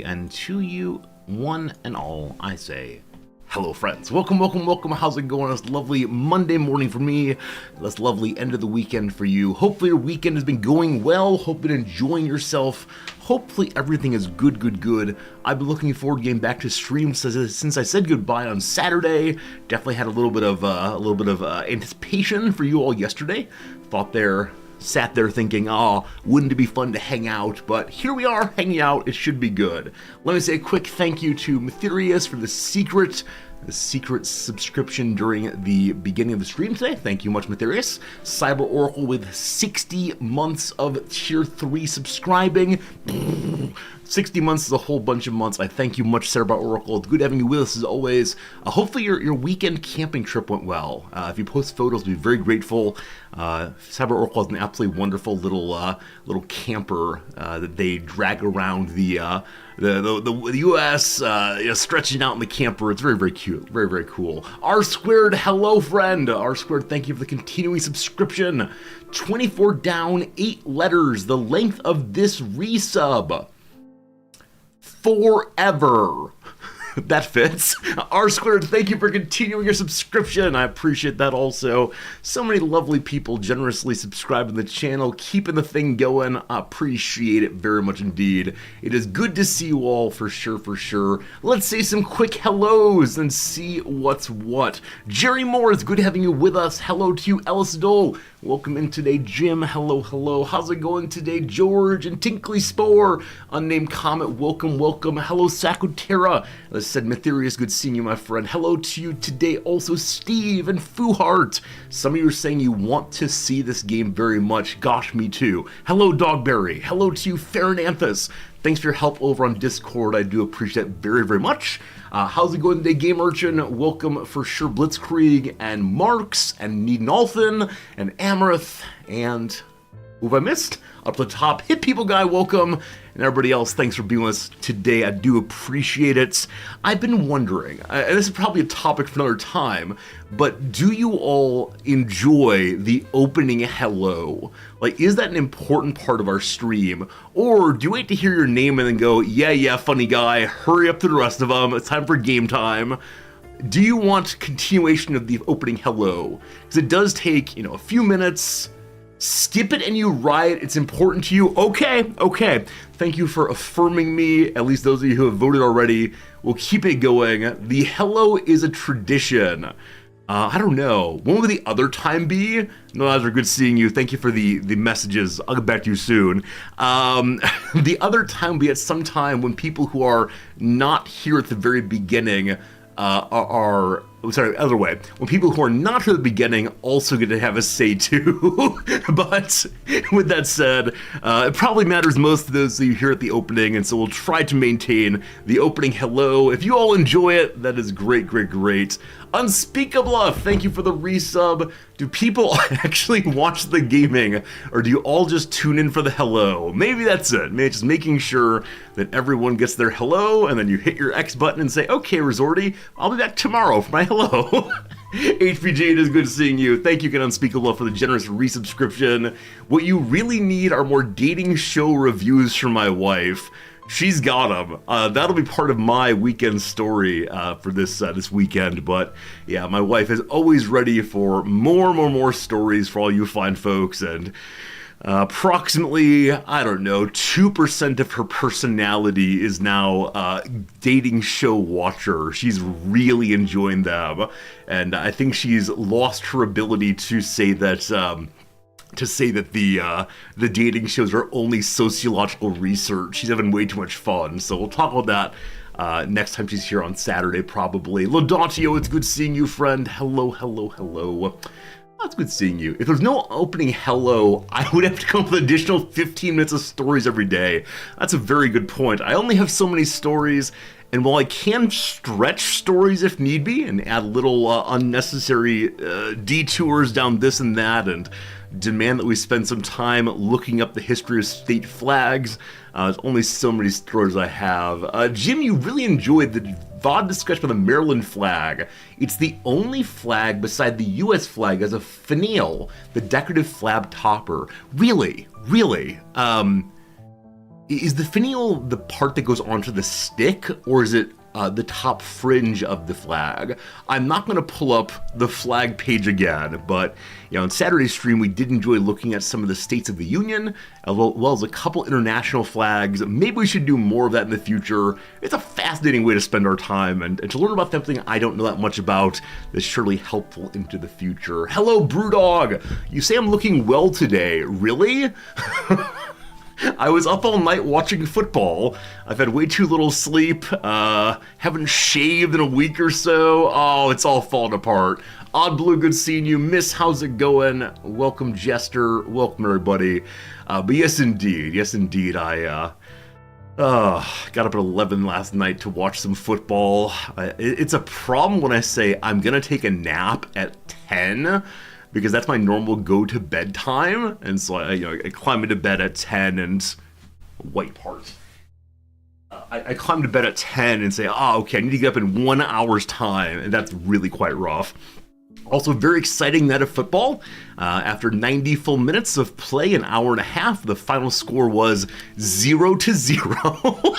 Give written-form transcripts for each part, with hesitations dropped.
and to you, one and all, I say, hello friends. Welcome. How's it going? It's lovely Monday morning for me. This lovely end of the weekend for you. Hopefully your weekend has been going well. Hope you're enjoying yourself. Hopefully everything is good. I've been looking forward to getting back to streams since I said goodbye on Saturday. Definitely had a little bit of anticipation for you all yesterday. Sat there thinking, oh, wouldn't it be fun to hang out? But here we are hanging out. It should be good. Let me say a quick thank you to Matherius for the secret subscription during the beginning of the stream today. Thank you much, Matherius. Cyber Oracle with 60 months of tier 3 subscribing. 60 months is a whole bunch of months. I thank you much, Cyber Oracle. It's good having you with us as always. Hopefully your weekend camping trip went well. If you post photos, we'll be very grateful. Cyber Oracle has an absolutely wonderful little camper that they drag around the U.S. Stretching out in the camper. It's very cute, very cool. R Squared, hello friend. R Squared, thank you for the continuing subscription. 24 down, 8 letters. The length of this resub. Forever. That fits. R Squared, thank you for continuing your subscription. I appreciate that also. So many lovely people generously subscribing to the channel, keeping the thing going. I appreciate it very much indeed. It is good to see you all for sure. Let's say some quick hellos and see what's what. Jerry Moore, it's good having you with us. Hello to you, Ellis Dole. Welcome in today, Jim. Hello. How's it going today, George and Tinkley Spore? Unnamed Comet, welcome. Hello, Sakutera. As said, Matherius, good seeing you, my friend. Hello to you today, also Steve and Foohart. Some of you are saying you want to see this game very much. Gosh, me too. Hello, Dogberry. Hello to you, Farinanthus. Thanks for your help over on Discord. I do appreciate it very much. How's it going today, Game Urchin? Welcome for sure, Blitzkrieg and Marks and Neednolfin and Amaranth and who have I missed? Up to the top, Hit People Guy, welcome. And everybody else, thanks for being with us today. I do appreciate it. I've been wondering, and this is probably a topic for another time, but do you all enjoy the opening hello? Like, is that an important part of our stream? Or do you wait to hear your name and then go, yeah, funny guy, hurry up to the rest of them, it's time for game time? Do you want continuation of the opening hello? Because it does take, a few minutes. Skip it and you riot, it's important to you. Okay. Thank you for affirming me, at least those of you who have voted already. We'll keep it going. The hello is a tradition. I don't know. When will the other time be? No, Lazar, good seeing you. Thank you for the messages. I'll get back to you soon. The other time will be at some time when people who are not here at the very beginning other way. When people who are not here at the beginning also get to have a say too. But with that said, it probably matters most to those of you here at the opening, and so we'll try to maintain the opening hello. If you all enjoy it, that is great. Unspeakable, thank you for the resub. Do people actually watch the gaming, or do you all just tune in for the hello? Maybe that's it. Maybe just making sure that everyone gets their hello, and then you hit your X button and say, okay, Resorty, I'll be back tomorrow for my hello. HPJ, it is good seeing you. Thank you again, Unspeakable, for the generous resubscription. What you really need are more dating show reviews from my wife. She's got them. That'll be part of my weekend story for this weekend. But yeah, my wife is always ready for more stories for all you fine folks. And approximately, 2% of her personality is now dating show watcher. She's really enjoying them. And I think she's lost her ability to say that the dating shows are only sociological research. She's having way too much fun, so we'll talk about that next time she's here on Saturday, probably. Lodantio, it's good seeing you, friend. Hello. Oh, it's good seeing you. If there's no opening hello, I would have to come up with an additional 15 minutes of stories every day. That's a very good point. I only have so many stories, and while I can stretch stories if need be, and add little unnecessary detours down this and that, and demand that we spend some time looking up the history of state flags. There's only so many stories I have. Jim, you really enjoyed the VOD discussion of the Maryland flag. It's the only flag beside the US flag as a finial, the decorative flab topper. Really? Is the finial the part that goes onto the stick, or is it the top fringe of the flag? I'm not going to pull up the flag page again, but on Saturday's stream we did enjoy looking at some of the states of the Union, as well as a couple international flags. Maybe we should do more of that in the future. It's a fascinating way to spend our time, and to learn about something I don't know that much about that's surely helpful into the future. Hello, Brewdog! You say I'm looking well today. Really? I was up all night watching football. I've had way too little sleep, haven't shaved in a week or so. Oh, it's all falling apart. Odd Blue, good seeing you. Miss, how's it going? Welcome, Jester. Welcome, everybody. But yes, indeed. I got up at 11 last night to watch some football. It's a problem when I say I'm gonna take a nap at 10, because that's my normal go-to-bed time, and so I climb into bed at 10 and white part. I climb to bed at 10 and say, okay, I need to get up in 1 hour's time, and that's really quite rough. Also, very exciting night of football. After 90 full minutes of play, an hour and a half, the final score was 0-0.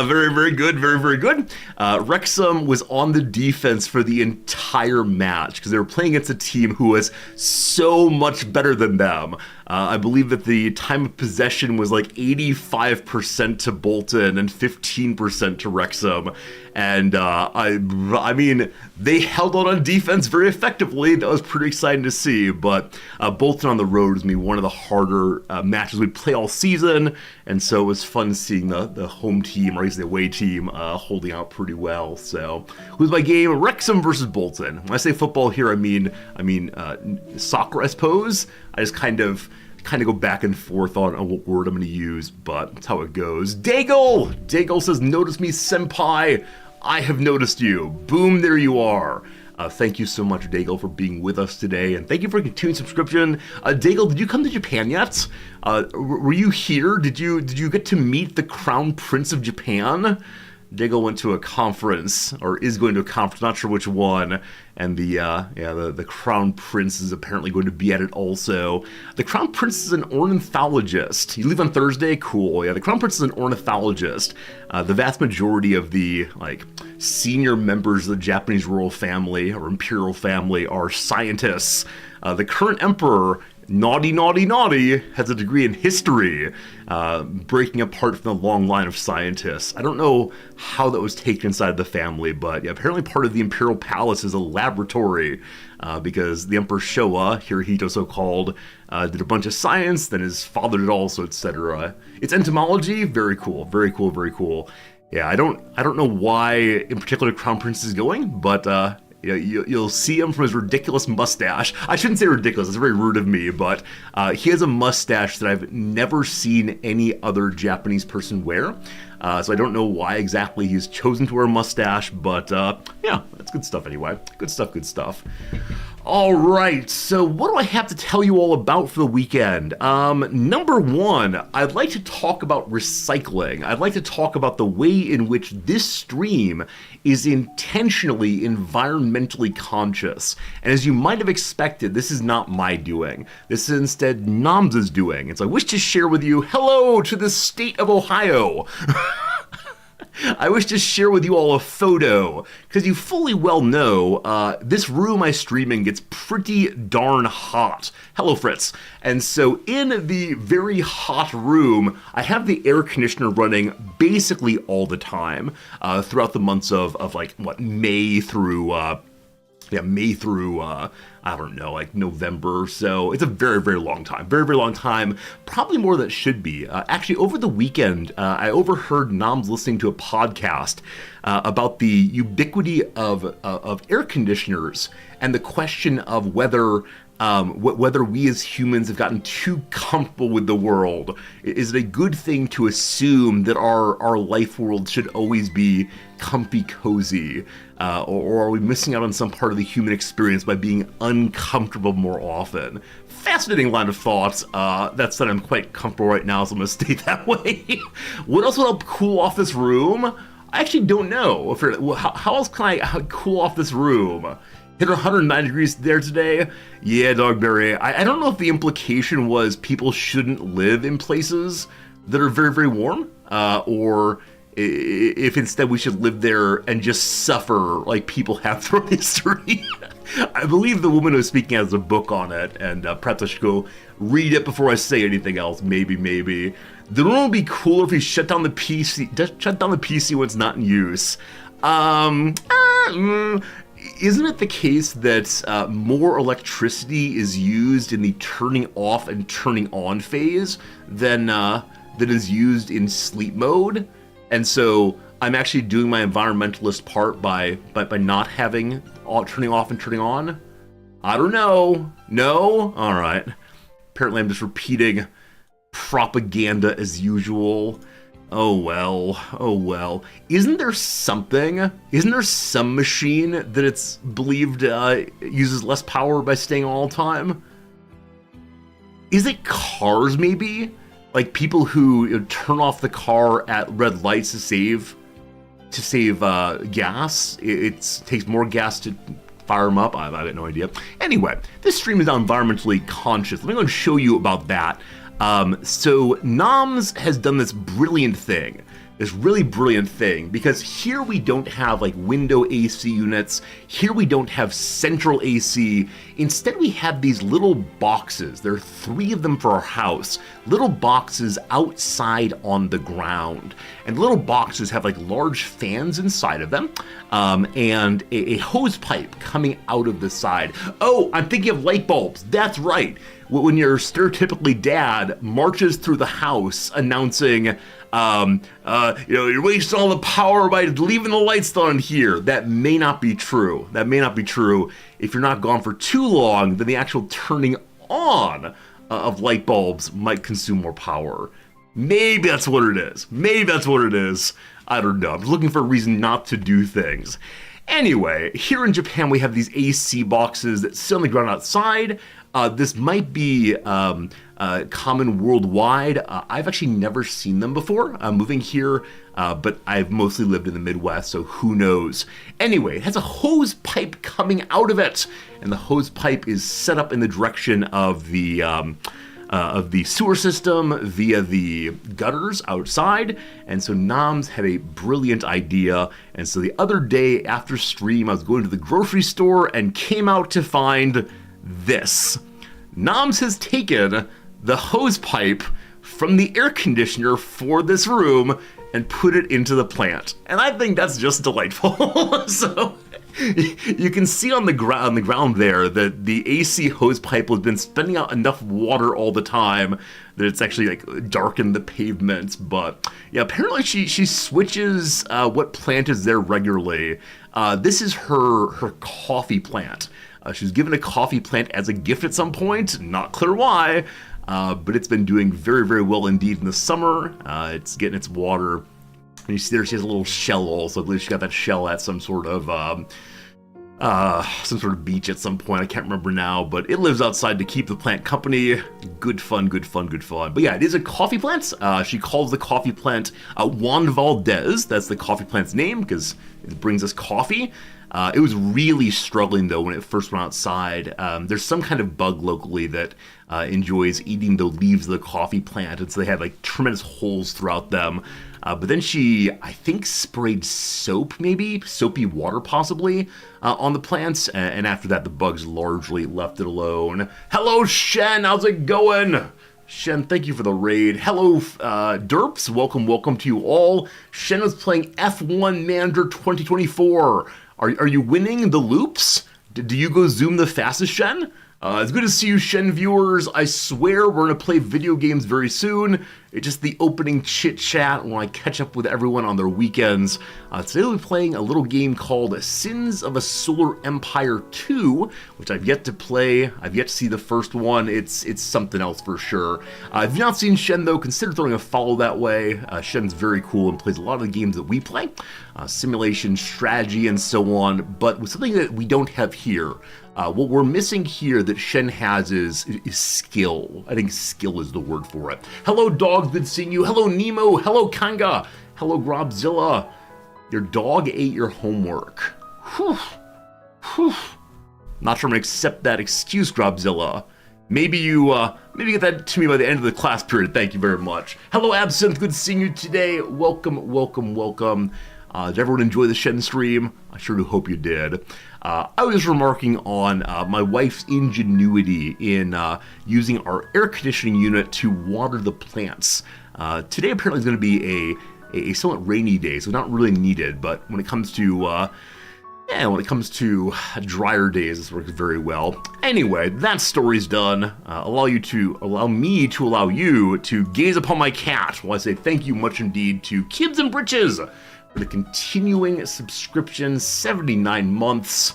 Very good, very good. Wrexham was on the defense for the entire match because they were playing against a team who was so much better than them. I believe that the time of possession was like 85% to Bolton and 15% to Wrexham. And I mean, they held on defense very effectively. That was pretty exciting to see. But Bolton on the road is going to be one of the harder matches we play all season. And so it was fun seeing the home team, or at least the away team, holding out pretty well. So it was my game, Wrexham versus Bolton. When I say football here, I mean soccer, I suppose. I just kind of go back and forth on what word I'm going to use, but that's how it goes. Daigle says, notice me, senpai. I have noticed you. Boom, there you are. Thank you so much, Daigle, for being with us today, and thank you for continuing subscription. Daigle, did you come to Japan yet? Were you here? Did you get to meet the Crown Prince of Japan? Daigle went to a conference, or is going to a conference, not sure which one, and the Crown Prince is apparently going to be at it also. The Crown Prince is an ornithologist. You leave on Thursday? Cool. Yeah, the Crown Prince is an ornithologist. The vast majority of the senior members of the Japanese royal family or imperial family are scientists. The current emperor, naughty, has a degree in history, breaking apart from the long line of scientists. I don't know how that was taken inside the family, but apparently part of the imperial palace is a laboratory, because the Emperor Showa, Hirohito so-called, did a bunch of science, then his father did also, etc. It's entomology, very cool. Yeah, I don't know why in particular Crown Prince is going, but you'll see him from his ridiculous mustache. I shouldn't say ridiculous, it's very rude of me, but he has a mustache that I've never seen any other Japanese person wear. So I don't know why exactly he's chosen to wear a mustache, but yeah, that's good stuff anyway. Good stuff. All right, so what do I have to tell you all about for the weekend? Number one, I'd like to talk about recycling. I'd like to talk about the way in which this stream is intentionally environmentally conscious. And as you might have expected, this is not my doing. This is instead Namza's doing. And so I wish to share with you, hello to the state of Ohio. I wish to share with you all a photo, because you fully well know this room I stream in gets pretty darn hot. Hello, Fritz. And so in the very hot room, I have the air conditioner running basically all the time throughout the months of May through I don't know, November. So it's a very, very long time. Very, very long time. Probably more than it should be. Actually, over the weekend, I overheard Noms listening to a podcast about the ubiquity of air conditioners and the question of whether we as humans have gotten too comfortable with the world. Is it a good thing to assume that our life world should always be comfy, cozy? Or are we missing out on some part of the human experience by being uncomfortable more often? Fascinating line of thoughts. That said, I'm quite comfortable right now, so I'm going to stay that way. What else will help cool off this room? I actually don't know. How else can I cool off this room? Hit 109 degrees there today. Yeah, Dogberry. I don't know if the implication was people shouldn't live in places that are very, very warm, or if instead we should live there and just suffer like people have throughout history. I believe the woman who was speaking has a book on it, and perhaps I should go read it before I say anything else. Maybe. The room would be cooler if we shut down the PC. Just shut down the PC when it's not in use. Isn't it the case that more electricity is used in the turning off and turning on phase than is used in sleep mode? And so I'm actually doing my environmentalist part by not having turning off and turning on? I don't know. No? All right. Apparently I'm just repeating propaganda as usual. Oh well. Isn't there some machine that it's believed uses less power by staying on all the time? Is it cars maybe? Like people who turn off the car at red lights to save gas? It takes more gas to fire them up? I've got no idea. Anyway, this stream is now environmentally conscious. Let me go and show you about that. So Noms has done this really brilliant thing, because here we don't have like window AC units, here we don't have central AC, instead we have these little boxes. There are 3 of them for our house, little boxes outside on the ground, and little boxes have like large fans inside of them, and a hose pipe coming out of the side. Oh, I'm thinking of light bulbs, that's right. When your stereotypically dad marches through the house announcing, you're wasting all the power by leaving the lights on here. That may not be true. If you're not gone for too long, then the actual turning on of light bulbs might consume more power. Maybe that's what it is. I don't know. I'm just looking for a reason not to do things. Anyway, here in Japan, we have these AC boxes that sit on the ground outside. This might be common worldwide. I've actually never seen them before moving here, but I've mostly lived in the Midwest, so who knows. Anyway, it has a hose pipe coming out of it, and the hose pipe is set up in the direction of the sewer system via the gutters outside. And so Noms had a brilliant idea. And so the other day after stream, I was going to the grocery store and came out to find this. Noms has taken the hose pipe from the air conditioner for this room and put it into the plant. And I think that's just delightful. So you can see on the ground there that the AC hose pipe has been spending out enough water all the time that it's actually like darkened the pavements. But yeah, apparently she switches what plant is there regularly. This is her coffee plant. She was given a coffee plant as a gift at some point, not clear why, but it's been doing very, very well indeed in the summer. It's getting its water. And you see there she has a little shell also. I believe she got that shell at some sort of beach at some point. I can't remember now, but it lives outside to keep the plant company. Good fun. But yeah, it is a coffee plant. She calls the coffee plant Juan Valdez. That's the coffee plant's name because it brings us coffee. It was really struggling, though, when it first went outside. There's some kind of bug locally that enjoys eating the leaves of the coffee plant, and so they had, like, tremendous holes throughout them. But then she, I think, sprayed soap, maybe? Soapy water, possibly, on the plants, and after that, the bugs largely left it alone. Hello, Shen! How's it going? Shen, thank you for the raid. Hello, Derps. Welcome to you all. Shen was playing F1 Manager 2024. Are you winning the loops? Do you go zoom the fastest, Shen? It's good to see you, Shen viewers. I swear we're going to play video games very soon. It's just the opening chit-chat when I catch up with everyone on their weekends. Today we'll be playing a little game called Sins of a Solar Empire 2, which I've yet to play. I've yet to see the first one. It's something else for sure. If you've not seen Shen, though, consider throwing a follow that way. Shen's very cool and plays a lot of the games that we play. Simulation, strategy, and so on, but with something that we don't have here. What we're missing here that Shen has is skill. I think skill is the word for it. Hello, dogs. Good seeing you. Hello, Nemo. Hello, Kanga. Hello, Grobzilla. Your dog ate your homework. Whew. Not sure I'm gonna accept that excuse, Grobzilla. Maybe get that to me by the end of the class period. Thank you very much. Hello, Absinthe. Good seeing you today. Welcome, welcome, welcome. Did everyone enjoy the Shen stream? I sure do hope you did. I was remarking on my wife's ingenuity in using our air conditioning unit to water the plants. Today apparently is going to be a somewhat rainy day, so not really needed. But when it comes to drier days, this works very well. Anyway, that story's done. Allow me to allow you to gaze upon my cat while I say thank you much indeed to Kids and Britches for the continuing subscription, 79 months.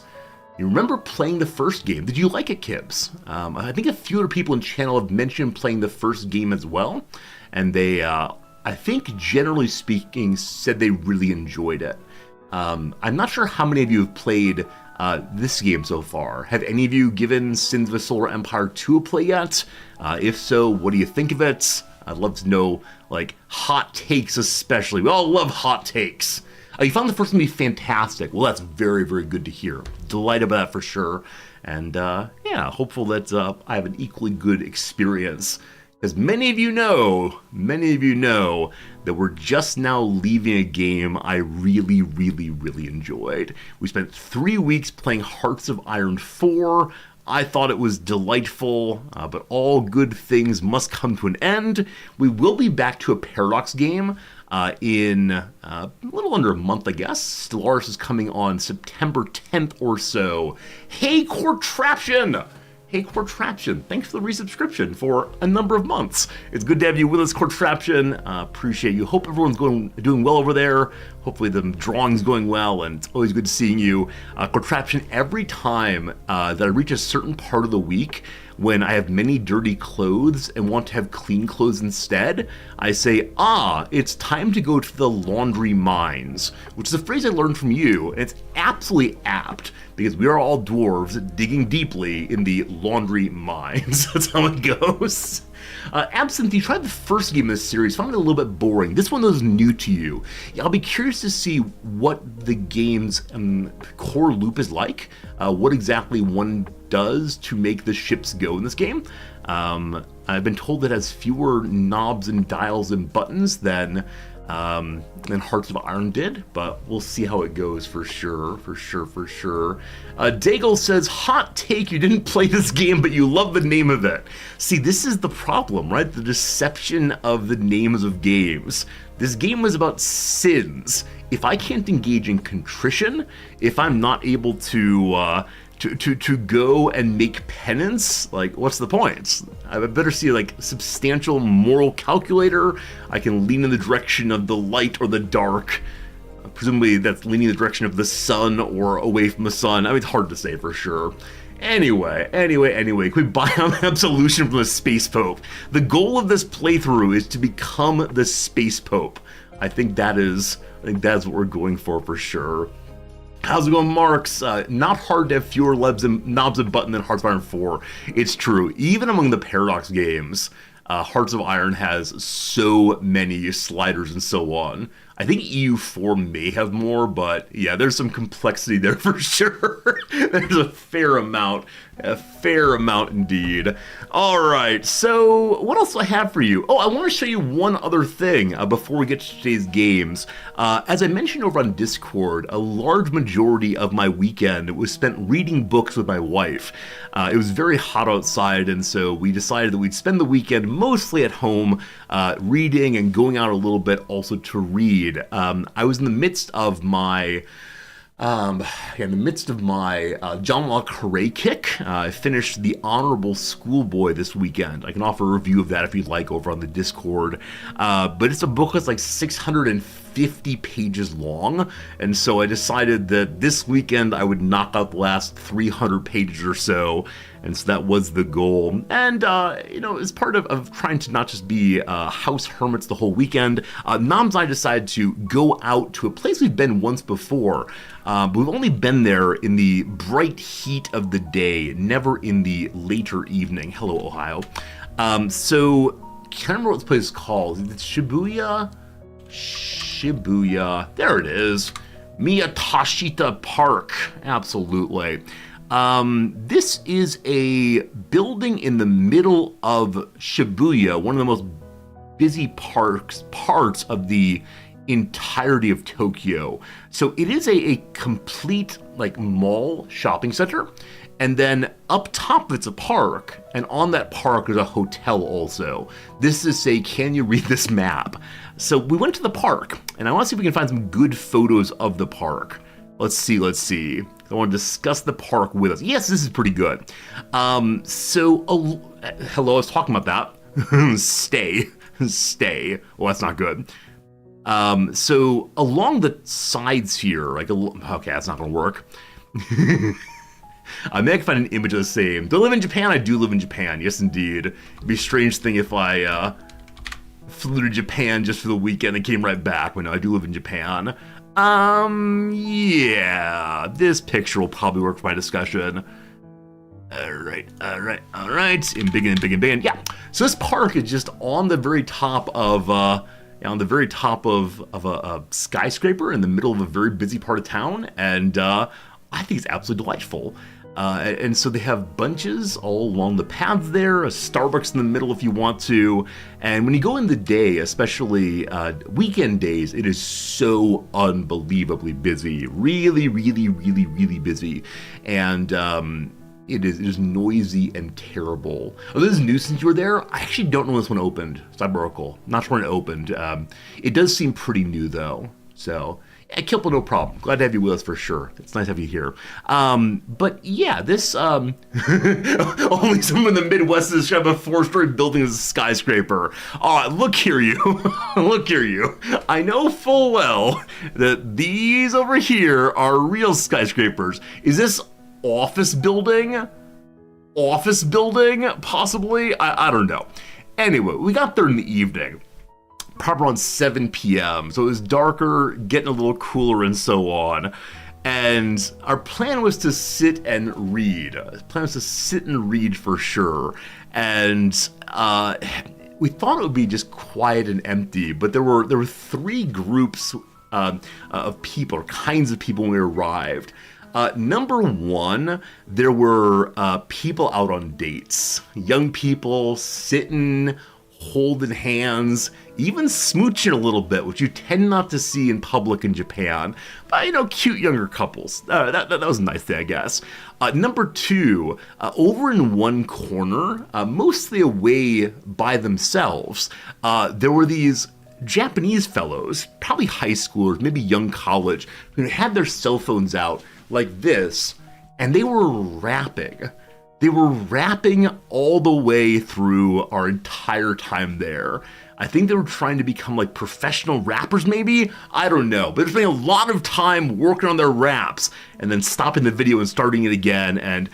You remember playing the first game. Did you like it, Kibs? I think a few other people in the channel have mentioned playing the first game as well, and they, I think generally speaking, said they really enjoyed it. I'm not sure how many of you have played this game so far. Have any of you given Sins of a Solar Empire 2 a play yet? If so, what do you think of it? I'd love to know, like, hot takes especially. We all love hot takes. You found the first one to be fantastic. Well, that's very, very good to hear. Delighted about that for sure. And yeah, hopeful that I have an equally good experience. Because many of you know that we're just now leaving a game I really, really, really enjoyed. We spent 3 weeks playing Hearts of Iron 4. I thought it was delightful, but all good things must come to an end. We will be back to a Paradox game in a little under a month, I guess. Stellaris is coming on September 10th or so. Hey, Cortraption! Hey, Cortraption, thanks for the resubscription for a number of months. It's good to have you with us, Cortraption. Appreciate you. Hope everyone's doing well over there. Hopefully the drawing's going well, and it's always good seeing you. Cortraption, every time that I reach a certain part of the week when I have many dirty clothes and want to have clean clothes instead, I say, it's time to go to the laundry mines, which is a phrase I learned from you, and it's absolutely apt, because we are all dwarves digging deeply in the laundry mines. That's how it goes. Absinthe, you tried the first game in this series, found it a little bit boring. This one was new to you. I'll be curious to see what the game's core loop is like, what exactly one does to make the ships go in this game. I've been told it has fewer knobs and dials and buttons than Hearts of Iron did, but we'll see how it goes for sure. Daigle says, hot take, you didn't play this game, but you love the name of it. See, this is the problem, right? The deception of the names of games. This game was about sins. If I can't engage in contrition, if I'm not able to go and make penance, like, what's the point? I better see, like, substantial moral calculator. I can lean in the direction of the light or the dark. Presumably that's leaning in the direction of the sun or away from the sun. I mean, it's hard to say for sure. Anyway, can we buy on absolution from the Space Pope? The goal of this playthrough is to become the Space Pope. I think that's what we're going for sure. How's it going, Marks? Not hard to have fewer knobs and buttons than Hearts of Iron 4. It's true. Even among the Paradox games, Hearts of Iron has so many sliders and so on. I think EU4 may have more, but yeah, there's some complexity there for sure. There's a fair amount indeed. All right, so what else do I have for you? Oh, I want to show you one other thing before we get to today's games. As I mentioned over on Discord, a large majority of my weekend was spent reading books with my wife. It was very hot outside, and so we decided that we'd spend the weekend mostly at home reading and going out a little bit also to read. I was in the midst of my John Le Carré kick. I finished The Honorable Schoolboy this weekend. I can offer a review of that if you'd like over on the Discord. But it's a book that's like 650 pages long, and so I decided that this weekend I would knock out the last 300 pages or so, and so that was the goal. And, as part of trying to not just be house hermits the whole weekend, Noms and I decided to go out to a place we've been once before, but we've only been there in the bright heat of the day, never in the later evening. Hello, Ohio. So, can't remember what this place is called. Is it Shibuya? There it is. Miyatashita Park. Absolutely. This is a building in the middle of Shibuya, one of the most busy parts of the entirety of Tokyo. So it is a complete like mall shopping center. And then up top it's a park, and on that park there's a hotel also. This is a can you read this map? So we went to the park, and I want to see if we can find some good photos of the park. Let's see. I want to discuss the park with us. Yes, this is pretty good. Hello, I was talking about that. Stay. Well, that's not good. So along the sides here, okay, that's not gonna work. I may find an image of the same. Do I live in Japan? I do live in Japan. Yes, indeed. It'd be a strange thing if I flew to Japan just for the weekend and came right back. But no, I do live in Japan. Yeah. This picture will probably work for my discussion. All right. And big and. Yeah. So this park is just on the very top of a skyscraper in the middle of a very busy part of town, and I think it's absolutely delightful. And so they have bunches all along the paths there, a Starbucks in the middle if you want to. And when you go in the day, especially weekend days, it is so unbelievably busy. Really busy. And it is noisy and terrible. Oh, this is new since you were there. I actually don't know when this one opened. Cyberacle. Not sure when it opened. It does seem pretty new though. So yeah, Kilpo, no problem. Glad to have you with us for sure. It's nice to have you here. But yeah, this only someone in the Midwest is have a 4-story building as a skyscraper. Look here, you. Look here, you. I know full well that these over here are real skyscrapers. Is this office building? Possibly? I don't know. Anyway, we got there in the evening. Probably around 7 p.m. So it was darker, getting a little cooler and so on. And our plan was to sit and read. For sure. And we thought it would be just quiet and empty, but there were 3 groups of people, or kinds of people when we arrived. Number 1, there were people out on dates. Young people sitting, holding hands, even smooching a little bit, which you tend not to see in public in Japan. But, cute younger couples. That was a nice thing, I guess. Number 2, over in one corner, mostly away by themselves, there were these Japanese fellows, probably high schoolers, maybe young college, who had their cell phones out like this, and they were rapping. They were rapping all the way through our entire time there. I think they were trying to become like professional rappers, maybe? I don't know. But they're spending a lot of time working on their raps and then stopping the video and starting it again, and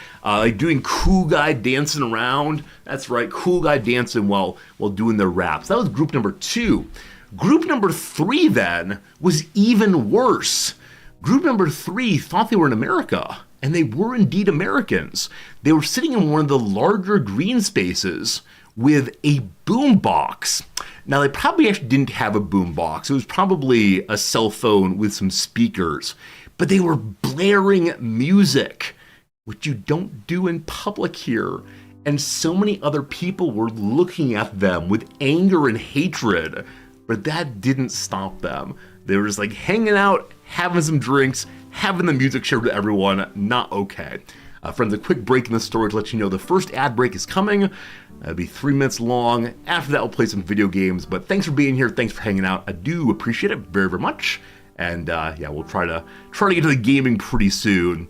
doing cool guy dancing around. That's right, cool guy dancing while doing their raps. That was group number 2. Group number 3 then was even worse. Group number 3 thought they were in America. And they were indeed Americans. They were sitting in one of the larger green spaces with a boombox. Now, they probably actually didn't have a boombox. It was probably a cell phone with some speakers. But they were blaring music, which you don't do in public here. And so many other people were looking at them with anger and hatred. But that didn't stop them. They were just like hanging out, having some drinks, having the music shared with everyone. Not okay. Friends, a quick break in the story to let you know the first ad break is coming. It'll be 3 minutes long. After that, we'll play some video games. But thanks for being here. Thanks for hanging out. I do appreciate it very, very much. And we'll try to get to the gaming pretty soon.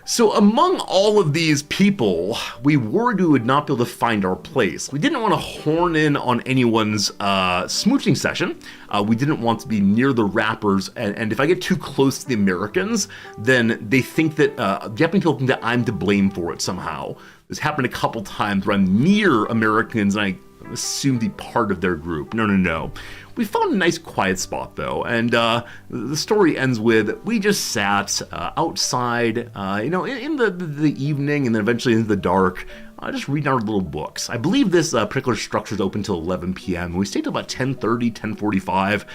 So among all of these people, we worried we would not be able to find our place. We didn't want to horn in on anyone's smooching session. We didn't want to be near the rappers, and if I get too close to the Americans, then they think that Japanese people think that I'm to blame for it somehow. This happened a couple times where I'm near Americans and I assume to be part of their group. No. We found a nice quiet spot though, and the story ends with we just sat outside, in the evening and then eventually into the dark, just reading our little books. I believe this particular structure is open till 11 p.m. We stayed till about 10:30, 10:45,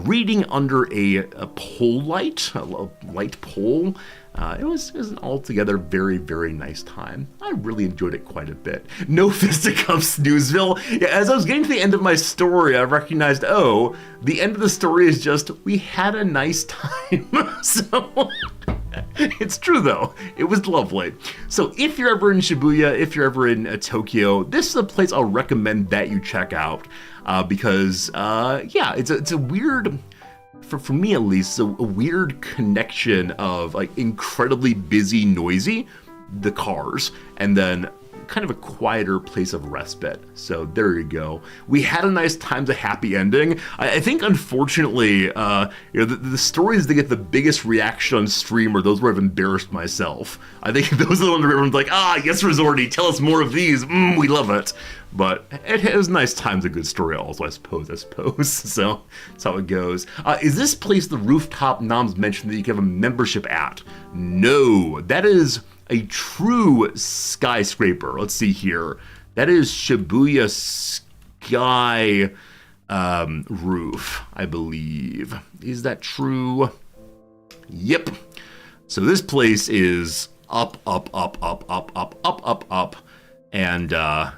reading under a pole light, a light pole. It was an altogether very, very nice time. I really enjoyed it quite a bit. No fisticuffs, Snoozeville. Yeah, as I was getting to the end of my story, I recognized, oh, the end of the story is just, we had a nice time. So... It's true, though. It was lovely. So if you're ever in Shibuya, if you're ever in Tokyo, this is a place I'll recommend that you check out because, yeah, it's a weird, for me at least, a weird connection of like incredibly busy, noisy, the cars, and then kind of a quieter place of respite. So there you go. We had a nice time, a happy ending. I think, unfortunately, the stories that get the biggest reaction on stream are those where I've embarrassed myself. I think those are the ones where everyone's like, yes, Resorty, tell us more of these. We love it. But it was nice times, a good story also, I suppose. So that's how it goes. Is this place the rooftop Noms mentioned that you can have a membership at? No, that is a true skyscraper. Let's see here. That is Shibuya Sky Roof, I believe. Is that true? Yep. So this place is up. And I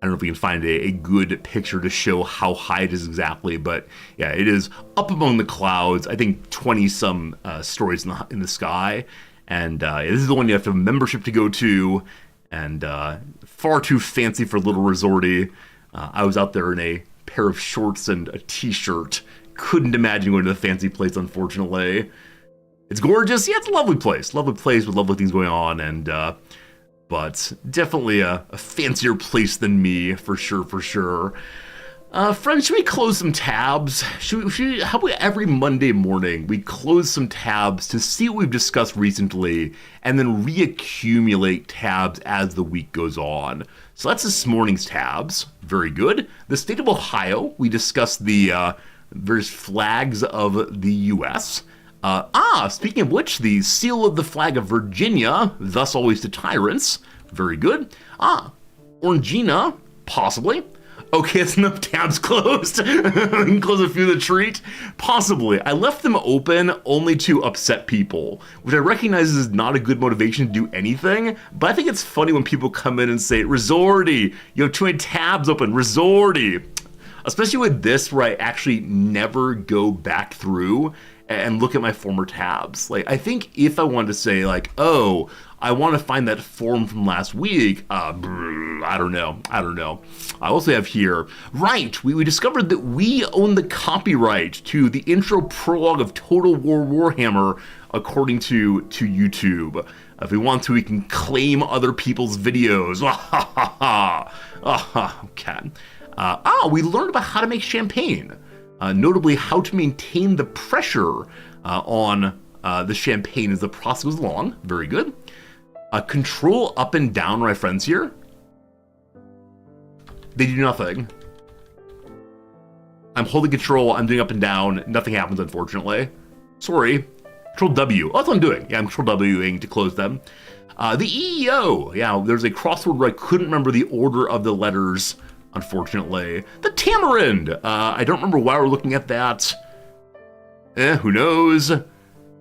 don't know if we can find a good picture to show how high it is exactly, but yeah, it is up among the clouds. I think 20-some stories in the sky. And this is the one you have to have a membership to go to, and far too fancy for little Resorty. I was out there in a pair of shorts and a t-shirt. Couldn't imagine going to the fancy place, unfortunately. It's gorgeous. Yeah, it's a lovely place with lovely things going on, and but definitely a fancier place than me, for sure. Friends, should we close some tabs? How about every Monday morning we close some tabs to see what we've discussed recently and then reaccumulate tabs as the week goes on? So that's this morning's tabs. Very good. The state of Ohio, we discussed the various flags of the U.S. Speaking of which, the seal of the flag of Virginia, thus always to tyrants. Very good. Orangina, possibly. Okay, it's enough tabs closed. We can close a few to treat. Possibly. I left them open only to upset people, which I recognize is not a good motivation to do anything, but I think it's funny when people come in and say, Resorty, you have too many tabs open, Resorty. Especially with this, where I actually never go back through and look at my former tabs. Like, I think if I wanted to say, like, oh, I want to find that form from last week, I don't know. I also have here, right, we discovered that we own the copyright to the intro prologue of Total War Warhammer, according to YouTube. If we want to, we can claim other people's videos. Okay. We learned about how to make champagne. Notably, how to maintain the pressure on the champagne as the process goes along. Very good. Control up and down, my friends here. They do nothing. I'm holding control, I'm doing up and down, nothing happens, unfortunately. Sorry. Control W. Oh, that's what I'm doing. Yeah, I'm Control Wing to close them. The EEO. Yeah, there's a crossword where I couldn't remember the order of the letters, unfortunately. The Tamarind. I don't remember why we're looking at that. Who knows?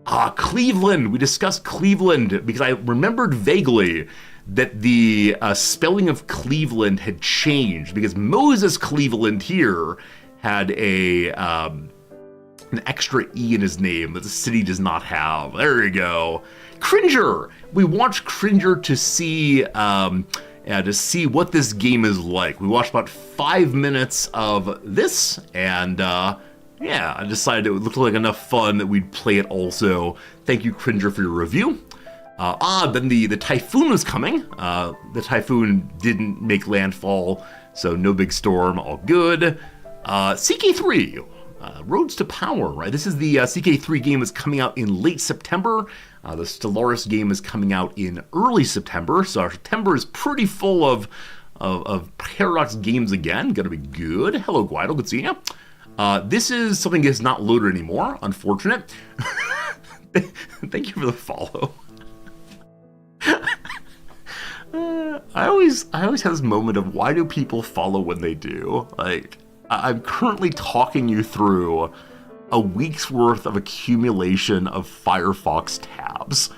Cleveland. We discussed Cleveland because I remembered vaguely that the spelling of Cleveland had changed because Moses Cleveland here had an extra E in his name that the city does not have. There you go. Cringer. We watched Cringer to see what this game is like. We watched about 5 minutes of this, and yeah, I decided it looked like enough fun that we'd play it also. Thank you, Cringer, for your review. Then the typhoon was coming. The typhoon didn't make landfall, so no big storm, all good. CK3, Roads to Power, right? This is the CK3 game is coming out in late September. The Stellaris game is coming out in early September, so our September is pretty full of Paradox games again. Gonna be good. Hello, Guido, good seeing you. This is something that's not loaded anymore, unfortunate. Thank you for the follow. I always have this moment of why do people follow when they do? Like, I'm currently talking you through a week's worth of accumulation of Firefox tabs.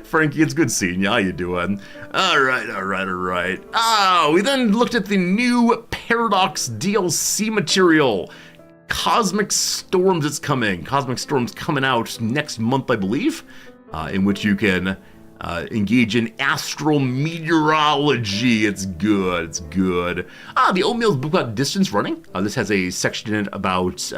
Frankie, it's good seeing you. How you doing? All right. We then looked at the new Paradox DLC material. Cosmic Storms is coming. Cosmic Storms coming out next month, I believe, in which you can engage in astral meteorology. It's good. The Oatmeal's book about distance running. This has a section in it about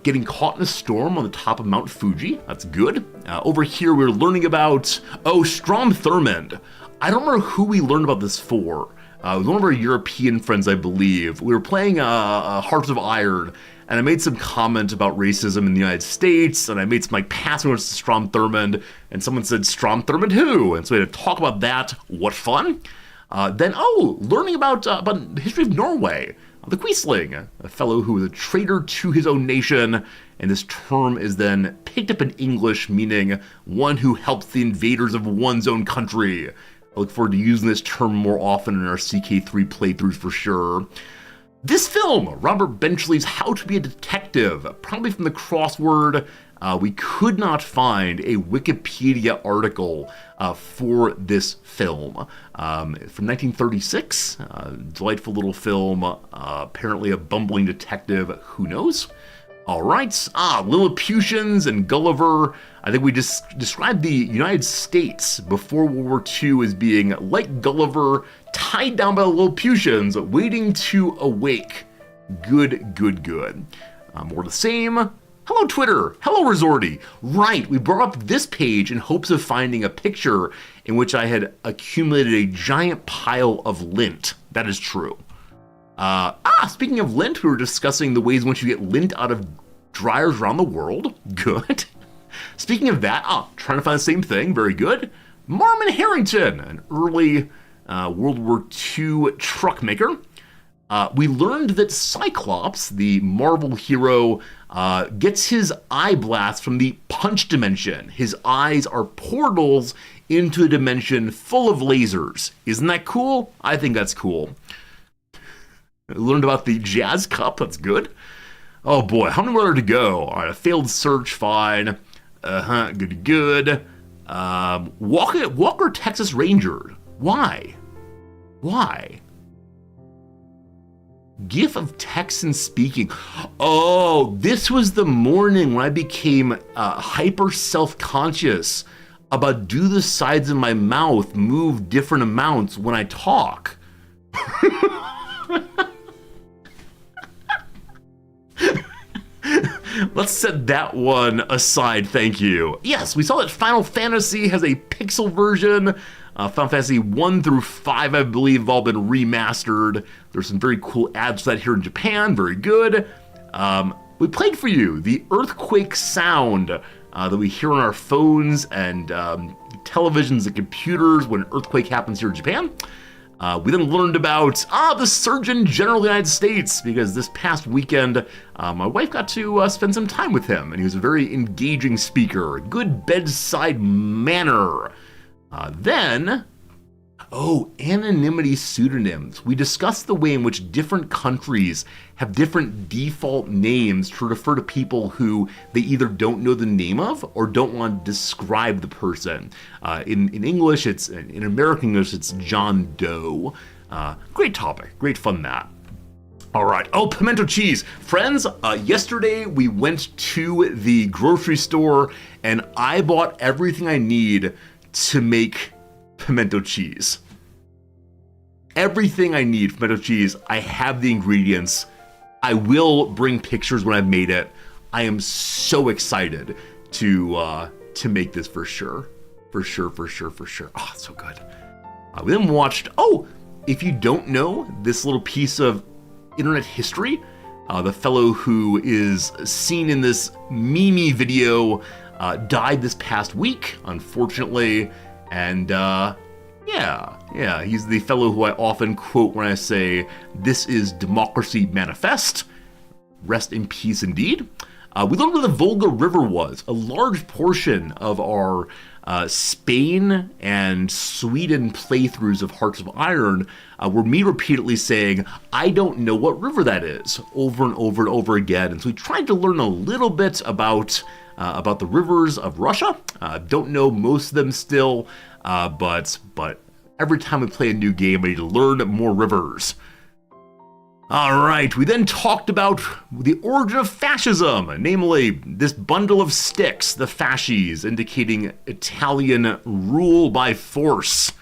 getting caught in a storm on the top of Mount Fuji. That's good. Over here, we're learning about, Strom Thurmond. I don't remember who we learned about this for. It was one of our European friends, I believe. We were playing Hearts of Iron, and I made some comment about racism in the United States, and I made some passing words to Strom Thurmond, and someone said, Strom Thurmond who? And so we had to talk about that. What fun. Then learning about the history of Norway. The Quisling, a fellow who was a traitor to his own nation, and this term is then picked up in English, meaning one who helps the invaders of one's own country. I look forward to using this term more often in our CK3 playthroughs for sure. This film, Robert Benchley's How to Be a Detective, probably from the crossword. We could not find a Wikipedia article for this film. From 1936, delightful little film, apparently a bumbling detective, who knows? All right, Lilliputians and Gulliver. I think we just described the United States before World War II as being like Gulliver, tied down by the Lilliputians, waiting to awake. Good. More the same. Hello, Twitter. Hello, Resorty. Right, we brought up this page in hopes of finding a picture in which I had accumulated a giant pile of lint. That is true. Speaking of lint, we were discussing the ways in which you get lint out of dryers around the world. Good. Speaking of that, trying to find the same thing. Very good. Marmon Harrington, an early World War II truck maker. We learned that Cyclops, the Marvel hero, gets his eye blast from the punch dimension. His eyes are portals into a dimension full of lasers. Isn't that cool? I think that's cool. We learned about the Jazz Cup. That's good. Oh boy, how many more to go? All right, a failed search, fine. Good. Walker, Texas Ranger. Why? GIF of Texan speaking. Oh, this was the morning when I became hyper self-conscious about do the sides of my mouth move different amounts when I talk. Let's set that one aside, thank you. Yes, we saw that Final Fantasy has a pixel version. Final Fantasy 1 through 5, I believe, have all been remastered. There's some very cool ads for that here in Japan. Very good. We played for you the earthquake sound that we hear on our phones and televisions and computers when an earthquake happens here in Japan. We then learned about the Surgeon General of the United States, because this past weekend, my wife got to spend some time with him, and he was a very engaging speaker. Good bedside manner. Then, anonymity pseudonyms. We discussed the way in which different countries have different default names to refer to people who they either don't know the name of or don't want to describe the person. In English, in American English, it's John Doe. Great topic, great fun that. All right. Pimento cheese. Friends, yesterday we went to the grocery store and I bought everything I need to make pimento cheese. Everything I need for pimento cheese, I have the ingredients. I will bring pictures when I've made it. I am so excited to make this for sure. For sure. Oh, it's so good. We then watched, if you don't know this little piece of internet history, the fellow who is seen in this Mimi video died this past week, unfortunately, and he's the fellow who I often quote when I say, "This is Democracy Manifest." Rest in peace indeed. We learned where the Volga River was. A large portion of our Spain and Sweden playthroughs of Hearts of Iron were me repeatedly saying, I don't know what river that is, over and over and over again. And so we tried to learn a little bit about the rivers of Russia. Don't know most of them still, but every time we play a new game, I need to learn more rivers. All right, we then talked about the origin of fascism, namely this bundle of sticks, the fasces, indicating Italian rule by force.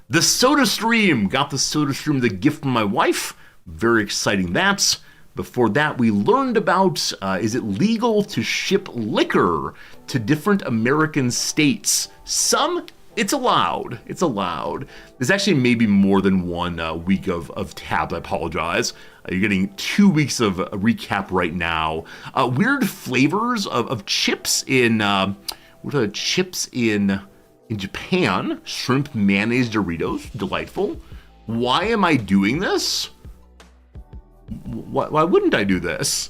The Soda Stream, got the Soda Stream as a gift from my wife. Very exciting that. Before that, we learned about, is it legal to ship liquor to different American states? Some, it's allowed. It's allowed. There's actually maybe more than one week of tabs, I apologize. You're getting 2 weeks of a recap right now. Weird flavors of chips in, what are the chips in Japan? Shrimp mayonnaise Doritos, delightful. Why am I doing this? Why wouldn't I do this?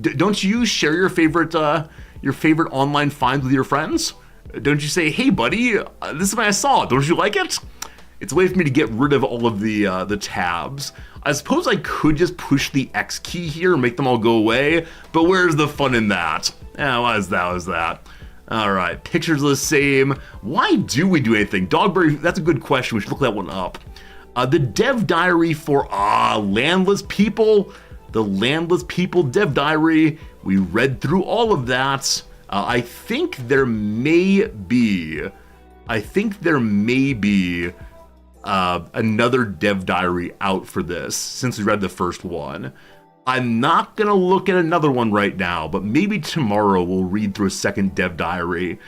Don't you share your favorite online finds with your friends? Don't you say, hey buddy, this is what I saw, don't you like it? It's a way for me to get rid of all of the tabs. I suppose I could just push the X key here and make them all go away, but where's the fun in that? What is that? All right, pictures are the same. Why do we do anything? Dogberry, that's a good question, we should look that one up. The dev diary for landless people. The landless people dev diary. We read through all of that. I think there may be another dev diary out for this since we read the first one. I'm not gonna look at another one right now, but maybe tomorrow we'll read through a second dev diary.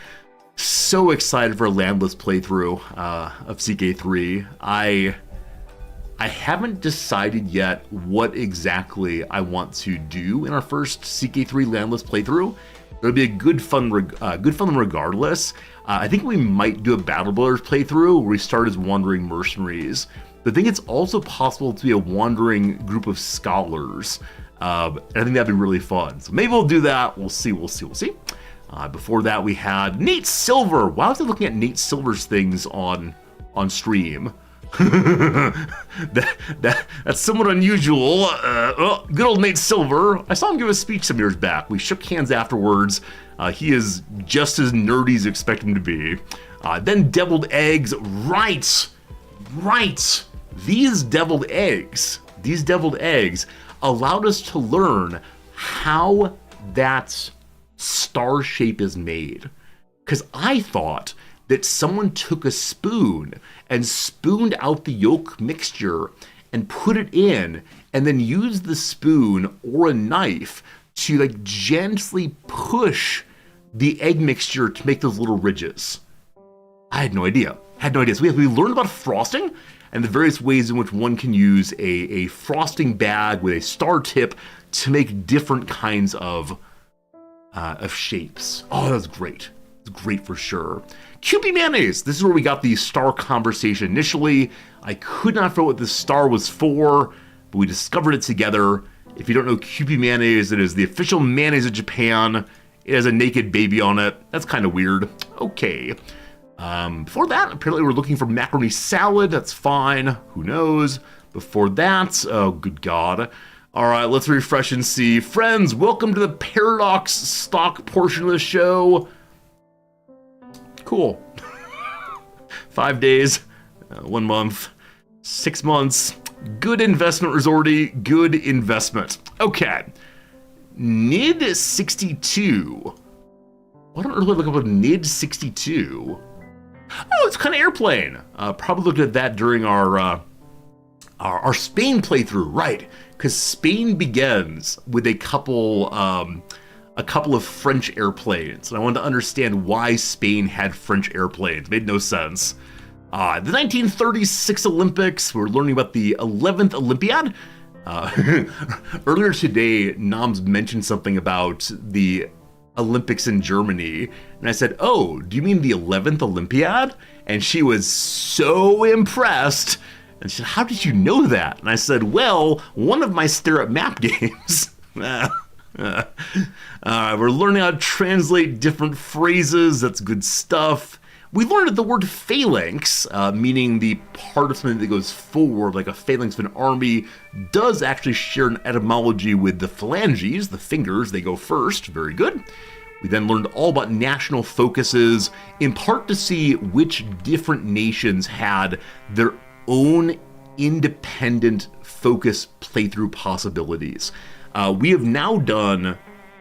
So excited for a landless playthrough of CK3. I haven't decided yet what exactly I want to do in our first CK3 landless playthrough. It'll be a good fun regardless. I think we might do a Battle Brothers playthrough where we start as wandering mercenaries. But I think it's also possible to be a wandering group of scholars. I think that'd be really fun. So maybe we'll do that. We'll see. Before that, we had Nate Silver. Why was I looking at Nate Silver's things on stream? That's somewhat unusual. Good old Nate Silver. I saw him give a speech some years back. We shook hands afterwards. He is just as nerdy as you expect him to be. Then deviled eggs. Right. These deviled eggs allowed us to learn how that star shape is made. Because I thought that someone took a spoon and spooned out the yolk mixture and put it in and then used the spoon or a knife to like gently push the egg mixture to make those little ridges. I had no idea. So we learned about frosting and the various ways in which one can use a frosting bag with a star tip to make different kinds of shapes. Oh, that was great. It's great for sure. Kewpie mayonnaise. This is where we got the star conversation initially. I could not figure out what this star was for, but we discovered it together. If you don't know Kewpie mayonnaise, it is the official mayonnaise of Japan. It has a naked baby on it. That's kind of weird. Okay. Before that, apparently we're looking for macaroni salad. That's fine. Who knows? Before that, oh, good God. All right, let's refresh and see. Friends, welcome to the Paradox stock portion of the show. Cool. 5 days, 1 month, 6 months. Good investment, Resorty. Good investment. Okay. NID62. Why don't I look up a NID62? Oh, it's kind of airplane. Probably looked at that during our Spain playthrough, right? Because Spain begins with a couple of French airplanes, and I wanted to understand why Spain had French airplanes. It made no sense. The 1936 Olympics, we're learning about the 11th Olympiad. Earlier today, Noms mentioned something about the Olympics in Germany, and I said, oh, do you mean the 11th Olympiad? And she was so impressed, and she said, how did you know that? And I said, well, one of my stare at map games. We're learning how to translate different phrases. That's good stuff. We learned that the word phalanx, meaning the part of something that goes forward, like a phalanx of an army, does actually share an etymology with the phalanges, the fingers, they go first. Very good. We then learned all about national focuses, in part to see which different nations had their own independent focus playthrough possibilities. We have now done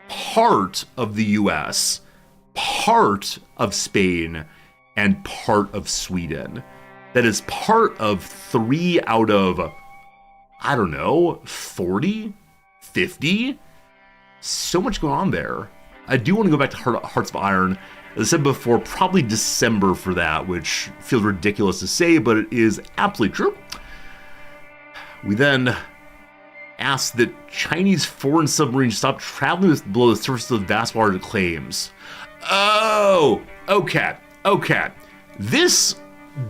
part of the US, part of Spain, and part of Sweden. That is part of 3 out of, I don't know, 40, 50? So much going on there. I do want to go back to Hearts of Iron. As I said before, probably December for that, which feels ridiculous to say, but it is absolutely true. We then asked that Chinese foreign submarines stop traveling below the surface of vast water claims. Oh, okay. This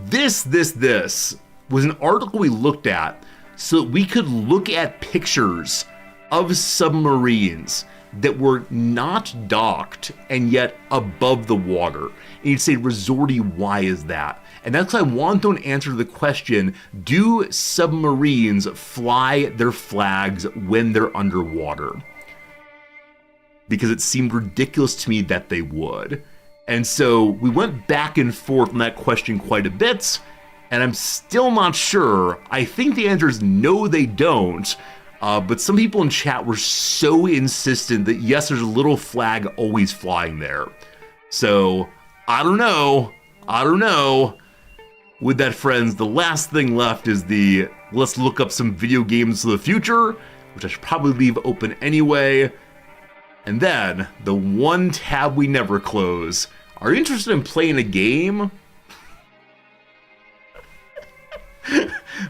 was an article we looked at so that we could look at pictures of submarines that were not docked and yet above the water. And you'd say, Resorty, why is that? And that's because I want to answer the question, do submarines fly their flags when they're underwater? Because it seemed ridiculous to me that they would. And so we went back and forth on that question quite a bit, and I'm still not sure. I think the answer is no, they don't. But some people in chat were so insistent that yes, there's a little flag always flying there. So, I don't know. With that, friends, the last thing left is the let's look up some video games of the future, which I should probably leave open anyway. And then, the one tab we never close. Are you interested in playing a game?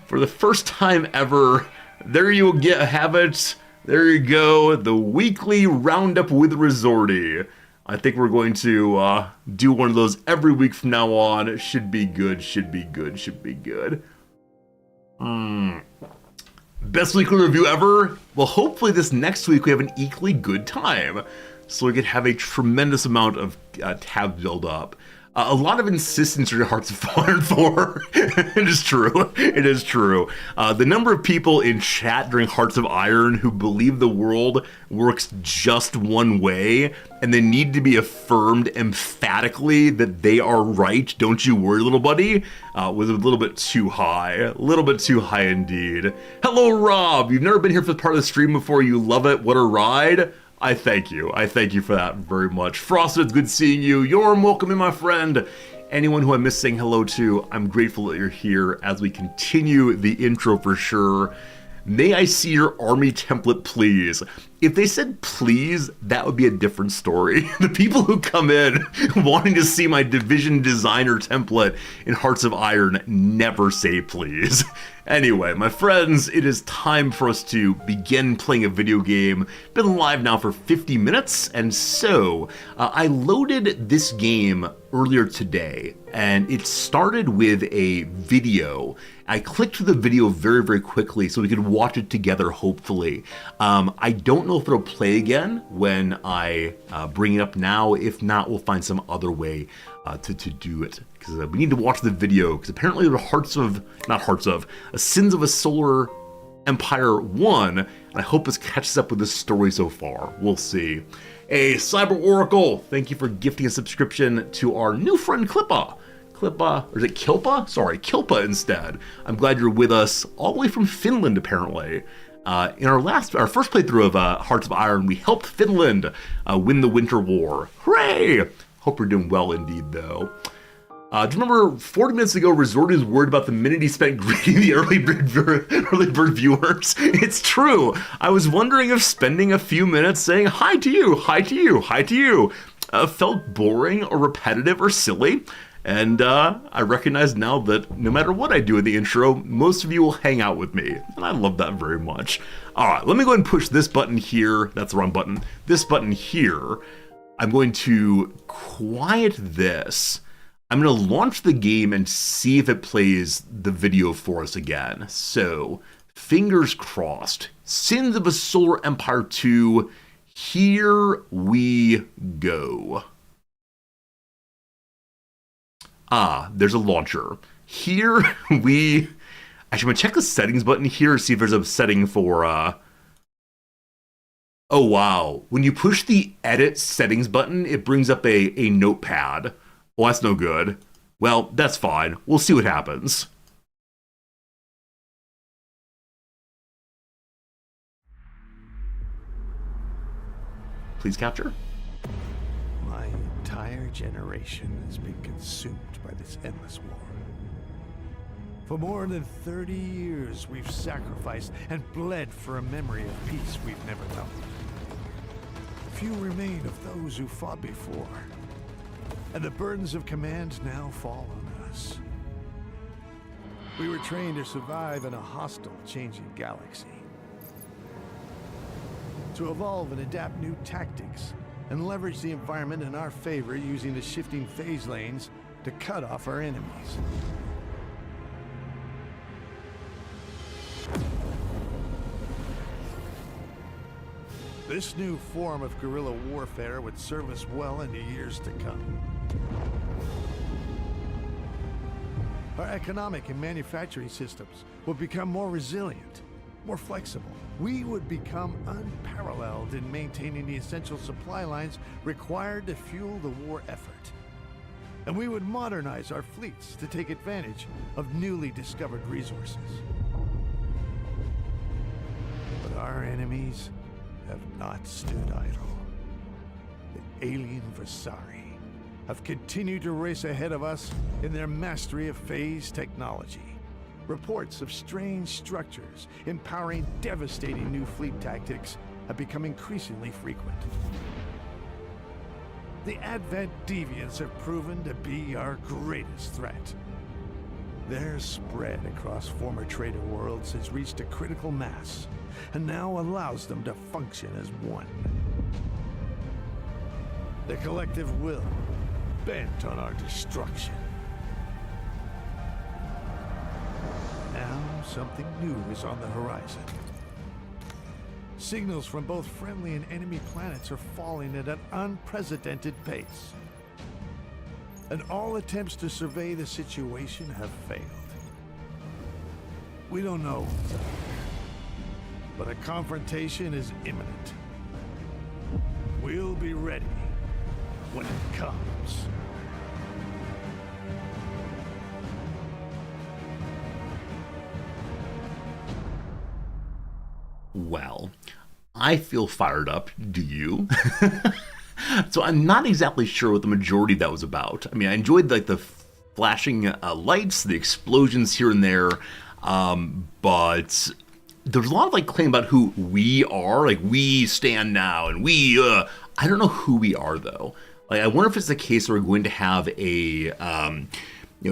For the first time ever, there you have it. There you go, the weekly roundup with Resorty. I think we're going to do one of those every week from now on. It should be good. Best weekly review ever? Well, hopefully this next week we have an equally good time, so we could have a tremendous amount of tabs build up. A lot of insistence for Hearts of Iron 4. It is true. The number of people in chat during Hearts of Iron who believe the world works just one way and they need to be affirmed emphatically that they are right, don't you worry, little buddy, was a little bit too high. A little bit too high indeed. Hello, Rob. You've never been here for part of the stream before. You love it. What a ride. I thank you for that very much. Frosted, it's good seeing you. Yorm, welcome in, my friend. Anyone who I missed saying hello to, I'm grateful that you're here as we continue the intro for sure. May I see your army template, please? If they said please, that would be a different story. The people who come in wanting to see my division designer template in Hearts of Iron never say please. Anyway, my friends, it is time for us to begin playing a video game. Been live now for 50 minutes, and so I loaded this game earlier today, and it started with a video. I clicked through the video very, very quickly so we could watch it together, hopefully. I don't know if it'll play again when I bring it up now. If not, we'll find some other way to do it, because we need to watch the video, because apparently the Sins of a Solar Empire 1, and I hope this catches up with the story so far. We'll see. Hey, Cyber Oracle, thank you for gifting a subscription to our new friend Klippa. Or is it Kilpa? Sorry, Kilpa instead. I'm glad you're with us all the way from Finland, apparently. In our first playthrough of Hearts of Iron, we helped Finland win the Winter War. Hooray! Hope you're doing well indeed, though. Do you remember 40 minutes ago, Resorty was worried about the minute he spent greeting the early bird viewers? It's true. I was wondering if spending a few minutes saying hi to you, felt boring or repetitive or silly. And I recognize now that no matter what I do in the intro, most of you will hang out with me. And I love that very much. All right, let me go ahead and push this button here. That's the wrong button. This button here. I'm going to quiet this. I'm going to launch the game and see if it plays the video for us again. So, fingers crossed. Sins of a Solar Empire 2. Here we go. Ah, there's a launcher. Here we... Actually, I'm going to check the settings button here, see if there's a setting for... Oh, wow. When you push the edit settings button, it brings up a notepad. Well, that's no good. Well, that's fine. We'll see what happens. Please capture. My entire generation has been consumed by this endless war. For more than 30 years, we've sacrificed and bled for a memory of peace we've never known. Few remain of those who fought before, and the burdens of command now fall on us. We were trained to survive in a hostile, changing galaxy. To evolve and adapt new tactics, and leverage the environment in our favor using the shifting phase lanes to cut off our enemies. This new form of guerrilla warfare would serve us well into years to come. Our economic and manufacturing systems would become more resilient, more flexible. We would become unparalleled in maintaining the essential supply lines required to fuel the war effort. And we would modernize our fleets to take advantage of newly discovered resources. But our enemies have not stood idle. The alien Versari have continued to race ahead of us in their mastery of phase technology. Reports of strange structures empowering devastating new fleet tactics have become increasingly frequent. The Advent Deviants have proven to be our greatest threat. Their spread across former traitor worlds has reached a critical mass, and now allows them to function as one. The collective will, bent on our destruction. Now, something new is on the horizon. Signals from both friendly and enemy planets are falling at an unprecedented pace. And all attempts to survey the situation have failed. We don't know what's up, but a confrontation is imminent. We'll be ready when it comes. Well, I feel fired up. Do you? So I'm not exactly sure what the majority of that was about. I mean, I enjoyed like the flashing lights, the explosions here and there, but there's a lot of like claim about who we are, like we stand now, and we. I don't know who we are though. Like, I wonder if it's the case where we're going to have a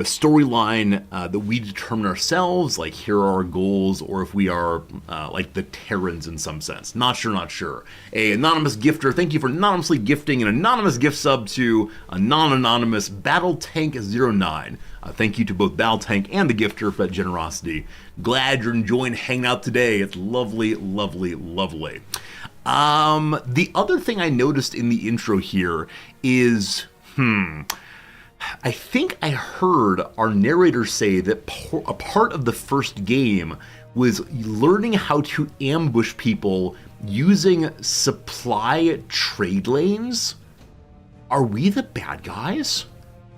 storyline that we determine ourselves, like here are our goals, or if we are like the Terrans in some sense. Not sure. A anonymous gifter, thank you for anonymously gifting an anonymous gift sub to a non-anonymous Battle Tank 09. Thank you to both Battle Tank and the gifter for that generosity. Glad you're enjoying hanging out today. It's lovely. The other thing I noticed in the intro here is, I think I heard our narrator say that a part of the first game was learning how to ambush people using supply trade lanes. Are we the bad guys?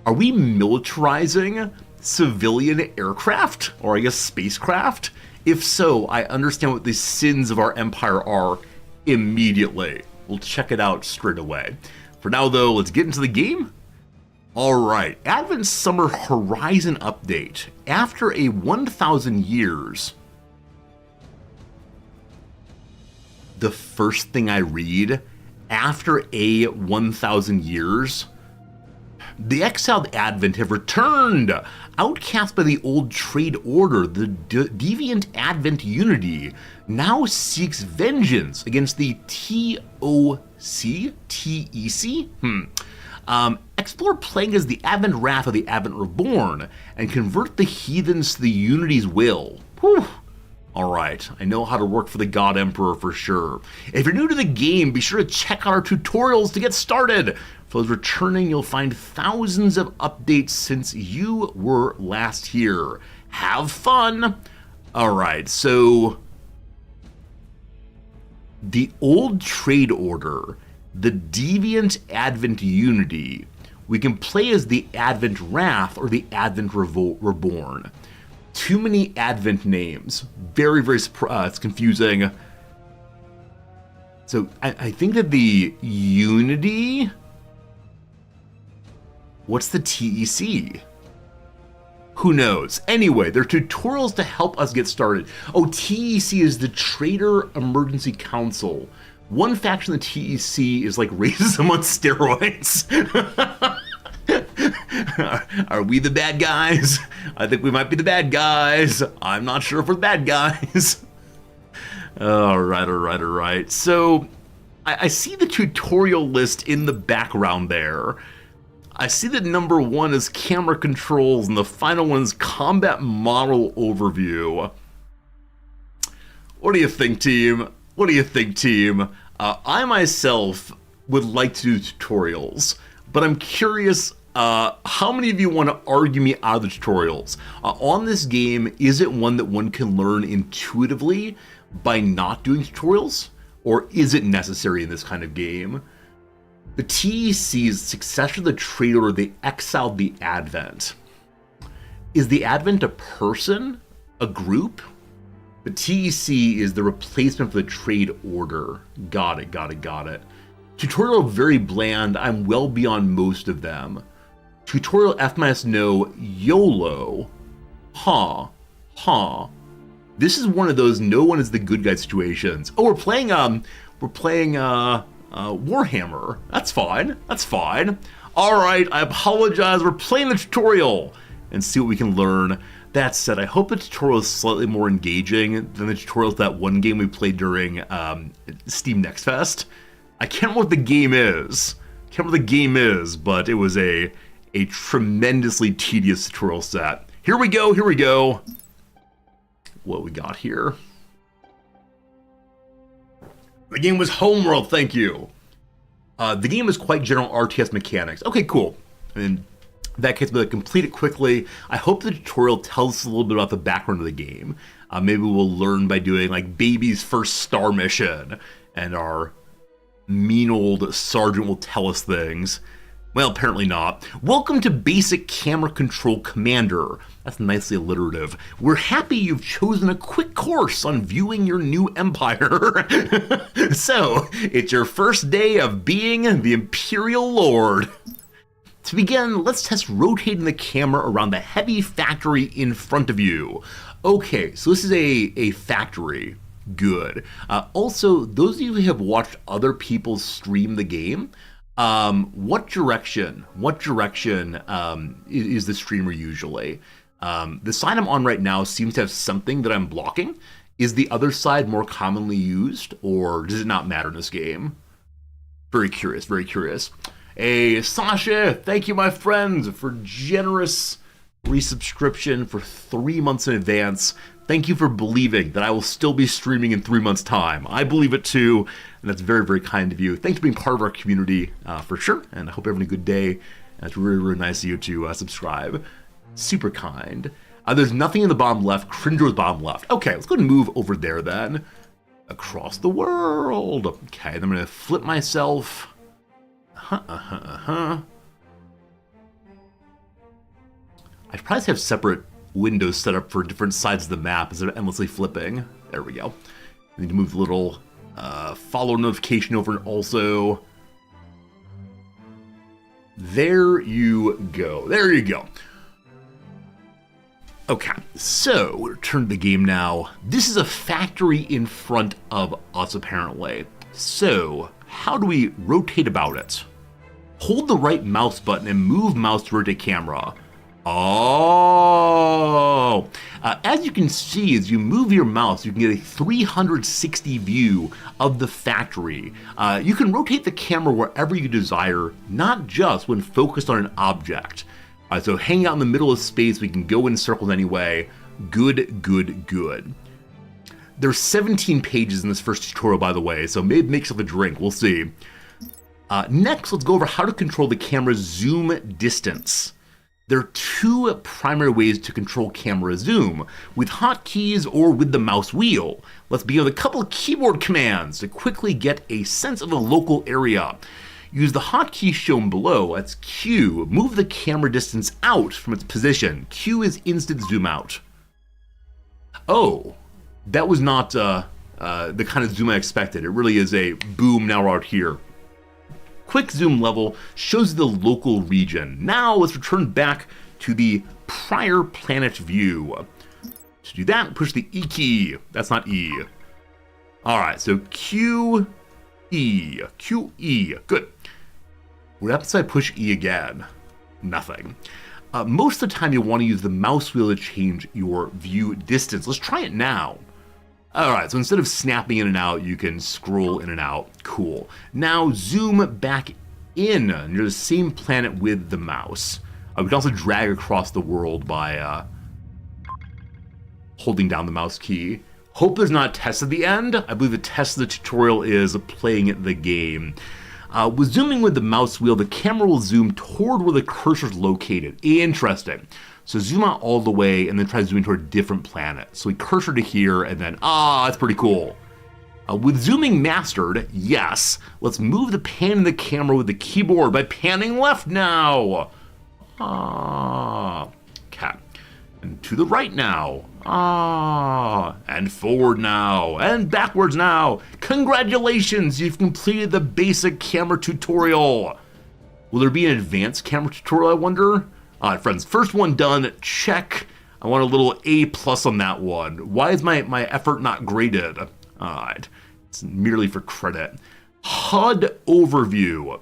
Are we militarizing civilian aircraft, or I guess spacecraft? If so, I understand what the sins of our empire are immediately. We'll check it out straight away. For now though, let's get into the game. Alright, Advent Summer Horizon Update. After a 1,000 years, the first thing I read, after a 1,000 years, the exiled Advent have returned. Outcast by the old trade order, the deviant Advent Unity now seeks vengeance against the TOC? TEC? Explore playing as the Advent Wrath of the Advent Reborn and convert the heathens to the Unity's will. Whew. Alright, I know how to work for the God Emperor for sure. If you're new to the game, be sure to check out our tutorials to get started. For those returning, you'll find thousands of updates since you were last here. Have fun! Alright, so the old trade order, the Deviant Advent Unity, we can play as the Advent Wrath or the Advent Reborn. Too many Advent names. Very, very it's confusing. So I think that the Unity... What's the TEC? Who knows? Anyway, there are tutorials to help us get started. Oh, TEC is the Trader Emergency Council. One faction of the TEC is like racism on steroids. Are we the bad guys? I think we might be the bad guys. I'm not sure if we're the bad guys. All right. So I see the tutorial list in the background there. I see that number 1 is camera controls and the final one is combat model overview. What do you think, team? I myself would like to do tutorials, but I'm curious how many of you want to argue me out of the tutorials? On this game, is it one that one can learn intuitively by not doing tutorials? Or is it necessary in this kind of game? The TEC's successor to the Trade Order, they exiled the Advent. Is the Advent a person? A group? The TEC is the replacement for the Trade Order. Got it. Tutorial very bland. I'm well beyond most of them. Tutorial F- no YOLO. This is one of those no one is the good guy situations. Oh, we're playing Warhammer. That's fine. All right, I apologize. We're playing the tutorial and see what we can learn. That said, I hope the tutorial is slightly more engaging than the tutorials that one game we played during Steam Next Fest. I can't remember what the game is. But it was a tremendously tedious tutorial set. Here we go. What we got here? The game was Homeworld, thank you. The game is quite general RTS mechanics. Okay, cool. In that case, we'll complete it quickly. I hope the tutorial tells us a little bit about the background of the game. Maybe we'll learn by doing like Baby's first star mission, and our mean old sergeant will tell us things. Well, apparently not. Welcome to Basic Camera Control Commander. That's nicely alliterative. We're happy you've chosen a quick course on viewing your new empire. So, it's your first day of being the Imperial Lord. To begin, let's test rotating the camera around the heavy factory in front of you. Okay, so this is a factory. Good. Also, those of you who have watched other people stream the game, what direction is the streamer usually? The side I'm on right now seems to have something that I'm blocking. Is the other side more commonly used, or does it not matter in this game? Very curious. Hey, Sasha, thank you, my friend, for generous resubscription for 3 months in advance. Thank you for believing that I will still be streaming in 3 months' time. I believe it too, and that's very, very kind of you. Thanks for being part of our community, for sure, and I hope you're having a good day. And it's really, really nice of you to subscribe. Super kind. There's nothing in the bottom left. Cringer's bottom left. Okay, let's go ahead and move over there then. Across the world. Okay, then I'm going to flip myself. I should probably have separate windows set up for different sides of the map instead of endlessly flipping. There we go. I need to move the little follow notification over, and also there you go. Okay, so we'll return to the game now. This is a factory in front of us, apparently. So how do we rotate about it? Hold the right mouse button and move mouse to rotate camera. Oh! As you can see, as you move your mouse, you can get a 360 view of the factory. You can rotate the camera wherever you desire, not just when focused on an object. So hanging out in the middle of space, we can go in circles anyway. Good. There's 17 pages in this first tutorial, by the way, so maybe make yourself a drink. We'll see. Next, let's go over how to control the camera's zoom distance. There are two primary ways to control camera zoom, with hotkeys or with the mouse wheel. Let's begin with a couple of keyboard commands to quickly get a sense of the local area. Use the hotkey shown below, that's Q. Move the camera distance out from its position. Q is instant zoom out. Oh, that was not the kind of zoom I expected. It really is a boom, now we're out here. Quick zoom level shows the local region. Now let's return back to the prior planet view. To do that, push the E key. That's not E. All right, so Q, E, Q, E. Good. What happens if I push E again? Nothing. Most of the time you'll want to use the mouse wheel to change your view distance. Let's try it now. All right, so instead of snapping in and out, you can scroll in and out. Cool. Now zoom back in near the same planet with the mouse. We can also drag across the world by holding down the mouse key. Hope there's not a test at the end. I believe the test of the tutorial is playing the game. With zooming with the mouse wheel, the camera will zoom toward where the cursor is located. Interesting. So zoom out all the way and then try zooming toward a different planet. So we cursor to here and then, that's pretty cool. With zooming mastered, yes, let's move the pan of the camera with the keyboard by panning left now. Okay. And to the right now. And forward now. And backwards now. Congratulations, you've completed the basic camera tutorial. Will there be an advanced camera tutorial, I wonder? All right, friends, first one done, check. I want a little A+ on that one. Why is my effort not graded? All right, it's merely for credit. HUD overview.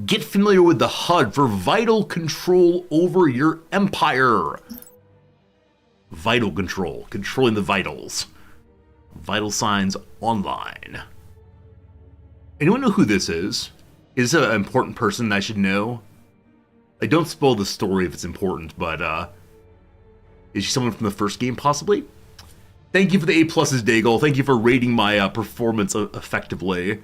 Get familiar with the HUD for vital control over your empire. Vital control, controlling the vitals. Vital signs online. Anyone know who this is? Is this an important person I should know? Like, don't spoil the story if it's important, but is she someone from the first game, possibly? Thank you for the A+, Daigle. Thank you for rating my performance effectively.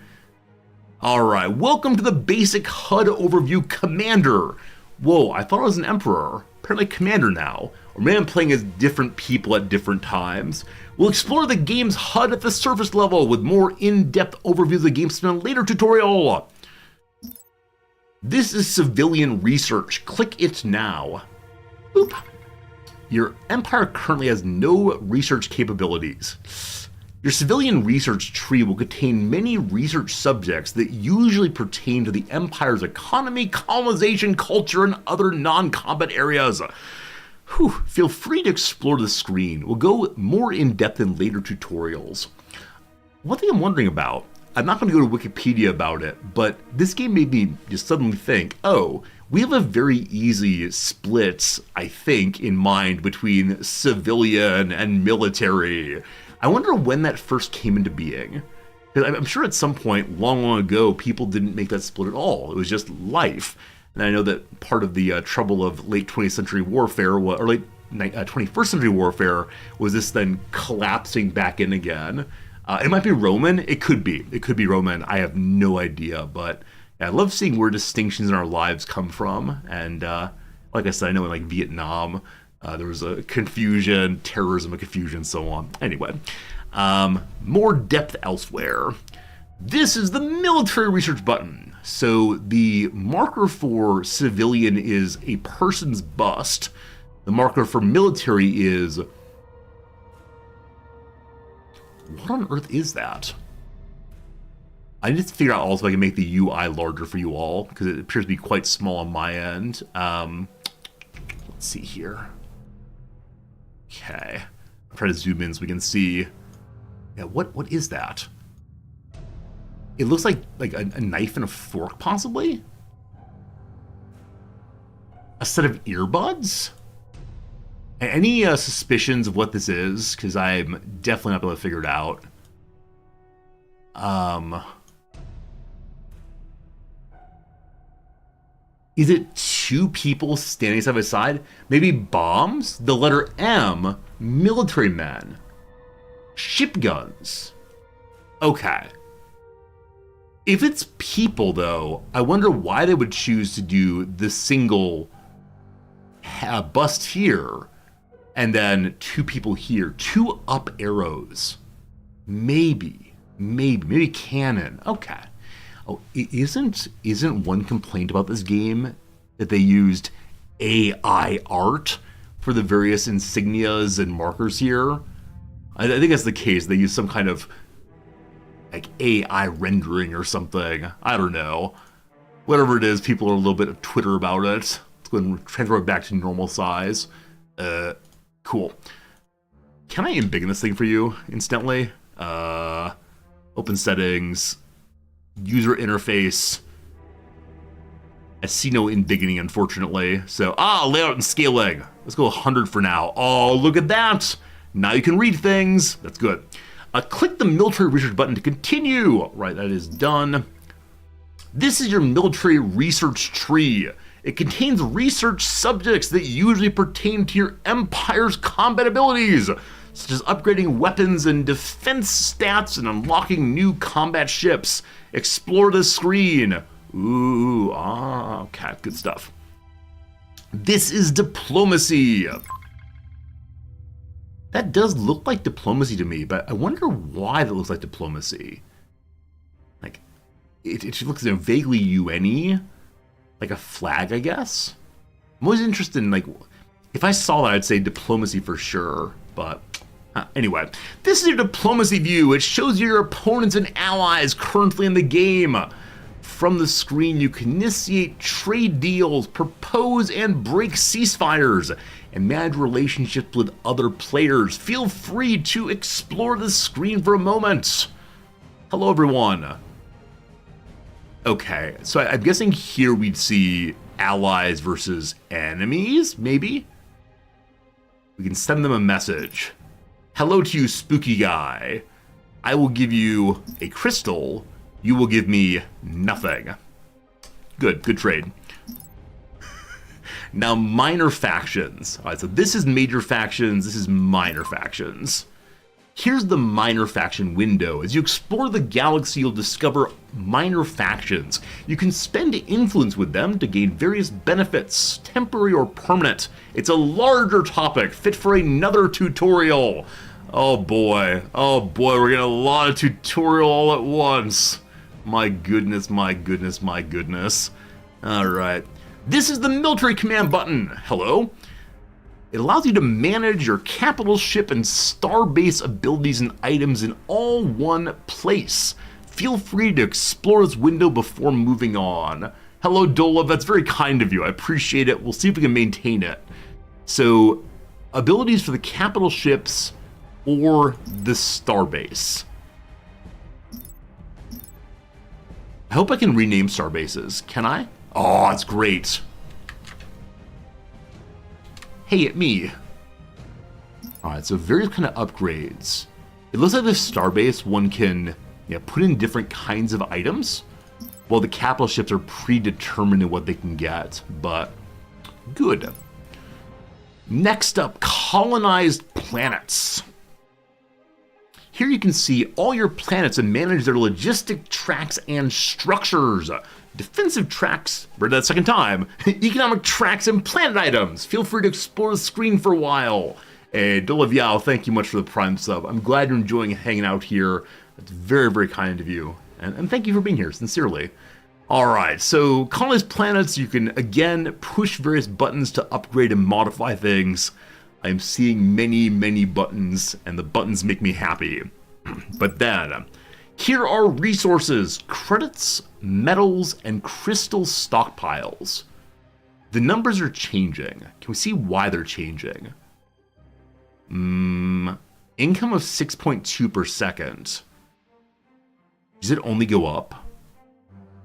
Alright, welcome to the basic HUD overview commander. Whoa, I thought I was an emperor. Apparently commander now. Or maybe I'm playing as different people at different times. We'll explore the game's HUD at the surface level with more in-depth overviews of the game in a later tutorial. This is civilian research. Click it now. Boop. Your empire currently has no research capabilities. Your civilian research tree will contain many research subjects that usually pertain to the empire's economy, colonization, culture, and other non-combat areas. Whew. Feel free to explore the screen. We'll go more in depth in later tutorials. One thing I'm wondering about, I'm not going to go to Wikipedia about it, but this game made me just suddenly think, oh, we have a very easy split, I think, in mind between civilian and military. I wonder when that first came into being. I'm sure at some point, long, long ago, people didn't make that split at all. It was just life. And I know that part of the trouble of late 20th century warfare, or late 21st century warfare, was this then collapsing back in again. It might be Roman. It could be. It could be Roman. I have no idea. But yeah, I love seeing where distinctions in our lives come from. And like I said, I know in like Vietnam, there was a confusion, terrorism, a confusion, so on. Anyway, more depth elsewhere. This is the military research button. So the marker for civilian is a person's bust. The marker for military is... what on earth is that? I need to figure out also if I can make the UI larger for you all, because it appears to be quite small on my end. Let's see here. Okay. I'll try to zoom in so we can see. Yeah, what is that? It looks like a knife and a fork, possibly? A set of earbuds? Any suspicions of what this is? Because I'm definitely not able to figure it out. Is it two people standing side by side? Maybe bombs? The letter M, military men. Ship guns. Okay. If it's people, though, I wonder why they would choose to do the single bust here and then 2 people here. 2 up arrows. Maybe cannon. Okay. Oh, isn't one complaint about this game that they used AI art for the various insignias and markers here? I think that's the case. They use some kind of like AI rendering or something. I don't know. Whatever it is, people are a little bit of Twitter about it. Let's go ahead and transfer it back to normal size. Cool. Can I embiggen this thing for you instantly? Open settings, user interface. I see no embiggening, unfortunately. So, layout and scaling. Let's go 100 for now. Oh, look at that. Now you can read things. That's good. Click the military research button to continue. Right, that is done. This is your military research tree. It contains research subjects that usually pertain to your empire's combat abilities, such as upgrading weapons and defense stats and unlocking new combat ships. Explore the screen. Ooh, okay, good stuff. This is diplomacy. That does look like diplomacy to me, but I wonder why that looks like diplomacy. Like, it looks vaguely UN-y, like a flag, I guess. I'm always interested in, like, if I saw that, I'd say diplomacy for sure, but anyway. This is your diplomacy view. It shows you your opponents and allies currently in the game. From the screen, you can initiate trade deals, propose and break ceasefires, and manage relationships with other players. Feel free to explore the screen for a moment. Hello, everyone. Okay, so I'm guessing here we'd see allies versus enemies, maybe? We can send them a message. Hello to you, spooky guy. I will give you a crystal. You will give me nothing. Good trade. Now, minor factions. All right, so this is major factions, this is minor factions. Here's the minor faction window. As you explore the galaxy, you'll discover minor factions. You can spend influence with them to gain various benefits, temporary or permanent. It's a larger topic, fit for another tutorial. Oh boy, we're getting a lot of tutorial all at once. My goodness. All right. This is the military command button. Hello. It allows you to manage your capital ship and starbase abilities and items in all one place. Feel free to explore this window before moving on. Hello, Dola. That's very kind of you. I appreciate it. We'll see if we can maintain it. So, abilities for the capital ships or the starbase. I hope I can rename starbases. Can I? Oh, that's great. Hey, it me. Alright, so various kind of upgrades. It looks like this starbase one can put in different kinds of items, while the capital ships are predetermined in what they can get, but good. Next up, colonized planets. Here you can see all your planets and manage their logistic tracks and structures. Defensive tracks, read that second time, economic tracks and planet items. Feel free to explore the screen for a while. Hey, Dolaviao, thank you much for the Prime sub. I'm glad you're enjoying hanging out here. That's very, very kind of you. And thank you for being here, sincerely. Alright, so colonized planets, you can again push various buttons to upgrade and modify things. I'm seeing many buttons, and the buttons make me happy. But then, here are resources, credits, metals, and crystal stockpiles. The numbers are changing. Can we see why they're changing? Income of 6.2 per second. Does it only go up?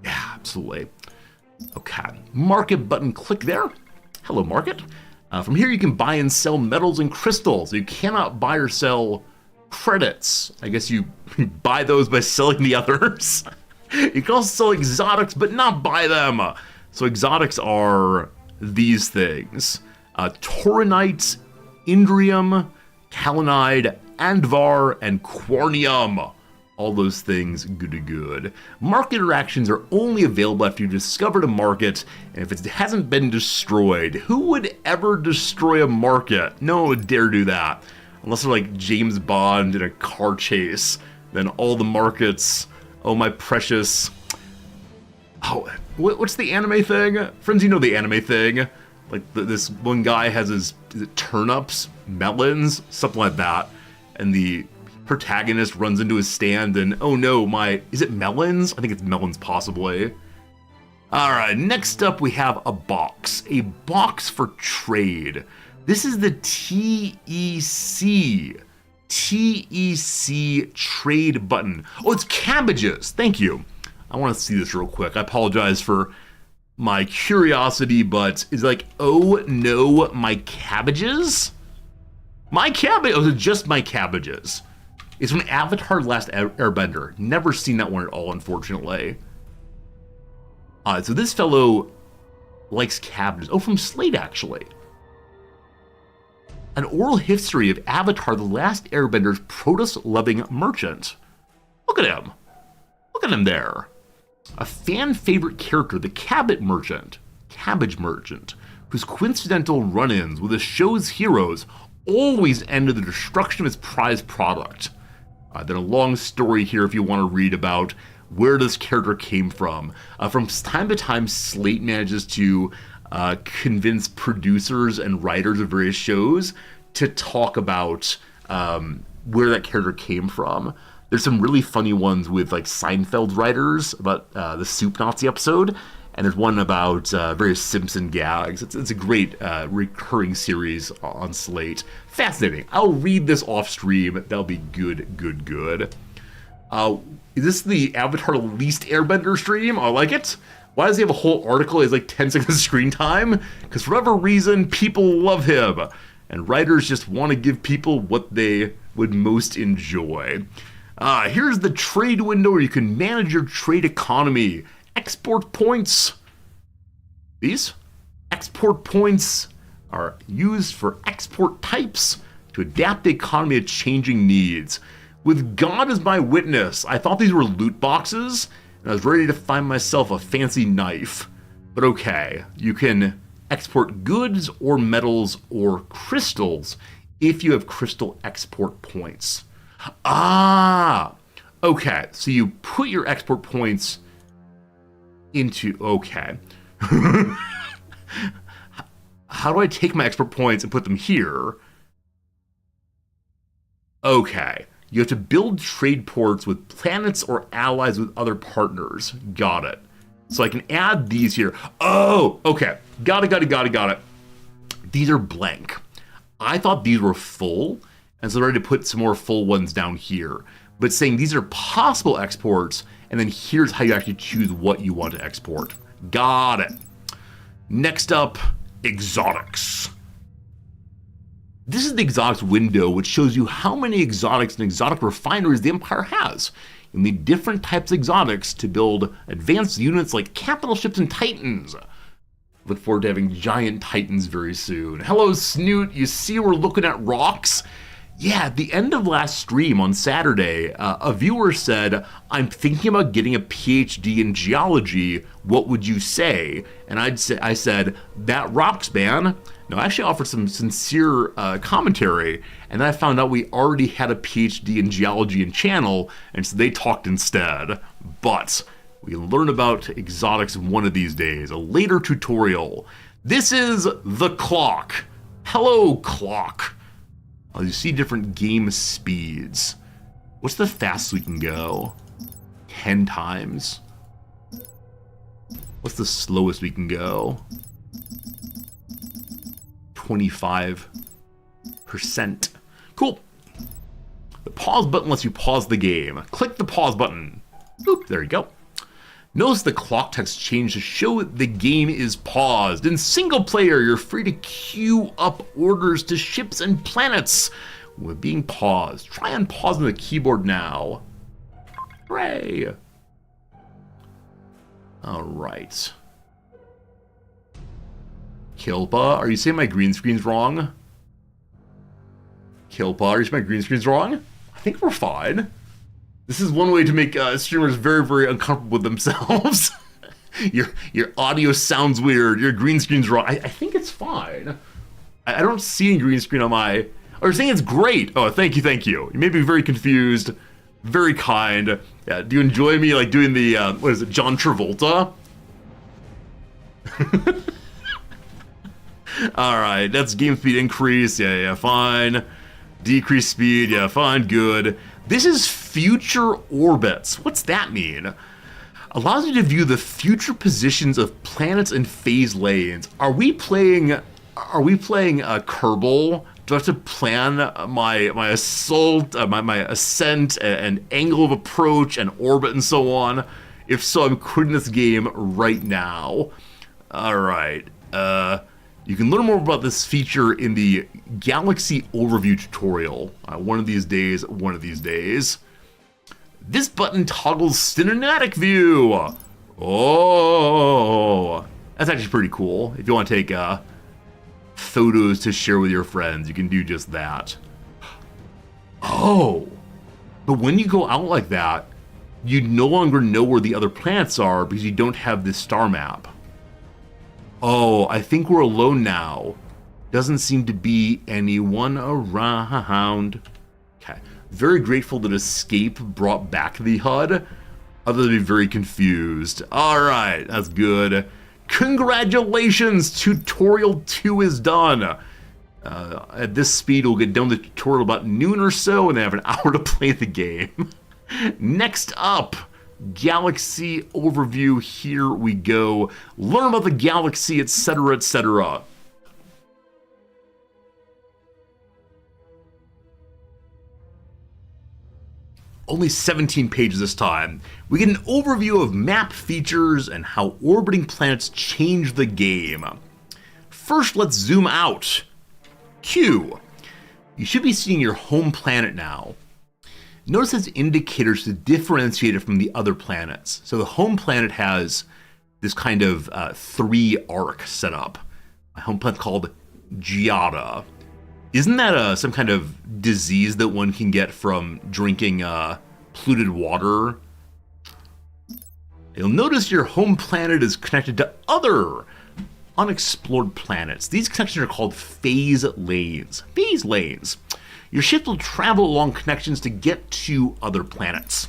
Yeah, absolutely. Okay, market button, click there. Hello, market. From here you can buy and sell metals and crystals. You cannot buy or sell credits. I guess you buy those by selling the others. You can also sell exotics, but not buy them. So exotics are these things. Tauronite, Indrium, Kalinide, Andvar, and Quarnium. All those things, good. Market interactions are only available after you've discovered a market, and if it hasn't been destroyed. Who would ever destroy a market? No one would dare do that. Unless they're like James Bond in a car chase. Then all the markets, oh my precious... Oh, what's the anime thing? Friends, you know the anime thing? Like this one guy has his, is it turnips? Melons? Something like that. And the protagonist runs into his stand and, oh no, is it melons? I think it's melons possibly. Alright, next up we have a box. A box for trade. This is the TEC. TEC trade button. Oh, it's cabbages. Thank you. I want to see this real quick. I apologize for my curiosity, but it's like, oh no, my cabbages? My cabbage? Oh, it's just my cabbages. It's from Avatar: The Last Airbender. Never seen that one at all, unfortunately. So this fellow likes cabbages. Oh, from Slate, actually. An oral history of Avatar: The Last Airbender's produce-loving merchant. Look at him. Look at him there. A fan-favorite character, the Cabbage Merchant, whose coincidental run-ins with the show's heroes always end in the destruction of his prized product. Then a long story here if you want to read about where this character came from. From time to time, Slate manages to convince producers and writers of various shows to talk about where that character came from. There's some really funny ones with like Seinfeld writers about the Soup Nazi episode, and there's one about various Simpson gags. It's a great recurring series on Slate. Fascinating. I'll read this off stream. That'll be good. Is this the Avatar: The Least Airbender stream? I like it. Why does he have a whole article? He has like 10 seconds of screen time? Because for whatever reason, people love him. And writers just want to give people what they would most enjoy. Here's the trade window where you can manage your trade economy. Export points. These export points are used for export types to adapt the economy to changing needs. With God as my witness, I thought these were loot boxes, and I was ready to find myself a fancy knife. But okay, you can export goods or metals or crystals if you have crystal export points. Okay, so you put your export points into, okay. How do I take my export points and put them here? Okay, you have to build trade ports with planets or allies with other partners. Got it. So I can add these here. Oh, okay, got it. These are blank. I thought these were full, and so I'm ready to put some more full ones down here. But saying these are possible exports, and then here's how you actually choose what you want to export. Got it. Next up, exotics. This is the exotics window, which shows you how many exotics and exotic refineries the Empire has. You need different types of exotics to build advanced units like capital ships and titans. Look forward to having giant titans very soon. Hello, Snoot. You see we're looking at rocks? Yeah, at the end of last stream on Saturday, a viewer said, I'm thinking about getting a PhD in geology. What would you say? And I said, that rocks, man. No, I actually offered some sincere commentary, and then I found out we already had a PhD in geology in channel, and so they talked instead. But we can learn about exotics one of these days, a later tutorial. This is the clock. Hello, clock. You see different game speeds. What's the fastest we can go? 10 times. What's the slowest we can go? 25%. Cool. The pause button lets you pause the game. Click the pause button. Boop, there you go. Notice the clock text changed to show the game is paused. In single player, you're free to queue up orders to ships and planets with being paused. Try unpausing the keyboard now. Hooray! All right. Kilpa, are you saying my green screen's wrong? Killpot, my green screen's wrong? I think we're fine. This is one way to make streamers very, very uncomfortable with themselves. Your audio sounds weird. Your green screen's wrong. I think it's fine. I don't see any green screen on my... Oh, you're saying it's great. Oh, thank you, thank you. You made me very confused. Very kind. Yeah, do you enjoy me like doing the, what is it, John Travolta? Alright, that's game speed increase. Yeah, fine. Decrease speed. Yeah, fine, good. This is future orbits. What's that mean? Allows you to view the future positions of planets and phase lanes. Are we playing Kerbal? Do I have to plan my assault, my ascent, and angle of approach, and orbit, and so on? If so, I'm quitting this game right now. Alright, you can learn more about this feature in the Galaxy Overview tutorial. One of these days. This button toggles cinematic view. Oh, that's actually pretty cool. If you want to take photos to share with your friends, you can do just that. Oh, but when you go out like that, you no longer know where the other planets are because you don't have this star map. Oh, I think we're alone now. Doesn't seem to be anyone around. Okay. Very grateful that escape brought back the HUD. Other than be very confused. Alright, that's good. Congratulations! Tutorial 2 is done. At this speed, we'll get done with the tutorial about noon or so, and then have an hour to play the game. Next up, Galaxy Overview. Here we go. Learn about the galaxy, etc., etc. Only 17 pages this time. We get an overview of map features and how orbiting planets change the game. First, let's zoom out. Q. You should be seeing your home planet now. Notice its indicators to differentiate it from the other planets. So the home planet has this kind of 3 arc set up. My home planet's called Giada. Isn't that some kind of disease that one can get from drinking polluted water? You'll notice your home planet is connected to other unexplored planets. These connections are called phase lanes. Phase lanes. Your ship will travel along connections to get to other planets.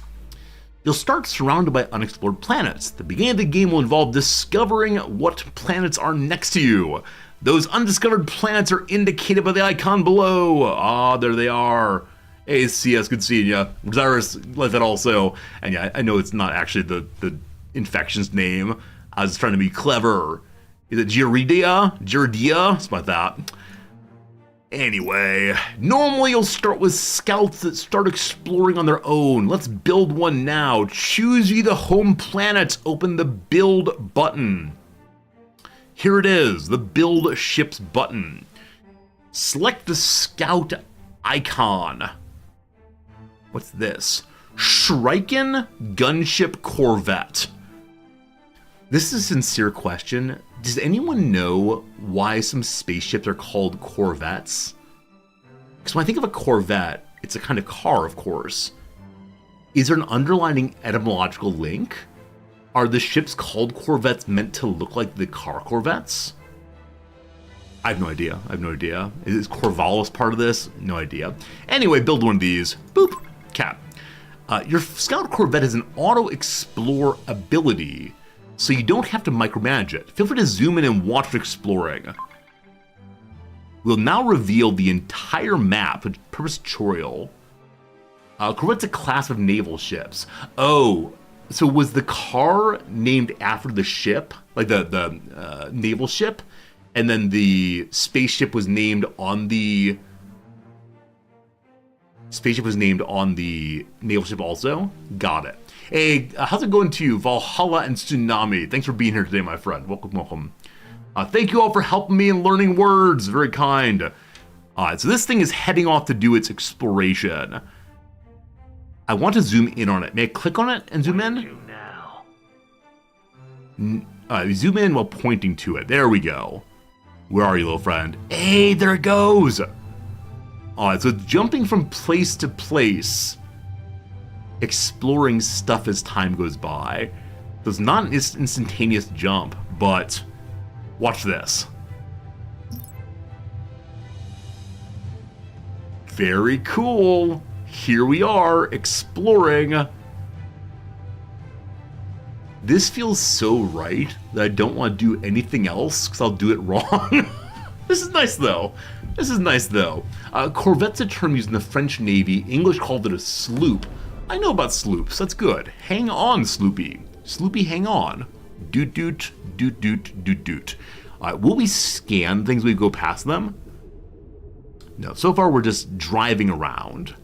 You'll start surrounded by unexplored planets. The beginning of the game will involve discovering what planets are next to you. Those undiscovered planets are indicated by the icon below. Ah, there they are. Hey, CS, good seeing ya. Xyrus like that also. And yeah, I know it's not actually the infection's name. I was trying to be clever. Is it Giridia? Something like that. Anyway, normally you'll start with scouts that start exploring on their own. Let's build one now. Choose ye the home planet. Open the build button. Here it is, the build ships button. Select the scout icon. What's this? Shriken Gunship Corvette. This is a sincere question. Does anyone know why some spaceships are called Corvettes? Because when I think of a Corvette, it's a kind of car, of course. Is there an underlying etymological link? Are the ships called Corvettes meant to look like the car Corvettes? I have no idea. Is Corvallis part of this? No idea. Anyway, build one of these. Boop. Cap. Your Scout Corvette has an auto-explore ability, so you don't have to micromanage it. Feel free to zoom in and watch it exploring. We'll now reveal the entire map with purpose tutorial. Corvette's a class of naval ships. Oh, so was the car named after the ship, like the naval ship, and then the spaceship was named on the naval ship also? Got it. Hey, how's it going to you, Valhalla and Tsunami? Thanks for being here today, my friend. Welcome. Thank you all for helping me and learning words. Very kind. Alright, so this thing is heading off to do its exploration. I want to zoom in on it. May I click on it and zoom in? Zoom in while pointing to it. There we go. Where are you, little friend? Hey, there it goes. Alright, so jumping from place to place, exploring stuff as time goes by. So it's not an instantaneous jump, but watch this. Very cool. Here we are, exploring. This feels so right that I don't want to do anything else because I'll do it wrong. This is nice though. Corvette's a term used in the French Navy. English called it a sloop. I know about sloops. That's good. Hang on, sloopy. Sloopy, hang on. Doot doot doot doot doot doot. Will we scan things when we go past them? No. So far, we're just driving around.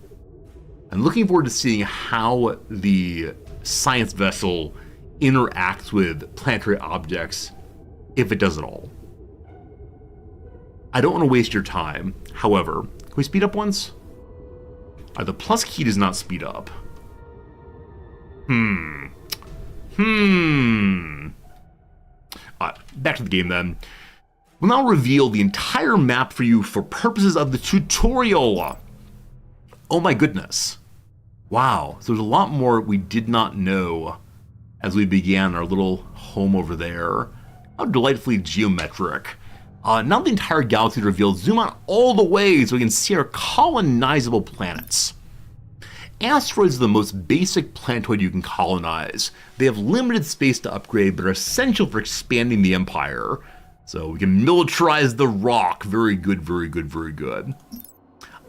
I'm looking forward to seeing how the science vessel interacts with planetary objects, if it does at all. I don't want to waste your time. However, can we speed up once? The plus key does not speed up. Back to the game then. We'll now reveal the entire map for you for purposes of the tutorial. Oh my goodness. Wow, so there's a lot more we did not know as we began our little home over there. How delightfully geometric. Now the entire galaxy is revealed. Zoom out all the way so we can see our colonizable planets. Asteroids are the most basic planetoid you can colonize. They have limited space to upgrade, but are essential for expanding the empire. So we can militarize the rock. Very good, very good, very good.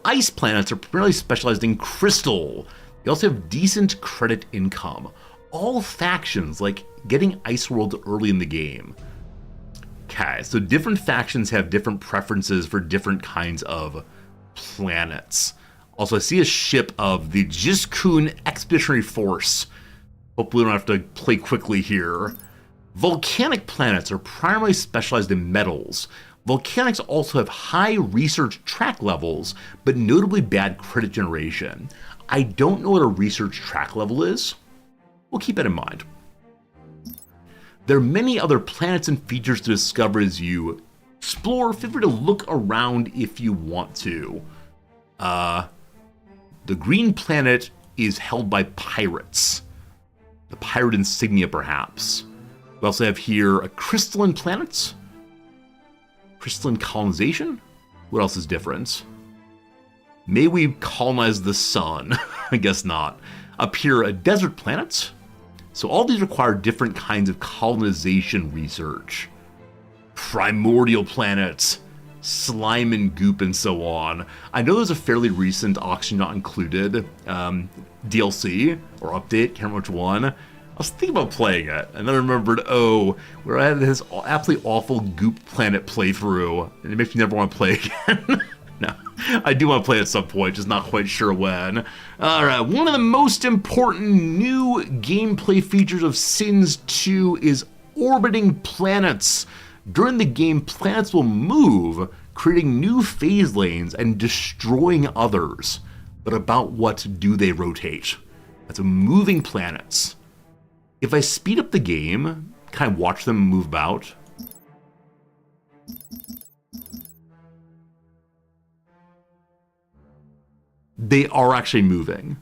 Ice planets are primarily specialized in crystal. They also have decent credit income. All factions like getting Ice World early in the game. Okay, so different factions have different preferences for different kinds of planets. Also, I see a ship of the Jiskun Expeditionary Force. Hopefully we don't have to play quickly here. Volcanic planets are primarily specialized in metals. Volcanics also have high research track levels, but notably bad credit generation. I don't know what a research track level is. We'll keep that in mind. There are many other planets and features to discover as you explore. Feel free to look around if you want to. The green planet is held by pirates. The pirate insignia, perhaps. We also have here a crystalline planet. Crystalline colonization? What else is different? May we colonize the sun? I guess not. Up here, a desert planet. So all these require different kinds of colonization research. Primordial planets, slime and goop, and so on. I know there's a fairly recent Oxygen Not Included DLC or update, can't remember which one. I was thinking about playing it, and then I remembered, where I had this absolutely awful goop planet playthrough, and it makes me never want to play again. No, I do want to play at some point, just not quite sure when. Alright, one of the most important new gameplay features of Sins 2 is orbiting planets. During the game, planets will move, creating new phase lanes and destroying others. But about what do they rotate? That's moving planets. If I speed up the game, can I watch them move about? They are actually moving.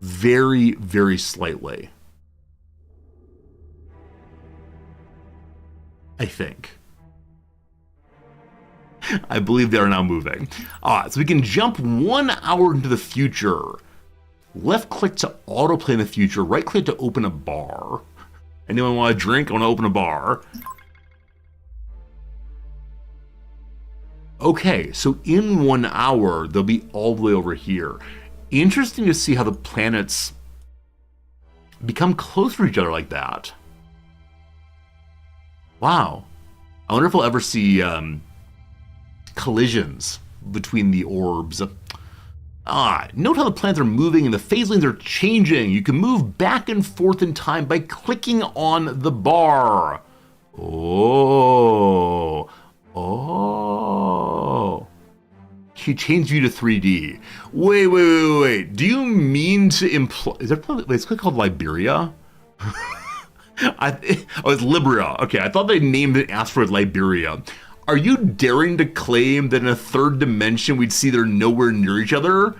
Very, very slightly. I think. I believe they are now moving. Alright, so we can jump 1 hour into the future. Left click to autoplay in the future. Right click to open a bar. Anyone want a drink? I want to open a bar. Okay, so in 1 hour, they'll be all the way over here. Interesting to see how the planets become close to each other like that. Wow. I wonder if we'll ever see collisions between the orbs. Note how the planets are moving and the phase lanes are changing. You can move back and forth in time by clicking on the bar. Oh. He changed you to 3D. Wait. Do you mean to imply... Is there a planet... Wait, it's called Liberia? It's Libria. Okay, I thought they named the asteroid Liberia. Are you daring to claim that in a third dimension we'd see they're nowhere near each other?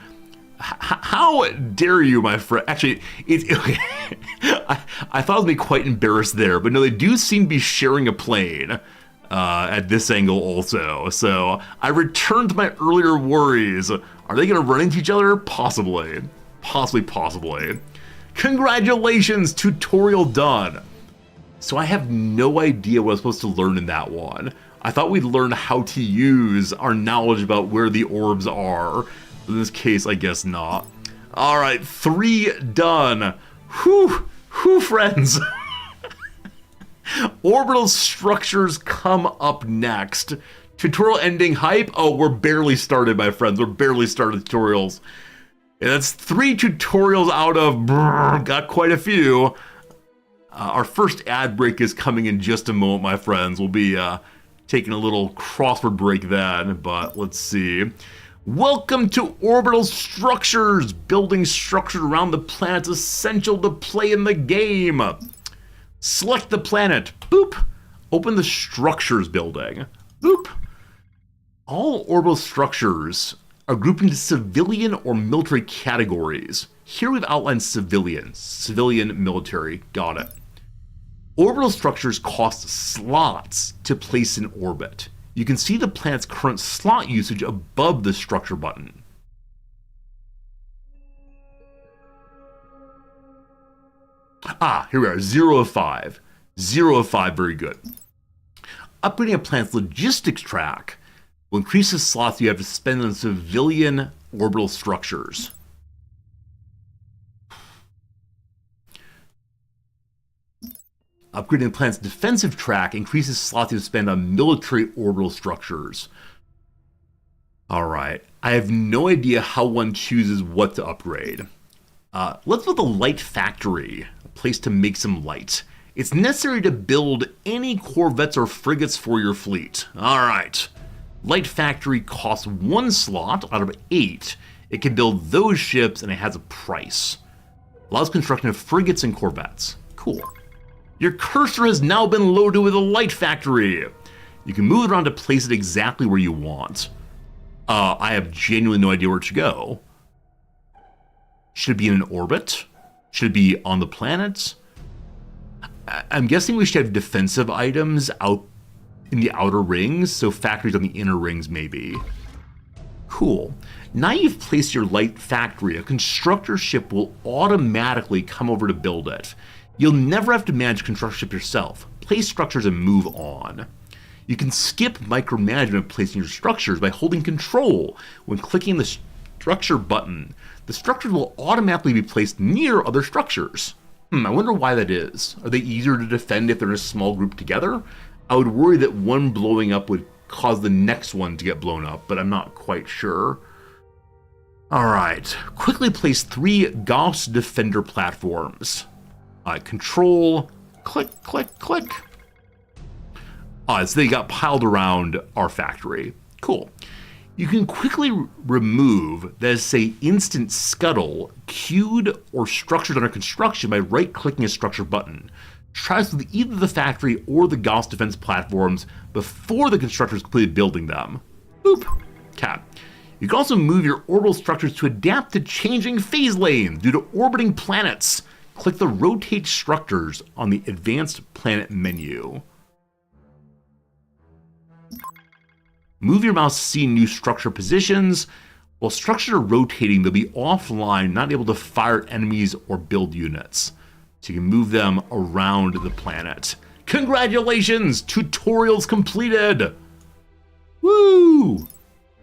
How dare you, my friend? Actually, okay. I thought I was going to be quite embarrassed there, but no, they do seem to be sharing a plane at this angle also. So I returned to my earlier worries. Are they going to run into each other? Possibly. Possibly. Congratulations, tutorial done. So I have no idea what I was supposed to learn in that one. I thought we'd learn how to use our knowledge about where the orbs are. In this case, I guess not. All right, 3 done. Whew, friends. Orbital structures come up next. Tutorial ending hype. Oh, we're barely started, my friends. We're barely started tutorials. And that's 3 tutorials out of, got quite a few. Our first ad break is coming in just a moment, my friends. We'll be taking a little crossword break then, but let's see. Welcome to Orbital Structures. Building structures around the planet is essential to play in the game. Select the planet. Boop. Open the structures building. Boop. All orbital structures are grouped into civilian or military categories. Here we've outlined civilian, military, got it. Orbital structures cost slots to place in orbit. You can see the planet's current slot usage above the structure button. Here we are, 0 of 5. 0 of 5, very good. Upgrading a planet's logistics track will increase the slots you have to spend on civilian orbital structures. Upgrading the planet's defensive track increases slots you spend on military orbital structures. Alright, I have no idea how one chooses what to upgrade. Let's build a light factory, a place to make some light. It's necessary to build any corvettes or frigates for your fleet. Alright, light factory costs 1 slot out of 8. It can build those ships and it has a price. Allows construction of frigates and corvettes. Cool. Your cursor has now been loaded with a light factory. You can move it around to place it exactly where you want. I have genuinely no idea where it should go. Should it be in an orbit? Should it be on the planet? I'm guessing we should have defensive items out in the outer rings, so factories on the inner rings maybe. Cool. Now you've placed your light factory, a constructor ship will automatically come over to build it. You'll never have to manage construction ship yourself. Place structures and move on. You can skip micromanagement of placing your structures by holding control when clicking the structure button. The structures will automatically be placed near other structures. I wonder why that is. Are they easier to defend if they're in a small group together? I would worry that one blowing up would cause the next one to get blown up, but I'm not quite sure. Alright, quickly place 3 Gauss Defender platforms. Control, click. So they got piled around our factory. Cool. You can quickly remove, that is, say, instant scuttle, queued, or structures under construction by right-clicking a structure button. Try this with either the factory or the Gauss defense platforms before the constructor is completed building them. Boop. Cap. You can also move your orbital structures to adapt to changing phase lanes due to orbiting planets. Click the Rotate Structures on the Advanced Planet menu. Move your mouse to see new structure positions. While structures are rotating, they'll be offline, not able to fire enemies or build units. So you can move them around the planet. Congratulations! Tutorials completed! Woo!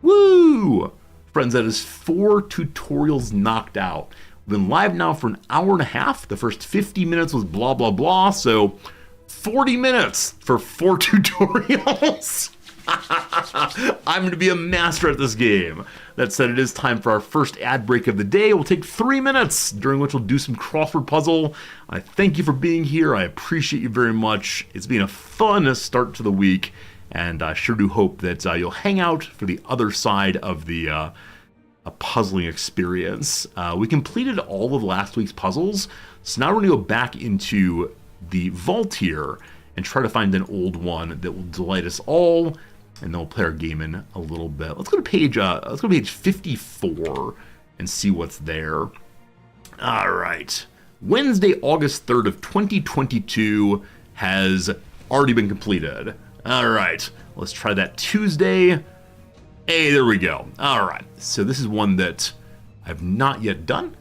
Woo! Friends, that is 4 tutorials knocked out. We've been live now for an hour and a half. The first 50 minutes was blah, blah, blah. So 40 minutes for 4 tutorials. I'm going to be a master at this game. That said, it is time for our first ad break of the day. It will take 3 minutes, during which we'll do some crossword puzzle. I thank you for being here. I appreciate you very much. It's been a fun start to the week, and I sure do hope that you'll hang out for the other side of the a puzzling experience. We completed all of last week's puzzles, so now we're going to go back into the vault here and try to find an old one that will delight us all. and then we'll play our game in a little bit. Let's go to page 54 and see what's there. All right. Wednesday, August 3rd of 2022 has already been completed. All right. Let's try that Tuesday. Hey, there we go. All right. So this is one that I've not yet done.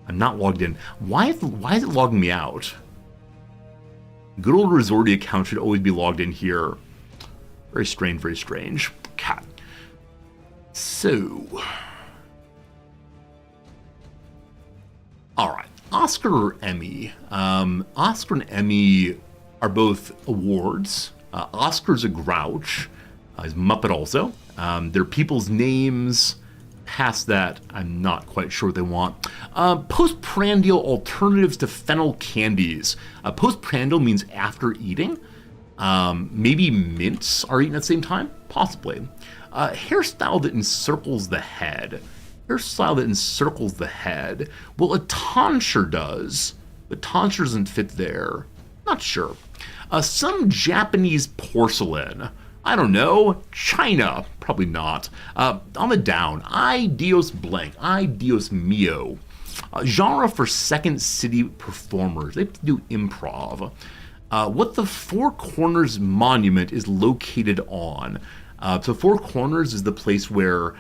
I'm not logged in. Why is it logging me out? Good old Resorty account should always be logged in here. Very strange, very strange. Cat. So. All right. Oscar or Emmy? Oscar and Emmy are both awards. Oscar's a grouch. He's Muppet also. They're people's names. Past that, I'm not quite sure what they want. Postprandial alternatives to fennel candies. Postprandial means after eating. Maybe mints are eaten at the same time? Possibly. Hairstyle that encircles the head. Hairstyle that encircles the head. Well, a tonsure does. But tonsure doesn't fit there. Not sure. Some Japanese porcelain. I don't know. China. Probably not. On the down. Ay Dios blank. Ay Dios mio. Genre for Second City performers. They have to do improv. What the Four Corners Monument is located on. So Four Corners is the place where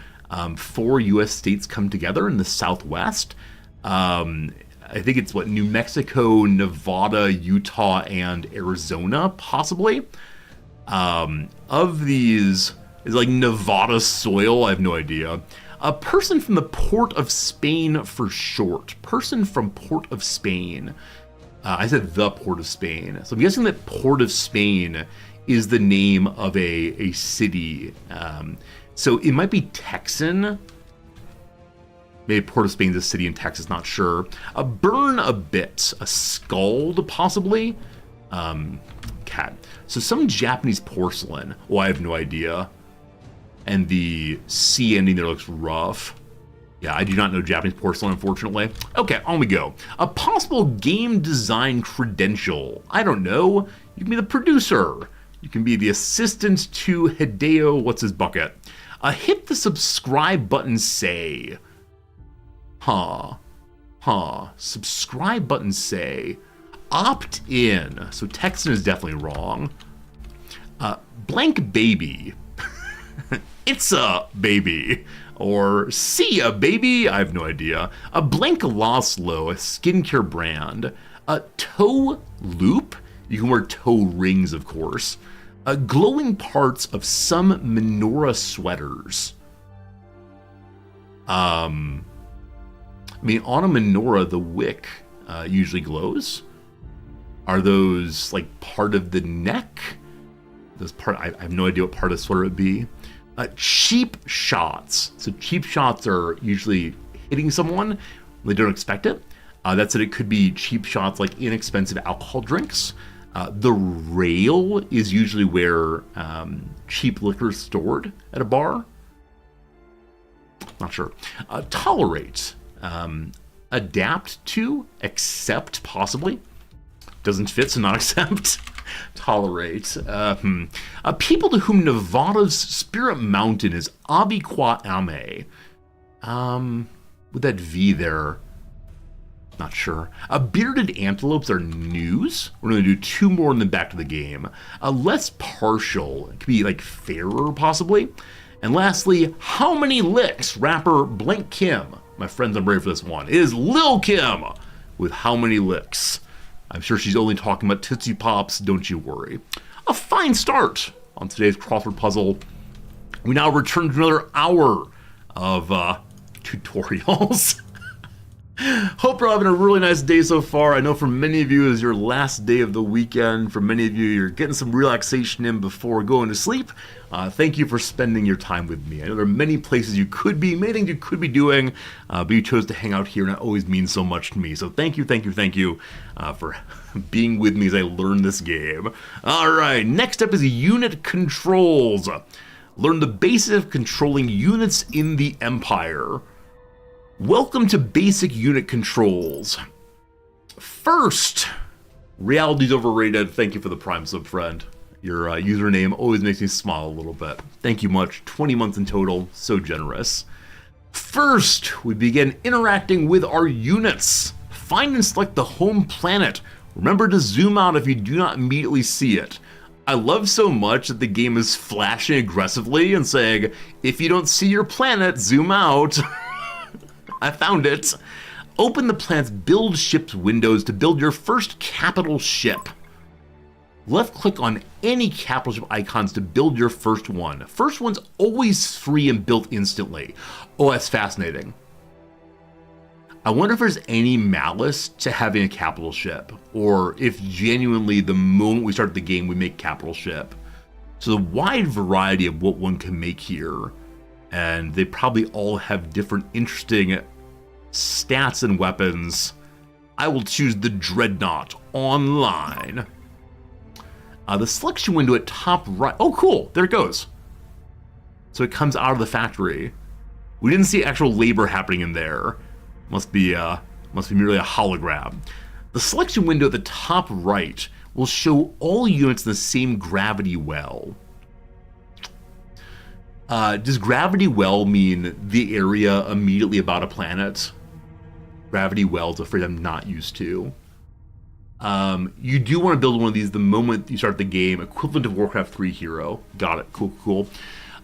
4 U.S. states come together in the Southwest. I think it's New Mexico, Nevada, Utah, and Arizona, possibly. Of these is Nevada soil. I have no idea. A person from the Port of Spain for short. Person from Port of Spain. I said the Port of Spain. So I'm guessing that Port of Spain is the name of a city. So it might be Texan. Maybe Port of Spain's a city in Texas, not sure. Burn a bit. A scald, possibly. Cat. So some Japanese porcelain. Oh, I have no idea. And the C ending there looks rough. Yeah, I do not know Japanese porcelain, unfortunately. Okay, on we go. A possible game design credential. I don't know. You can be the producer. You can be the assistant to Hideo what's his bucket. Hit the subscribe button, say. Subscribe button, say. Opt in. So Texan is definitely wrong. Blank baby. It's a baby. Or see a baby. I have no idea. A Blank Laszlo, a skincare brand. A toe loop. You can wear toe rings, of course. Glowing parts of some menorah sweaters. I mean, on a menorah, the wick usually glows. Are those part of the neck? I have no idea what part of the sweater it would be. Cheap shots. So cheap shots are usually hitting someone when they don't expect it. That said, it could be cheap shots like inexpensive alcohol drinks. The rail is usually where cheap liquor is stored at a bar. Not sure. Tolerate. Adapt to, accept, possibly. Doesn't fit, so not accept. Tolerate. People to whom Nevada's Spirit Mountain is Abikwa Ame. With that V there, not sure. Bearded antelopes are news. We're going to do 2 more and then back to the game. Less partial. It could be fairer, possibly. And lastly, how many licks? Rapper Blank Kim. My friends, I'm ready for this one. It is Lil Kim with how many licks. I'm sure she's only talking about Tootsie Pops, don't you worry. A fine start on today's crossword puzzle. We now return to another hour of tutorials. Hope you're having a really nice day so far. I know for many of you it is your last day of the weekend. For many of you, you're getting some relaxation in before going to sleep. Thank you for spending your time with me. I know there are many places you could be, many things you could be doing, but you chose to hang out here, and it always means so much to me. So thank you for being with me as I learn this game. All right, next up is unit controls. Learn the basics of controlling units in the Empire. Welcome to basic unit controls. First, reality's overrated. Thank you for the Prime sub, friend. Your username always makes me smile a little bit. Thank you much. 20 months in total. So generous. First, we begin interacting with our units. Find and select the home planet. Remember to zoom out if you do not immediately see it. I love so much that the game is flashing aggressively and saying, if you don't see your planet, zoom out. I found it. Open the planet's build ships windows to build your first capital ship. Left click on any capital ship icons to build your first one. First one's always free and built instantly. Oh, that's fascinating. I wonder if there's any malice to having a capital ship, or if genuinely the moment we start the game we make capital ship. So the wide variety of what one can make here, and they probably all have different interesting stats and weapons. I will choose the Dreadnought Online. The selection window at top right, oh cool, there it goes. So it comes out of the factory. We didn't see actual labor happening in there. Must be merely a hologram. The selection window at the top right will show all units in the same gravity well. Does gravity well mean the area immediately about a planet? Gravity well is a phrase I'm not used to. You do want to build one of these the moment you start the game, equivalent of Warcraft 3 hero. Got it, cool.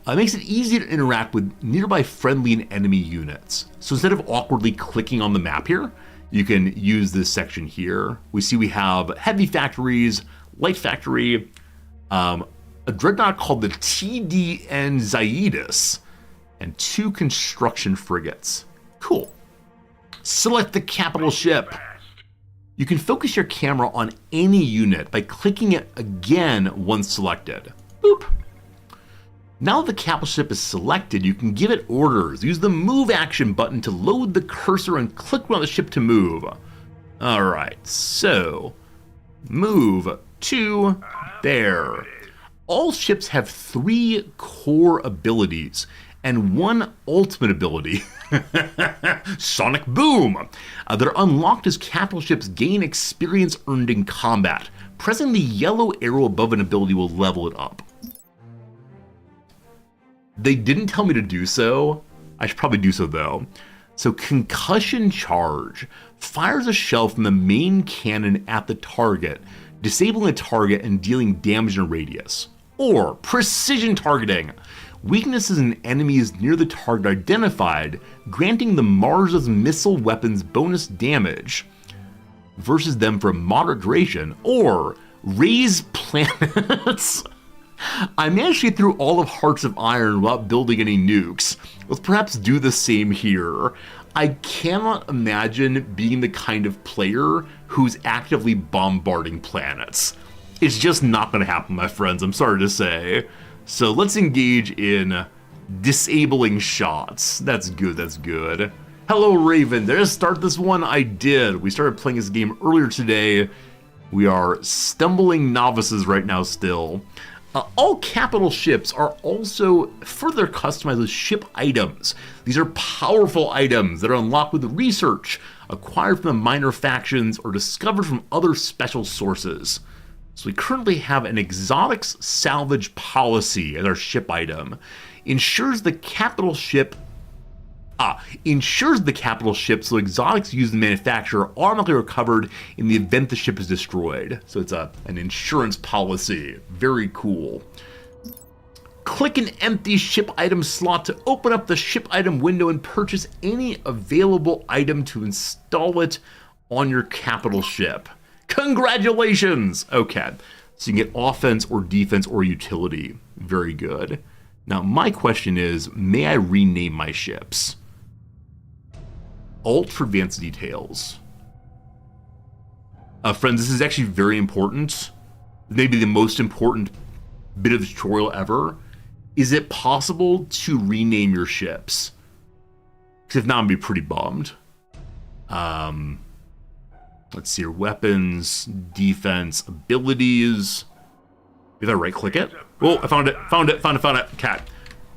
It makes it easy to interact with nearby friendly and enemy units. So instead of awkwardly clicking on the map here, you can use this section here. We see we have heavy factories, light factory, a dreadnought called the TDN Zaidus, and 2 construction frigates. Cool. Select the capital ship. You can focus your camera on any unit by clicking it again once selected. Boop. Now that the capital ship is selected, you can give it orders. Use the move action button to load the cursor and click on the ship to move. All right, so move to there. All ships have 3 core abilities and 1 ultimate ability, Sonic Boom. They're unlocked as capital ships gain experience earned in combat. Pressing the yellow arrow above an ability will level it up. They didn't tell me to do so. I should probably do so though. So Concussion Charge fires a shell from the main cannon at the target, disabling the target and dealing damage in a radius. Or Precision Targeting. Weaknesses in enemies near the target identified, granting the Mars's missile weapons bonus damage versus them for a moderate duration. Or Raise Planets. I managed to get through all of Hearts of Iron without building any nukes. Let's perhaps do the same here. I cannot imagine being the kind of player who's actively bombarding planets. It's just not going to happen, my friends, I'm sorry to say. So let's engage in disabling shots. That's good. Hello, Raven. Did I start this one? I did. We started playing this game earlier today. We are stumbling novices right now still. All capital ships are also further customized with ship items. These are powerful items that are unlocked with research, acquired from the minor factions, or discovered from other special sources. So we currently have an exotics salvage policy as our ship item. Ensures the capital ship so exotics used in the manufacture are automatically recovered in the event the ship is destroyed. So it's an insurance policy. Very cool. Click an empty ship item slot to open up the ship item window and purchase any available item to install it on your capital ship. Congratulations! Okay, so you can get offense or defense or utility. Very good. Now my question is, may I rename my ships? Alt for advanced details. Friends, this is actually very important. Maybe the most important bit of the tutorial ever. Is it possible to rename your ships? Because if not, I'm gonna be pretty bummed. Let's see your weapons, defense, abilities. Did I right click it? Oh, I found it. Found it. Cat.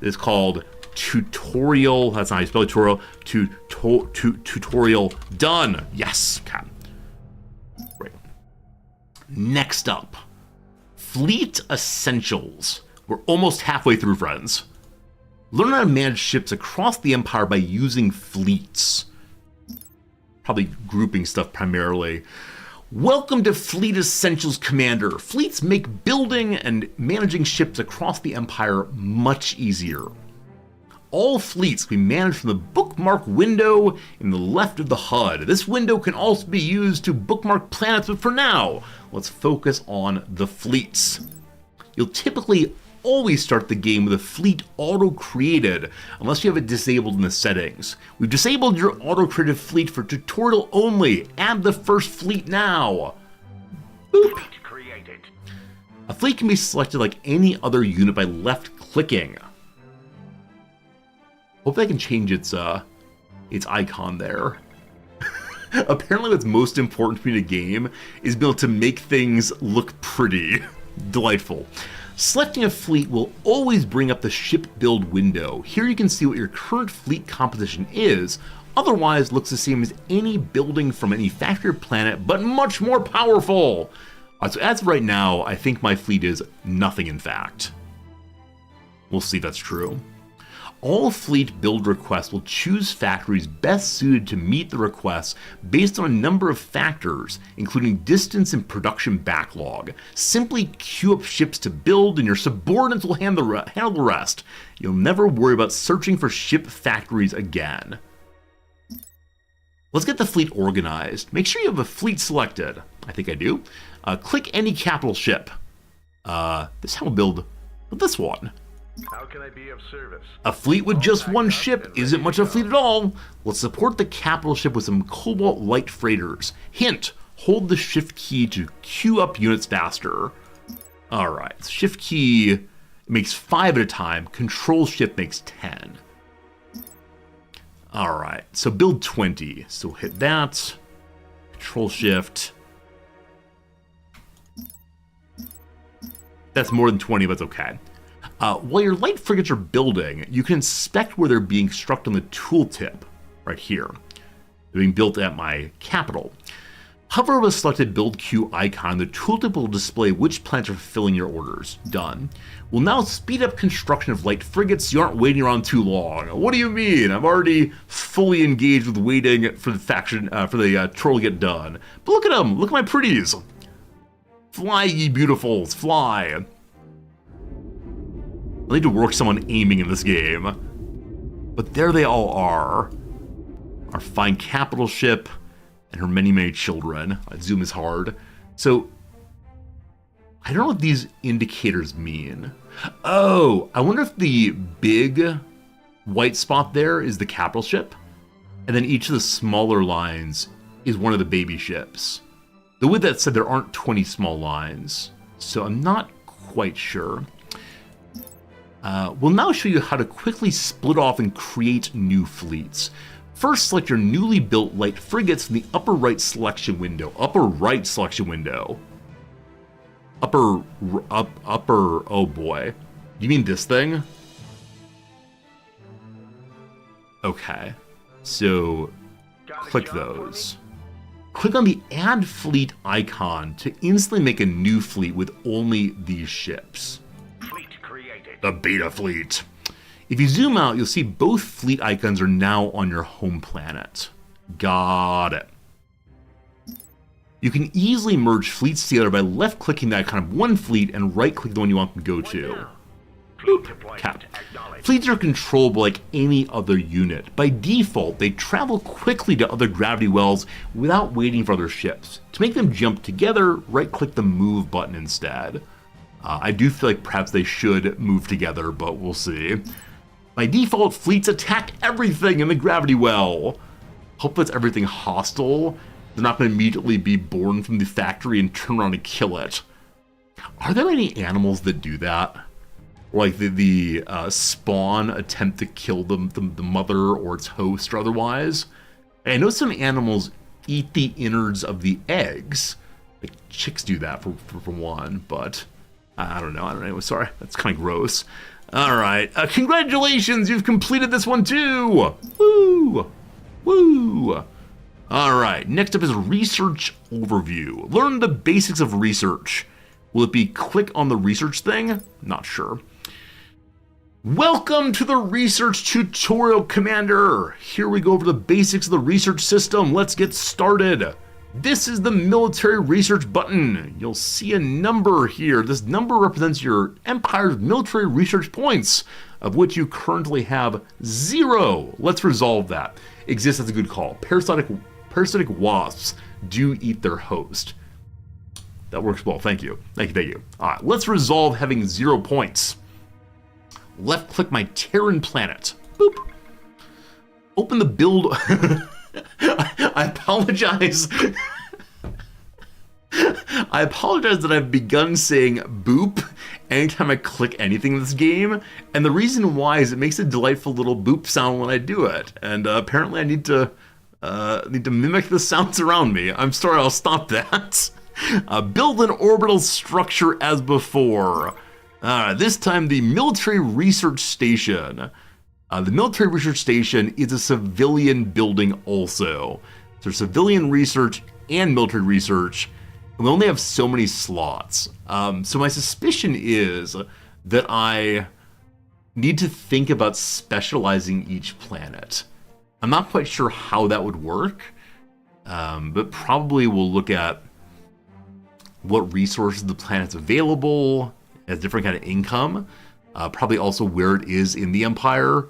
It's called tutorial. That's not how you spell tutorial. Tutorial done. Yes, cat. Right. Next up, Fleet Essentials. We're almost halfway through, friends. Learn how to manage ships across the Empire by using fleets. Probably grouping stuff primarily. Welcome to Fleet Essentials, Commander. Fleets make building and managing ships across the Empire much easier. All fleets can be managed from the bookmark window in the left of the HUD. This window can also be used to bookmark planets, but for now, let's focus on the fleets. You'll typically always start the game with a fleet auto-created, unless you have it disabled in the settings. We've disabled your auto-created fleet for tutorial only. Add the first fleet now. Boop. A fleet can be selected like any other unit by left-clicking. Hope I can change its icon there. Apparently what's most important to me in a game is being able to make things look pretty. Delightful. Selecting a fleet will always bring up the ship build window. Here you can see what your current fleet composition is. Otherwise, looks the same as any building from any factory or planet, but much more powerful. So as of right now, I think my fleet is nothing, in fact. We'll see if that's true. All fleet build requests will choose factories best suited to meet the requests based on a number of factors, including distance and production backlog. Simply queue up ships to build and your subordinates will handle the rest. You'll never worry about searching for ship factories again. Let's get the fleet organized. Make sure you have a fleet selected. I think I do. Click any capital ship. This is how we'll build this one. How can I be of service? A fleet with just one ship isn't much of a fleet at all. Let's support the capital ship with some Cobalt light freighters. Hint, hold the shift key to queue up units faster. Alright, shift key makes 5 at a time, control shift makes 10. Alright, so build 20. So hit that, control shift. That's more than 20, but it's okay. While your light frigates are building, you can inspect where they're being constructed on the tooltip, right here. They're being built at my capital. Hover over the selected build queue icon, the tooltip will display which planets are fulfilling your orders. Done. We'll now speed up construction of light frigates so you aren't waiting around too long. What do you mean? I'm already fully engaged with waiting for the faction, for the troll to get done. But look at them! Look at my pretties! Fly, ye beautifuls, fly! I need to work someone aiming in this game. But there they all are. Our fine capital ship and her many, many children. Zoom is hard. So, I don't know what these indicators mean. Oh, I wonder if the big white spot there is the capital ship. And then each of the smaller lines is one of the baby ships. The way that said, there aren't 20 small lines. So I'm not quite sure. We'll now show you how to quickly split off and create new fleets. First, select your newly built light frigates in the upper right selection window. Upper right selection window. Upper, oh boy. You mean this thing? Okay. So, click those. Click on the Add Fleet icon to instantly make a new fleet with only these ships. The Beta Fleet. If you zoom out, you'll see both fleet icons are now on your home planet. Got it. You can easily merge fleets together by left-clicking the icon of one fleet and right-click the one you want them to go to. Boop. Cap. Fleets are controllable like any other unit. By default, they travel quickly to other gravity wells without waiting for other ships. To make them jump together, right-click the Move button instead. I do feel like perhaps they should move together, but we'll see. By default, fleets attack everything in the gravity well. Hope that's everything hostile. They're not going to immediately be born from the factory and turn around and kill it. Are there any animals that do that? Or like the spawn attempt to kill the mother or its host or otherwise? And I know some animals eat the innards of the eggs. Like chicks do that for one, but... I don't know. Sorry, that's kind of gross. All right. Congratulations, you've completed this one too. Woo! Woo! All right. Next up is a research overview. Learn the basics of research. Will it be click on the research thing? Not sure. Welcome to the research tutorial, Commander. Here we go over the basics of the research system. Let's get started. This is the military research button. You'll see a number here. This number represents your Empire's military research points, of which you currently have 0. Let's resolve that. Exists as a good call. Parasitic wasps do eat their host. That works well. Thank you. Thank you. All right, let's resolve having 0 points. Left click my Terran planet. Boop. Open the build. I apologize. I apologize that I've begun saying boop anytime I click anything in this game, and the reason why is it makes a delightful little boop sound when I do it, and apparently I need to mimic the sounds around me. I'm sorry, I'll stop that. Build an orbital structure as before. This time the military research station. The military research station is a civilian building also. So there's civilian research and military research, and we only have so many slots. So my suspicion is that I need to think about specializing each planet. I'm not quite sure how that would work, but probably we'll look at what resources the planet's available, has different kind of income, probably also where it is in the Empire.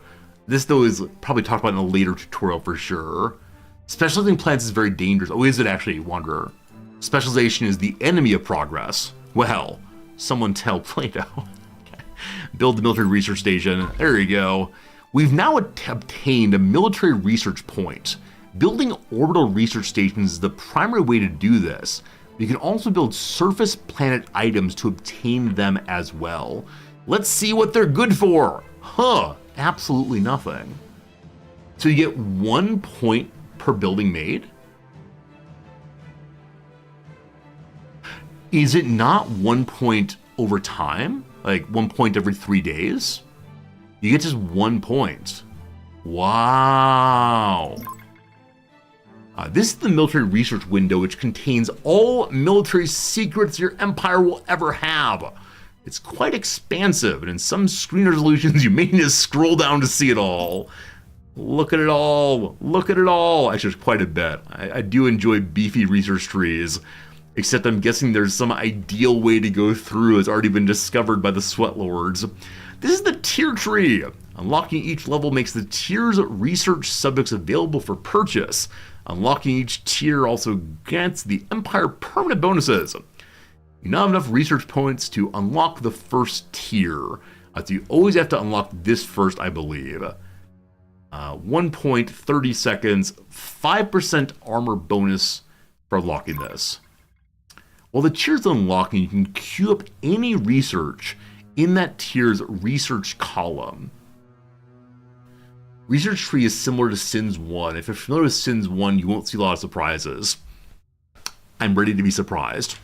This, though, is probably talked about in a later tutorial for sure. Specializing planets is very dangerous. Oh, is it actually, Wanderer? Specialization is the enemy of progress. Well, someone tell Plato. Okay. Build the military research station. There you go. We've now obtained a military research point. Building orbital research stations is the primary way to do this. You can also build surface planet items to obtain them as well. Let's see what they're good for. Absolutely nothing. So you get 1 point per building made? Is it not 1 point over time? Like 1 point every 3 days? You get just 1 point. Wow. This is the military research window, which contains all military secrets your Empire will ever have. It's quite expansive, and in some screen resolutions, you may need to scroll down to see it all. Look at it all. Look at it all. Actually, there's quite a bit. I do enjoy beefy research trees, except I'm guessing there's some ideal way to go through that's already been discovered by the Sweat Lords. This is the tier tree. Unlocking each level makes the tier's research subjects available for purchase. Unlocking each tier also grants the Empire permanent bonuses. You now have enough research points to unlock the first tier. So you always have to unlock this first, I believe. 1 point, 30 seconds, 5% armor bonus for unlocking this. While the tier's unlocking, you can queue up any research in that tier's research column. Research tree is similar to Sins 1. If you're familiar with Sins 1, you won't see a lot of surprises. I'm ready to be surprised.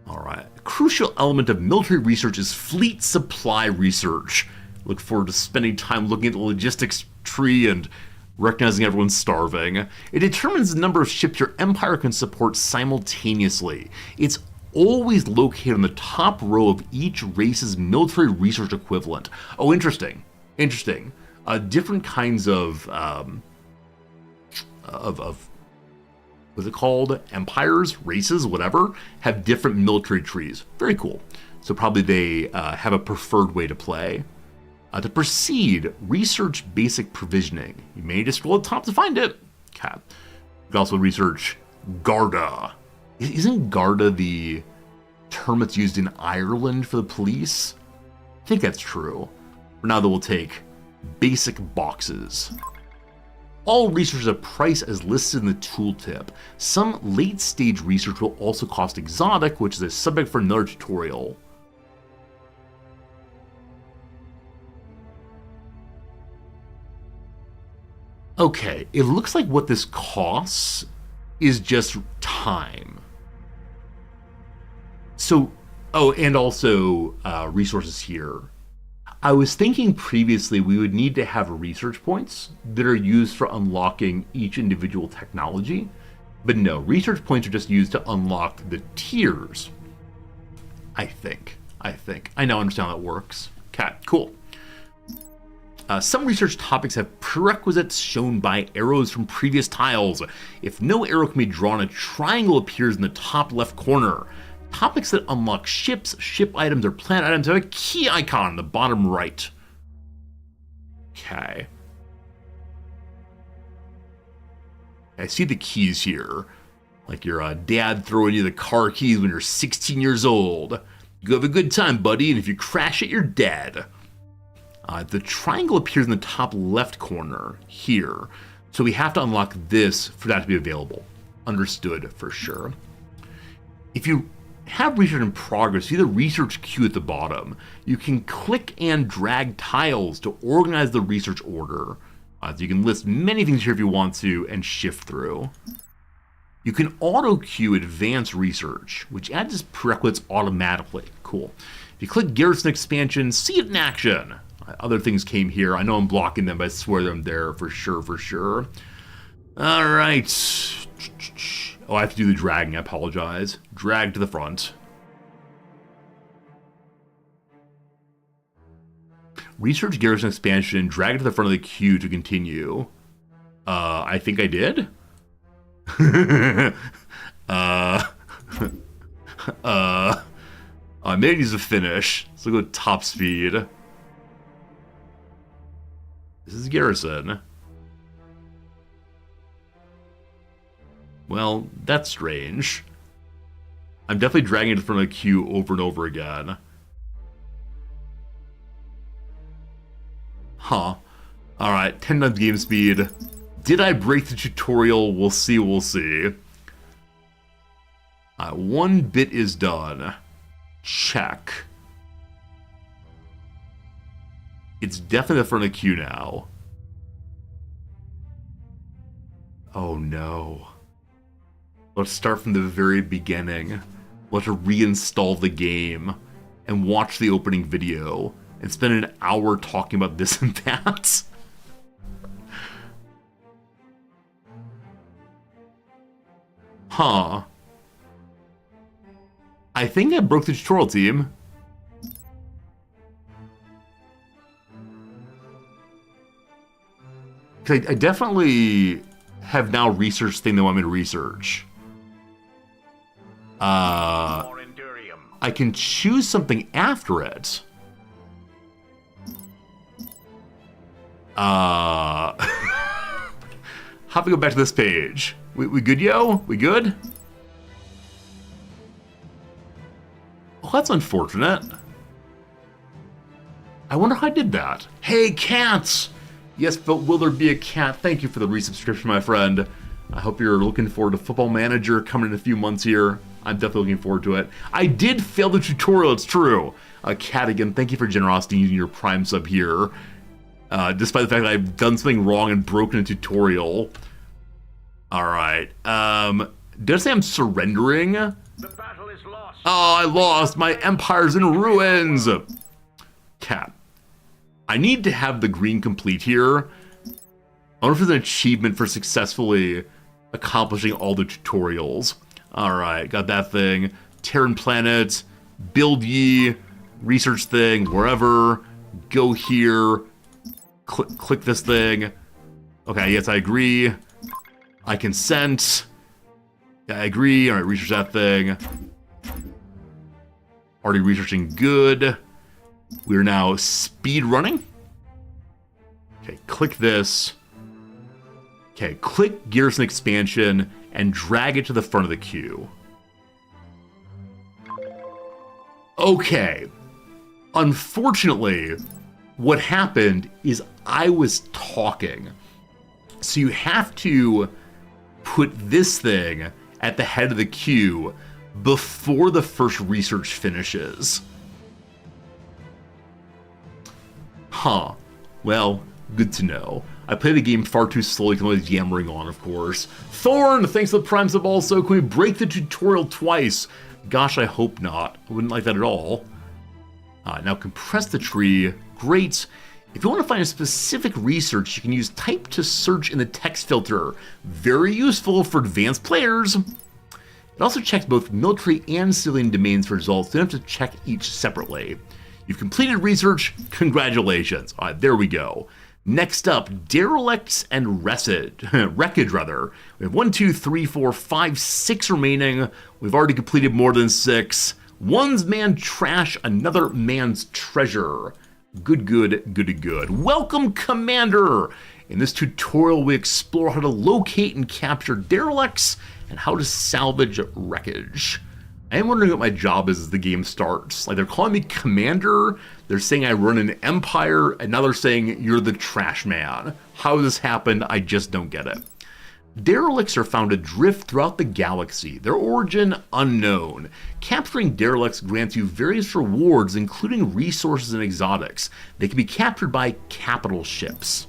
Alright. A crucial element of military research is fleet supply research. Look forward to spending time looking at the logistics tree and recognizing everyone's starving. It determines the number of ships your Empire can support simultaneously. It's always located on the top row of each race's military research equivalent. Oh, interesting. Interesting. Different kinds of what's it called? Empires, races, whatever, have different military trees. Very cool. So probably they have a preferred way to play. To proceed, research basic provisioning. You may just scroll at the top to find it. Okay. You can also research Garda. Isn't Garda the term that's used in Ireland for the police? I think that's true. For now, we'll take basic boxes. All research is a price as listed in the tooltip. Some late-stage research will also cost exotic, which is a subject for another tutorial. Okay, it looks like what this costs is just time. So, oh, and also resources here. I was thinking previously we would need to have research points that are used for unlocking each individual technology. But no, research points are just used to unlock the tiers. I think. I now understand how that works. Okay, cool. Some research topics have prerequisites shown by arrows from previous tiles. If no arrow can be drawn, a triangle appears in the top left corner. Topics that unlock ships, ship items, or planet items have a key icon in the bottom right. Okay. I see the keys here. Like your dad throwing you the car keys when you're 16 years old. You have a good time, buddy, and if you crash it, you're dead. The triangle appears in the top left corner here. So we have to unlock this for that to be available. Understood for sure. If you have research in progress, see the research queue at the bottom. You can click and drag tiles to organize the research order. So you can list many things here if you want to and shift through. You can auto queue advanced research, which adds its prerequisites automatically. Cool. If you click Garrison Expansion, see it in action. Other things came here. I know I'm blocking them, but I swear them there for sure. All right. Oh, I have to do the dragging. I apologize. Drag to the front. Research Garrison Expansion, drag it to the front of the queue to continue. I think I did. Maybe it needs to finish. So go top speed. This is Garrison. Well, that's strange. I'm definitely dragging it in front of the queue over and over again. Huh. Alright, 10 times game speed. Did I break the tutorial? We'll see. One bit is done. Check. It's definitely the front of the queue now. Oh no. Let's start from the very beginning. We'll have to reinstall the game and watch the opening video and spend an hour talking about this and that. Huh. I think I broke the tutorial, team. I definitely have now researched things they want me to research. I can choose something after it. How do we go back to this page? We good, yo? We good? Oh, that's unfortunate. I wonder how I did that. Hey, cats! Yes, but will there be a cat? Thank you for the resubscription, my friend. I hope you're looking forward to Football Manager coming in a few months here. I'm definitely looking forward to it. I did fail the tutorial, it's true. Cat, again, thank you for generosity using your Prime sub here. Despite the fact that I've done something wrong and broken a tutorial. Alright, did I say I'm surrendering? The battle is lost. Oh, I lost! My empire's in ruins! Cat. I need to have the green complete here. I wonder if there's an achievement for successfully accomplishing all the tutorials. Alright, got that thing. Terran planet, build ye, research thing, wherever. Go here. Click this thing. Okay, yes, I agree. I consent. Yeah, I agree. Alright, research that thing. Already researching good. We're now speed running. Okay, click this. Okay, click Garrison Expansion and drag it to the front of the queue. Okay. Unfortunately, what happened is I was talking. So you have to put this thing at the head of the queue before the first research finishes. Huh. Well, good to know. I play the game far too slowly because I'm always yammering on, of course. Thorn, thanks for the Prime sub also. Can we break the tutorial twice? Gosh, I hope not. I wouldn't like that at all. Now compress the tree. Great. If you want to find a specific research, you can use type to search in the text filter. Very useful for advanced players. It also checks both military and civilian domains for results, so you don't have to check each separately. You've completed research, congratulations. All right, there we go. Next up, derelicts and wreckage rather. We have 1, 2, 3, 4, 5, 6 remaining. We've already completed more than 6. One's man trash, another man's treasure. Good. Welcome, Commander! In this tutorial, we explore how to locate and capture derelicts and how to salvage wreckage. I am wondering what my job is as the game starts. Like, they're calling me Commander, they're saying I run an empire, and now they're saying you're the trash man. How this happened, I just don't get it. Derelicts are found adrift throughout the galaxy, their origin unknown. Capturing derelicts grants you various rewards, including resources and exotics. They can be captured by capital ships.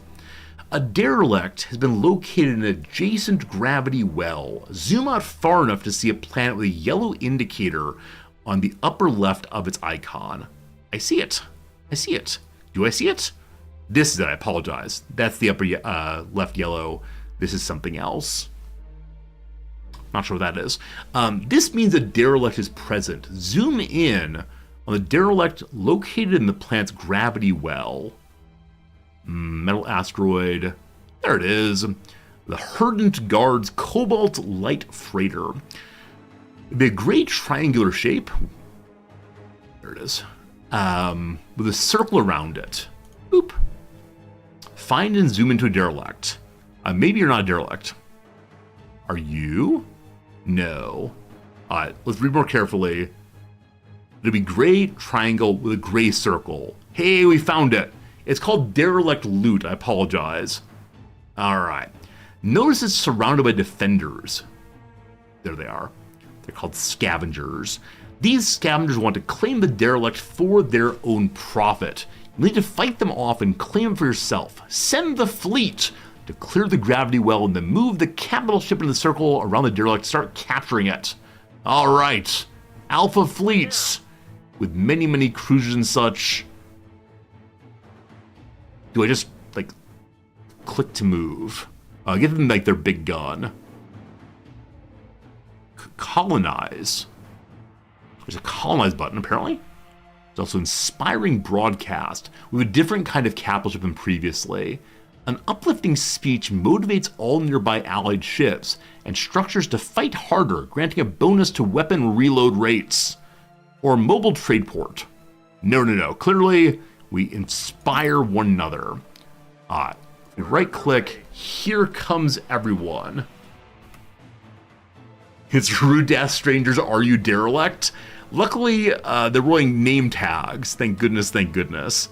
A derelict has been located in an adjacent gravity well. Zoom out far enough to see a planet with a yellow indicator on the upper left of its icon. I see it. Do I see it? This is it, I apologize. That's the upper left yellow. This is something else. Not sure what that is. This means a derelict is present. Zoom in on the derelict located in the planet's gravity well. Metal asteroid. There it is. The Herdent Guard's Cobalt Light Freighter. It'd be a gray triangular shape. There it is. With a circle around it. Boop. Find and zoom into a derelict. Maybe you're not a derelict. Are you? No. Alright, let's read more carefully. It'll be gray triangle with a gray circle. Hey, we found it. It's called derelict loot. I apologize. Alright. Notice it's surrounded by defenders. There they are. They're called scavengers. These scavengers want to claim the derelict for their own profit. You need to fight them off and claim it for yourself. Send the fleet to clear the gravity well and then move the capital ship into the circle around the derelict. Start capturing it. Alright. Alpha fleets with many cruisers and such. Do I just, like, click to move? Give them, like, their big gun. Colonize. There's a colonize button, apparently. There's also inspiring broadcast. We have a different kind of capital ship than previously. An uplifting speech motivates all nearby allied ships and structures to fight harder, granting a bonus to weapon reload rates. Or mobile trade port. No. Clearly, we inspire one another. If we right click, here comes everyone. It's Rude to ask strangers, are you derelict? Luckily, they're rolling name tags. Thank goodness.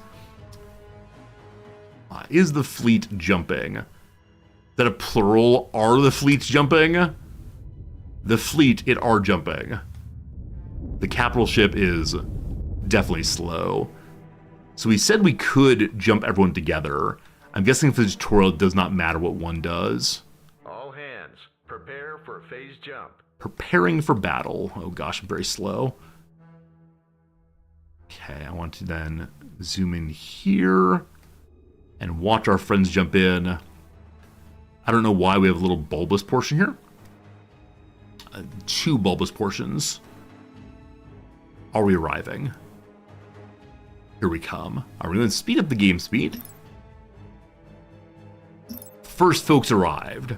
Is the fleet jumping? Is that a plural? Are the fleets jumping? The fleet, it are jumping. The capital ship is definitely slow. So we said we could jump everyone together. I'm guessing for the tutorial, it does not matter what one does. All hands, prepare for phase jump. Preparing for battle. Oh gosh, I'm very slow. Okay, I want to then zoom in here and watch our friends jump in. I don't know why we have a little bulbous portion here. 2 bulbous portions. Are we arriving? Here we come. Are we going to speed up the game speed? First folks arrived.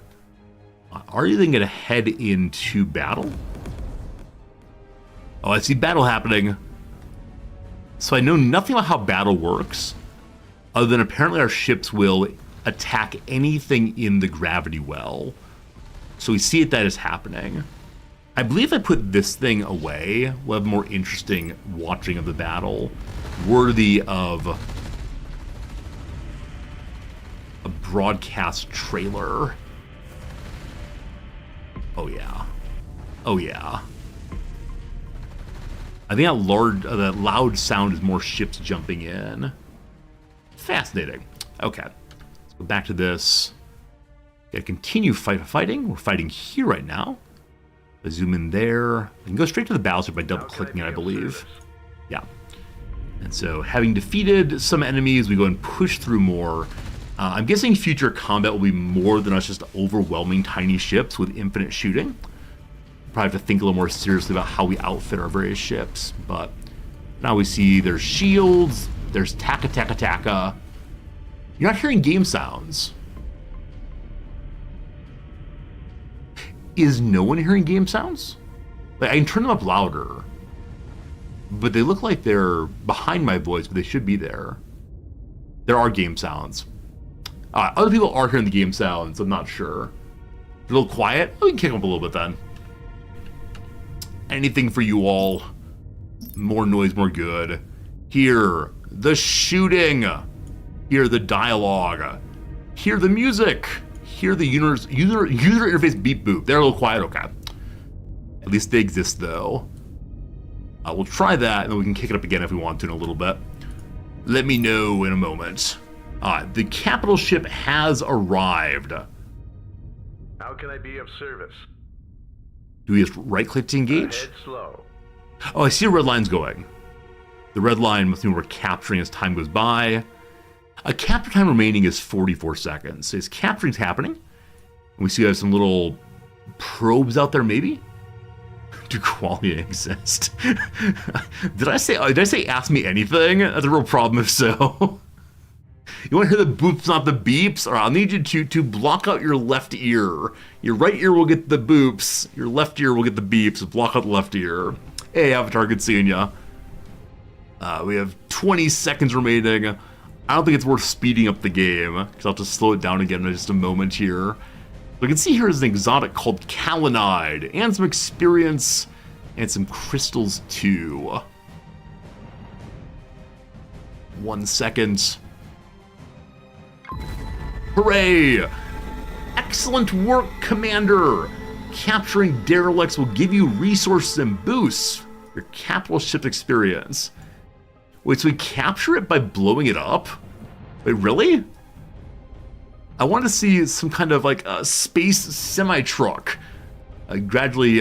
Are you then going to head into battle? Oh, I see battle happening. So I know nothing about how battle works, other than apparently our ships will attack anything in the gravity well. So we see that is happening. I believe I put this thing away. We'll have more interesting watching of the battle, worthy of a broadcast trailer. Oh yeah. I think that loud sound is more ships jumping in. Fascinating. Okay, let's go back to this. Gotta continue fighting. We're fighting here right now. I zoom in there. I can go straight to the battleship by double clicking it, I believe. Yeah. And so, having defeated some enemies, we go and push through more. I'm guessing future combat will be more than us just overwhelming tiny ships with infinite shooting. Probably have to think a little more seriously about how we outfit our various ships. But now we see there's shields, there's taka taka taka. You're not hearing game sounds. Is no one hearing game sounds? Like, I can turn them up louder, but they look like they're behind my voice, but they should be there. There are game sounds. Other people are hearing the game sounds, I'm not sure. A little quiet? We can kick them up a little bit then. Anything for you all. More noise, more good. Hear the shooting. Hear the dialogue. Hear the music. Hear the user interface beep boop. They're a little quiet, okay. At least they exist though. We'll try that and then we can kick it up again if we want to in a little bit. Let me know in a moment. The capital ship has arrived. How can I be of service? Do we just right click to engage? Head slow. Oh, I see a red line's going. The red line must mean we're capturing as time goes by. A capture time remaining is 44 seconds. So capturing's happening. And we see we have some little probes out there, maybe? Do qualia exist? Did I say ask me anything? That's a real problem if so. You want to hear the boops, not the beeps? All right, I'll need you to block out your left ear. Your right ear will get the boops. Your left ear will get the beeps. Block out the left ear. Hey, Avatar, good seeing ya. We have 20 seconds remaining. I don't think it's worth speeding up the game, because I'll have to slow it down again in just a moment here. We can see here is an exotic called Kalinide, and some experience, and some crystals too. 1 second. Hooray! Excellent work, Commander! Capturing derelicts will give you resources and boosts your capital ship experience. Wait, so we capture it by blowing it up? Wait, really? I want to see some kind of like a space semi-truck gradually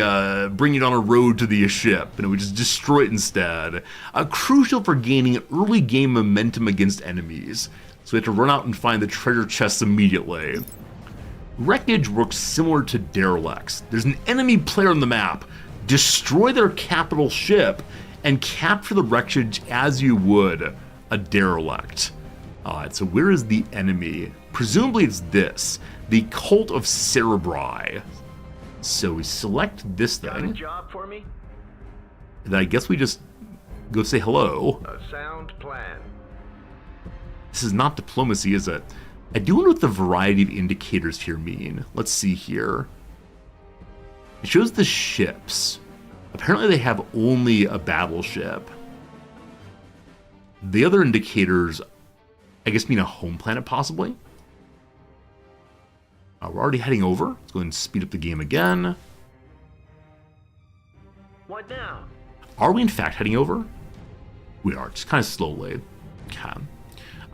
bring it on a road to the ship, and it would just destroy it instead. Crucial for gaining early game momentum against enemies. So we have to run out and find the treasure chests immediately. Wreckage works similar to derelicts. There's an enemy player on the map. Destroy their capital ship and capture the wreckage as you would a derelict. Alright, so where is the enemy? Presumably it's this, the Cult of Cerebri. So we select this Got a thing, job for me? and then I guess we just go say hello. A sound plan. This is not diplomacy, is it? I do wonder what the variety of indicators here mean. Let's see here. It shows the ships. Apparently they have only a battleship. The other indicators, I guess, mean a home planet, possibly. We're already heading over. Let's go ahead and speed up the game again. What now? Are we in fact heading over? We are, just kind of slowly. Okay.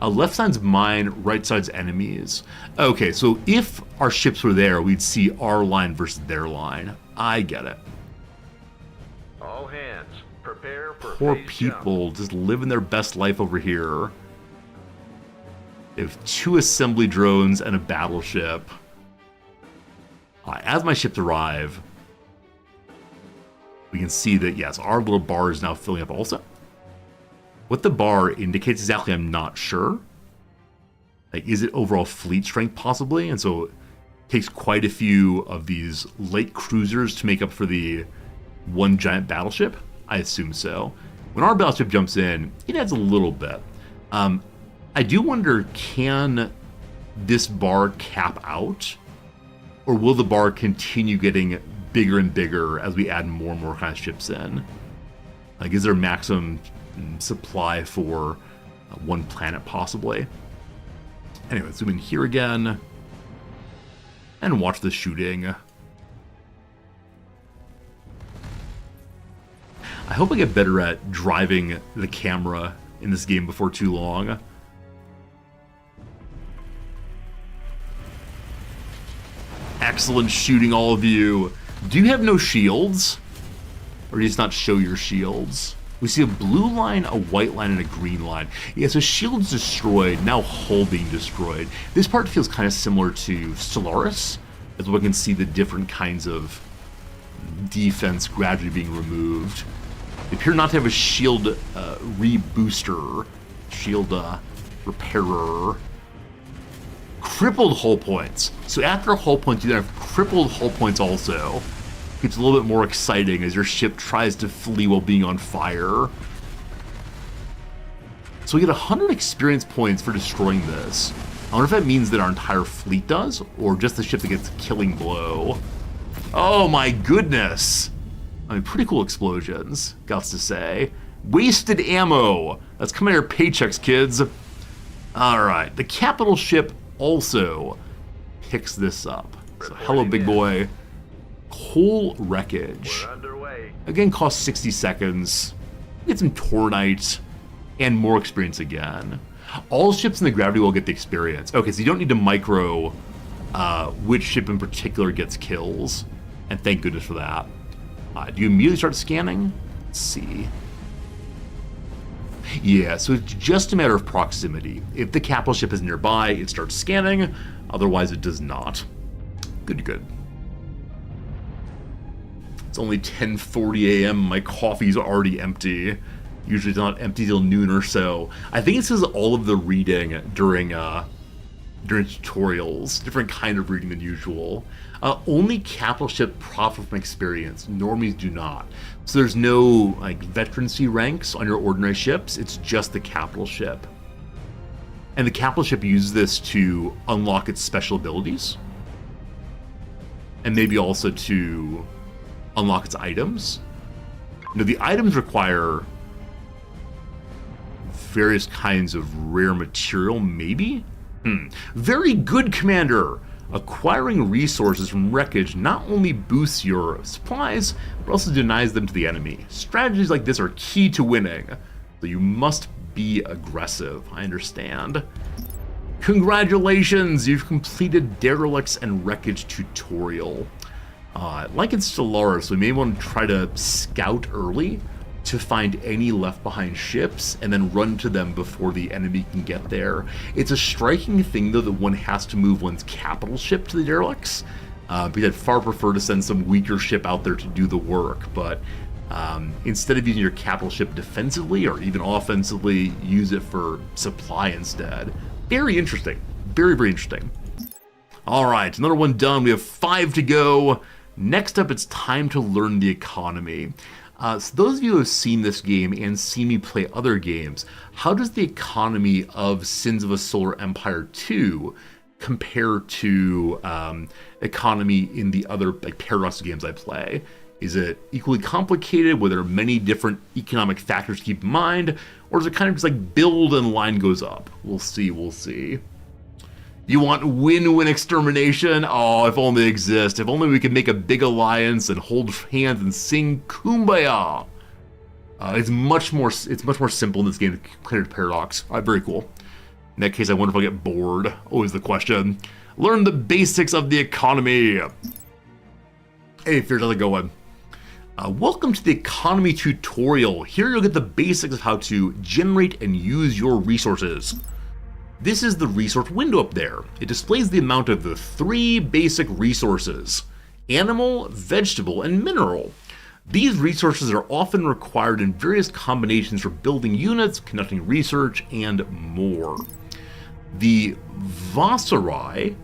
Left side's mine, right side's enemies. Okay, so if our ships were there, we'd see our line versus their line. I get it. All hands, prepare for Poor phase people just living their best life over here. They have 2 assembly drones and a battleship. As my ships arrive, we can see that, yes, our little bar is now filling up also. What the bar indicates exactly, I'm not sure. Like, is it overall fleet strength, possibly? And so it takes quite a few of these light cruisers to make up for the one giant battleship? I assume so. When our battleship jumps in, it adds a little bit. I do wonder, can this bar cap out? Or will the bar continue getting bigger and bigger as we add more and more kind of ships in? Like, is there a maximum supply for one planet, possibly? Anyway, zoom in here again. And watch the shooting. I hope I get better at driving the camera in this game before too long. Excellent shooting, all of you. Do you have no shields? Or do you just not show your shields? We see a blue line, a white line, and a green line. Yeah, so shield's destroyed, now hull being destroyed. This part feels kind of similar to Stellaris, as we can see the different kinds of defense gradually being removed. They appear not to have a shield rebooster, shield repairer. Crippled hull points. So after hull points, you then have crippled hull points also. It's a little bit more exciting as your ship tries to flee while being on fire. So we get 100 experience points for destroying this. I wonder if that means that our entire fleet does, or just the ship that gets killing blow. Oh my goodness! I mean, pretty cool explosions, gots to say. Wasted ammo! That's coming out of your paychecks, kids. Alright, the capital ship also picks this up. So hello, big boy. Coal wreckage. We're underway. Again, costs 60 seconds. Get some Tornite and more experience again. All ships in the gravity will get the experience. Okay, so you don't need to micro which ship in particular gets kills. And thank goodness for that. Do you immediately start scanning? Let's see. Yeah, so it's just a matter of proximity. If the capital ship is nearby, it starts scanning. Otherwise, it does not. Good. It's only 10:40 a.m. My coffee's already empty. Usually it's not empty till noon or so. I think it says all of the reading during tutorials, different kind of reading than usual. Only capital ship profit from experience. Normies do not. So there's no like veterancy ranks on your ordinary ships. It's just the capital ship. And the capital ship uses this to unlock its special abilities. And maybe also to unlock its items. You know, the items require various kinds of rare material, maybe? Very good, Commander! Acquiring resources from wreckage not only boosts your supplies, but also denies them to the enemy. Strategies like this are key to winning, so you must be aggressive. I understand. Congratulations! You've completed Derelicts and Wreckage tutorial. Like in Stellaris, we may want to try to scout early to find any left behind ships and then run to them before the enemy can get there. It's a striking thing though that one has to move one's capital ship to the derelicts, because I'd far prefer to send some weaker ship out there to do the work, but instead of using your capital ship defensively or even offensively, use it for supply instead. Very interesting. Very interesting. Alright, another one done. We have 5 to go. Next up, it's time to learn the economy. So those of you who have seen this game and seen me play other games, how does the economy of Sins of a Solar Empire 2 compare to economy in the other like Paradox games I play? Is it equally complicated? Were there many different economic factors to keep in mind? Or is it kind of just like build and line goes up? We'll see. You want win-win extermination? Oh, if only it exists. If only we could make a big alliance and hold hands and sing Kumbaya. It's much more simple in this game compared to Paradox. Very cool. In that case, I wonder if I'll get bored. Always the question. Learn the basics of the economy. Hey, Fears, how's it going? Welcome to the economy tutorial. Here you'll get the basics of how to generate and use your resources. This is the resource window up there. It displays the amount of the 3 basic resources: animal, vegetable, and mineral. These resources are often required in various combinations for building units, conducting research, and more. The Vasari,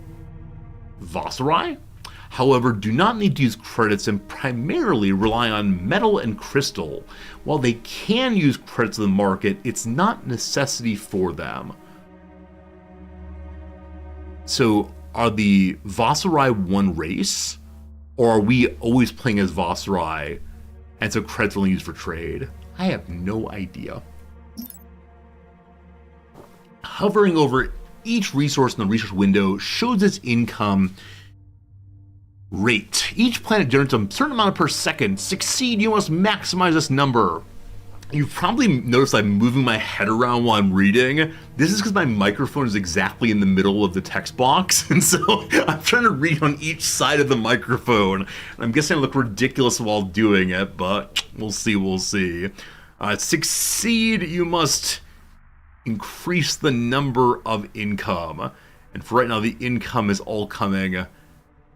however, do not need to use credits and primarily rely on metal and crystal. While they can use credits in the market, it's not a necessity for them. So, are the Vasari one race, or are we always playing as Vasari, and so credits are only used for trade? I have no idea. Hovering over each resource in the resource window shows its income rate. Each planet generates a certain amount per second. To succeed, you must maximize this number. You've probably noticed I'm moving my head around while I'm reading. This is because my microphone is exactly in the middle of the text box, and so I'm trying to read on each side of the microphone. I'm guessing I look ridiculous while doing it, but we'll see. Succeed, you must increase the number of income. And for right now, the income is all coming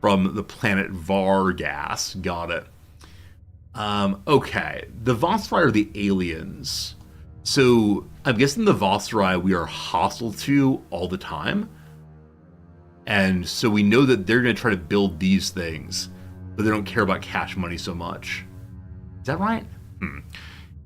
from the planet Vargas. Got it. Okay, the Vossrai are the aliens. So I'm guessing the Vossrai we are hostile to all the time. And so we know that they're going to try to build these things, but they don't care about cash money so much. Is that right?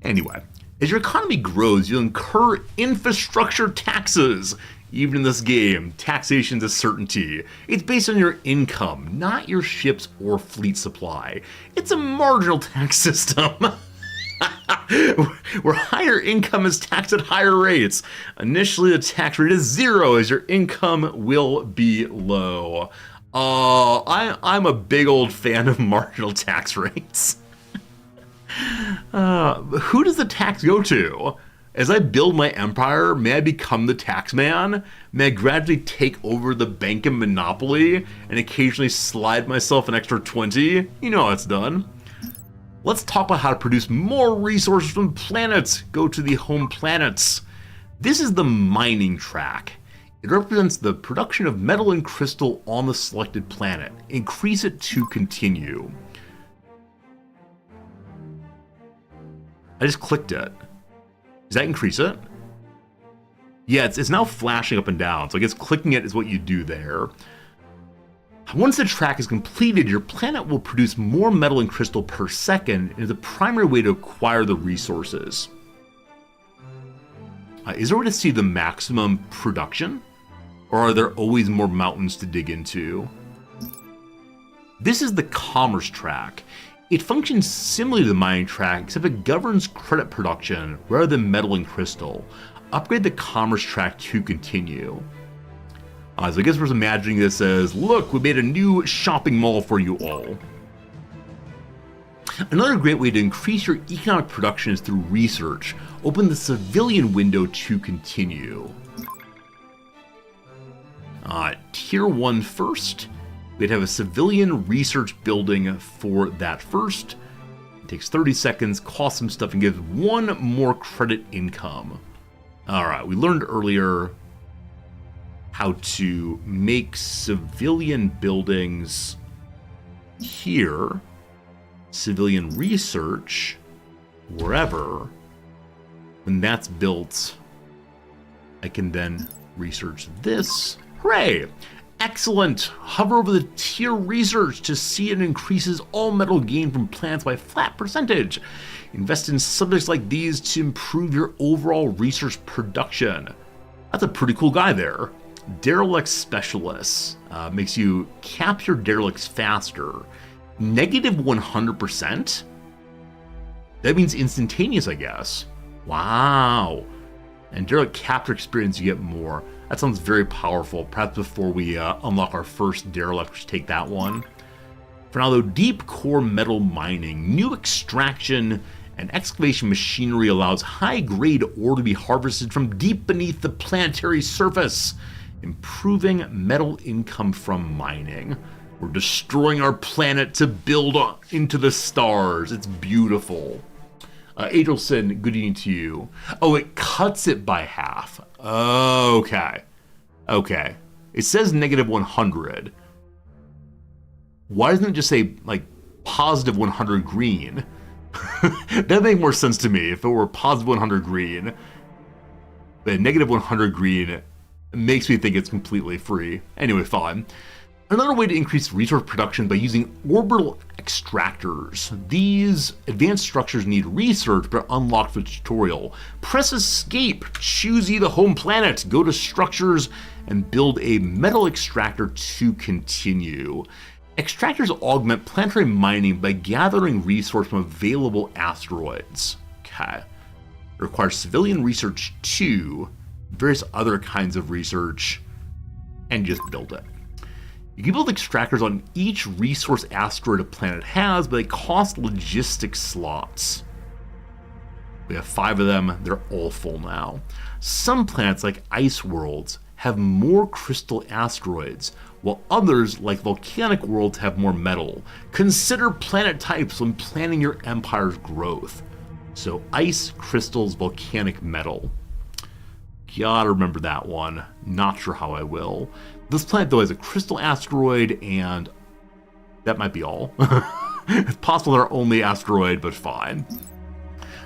Anyway, as your economy grows, you'll incur infrastructure taxes. Even in this game, taxation's a certainty. It's based on your income, not your ships or fleet supply. It's a marginal tax system. Where higher income is taxed at higher rates. Initially, the tax rate is 0 as your income will be low. I'm a big old fan of marginal tax rates. Who does the tax go to? As I build my empire, may I become the tax man? May I gradually take over the banking monopoly and occasionally slide myself an extra 20? You know how it's done. Let's talk about how to produce more resources from planets. Go to the home planets. This is the mining track. It represents the production of metal and crystal on the selected planet. Increase it to continue. I just clicked it. Does that increase it? Yeah, it's now flashing up and down, so I guess clicking it is what you do there. Once the track is completed, your planet will produce more metal and crystal per second, and is the primary way to acquire the resources. Is there a way to see the maximum production? Or are there always more mountains to dig into? This is the commerce track. It functions similarly to the mining track, except it governs credit production rather than metal and crystal. Upgrade the commerce track to continue. So I guess we're imagining this as, look, we made a new shopping mall for you all. Another great way to increase your economic production is through research. Open the civilian window to continue. Tier 1 first. We'd have a civilian research building for that first. It takes 30 seconds, costs some stuff, and gives 1 more credit income. Alright, we learned earlier how to make civilian buildings here, civilian research, wherever. When that's built, I can then research this. Hooray! Excellent! Hover over the tier research to see it increases all metal gained from plants by a flat percentage. Invest in subjects like these to improve your overall research production. That's a pretty cool guy there. Derelict Specialist makes you capture derelicts faster. Negative 100%? That means instantaneous, I guess. Wow. And derelict capture experience, you get more. That sounds very powerful. Perhaps before we unlock our first derelict, we should take that one. For now though, deep core metal mining, new extraction and excavation machinery allows high-grade ore to be harvested from deep beneath the planetary surface, improving metal income from mining. We're destroying our planet to build into the stars. It's beautiful. Adelson, good evening to you. Oh, it cuts it by half. Okay. Okay. It says negative 100. Why doesn't it just say, like, positive 100 green? That'd make more sense to me if it were positive 100 green. But negative 100 green makes me think it's completely free. Anyway, fine. Another way to increase resource production by using orbital extractors. These advanced structures need research but are unlocked with tutorial. Press escape, choose the home planet, go to structures, and build a metal extractor to continue. Extractors augment planetary mining by gathering resource from available asteroids. Okay. It requires civilian research too, various other kinds of research, and just build it. You can build extractors on each resource asteroid a planet has, but they cost logistics slots. We have 5 of them, they're all full now. Some planets, like ice worlds, have more crystal asteroids, while others, like volcanic worlds, have more metal. Consider planet types when planning your empire's growth. So ice, crystals, volcanic metal. Gotta remember that one. Not sure how I will. This planet, though, has a crystal asteroid, and that might be all. It's possible they're only asteroid, but fine.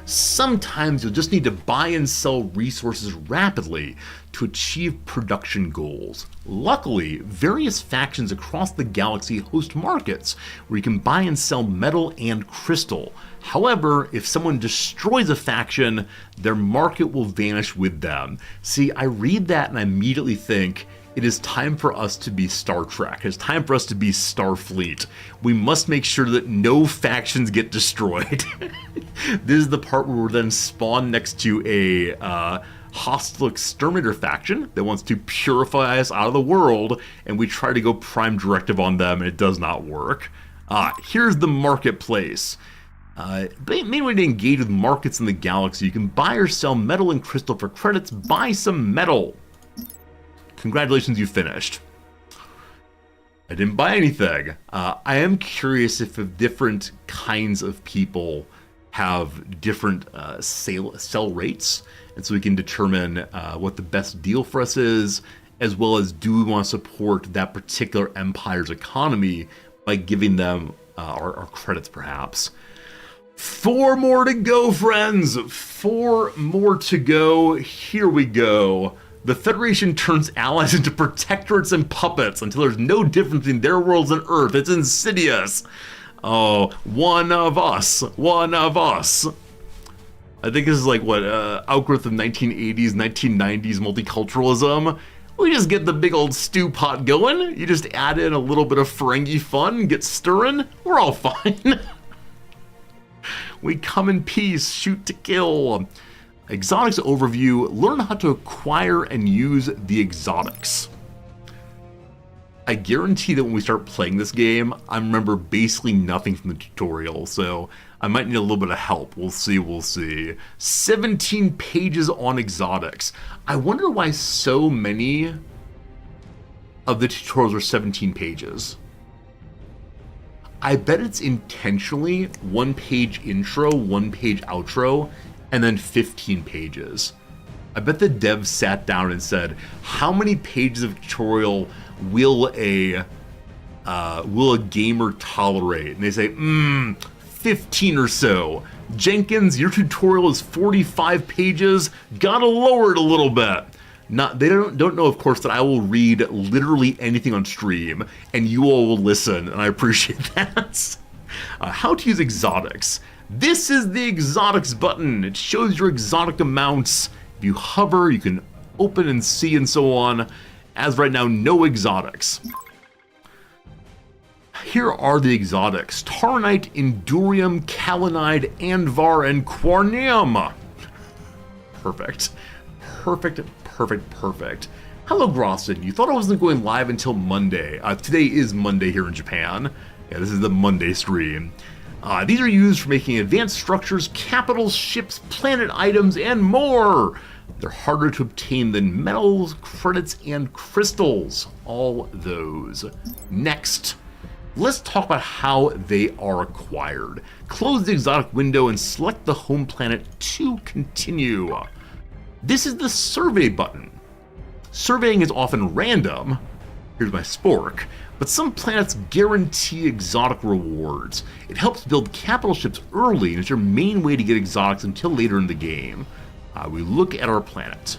Sometimes you'll just need to buy and sell resources rapidly to achieve production goals. Luckily, various factions across the galaxy host markets where you can buy and sell metal and crystal. However, if someone destroys a faction, their market will vanish with them. See, I read that and I immediately think, it is time for us to be Star Trek. It's time for us to be Starfleet. We must make sure that no factions get destroyed. This is the part where we're then spawned next to a hostile exterminator faction that wants to purify us out of the world, and we try to go prime directive on them, and it does not work. Here's the marketplace. Main way to engage with markets in the galaxy, you can buy or sell metal and crystal for credits. Buy some metal. Congratulations, you finished. I didn't buy anything. I am curious if different kinds of people have different sell rates, and so we can determine what the best deal for us is, as well as do we want to support that particular empire's economy by giving them our credits, perhaps. 4 more to go, friends. 4 more to go. Here we go. The Federation turns allies into protectorates and puppets until there's no difference between their worlds and Earth. It's insidious. Oh, one of us. One of us. I think this is like, what, outgrowth of 1980s, 1990s multiculturalism. We just get the big old stew pot going. You just add in a little bit of Ferengi fun, get stirring. We're all fine. We come in peace, shoot to kill. Exotics overview, learn how to acquire and use the exotics. I guarantee that when we start playing this game, I remember basically nothing from the tutorial, so I might need a little bit of help. We'll see, we'll see. 17 pages on exotics. I wonder why so many of the tutorials are 17 pages. I bet it's intentionally 1-page intro, 1-page outro, and then 15 pages. I bet the devs sat down and said, how many pages of tutorial will a gamer tolerate? And they say, 15 or so. Jenkins, your tutorial is 45 pages. Gotta lower it a little bit. They don't know, of course, that I will read literally anything on stream, and you all will listen, and I appreciate that. How to use exotics. This is the exotics button. It shows your exotic amounts. If you hover, you can open and see and so on. As right now, no exotics. Here are the exotics. Taranite, Endurium, Kalinide, Andvar, and Quarnium. Perfect. Perfect, perfect, perfect. Hello, Groston. You thought I wasn't going live until Monday. Today is Monday here in Japan. Yeah, this is the Monday stream. These are used for making advanced structures, capitals, ships, planet items, and more. They're harder to obtain than metals, credits, and crystals. All those. Next, let's talk about how they are acquired. Close the exotic window and select the home planet to continue. This is the survey button. Surveying is often random. Here's my spork. But some planets guarantee exotic rewards. It helps build capital ships early and is your main way to get exotics until later in the game. We look at our planet.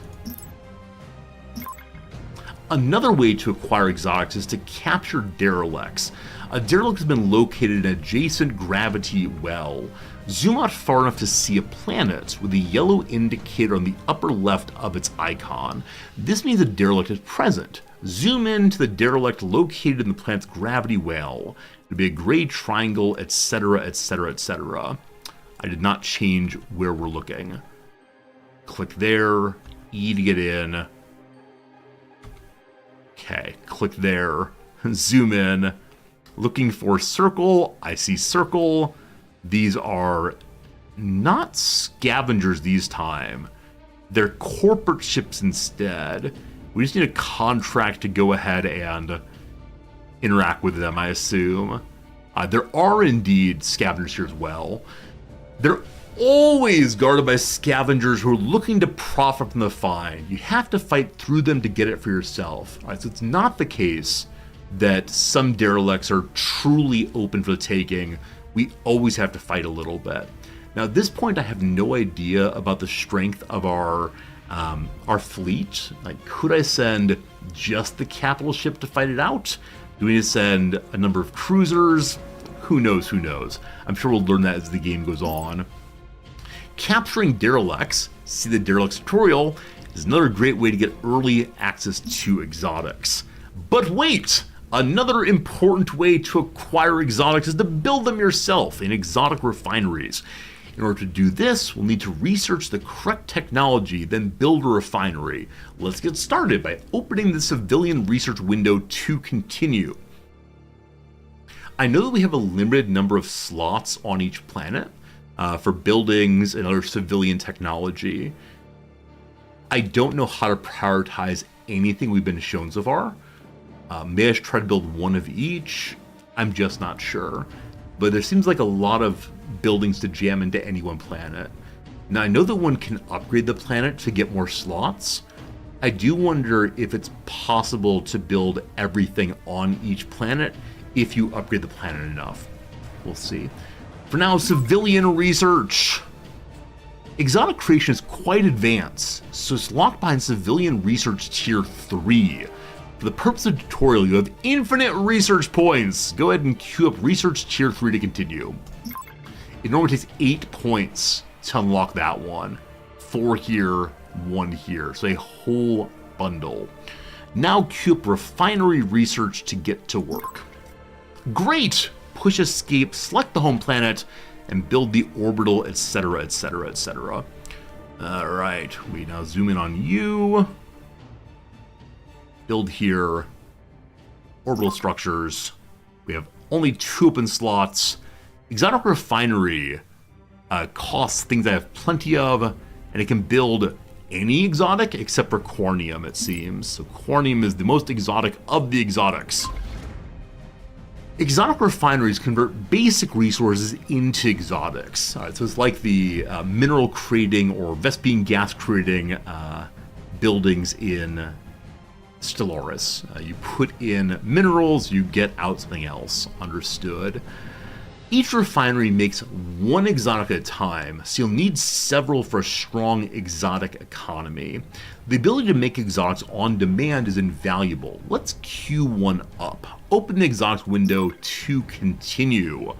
Another way to acquire exotics is to capture derelicts. A derelict has been located in an adjacent gravity well. Zoom out far enough to see a planet with a yellow indicator on the upper left of its icon. This means a derelict is present. Zoom in to the derelict located in the planet's gravity well. It'll be a gray triangle, etc., etc., etc. I did not change where we're looking. Click there, E to get in. Okay, click there, zoom in. Looking for circle, I see circle. These are not scavengers these time. They're corporate ships instead. We just need a contract to go ahead and interact with them, I assume. There are indeed scavengers here as well. always guarded by scavengers who are looking to profit from the find. You have to fight through them to get it for yourself. All right, so it's not the case that some derelicts are truly open for the taking. We always have to fight a little bit. Now at this point I have no idea about the strength of our fleet. Like, could I send just the capital ship to fight it out? Do we need to send a number of cruisers? Who knows, who knows? I'm sure we'll learn that as the game goes on. Capturing derelicts, see the derelicts tutorial, is another great way to get early access to exotics. But wait! Another important way to acquire exotics is to build them yourself in exotic refineries. In order to do this, we'll need to research the correct technology, then build a refinery. Let's get started by opening the civilian research window to continue. I know that we have a limited number of slots on each planet for buildings and other civilian technology. I don't know how to prioritize anything we've been shown so far. May I try to build one of each? I'm just not sure. But there seems like a lot of buildings to jam into any one planet. Now I know that one can upgrade the planet to get more slots. I do wonder if it's possible to build everything on each planet if you upgrade the planet enough. We'll see. For now, civilian research. Exotic creation is quite advanced, so it's locked behind civilian research tier 3. For the purpose of the tutorial, you have infinite research points. Go ahead and queue up research tier 3 to continue. It normally takes 8 points to unlock that one. 4 here, 1 here, so a whole bundle. Now queue up refinery research to get to work. Great! Push escape, select the home planet, and build the orbital, etc, etc, etc. Alright, we now zoom in on you. Build here. Orbital structures. We have only 2 open slots. Exotic refinery costs things I have plenty of, and it can build any exotic except for Cornium, it seems. So Cornium is the most exotic of the exotics. Exotic refineries convert basic resources into exotics. Alright, so it's like the mineral creating or Vespene gas creating buildings in Stellaris. You put in minerals, you get out something else. Understood. Each refinery makes 1 exotic at a time, so you'll need several for a strong exotic economy. The ability to make exotics on demand is invaluable. Let's queue one up. Open the exotics window to continue.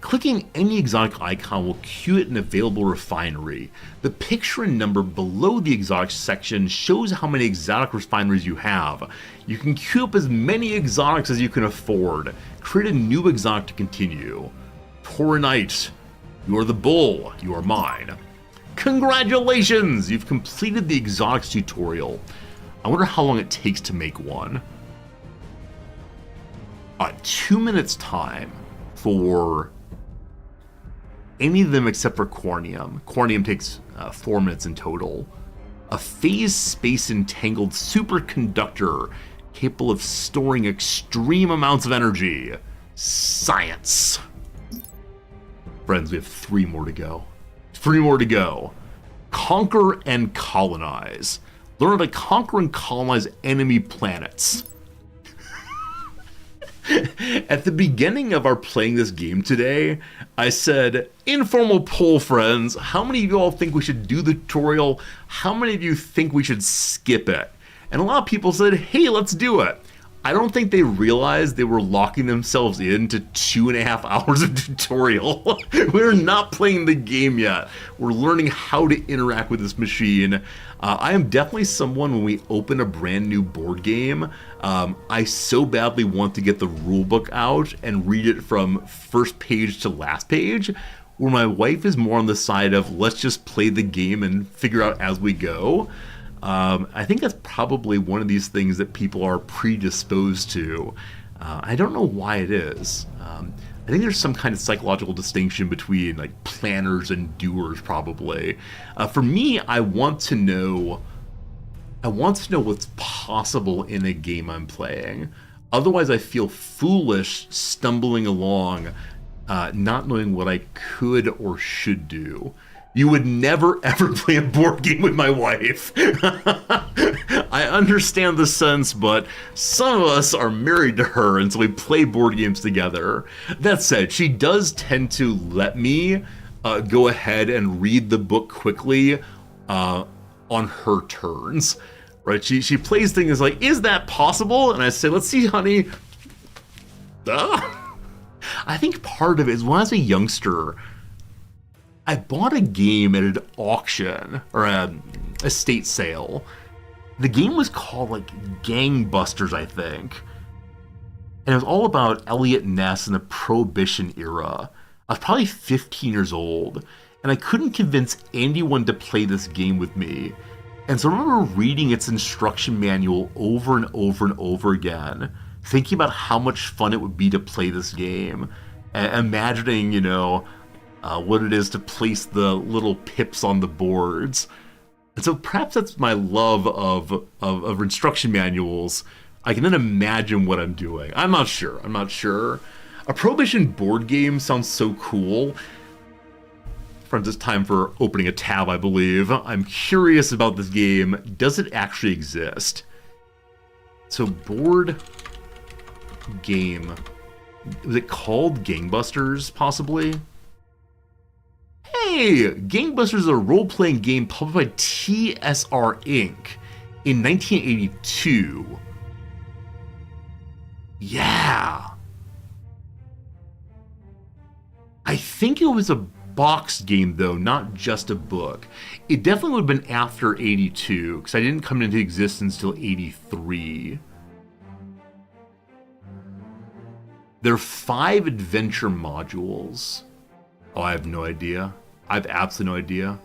Clicking any exotic icon will queue it in available refinery. The picture and number below the exotics section shows how many exotic refineries you have. You can queue up as many exotics as you can afford. Create a new exotic to continue. Taurinite, you are the bull, you are mine. Congratulations! You've completed the exotics tutorial. I wonder how long it takes to make one. 2 minutes time for any of them except for Cornium. Cornium takes 4 minutes in total. A phase space entangled superconductor capable of storing extreme amounts of energy. Science. Friends, we have 3 more to go. 3 more to go. Conquer and colonize. Learn how to conquer and colonize enemy planets. At the beginning of our playing this game today, I said, informal poll, friends, how many of you all think we should do the tutorial? How many of you think we should skip it? And a lot of people said, hey, let's do it. I don't think they realized they were locking themselves into 2.5 hours of tutorial. We're not playing the game yet. We're learning how to interact with this machine. I am definitely someone, when we open a brand new board game, I so badly want to get the rulebook out and read it from first page to last page, where my wife is more on the side of let's just play the game and figure out as we go. I think that's probably one of these things that people are predisposed to. I don't know why it is. I think there's some kind of psychological distinction between like planners and doers, probably. For me, I want to know what's possible in a game I'm playing. Otherwise, I feel foolish stumbling along not knowing what I could or should do. You would never ever play a board game with my wife. I understand the sense, but some of us are married to her, and so we play board games together. That said, she does tend to let me go ahead and read the book quickly on her terms. Right? She plays things like, is that possible? And I say, let's see, honey. I think part of it is when I was a youngster, I bought a game at an auction or a estate sale. The game was called like Gangbusters, I think. And it was all about Elliot Ness in the Prohibition era. I was probably 15 years old, and I couldn't convince anyone to play this game with me. And so I remember reading its instruction manual over and over and over again, thinking about how much fun it would be to play this game, and imagining, what it is to place the little pips on the boards. And so perhaps that's my love of instruction manuals. I can then imagine what I'm doing. I'm not sure. A Prohibition board game sounds so cool. Friends, it's time for opening a tab, I believe. I'm curious about this game. Does it actually exist? So board game. Was it called Gangbusters, possibly? Hey! Gangbusters is a role-playing game published by TSR Inc. in 1982. Yeah! I think it was a box game, though, not just a book. It definitely would have been after 82, because I didn't come into existence till 83. There are 5 adventure modules. Oh, I have no idea. I have absolutely no idea.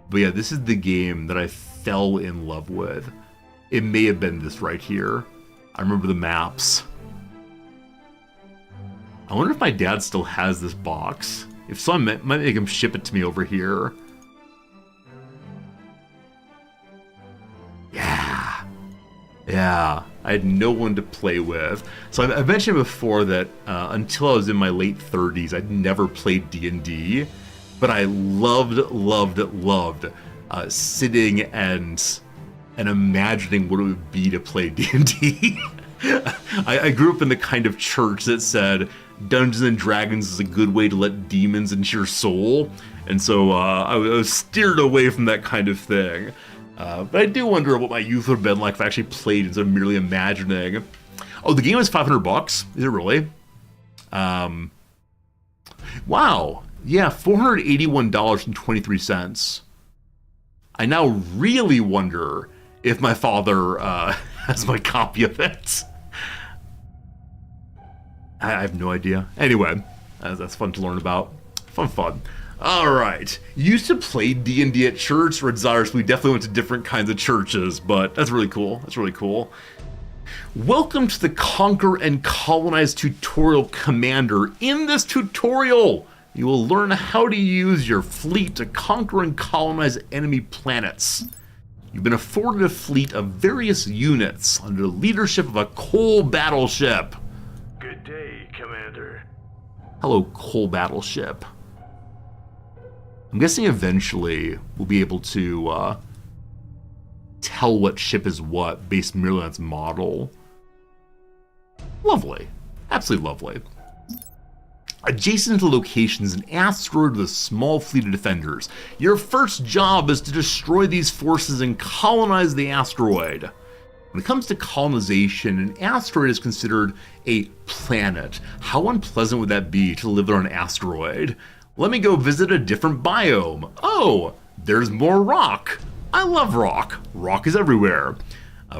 But yeah, this is the game that I fell in love with. It may have been this right here. I remember the maps. I wonder if my dad still has this box. If so, I might make him ship it to me over here. Yeah, I had no one to play with. So I mentioned before that until I was in my late 30s, I'd never played D&D, but I loved sitting and imagining what it would be to play D&D. I grew up in the kind of church that said Dungeons and Dragons is a good way to let demons into your soul, and so I was steered away from that kind of thing. But I do wonder what my youth would have been like if I actually played instead of merely imagining. Oh, the game is $500. Is it really? Wow. Yeah, $481.23. I now really wonder if my father has my copy of it. I have no idea. Anyway, that's fun to learn about. Fun. Alright, used to play D&D at church. Red Zyrus, we definitely went to different kinds of churches, but that's really cool. Welcome to the Conquer and Colonize tutorial, Commander. In this tutorial, you will learn how to use your fleet to conquer and colonize enemy planets. You've been afforded a fleet of various units under the leadership of a coal battleship. Good day, Commander. Hello, coal battleship. I'm guessing eventually we'll be able to tell what ship is what based merely on its model. Lovely. Absolutely lovely. Adjacent to the location is an asteroid with a small fleet of defenders. Your first job is to destroy these forces and colonize the asteroid. When it comes to colonization, an asteroid is considered a planet. How unpleasant would that be to live on an asteroid? Let me go visit a different biome. Oh, there's more rock. I love rock. Rock is everywhere.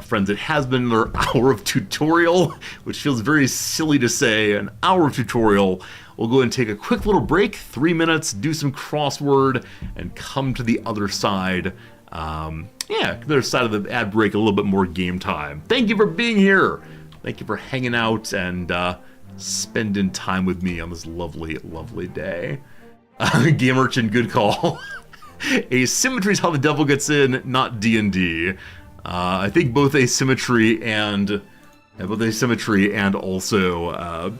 Friends, it has been another hour of tutorial, which feels very silly to say, an hour of tutorial. We'll go and take a quick little break, 3 minutes, do some crossword, and come to the other side. The other side of the ad break, a little bit more game time. Thank you for being here. Thank you for hanging out and spending time with me on this lovely, lovely day. Game Urchin, good call. Asymmetry is how the devil gets in, not D&D. I think both asymmetry and also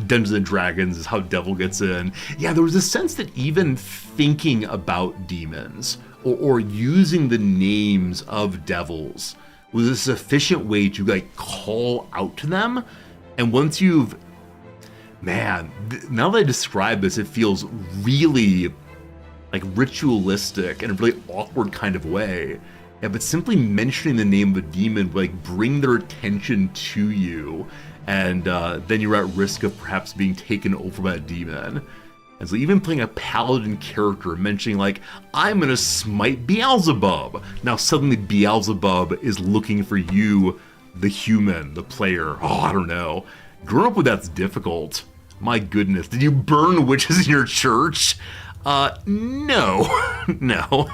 Dungeons and Dragons is how devil gets in. Yeah, there was a sense that even thinking about demons or using the names of devils was a sufficient way to like call out to them. And once you've, man, now that I describe this, it feels really like ritualistic in a really awkward kind of way. Yeah, but simply mentioning the name of a demon would like bring their attention to you, and then you're at risk of perhaps being taken over by a demon. And so even playing a paladin character, mentioning like, I'm gonna smite Beelzebub. Now suddenly Beelzebub is looking for you, the human, the player. Oh, I don't know. Growing up with that's difficult. My goodness, did you burn witches in your church? No, no.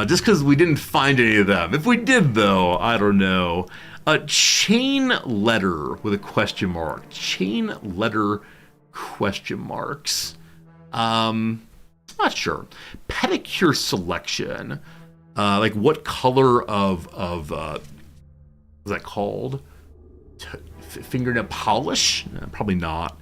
Just because we didn't find any of them. If we did though, I don't know. Chain letter with a question mark. Chain letter question marks. Not sure. Pedicure selection. Like what color of what's that called? Fingernail polish? Probably not.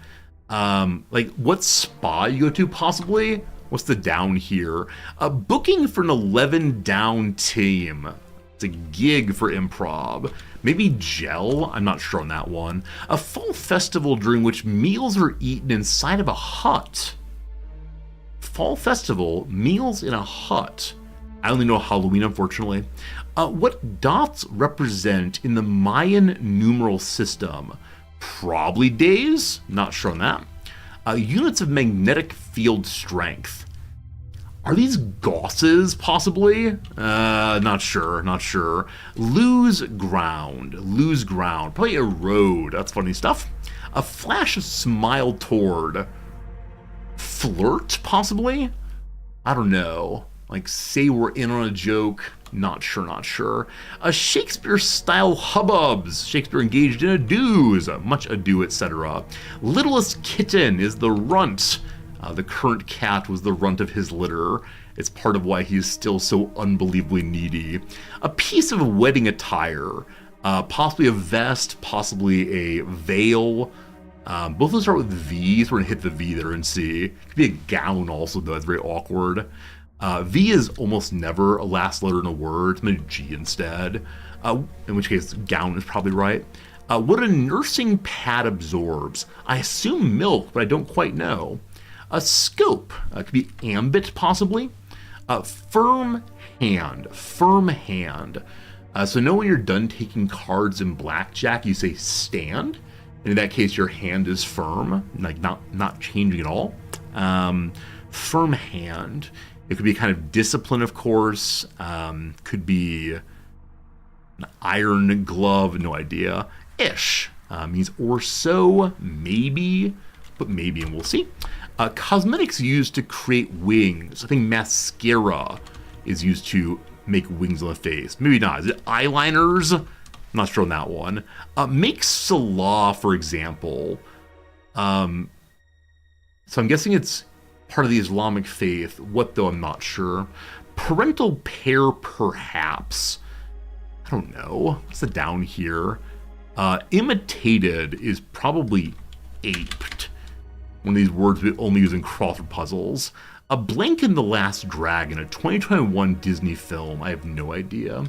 Like what spa you go to possibly? What's the down here? Booking for an 11 down team. It's a gig for improv. Maybe gel? I'm not sure on that one. A fall festival during which meals are eaten inside of a hut. Fall festival, meals in a hut. I only know Halloween, unfortunately. What dots represent in the Mayan numeral system? Probably days, not sure on that. Units of magnetic field strength. Are these gausses, possibly? Not sure, not sure. Lose ground, probably erode, that's funny stuff. A flash of smile toward. Flirt, possibly? I don't know. Like, say we're in on a joke. Not sure. A Shakespeare-style hubbubs. Shakespeare engaged in ados, much ado, etc. Littlest kitten is the runt. The current cat was the runt of his litter. It's part of why he's still so unbelievably needy. A piece of wedding attire. Possibly a vest, possibly a veil. Both of those start with V, so we're gonna hit the V there and see. Could be a gown also, though, that's very awkward. V is almost never a last letter in a word, it's maybe G instead. In which case, gown is probably right. What a nursing pad absorbs. I assume milk, but I don't quite know. A scope, could be ambit possibly. Firm hand. So know when you're done taking cards in blackjack, you say stand. And in that case, your hand is firm, like not changing at all. Firm hand. It could be kind of discipline, of course. Could be an iron glove, no idea. Ish means or so, maybe, but maybe, and we'll see. Cosmetics used to create wings. I think mascara is used to make wings on the face. Maybe not. Is it eyeliners? I'm not sure on that one. Make salah, for example. So I'm guessing it's part of the Islamic faith. What though, I'm not sure. Parental pair, perhaps. I don't know. What's the down here? Imitated is probably aped. One of these words we only use in Crawford puzzles. A Blanken the Last Dragon, a 2021 Disney film. I have no idea.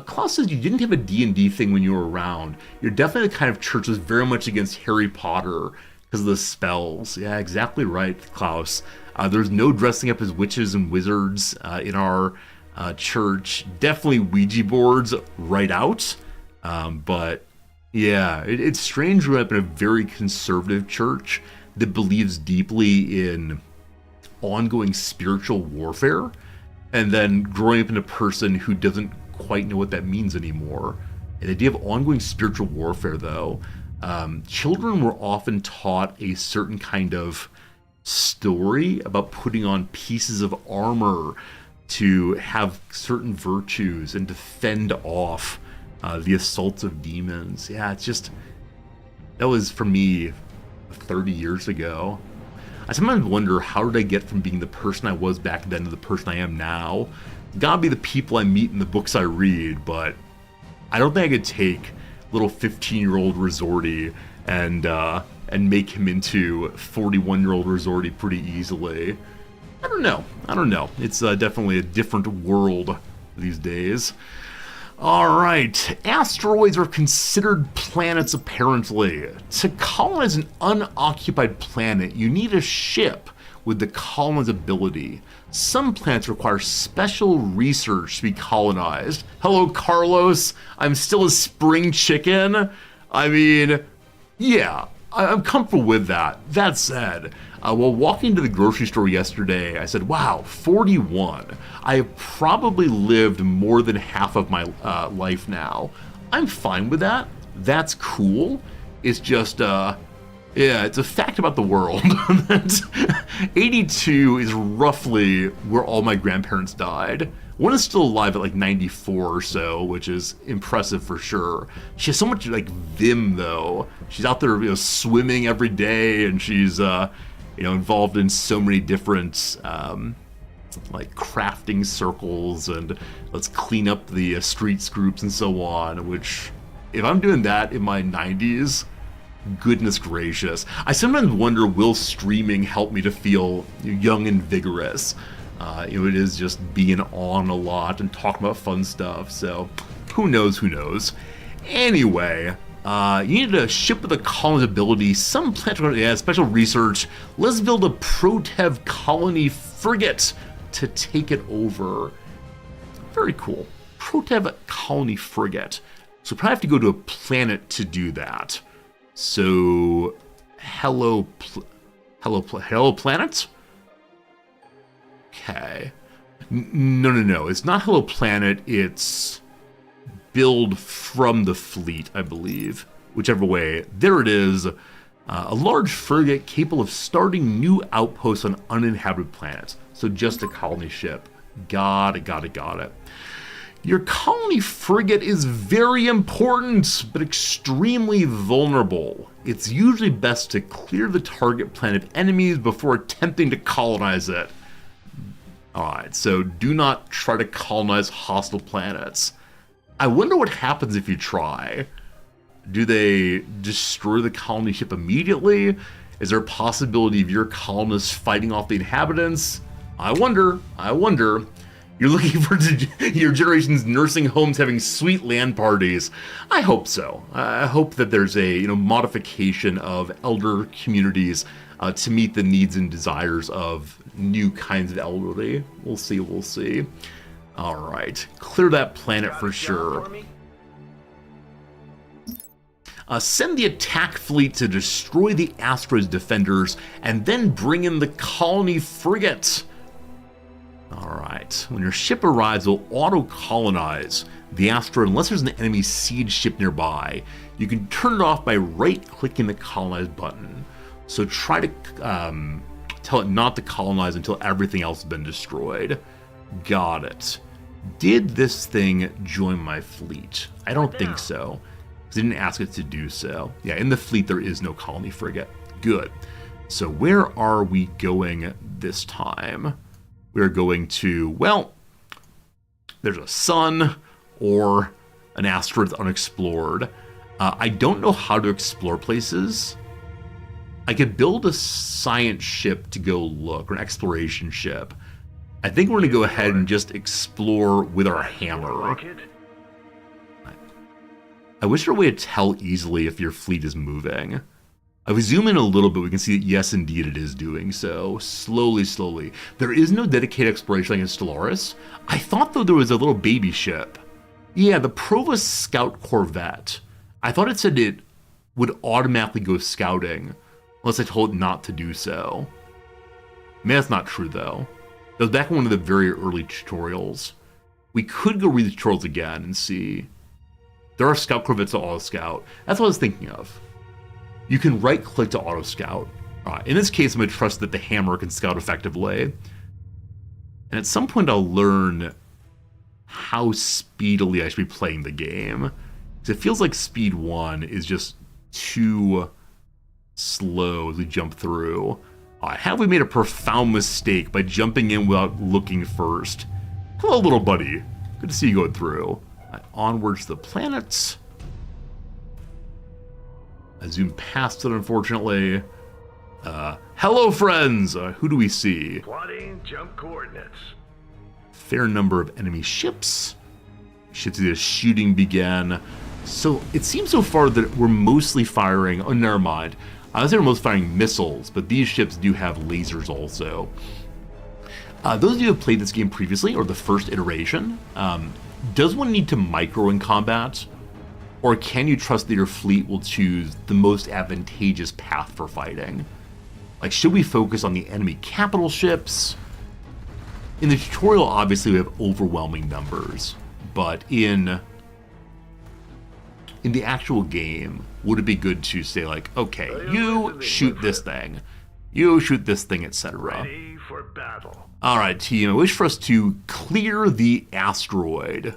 Klaus says you didn't have a D&D thing when you were around. You're definitely the kind of church that's very much against Harry Potter because of the spells. Yeah, exactly right, Klaus. There's no dressing up as witches and wizards in our church. Definitely Ouija boards right out. But yeah, it's strange growing up in a very conservative church that believes deeply in ongoing spiritual warfare, and then growing up in a person who doesn't quite know what that means anymore. And the idea of ongoing spiritual warfare, though, children were often taught a certain kind of story about putting on pieces of armor to have certain virtues and to fend off the assaults of demons. Yeah, it's just, that was for me 30 years ago. I sometimes wonder, how did I get from being the person I was back then to the person I am now? Gotta be the people I meet and the books I read, but I don't think I could take little 15-year-old Resorty and and make him into 41-year-old Resorti pretty easily. I don't know. It's definitely a different world these days. Alright, asteroids are considered planets apparently. To colonize an unoccupied planet, you need a ship with the colonizability. Some planets require special research to be colonized. Hello, Carlos. I'm still a spring chicken. I mean, yeah, I'm comfortable with that. That said, while walking to the grocery store yesterday, I said, wow, 41. I have probably lived more than half of my life now. I'm fine with that. That's cool. It's just, yeah, it's a fact about the world. 82 is roughly where all my grandparents died. One is still alive at like 94 or so, which is impressive for sure. She has so much like vim though. She's out there, swimming every day, and she's, involved in so many different, like crafting circles and let's clean up the streets groups and so on. Which, if I'm doing that in my 90s. Goodness gracious. I sometimes wonder, will streaming help me to feel young and vigorous? It is just being on a lot and talking about fun stuff, so who knows. Anyway, you need a ship with a colonizability, some planet, special research. Let's build a Protev colony frigate to take it over. Very cool. Protev colony frigate. So probably have to go to a planet to do that. So, hello planet? Okay. No. It's not Hello Planet. It's build from the fleet, I believe. Whichever way. There it is. A large frigate capable of starting new outposts on uninhabited planets. So just a colony ship. Got it. Your colony frigate is very important, but extremely vulnerable. It's usually best to clear the target planet of enemies before attempting to colonize it. Alright, so do not try to colonize hostile planets. I wonder what happens if you try. Do they destroy the colony ship immediately? Is there a possibility of your colonists fighting off the inhabitants? I wonder. You're looking for your generation's nursing homes having sweet land parties. I hope so. I hope that there's a modification of elder communities to meet the needs and desires of new kinds of elderly. We'll see. All right, clear that planet for sure. Send the attack fleet to destroy the asteroid's defenders, and then bring in the colony frigate. Alright, when your ship arrives, it'll auto-colonize the asteroid unless there's an enemy siege ship nearby. You can turn it off by right-clicking the colonize button. So try to tell it not to colonize until everything else has been destroyed. Got it. Did this thing join my fleet? I don't think so, because I didn't ask it to do so. Yeah, in the fleet there is no colony frigate. Good. So where are we going this time? We're going to, well, there's a sun or an asteroid that's unexplored. I don't know how to explore places. I could build a science ship to go look, or an exploration ship. I think we're going to go ahead and just explore with our hammer. I wish there were a way to tell easily if your fleet is moving. If we zoom in a little bit, we can see that yes, indeed, it is doing so. Slowly. There is no dedicated exploration like in Stellaris. I thought, though, there was a little baby ship. Yeah, the Provost Scout Corvette. I thought it said it would automatically go scouting, unless I told it not to do so. Maybe that's not true, though. That was back in one of the very early tutorials. We could go read the tutorials again and see. There are Scout Corvettes to auto-scout. That's what I was thinking of. You can right-click to auto-scout. In this case, I'm going to trust that the hammer can scout effectively. And at some point, I'll learn how speedily I should be playing the game. Because it feels like speed 1 is just too slow as we jump through. Have we made a profound mistake by jumping in without looking first? Hello, little buddy. Good to see you going through. Onwards to the planets. I zoomed past it, unfortunately. Hello, friends! Who do we see? Plotting jump coordinates. Fair number of enemy ships. Should see the shooting begin. So it seems so far that we're mostly firing. Oh, never mind. I was saying we're mostly firing missiles, but these ships do have lasers also. Those of you who have played this game previously, or the first iteration, does one need to micro in combat? Or can you trust that your fleet will choose the most advantageous path for fighting? Like, should we focus on the enemy capital ships? In the tutorial, obviously, we have overwhelming numbers, but in the actual game, would it be good to say, like, okay, you shoot this thing, you shoot this thing, etc. Ready for battle. All right, team, I wish for us to clear the asteroid.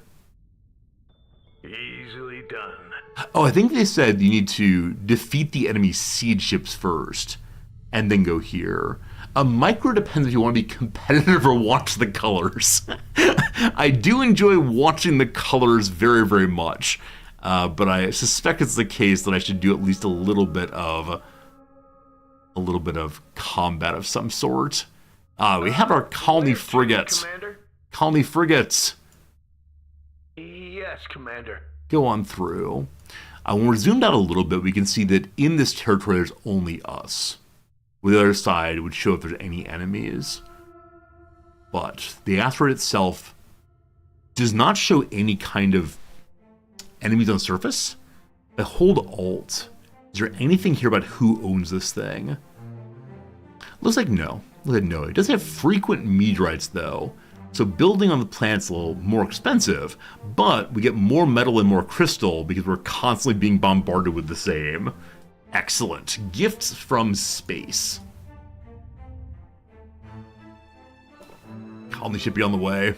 Easily done. Oh, I think they said you need to defeat the enemy siege ships first, and then go here. A micro depends if you want to be competitive or watch the colors. I do enjoy watching the colors very, very much, but I suspect it's the case that I should do at least a little bit of combat of some sort. We have our colony frigates. Commander? Colony frigates. Yes, Commander. Go on through. When we're zoomed out a little bit, we can see that in this territory there's only us. With the other side, it would show if there's any enemies. But the asteroid itself does not show any kind of enemies on the surface. I hold Alt. Is there anything here about who owns this thing? Looks like no. Looks like no. It does have frequent meteorites, though. So building on the planet's a little more expensive, but we get more metal and more crystal because we're constantly being bombarded with the same. Excellent. Gifts from space. Colony ship be on the way.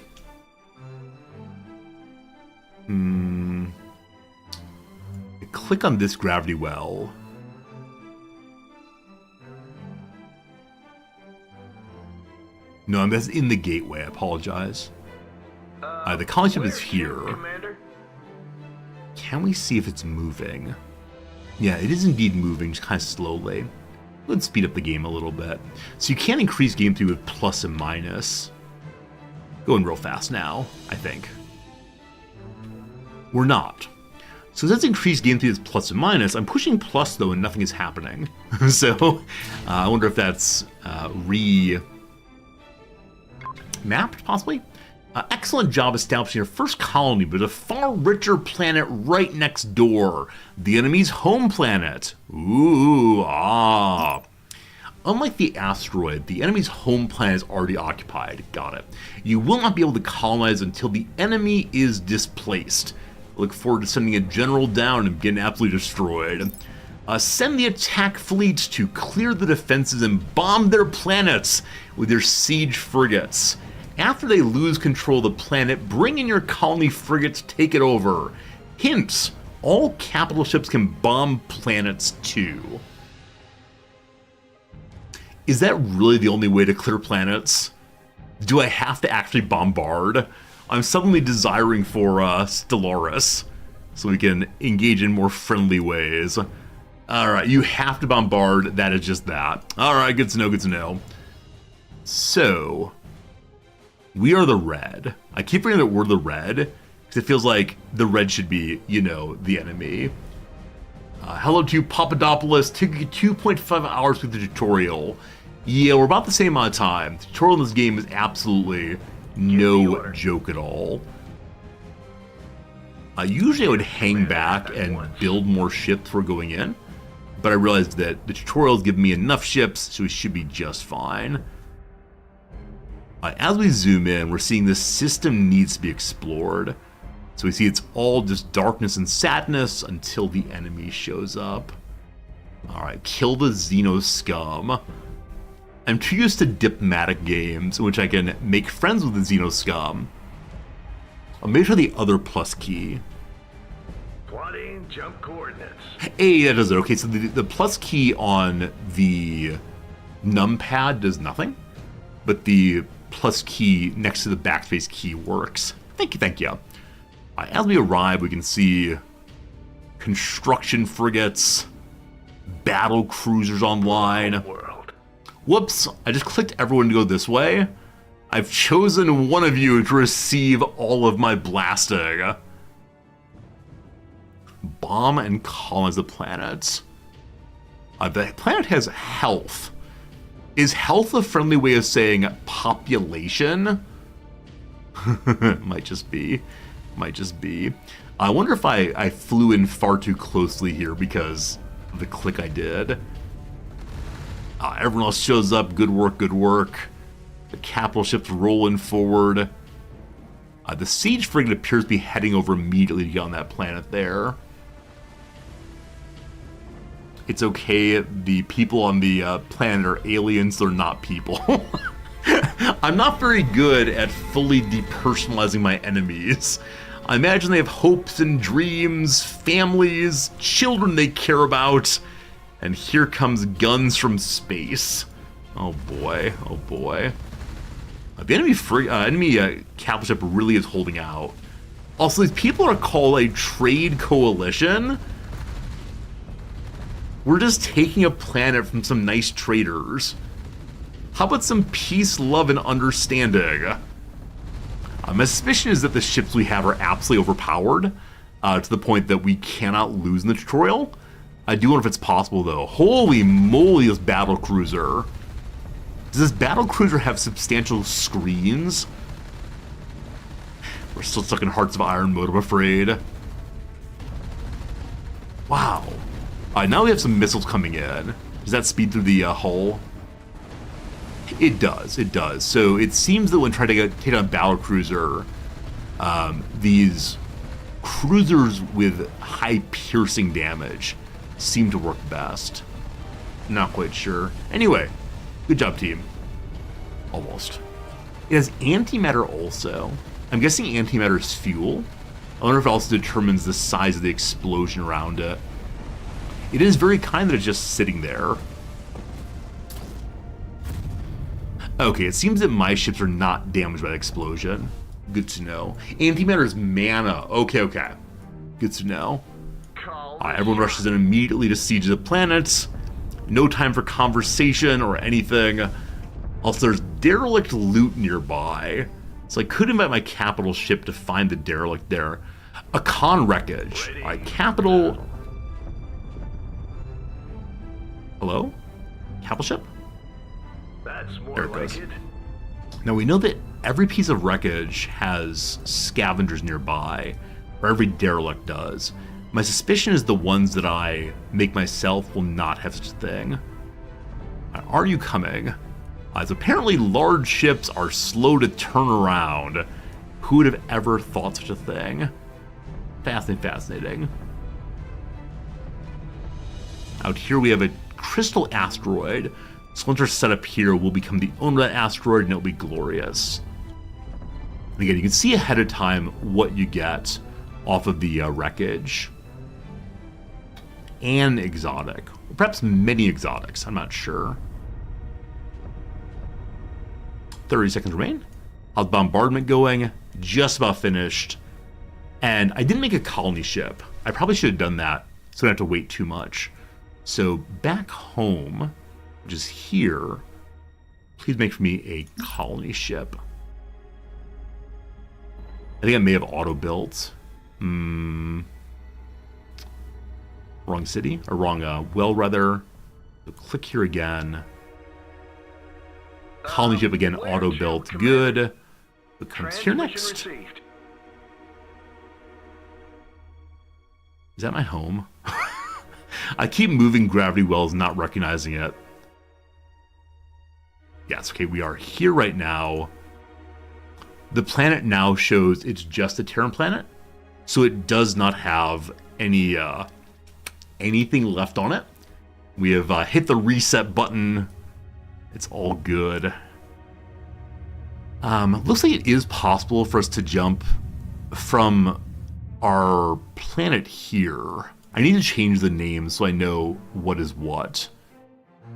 Click on this gravity well. No, that's in the gateway. I apologize. The colony ship is here. Commander? Can we see if it's moving? Yeah, it is indeed moving, just kind of slowly. Let's speed up the game a little bit. So you can increase game speed with plus and minus. Going real fast now, I think. We're not. So let's increase game speed with plus and minus. I'm pushing plus though and nothing is happening. So I wonder if that's mapped, possibly? Excellent job establishing your first colony, but a far richer planet right next door. The enemy's home planet. Ooh, ah. Unlike the asteroid, the enemy's home planet is already occupied. Got it. You will not be able to colonize until the enemy is displaced. Look forward to sending a general down and getting absolutely destroyed. Send the attack fleets to clear the defenses and bomb their planets with your siege frigates. After they lose control of the planet, bring in your colony frigates to take it over. Hints, all capital ships can bomb planets too. Is that really the only way to clear planets? Do I have to actually bombard? I'm suddenly desiring for Stellaris, so we can engage in more friendly ways. Alright, you have to bombard, that is just that. Alright, good to know, good to know. So, we are the red. I keep forgetting that we're the red, because it feels like the red should be, you know, the enemy. Hello to you, Papadopoulos. Took you 2.5 hours through the tutorial. Yeah, we're about the same amount of time. The tutorial in this game is absolutely no joke at all. Usually I would hang back and build more ships before going in, but I realized that the tutorials give me enough ships, so we should be just fine. As we zoom in, we're seeing this system needs to be explored. So we see it's all just darkness and sadness until the enemy shows up. Alright, kill the Xeno scum. I'm too used to diplomatic games in which I can make friends with the Xeno scum. I'll make sure the other plus key. Plotting jump coordinates. Hey, that does it. Okay, so the plus key on the numpad does nothing, but the plus key next to the backspace key works. Thank you, thank you. As we arrive, we can see construction frigates. battle cruisers online. World. Whoops, I just clicked everyone to go this way. I've chosen one of you to receive all of my blasting. Bomb and colonize the planet. The planet has health. Is health a friendly way of saying population? Might just be. Might just be. I wonder if I flew in far too closely here because of the click I did. Everyone else shows up. Good work, good work. The capital ship's rolling forward. The siege frigate appears to be heading over immediately to get on that planet there. It's okay, the people on the planet are aliens, they're not people. I'm not very good at fully depersonalizing my enemies. I imagine they have hopes and dreams, families, children they care about, and here comes guns from space. Oh boy, oh boy. The enemy capital ship really is holding out. Also, these people are called a trade coalition. We're just taking a planet from some nice traders. How about some peace, love, and understanding? My suspicion is that the ships we have are absolutely overpowered to the point that we cannot lose in the tutorial. I do wonder if it's possible, though. Holy moly, this battle cruiser. Does this battle cruiser have substantial screens? We're still stuck in Hearts of Iron mode, I'm afraid. Wow. Now we have some missiles coming in. Does that speed through the hull? It does, it does. So it seems that when trying to take on a battle cruiser, these cruisers with high piercing damage seem to work best. Not quite sure. Anyway, good job, team. Almost. It has antimatter also. I'm guessing antimatter is fuel. I wonder if it also determines the size of the explosion around it. It is very kind that it's just sitting there. Okay, it seems that my ships are not damaged by the explosion. Good to know. Antimatter is mana. Okay, okay. Good to know. Everyone rushes in immediately to siege the planets. No time for conversation or anything. Also, there's derelict loot nearby. So I could invite my capital ship to find the derelict there. A con wreckage. Alright, capital... Hello? Capital ship? That's more There it like goes. it. Now we know that every piece of wreckage has scavengers nearby, or every derelict does. My suspicion is the ones that I make myself will not have such a thing. Are you coming? As apparently large ships are slow to turn around. Who would have ever thought such a thing? Fascinating, fascinating. Out here we have a crystal asteroid. So once our setup here, we'll become the owner of that asteroid and it'll be glorious. And again, you can see ahead of time what you get off of the wreckage. An exotic. Or perhaps many exotics, I'm not sure. 30 seconds remain. How's bombardment going? Just about finished. And I didn't make a colony ship. I probably should have done that so I don't have to wait too much. So back home, which is here, please make for me a colony ship. I think I may have auto-built. Wrong city, or wrong well, rather. So click here again. Colony ship again, auto-built, good. What comes here next? Received. Is that my home? I keep moving gravity wells, not recognizing it. Yes, okay, we are here right now. The planet now shows it's just a Terran planet, so it does not have any anything left on it. We have hit the reset button. It's all good. Looks like it is possible for us to jump from our planet here. I need to change the name so I know what is what.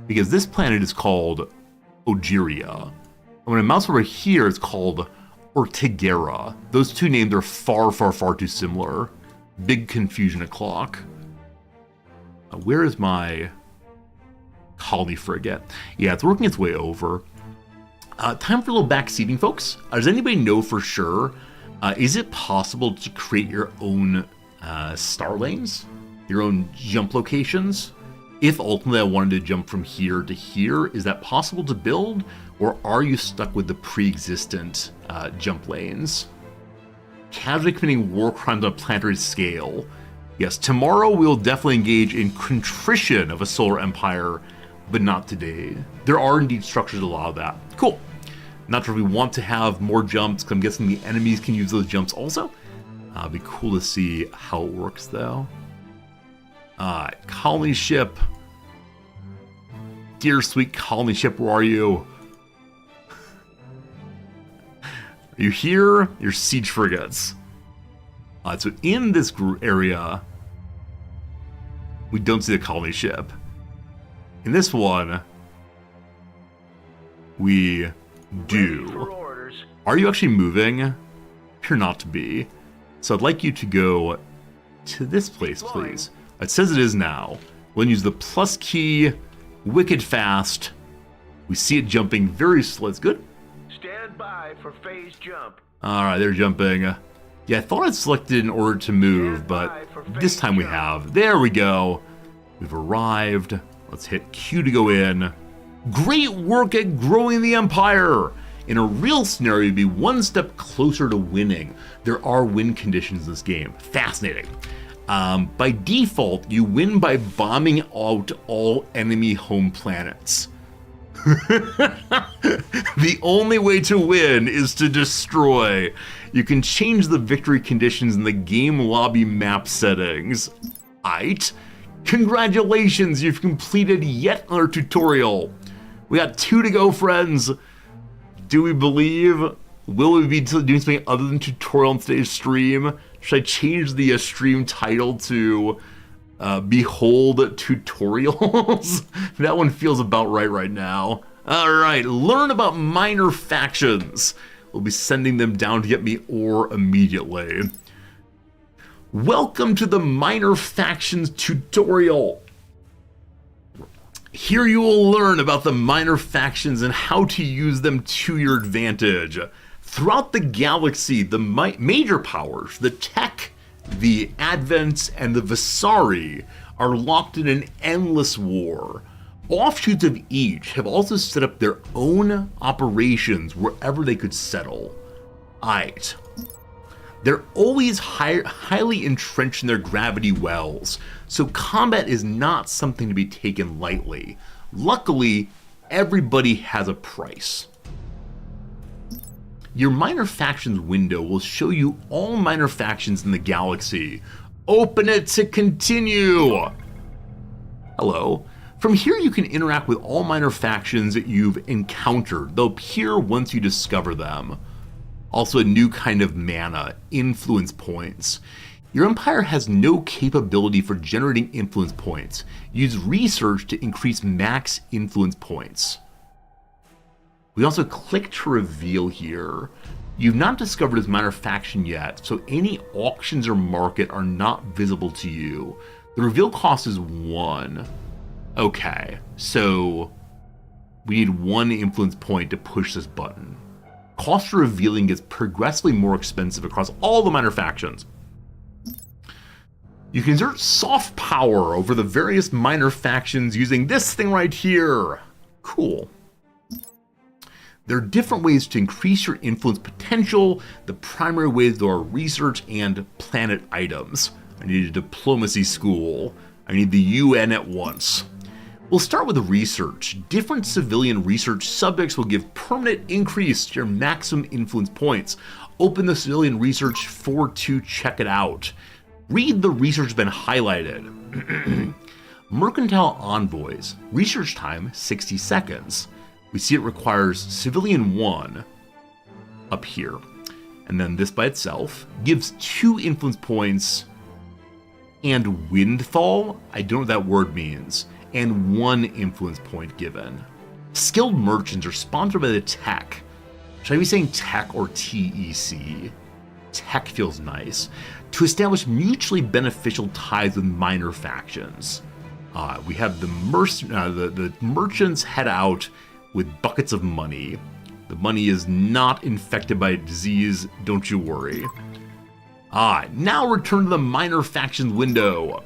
Because this planet is called Ogeria. And when I mouse over here, it's called Ortigera. Those two names are far, far, far too similar. Big confusion o'clock. Where is my Colony frigate. Yeah, it's working its way over. Time for a little backseating, folks. Does anybody know for sure, is it possible to create your own star lanes? Your own jump locations? If ultimately I wanted to jump from here to here, is that possible to build? Or are you stuck with the pre-existent jump lanes? Casually committing war crimes on a planetary scale. Yes, tomorrow we'll definitely engage in contrition of a solar empire, but not today. There are indeed structures that allow that. Cool. Not sure if we want to have more jumps, because I'm guessing the enemies can use those jumps also. It'd be cool to see how it works, though. Colony ship. Dear sweet colony ship, where are you? Are you here? Your siege frigates. So in this area, we don't see the colony ship. In this one, we do. Are you actually moving? Appear not to be. So I'd like you to go to this place, please. It says it is now. We'll use the plus key, wicked fast. We see it jumping very slow. It's good. Stand by for phase jump. All right, they're jumping. Yeah, I thought I'd selected in order to move, but this time we have. There we go. We've arrived. Let's hit Q to go in. Great work at growing the empire. In a real scenario, you'd be one step closer to winning. There are win conditions in this game. Fascinating. By default, you win by bombing out all enemy home planets. The only way to win is to destroy. You can change the victory conditions in the game lobby map settings. Aight. Congratulations, you've completed yet another tutorial. We got 2 to go, friends. Do we believe? Will we be doing something other than tutorial on today's stream? Should I change the stream title to Behold Tutorials? That one feels about right now. Alright, learn about minor factions. We'll be sending them down to get me ore immediately. Welcome to the Minor Factions tutorial. Here you will learn about the minor factions and how to use them to your advantage. Throughout the galaxy, the major powers, the Tech, the Advents, and the Visari are locked in an endless war. Offshoots of each have also set up their own operations wherever they could settle. Aight. They're always highly entrenched in their gravity wells, so combat is not something to be taken lightly. Luckily, everybody has a price. Your minor factions window will show you all minor factions in the galaxy. Open it to continue. Hello. From here you can interact with all minor factions that you've encountered. They'll appear once you discover them. Also a new kind of mana, influence points. Your empire has no capability for generating influence points. Use research to increase max influence points. We also click to reveal here. You've not discovered this minor faction yet, so any auctions or market are not visible to you. The reveal cost is 1. Okay, so we need 1 influence point to push this button. Cost for revealing gets progressively more expensive across all the minor factions. You can exert soft power over the various minor factions using this thing right here. Cool. There are different ways to increase your influence potential. The primary ways are research and planet items. I need a diplomacy school. I need the UN at once. We'll start with research. Different civilian research subjects will give permanent increase to your maximum influence points. Open the civilian research to check it out. Read the research been highlighted. Mercantile envoys. Research time 60 seconds. We see it requires civilian 1 up here. And then this by itself gives 2 influence points and windfall. I don't know what that word means. And 1 influence point given. Skilled merchants are sponsored by the Tech. Should I be saying Tech or TEC? Tech feels nice. To establish mutually beneficial ties with minor factions. We have the merchants head out with buckets of money. The money is not infected by a disease, don't you worry. Now return to the minor factions window.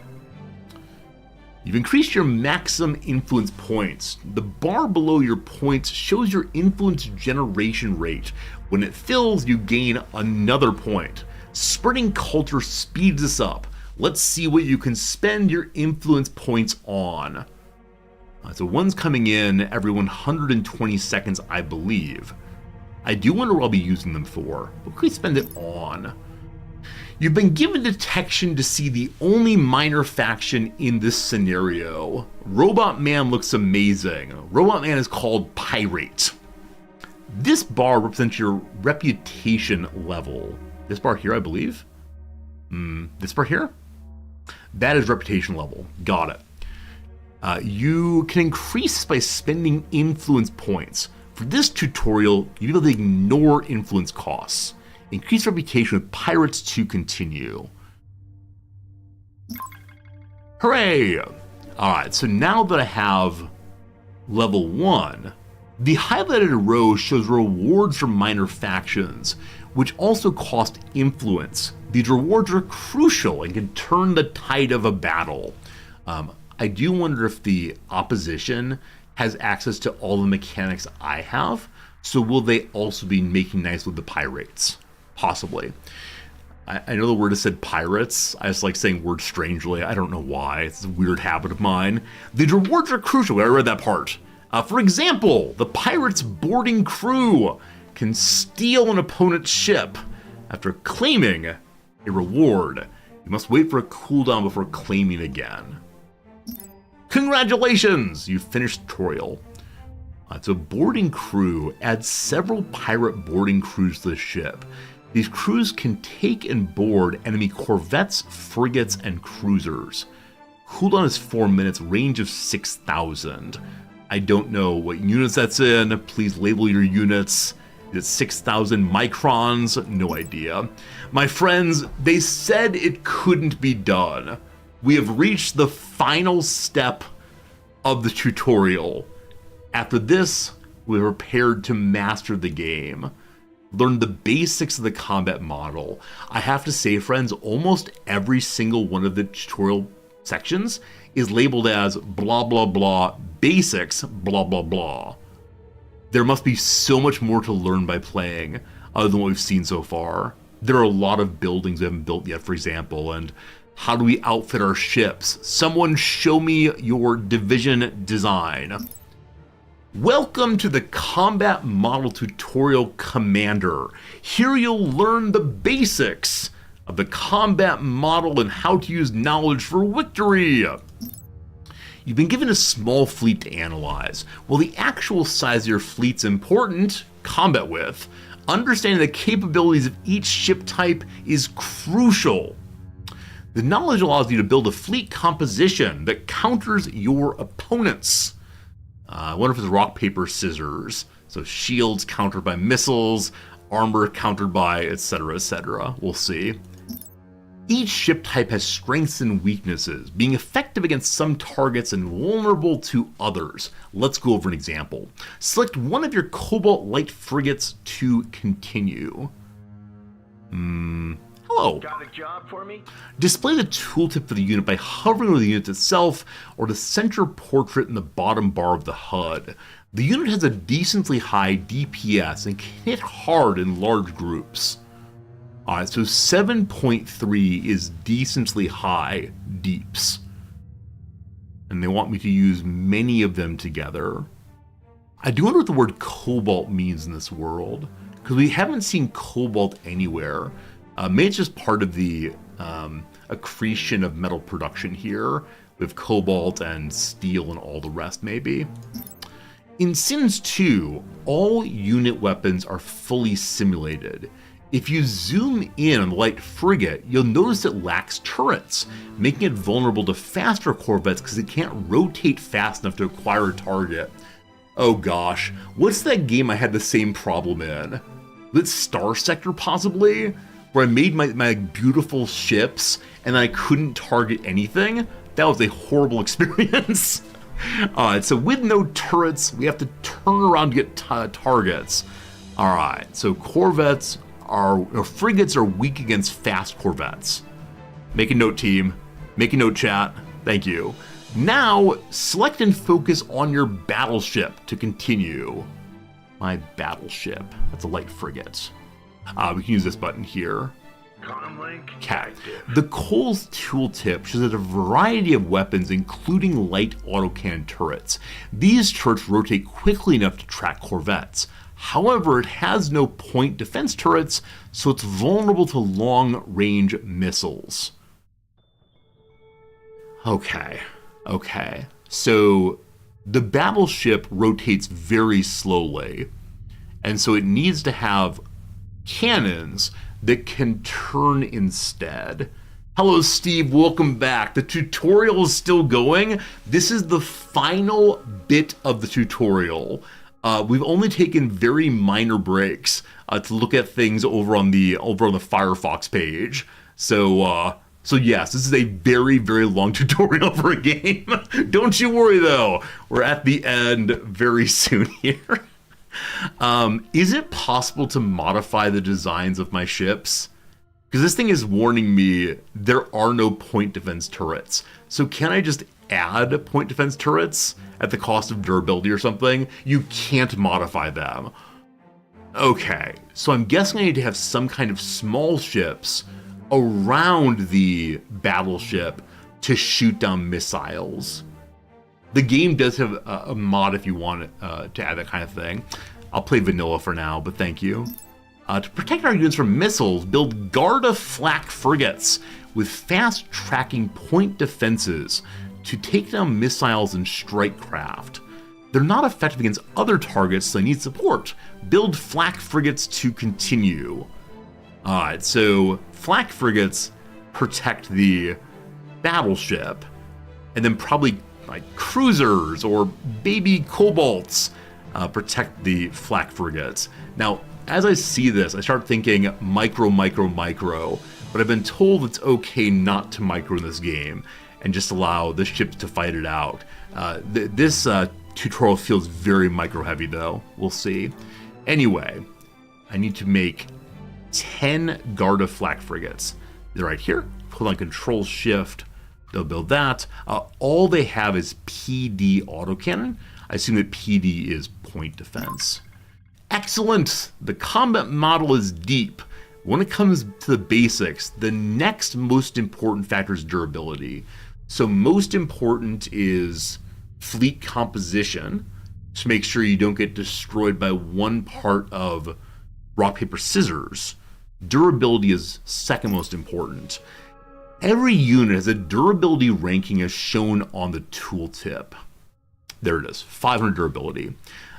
You've increased your maximum influence points. The bar below your points shows your influence generation rate. When it fills, you gain another point. Spreading culture speeds this up. Let's see what you can spend your influence points on. So one's coming in every 120 seconds, I believe. I do wonder what I'll be using them for. What can we spend it on? You've been given detection to see the only minor faction in this scenario. Robot Man looks amazing. Robot Man is called Pirate. This bar represents your reputation level. This bar here, I believe? This bar here? That is reputation level. Got it. You can increase by spending influence points. For this tutorial, you'll be able to ignore influence costs. Increase reputation with pirates to continue. Hooray! Alright, so now that I have level 1, the highlighted row shows rewards for minor factions, which also cost influence. These rewards are crucial and can turn the tide of a battle. I do wonder if the opposition has access to all the mechanics I have, so will they also be making nice with the pirates? Possibly. I know the word has said pirates. I just like saying words strangely. I don't know why. It's a weird habit of mine. The rewards are crucial. I read that part. For example, the pirate's boarding crew can steal an opponent's ship after claiming a reward. You must wait for a cooldown before claiming again. Congratulations! You finished the tutorial. So boarding crew adds several pirate boarding crews to the ship. These crews can take and board enemy corvettes, frigates, and cruisers. Cooldown is 4 minutes, range of 6,000. I don't know what units that's in. Please label your units. Is it 6,000 microns? No idea. My friends, they said it couldn't be done. We have reached the final step of the tutorial. After this, we're prepared to master the game. Learn the basics of the combat model. I have to say, friends, almost every single one of the tutorial sections is labeled as blah blah blah basics blah blah blah. There must be so much more to learn by playing other than what we've seen so far. There are a lot of buildings we haven't built yet, for example, and how do we outfit our ships? Someone show me your division design. Welcome to the Combat Model Tutorial Commander. Here you'll learn the basics of the combat model and how to use knowledge for victory. You've been given a small fleet to analyze. While the actual size of your fleet's important, combat with, understanding the capabilities of each ship type is crucial. The knowledge allows you to build a fleet composition that counters your opponents. I wonder if it's rock, paper, scissors. So shields countered by missiles, armor countered by etc, etc. We'll see. Each ship type has strengths and weaknesses, being effective against some targets and vulnerable to others. Let's go over an example. Select one of your Cobalt Light frigates to continue. Hello. Got a job for me? Display the tooltip for the unit by hovering over the unit itself or the center portrait in the bottom bar of the HUD. The unit has a decently high DPS and can hit hard in large groups. Alright, so 7.3 is decently high deeps. And they want me to use many of them together. I do wonder what the word cobalt means in this world, because we haven't seen cobalt anywhere. Maybe it's just part of the accretion of metal production here, with cobalt and steel and all the rest, maybe. In Sims 2, all unit weapons are fully simulated. If you zoom in on the light frigate, you'll notice it lacks turrets, making it vulnerable to faster corvettes because it can't rotate fast enough to acquire a target. Oh gosh, what's that game I had the same problem in? Was it Star Sector possibly? Where I made my beautiful ships and I couldn't target anything? That was a horrible experience. Alright, so with no turrets, we have to turn around to get targets. Alright, so frigates are weak against fast corvettes. Make a note, team. Make a note, chat. Thank you. Now, select and focus on your battleship to continue. My battleship. That's a light frigate. We can use this button here. Comlink Okay. active. The Cole's tooltip shows that a variety of weapons, including light autocannon turrets. These turrets rotate quickly enough to track corvettes. However, it has no point defense turrets, so it's vulnerable to long-range missiles. Okay. So the battleship rotates very slowly, and so it needs to have cannons that can turn instead. Hello, Steve. Welcome back. The tutorial is still going. This is the final bit of the tutorial. We've only taken very minor breaks to look at things over on the Firefox page. So yes, this is a very, very long tutorial for a game. Don't you worry though. We're at the end very soon here. Is it possible to modify the designs of my ships? Because this thing is warning me there are no point defense turrets. So can I just add point defense turrets at the cost of durability or something? You can't modify them. Okay, so I'm guessing I need to have some kind of small ships around the battleship to shoot down missiles. The game does have a mod if you want to add that kind of thing. I'll play vanilla for now, but thank you. To protect our units from missiles, build Garda flak frigates with fast tracking point defenses to take down missiles and strike craft. They're not effective against other targets, so they need support. Build flak frigates to continue. Alright, so flak frigates protect the battleship, and then probably like cruisers or baby cobalts protect the flak frigates. Now, as I see this, I start thinking micro, but I've been told it's okay not to micro in this game and just allow the ships to fight it out. This tutorial feels very micro heavy though. We'll see. Anyway, I need to make 10 Garda flak frigates. They're right here. Hold on Control Shift. They'll build that. All they have is PD autocannon. I assume that PD is point defense. Excellent! The combat model is deep. When it comes to the basics, the next most important factor is durability. So most important is fleet composition, to make sure you don't get destroyed by one part of rock, paper, scissors. Durability is second most important. Every unit has a durability ranking as shown on the tooltip. There it is, 500 durability.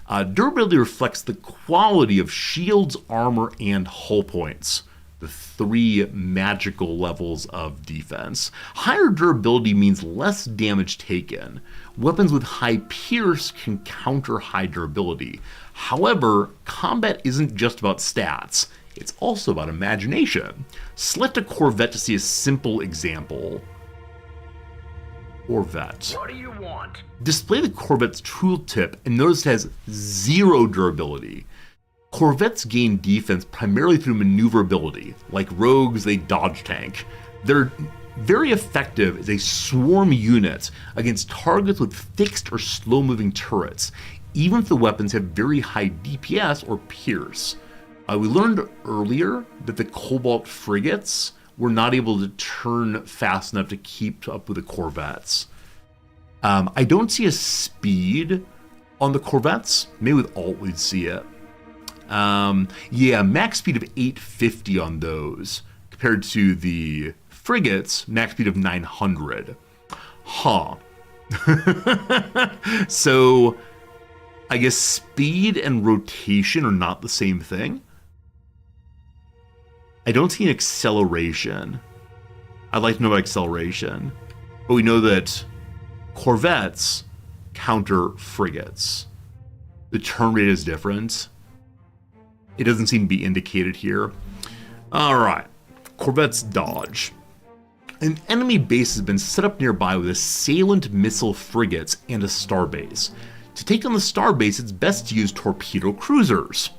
Durability reflects the quality of shields, armor, and hull points, the three magical levels of defense. Higher durability means less damage taken. Weapons with high pierce can counter high durability. However, combat isn't just about stats, it's also about imagination. Select a Corvette to see a simple example. Corvette. What do you want? Display the Corvette's tooltip and notice it has 0 durability. Corvettes gain defense primarily through maneuverability. Like rogues, they dodge tank. They're very effective as a swarm unit against targets with fixed or slow-moving turrets, even if the weapons have very high DPS or pierce. We learned earlier that the Cobalt frigates were not able to turn fast enough to keep up with the Corvettes. I don't see a speed on the Corvettes. Maybe with Alt we'd see it. Yeah, max speed of 850 on those, compared to the frigates, max speed of 900. Huh. So, I guess speed and rotation are not the same thing. I don't see an acceleration. I'd like to know about acceleration. But we know that Corvettes counter frigates. The turn rate is different. It doesn't seem to be indicated here. Alright. Corvettes dodge. An enemy base has been set up nearby with assailant missile frigates and a starbase. To take on the starbase, it's best to use torpedo cruisers.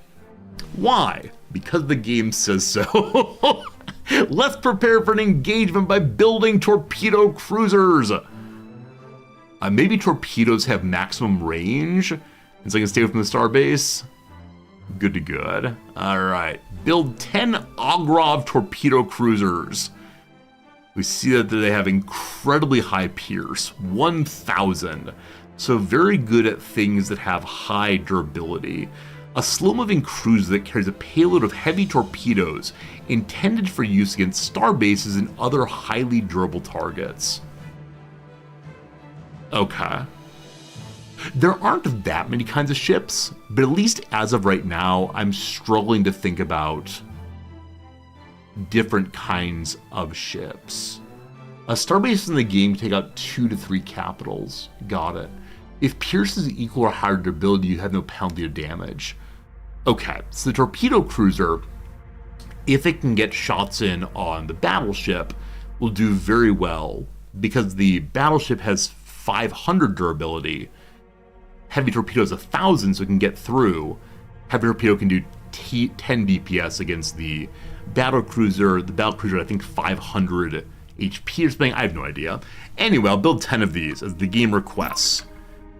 Why? Because the game says so. Let's prepare for an engagement by building torpedo cruisers. Maybe torpedoes have maximum range, and so I can stay away from the starbase. Good to good. All right, build 10 Ogrov torpedo cruisers. We see that they have incredibly high Pierce, 1,000. So very good at things that have high durability. A slow-moving cruiser that carries a payload of heavy torpedoes intended for use against starbases and other highly durable targets. Okay. There aren't that many kinds of ships, but at least as of right now, I'm struggling to think about different kinds of ships. A starbase in the game can take out 2 to 3 capitals. Got it. If Pierce is equal or higher durability, you have no penalty of damage. Okay, so the torpedo cruiser, if it can get shots in on the battleship, will do very well because the battleship has 500 durability. Heavy torpedo is 1,000, so it can get through. Heavy torpedo can do 10 DPS against the battle cruiser. The battle cruiser, I think, 500 HP or something. I have no idea. Anyway, I'll build 10 of these as the game requests.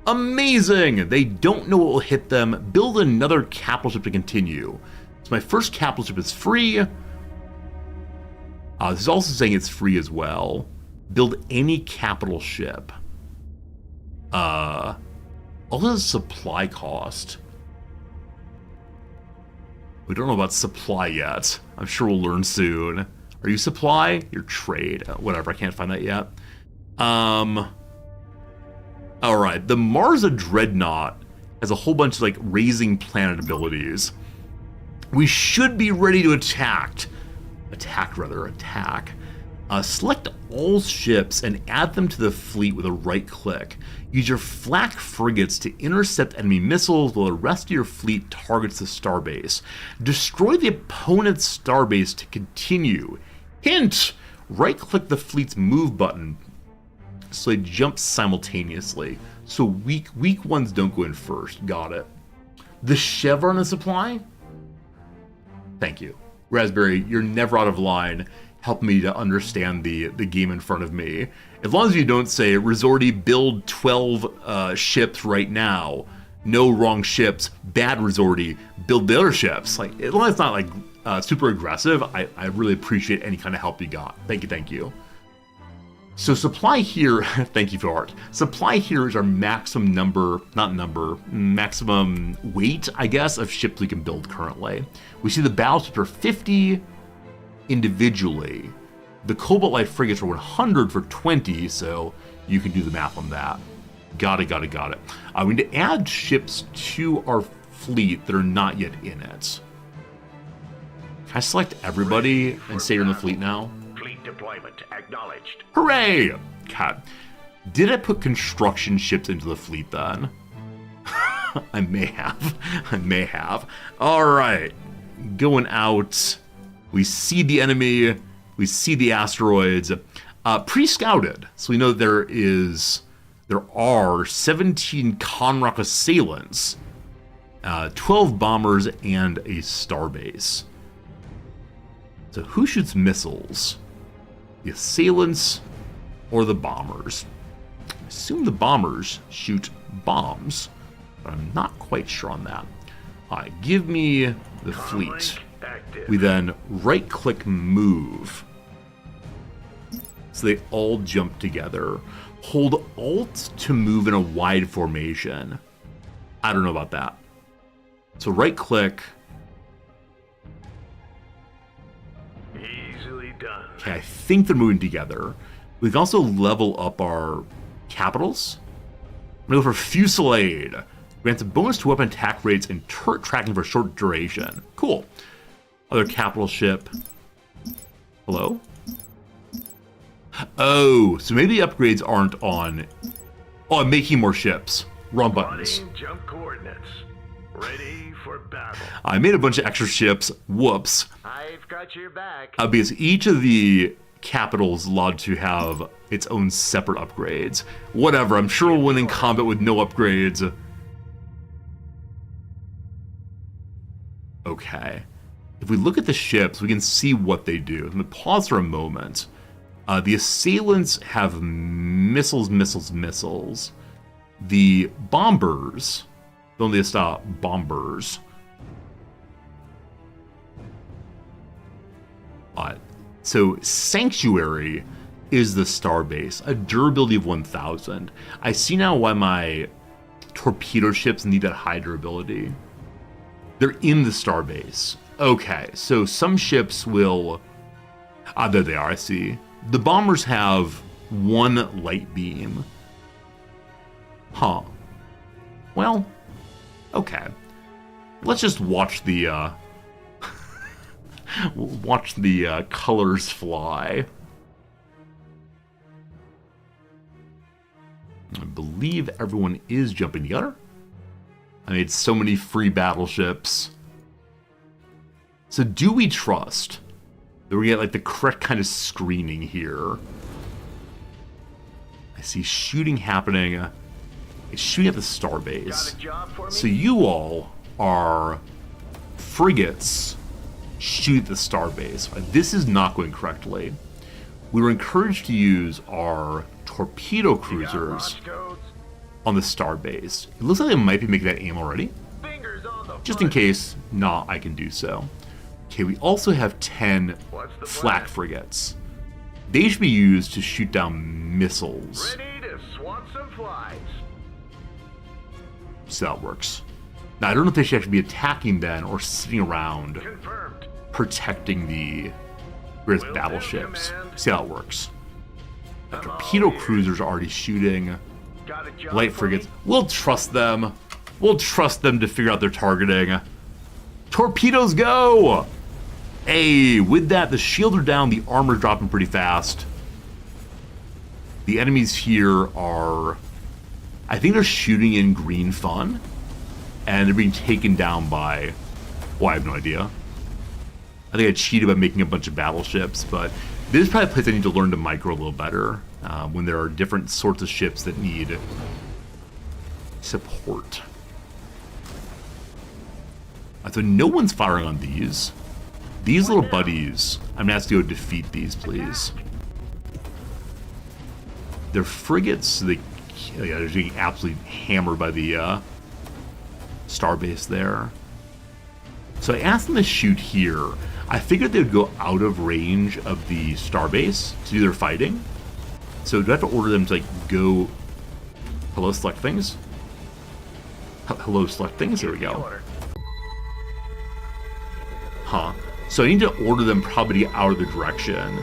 Amazing! They don't know what will hit them. Build another capital ship to continue. So my first capital ship is free. This is also saying it's free as well. Build any capital ship. All this supply cost. We don't know about supply yet. I'm sure we'll learn soon. Are you supply? Your trade. Whatever, I can't find that yet. Alright, the Marza Dreadnought has a whole bunch of like raising planet abilities. We should be ready to attack. Select all ships and add them to the fleet with a right click. Use your flak frigates to intercept enemy missiles while the rest of your fleet targets the starbase. Destroy the opponent's starbase to continue. Hint! Right click the fleet's move button so they jump simultaneously. So weak ones don't go in first. Got it. The Chevron is supply? Thank you. Raspberry, you're never out of line. Help me to understand the game in front of me. As long as you don't say, Resorty, build 12 ships right now. No wrong ships. Bad Resorty, build the other ships. Like, as long as it's not like super aggressive, I really appreciate any kind of help you got. Thank you. So supply here, thank you for art. Supply here is our maximum maximum weight, I guess, of ships we can build currently. We see the battleships are 50 individually. The Cobalt Light frigates are 100 for 20, so you can do the math on that. Got it. We need to add ships to our fleet that are not yet in it. Can I select everybody and say you're in the fleet now? Fleet deployment acknowledged. Hooray! Okay. Did I put construction ships into the fleet then? I may have. Alright. Going out. We see the enemy. We see the asteroids. Pre-scouted. So we know there are 17 Conrock assailants, 12 bombers, and a starbase. So who shoots missiles? The assailants or the bombers? I assume the bombers shoot bombs, but I'm not quite sure on that. Give me the fleet. We then right-click move. So they all jump together. Hold Alt to move in a wide formation. I don't know about that. So right-click. Easily done. Okay, I think they're moving together. We can also level up our capitals. I'm gonna go for Fusillade. Grants a bonus to weapon attack rates and turret tracking for a short duration. Cool. Other capital ship. Hello? Oh, so maybe the upgrades aren't on. Oh, I'm making more ships. Wrong buttons. Plotting jump coordinates. Ready for battle. I made a bunch of extra ships. Whoops. I've got your back. Because each of the capital is allowed to have its own separate upgrades. Whatever, I'm sure we'll win in combat with no upgrades. Okay. If we look at the ships, we can see what they do. I'm going to pause for a moment. The assailants have missiles. The bombers, donde está bombers? So Sanctuary is the starbase, a durability of 1000. I see now why my torpedo ships need that high durability. They're in the starbase. Okay, so some ships will... there they are, I see. The bombers have 1 light beam. Huh. Well, okay. Let's just watch the, watch the colors fly. I believe everyone is jumping together. I made so many free battleships. So do we trust that we get like the correct kind of screening here? I see shooting happening. It's shooting at the starbase. So you all are frigates shooting at the starbase. This is not going correctly. We were encouraged to use our torpedo cruisers on the starbase. It looks like they might be making that aim already. Just in case not, I can do so. Okay, we also have 10 flak frigates. They should be used to shoot down missiles. Ready to swat some flies. So that works. Now, I don't know if they should actually be attacking then or sitting around Confirmed. protecting the British Will do, battleships. command. See how it works. The torpedo cruisers are already shooting. Got a job Light for frigates. me? We'll trust them. We'll trust them to figure out their targeting. Torpedoes go! Hey, with that, the shields are down, the armor's dropping pretty fast. The enemies here are... I think they're shooting in green fun. And they're being taken down by... Well, I have no idea. I think I cheated by making a bunch of battleships, but this is probably a place I need to learn to micro a little better. When there are different sorts of ships that need support. So no one's firing on these. These little buddies, I'm gonna ask you to go defeat these, please. They're frigates, so they're getting absolutely hammered by the starbase there. So I asked them to shoot here. I figured they would go out of range of the starbase to do their fighting. So do I have to order them to like go... Hello, select things? Hello, select things? There we go. Huh. So I need to order them probably out of the direction.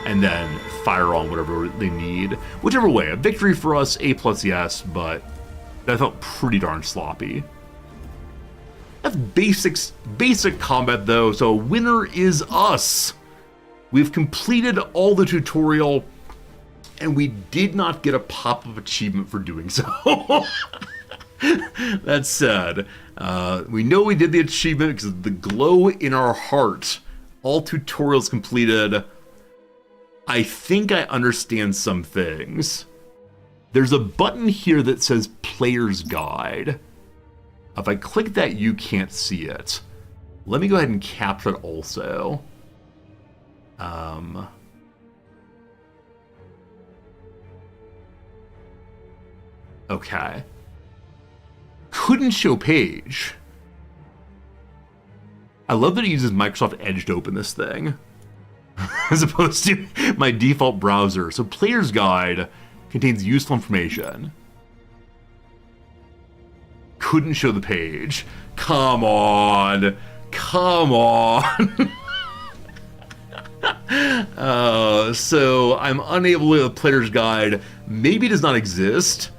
And then fire on whatever they need. Whichever way. A victory for us, A+, yes, but that felt pretty darn sloppy. That's basic combat though, so winner is us. We've completed all the tutorial, and we did not get a pop-up achievement for doing so. That said, we know we did the achievement because of the glow in our heart. All tutorials completed. I think I understand some things. There's a button here that says Player's Guide. If I click that, you can't see it. Let me go ahead and capture it also. Okay. Couldn't show page. I love that it uses Microsoft Edge to open this thing. As opposed to my default browser. So Player's Guide contains useful information. Couldn't show the page. Come on. Come on. So I'm unable to look at the Player's Guide. Maybe it does not exist.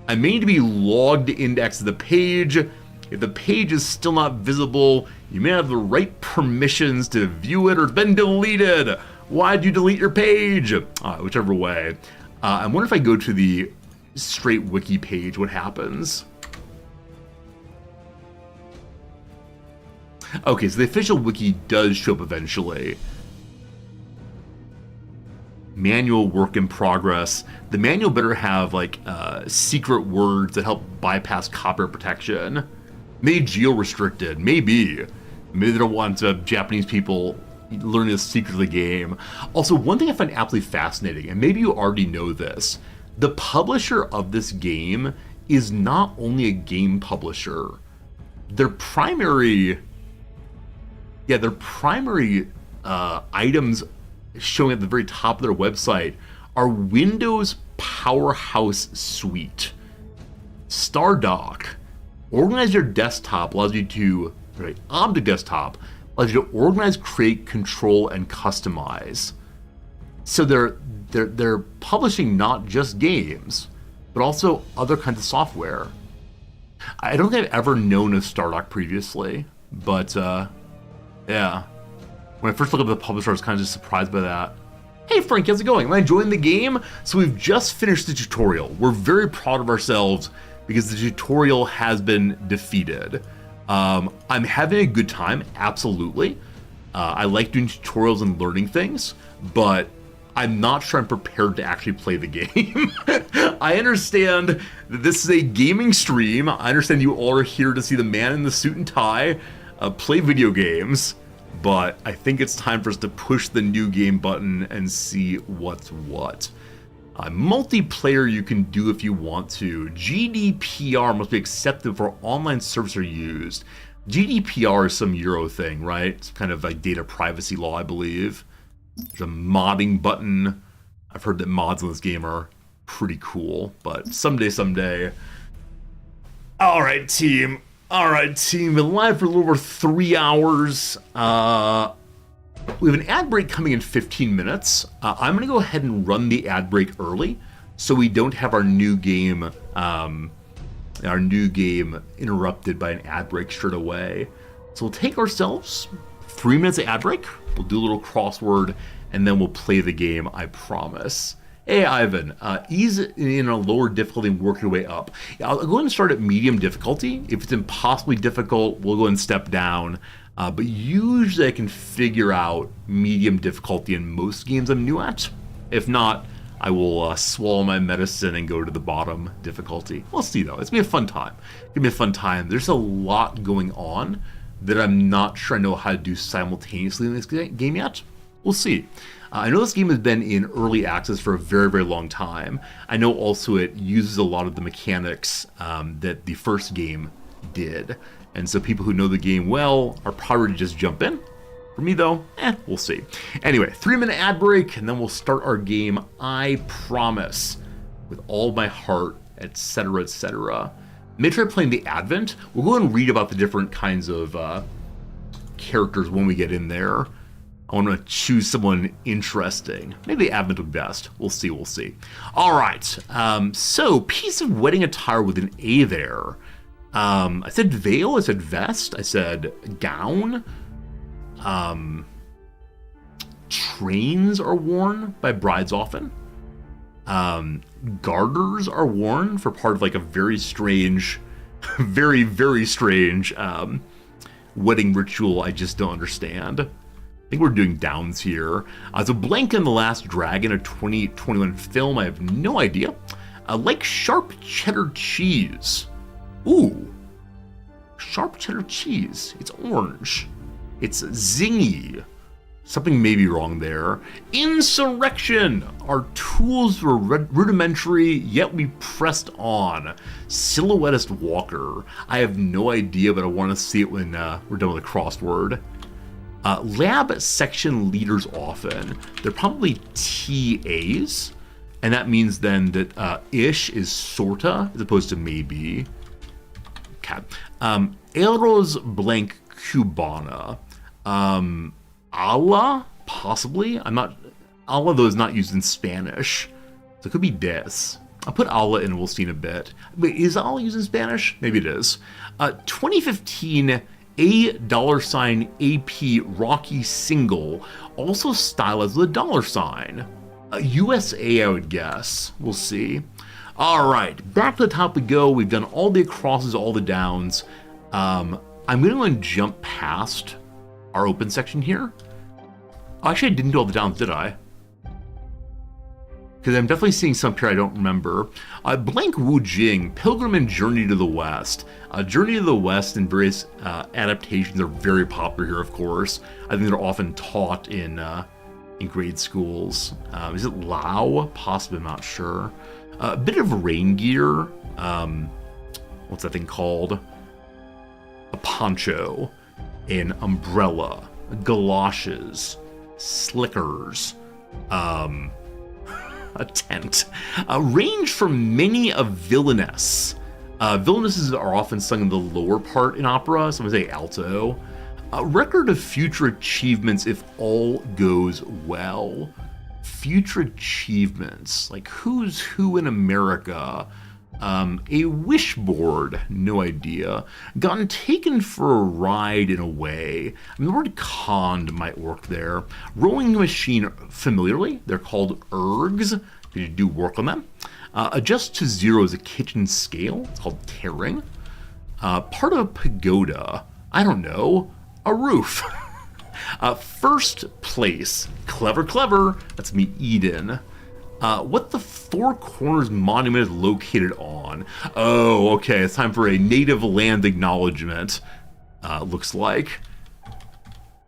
I may need to be logged into access the page. If the page is still not visible, you may have the right permissions to view it or it's been deleted. Why'd you delete your page? Whichever way. I wonder if I go to the straight wiki page, what happens? Okay, so the official wiki does show up eventually. manual work in progress. The manual better have like secret words that help bypass copyright protection. Maybe geo-restricted, maybe. Maybe they don't want Japanese people learning the secret of the game. Also, one thing I find absolutely fascinating, and maybe you already know this, the publisher of this game is not only a game publisher. Their primary items showing at the very top of their website are Windows Powerhouse Suite. Stardock. Organize your desktop allows you to, Object Desktop allows you to organize, create, control, and customize. So they're publishing not just games, but also other kinds of software. I don't think I've ever known of Stardock previously, but yeah. When I first looked at the publisher, I was kind of just surprised by that. Hey Frank, how's it going? Am I enjoying the game? So we've just finished the tutorial. We're very proud of ourselves because the tutorial has been defeated. I'm having a good time, absolutely. I like doing tutorials and learning things, but I'm not sure I'm prepared to actually play the game. I understand that this is a gaming stream. I understand you all are here to see the man in the suit and tie play video games, but I think it's time for us to push the new game button and see what's what. Multiplayer you can do if you want to. GDPR must be accepted for online services are used. GDPR is some Euro thing, right? It's kind of like data privacy law, I believe. There's a modding button. I've heard that mods in this game are pretty cool, but someday. All right, team. Been live for a little over 3 hours. We have an ad break coming in 15 minutes. I'm going to go ahead and run the ad break early, so we don't have our new game interrupted by an ad break straight away. So we'll take ourselves 3 minutes of ad break. We'll do a little crossword, and then we'll play the game, I promise. Hey, Ivan, ease in a lower difficulty and work your way up. Yeah, I'll go ahead and start at medium difficulty. If it's impossibly difficult, we'll go ahead and step down. But usually I can figure out medium difficulty in most games I'm new at. If not, I will swallow my medicine and go to the bottom difficulty. We'll see though. It's gonna be a fun time. There's a lot going on that I'm not sure I know how to do simultaneously in this game yet. We'll see. I know this game has been in early access for a very, very long time. I know also it uses a lot of the mechanics that the first game did. And so people who know the game well are probably to just jump in. For me though, we'll see. Anyway, 3-minute ad break, and then we'll start our game, I promise, with all my heart, etc., etc. Maybe try playing the Advent. We'll go and read about the different kinds of characters when we get in there. I want to choose someone interesting. Maybe the Advent would be best. We'll see. All right. So, piece of wedding attire with an A there. I said veil, I said vest, I said gown. Trains are worn by brides often. Garters are worn for part of like a very strange, very, very strange wedding ritual I just don't understand. I think we're doing downs here. So Blanka and the Last Dragon, a 2021 film, I have no idea. Like sharp cheddar cheese. Ooh, sharp cheddar cheese. It's orange. It's zingy. Something may be wrong there. Insurrection. Our tools were rudimentary, yet we pressed on. Silhouettist Walker. I have no idea, but I want to see it when we're done with the crossword. Lab section leaders often. They're probably TAs. And that means then that ish is sorta as opposed to maybe. Okay. Eros blank cubana. Allah, possibly. I'm not. Allah though is not used in Spanish, so it could be des. I'll put Allah in. We'll see in a bit. Wait, is Allah used in Spanish? Maybe it is. 2015 $, AP Rocky single, also stylized with a $. USA, I would guess. We'll see. All right, back to the top we go. We've done all the crosses, all the downs. I'm going to jump past our open section here. Actually, I didn't do all the downs, did I? because I'm definitely seeing some here I don't remember. Blank Wu Jing, Pilgrim and Journey to the West. Journey to the West and various adaptations are very popular here, of course. I think they're often taught in grade schools. Is it Lao? Possibly, I'm not sure. A bit of rain gear. What's that thing called? A poncho, an umbrella, galoshes, slickers, a tent. Range from many a villainess. Villainesses are often sung in the lower part in opera, some would say alto. A record of future achievements if all goes well. Future achievements, like who's who in America. A wish board, no idea. Gotten taken for a ride in a way. I mean, the word conned might work there. Rowing machine, familiarly, they're called ergs. Did you do work on them? Adjust to zero is a kitchen scale. It's called tearing. Part of a pagoda, I don't know, a roof. First place, clever, clever. That's me, Eden. What the Four Corners Monument is located on. Oh, okay, it's time for a native land acknowledgement. Looks like.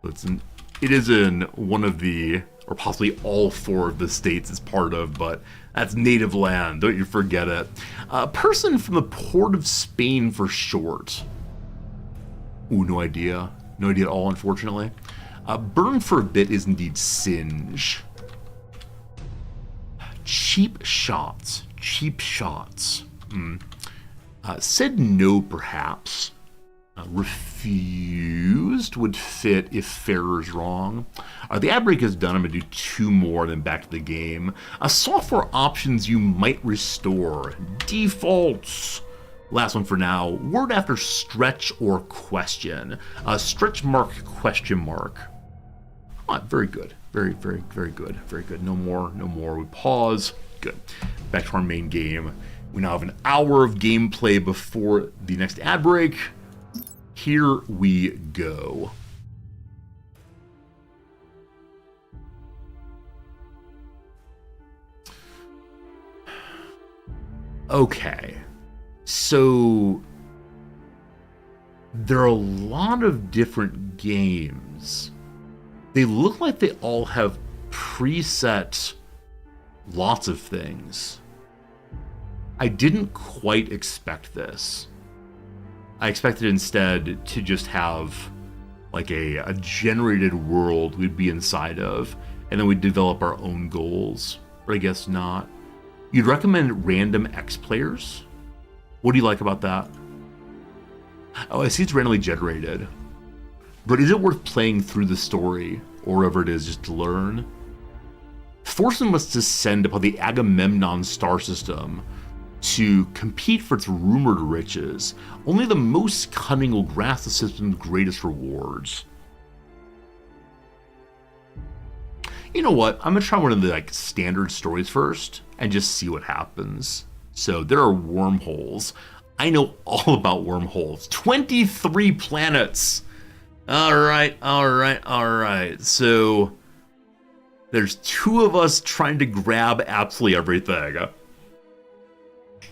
It is in one of the, or possibly all four of the states it's part of, but that's native land, don't you forget it. Person from the Port of Spain for short. Ooh, no idea. No idea at all, unfortunately. Burn for a bit is indeed singe. Cheap shots. Cheap shots. Said no, perhaps. Refused would fit if fair is wrong. The ad break is done. I'm going to do two more, then back to the game. Software options you might restore. Defaults. Last one for now. Word after stretch or question. Stretch mark, question mark. Oh, very good. Very, very, very good. Very good. No more, no more. We pause. Good. Back to our main game. We now have an hour of gameplay before the next ad break. Here we go. Okay. So there are a lot of different games. They look like they all have preset lots of things. I didn't quite expect this. I expected instead to just have like a generated world we'd be inside of, and then we'd develop our own goals, but I guess not. You'd recommend random X players? What do you like about that? Oh, I see it's randomly generated. But is it worth playing through the story, or whatever it is, just to learn? Forsen must descend upon the Agamemnon star system to compete for its rumored riches. Only the most cunning will grasp the system's greatest rewards. You know what? I'm gonna try one of the standard stories first and just see what happens. So there are wormholes. I know all about wormholes. 23 planets. All right. So there's two of us trying to grab absolutely everything.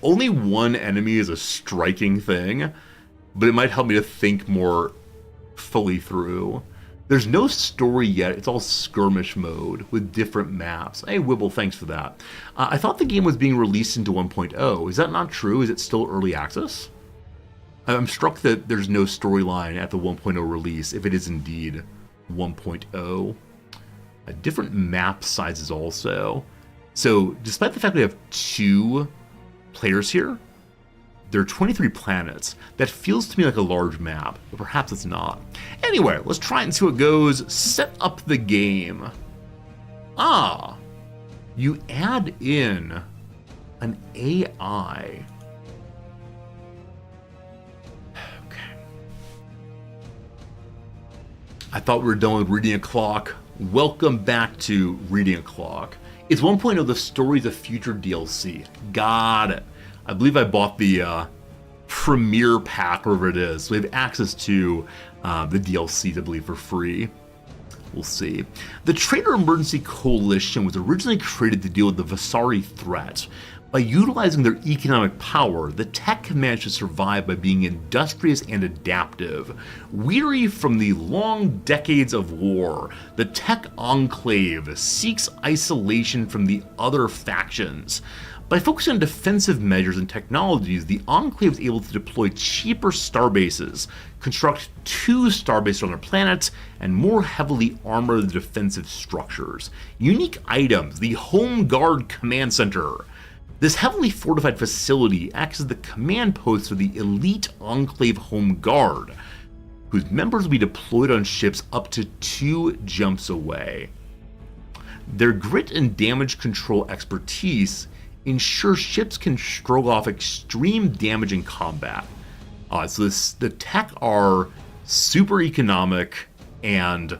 Only one enemy is a striking thing, but it might help me to think more fully through. There's no story yet. It's all skirmish mode with different maps. Hey, Wibble, thanks for that. I thought the game was being released into 1.0. Is that not true? Is it still early access? I'm struck that there's no storyline at the 1.0 release, if it is indeed 1.0. Different map sizes also. So, despite the fact we have two players here, there are 23 planets. That feels to me like a large map, but perhaps it's not. Anyway, let's try and see what goes. Set up the game. You add in an AI. Okay. I thought we were done with Reading a Clock. Welcome back to Reading a Clock. It's 1.0, the Stories of Future DLC. Got it. I believe I bought the Premiere Pack, whatever it is. So we have access to the DLCs, I believe, for free. We'll see. The Trader Emergency Coalition was originally created to deal with the Visari threat. By utilizing their economic power, the Tech managed to survive by being industrious and adaptive. Weary from the long decades of war, the Tech Enclave seeks isolation from the other factions. By focusing on defensive measures and technologies, the Enclave is able to deploy cheaper starbases, construct 2 starbases on their planets, and more heavily armor the defensive structures. Unique items, the Home Guard Command Center. This heavily fortified facility acts as the command post for the elite Enclave Home Guard, whose members will be deployed on ships up to 2 jumps away. Their grit and damage control expertise ensures ships can stroke off extreme damage in combat. The Tech are super economic and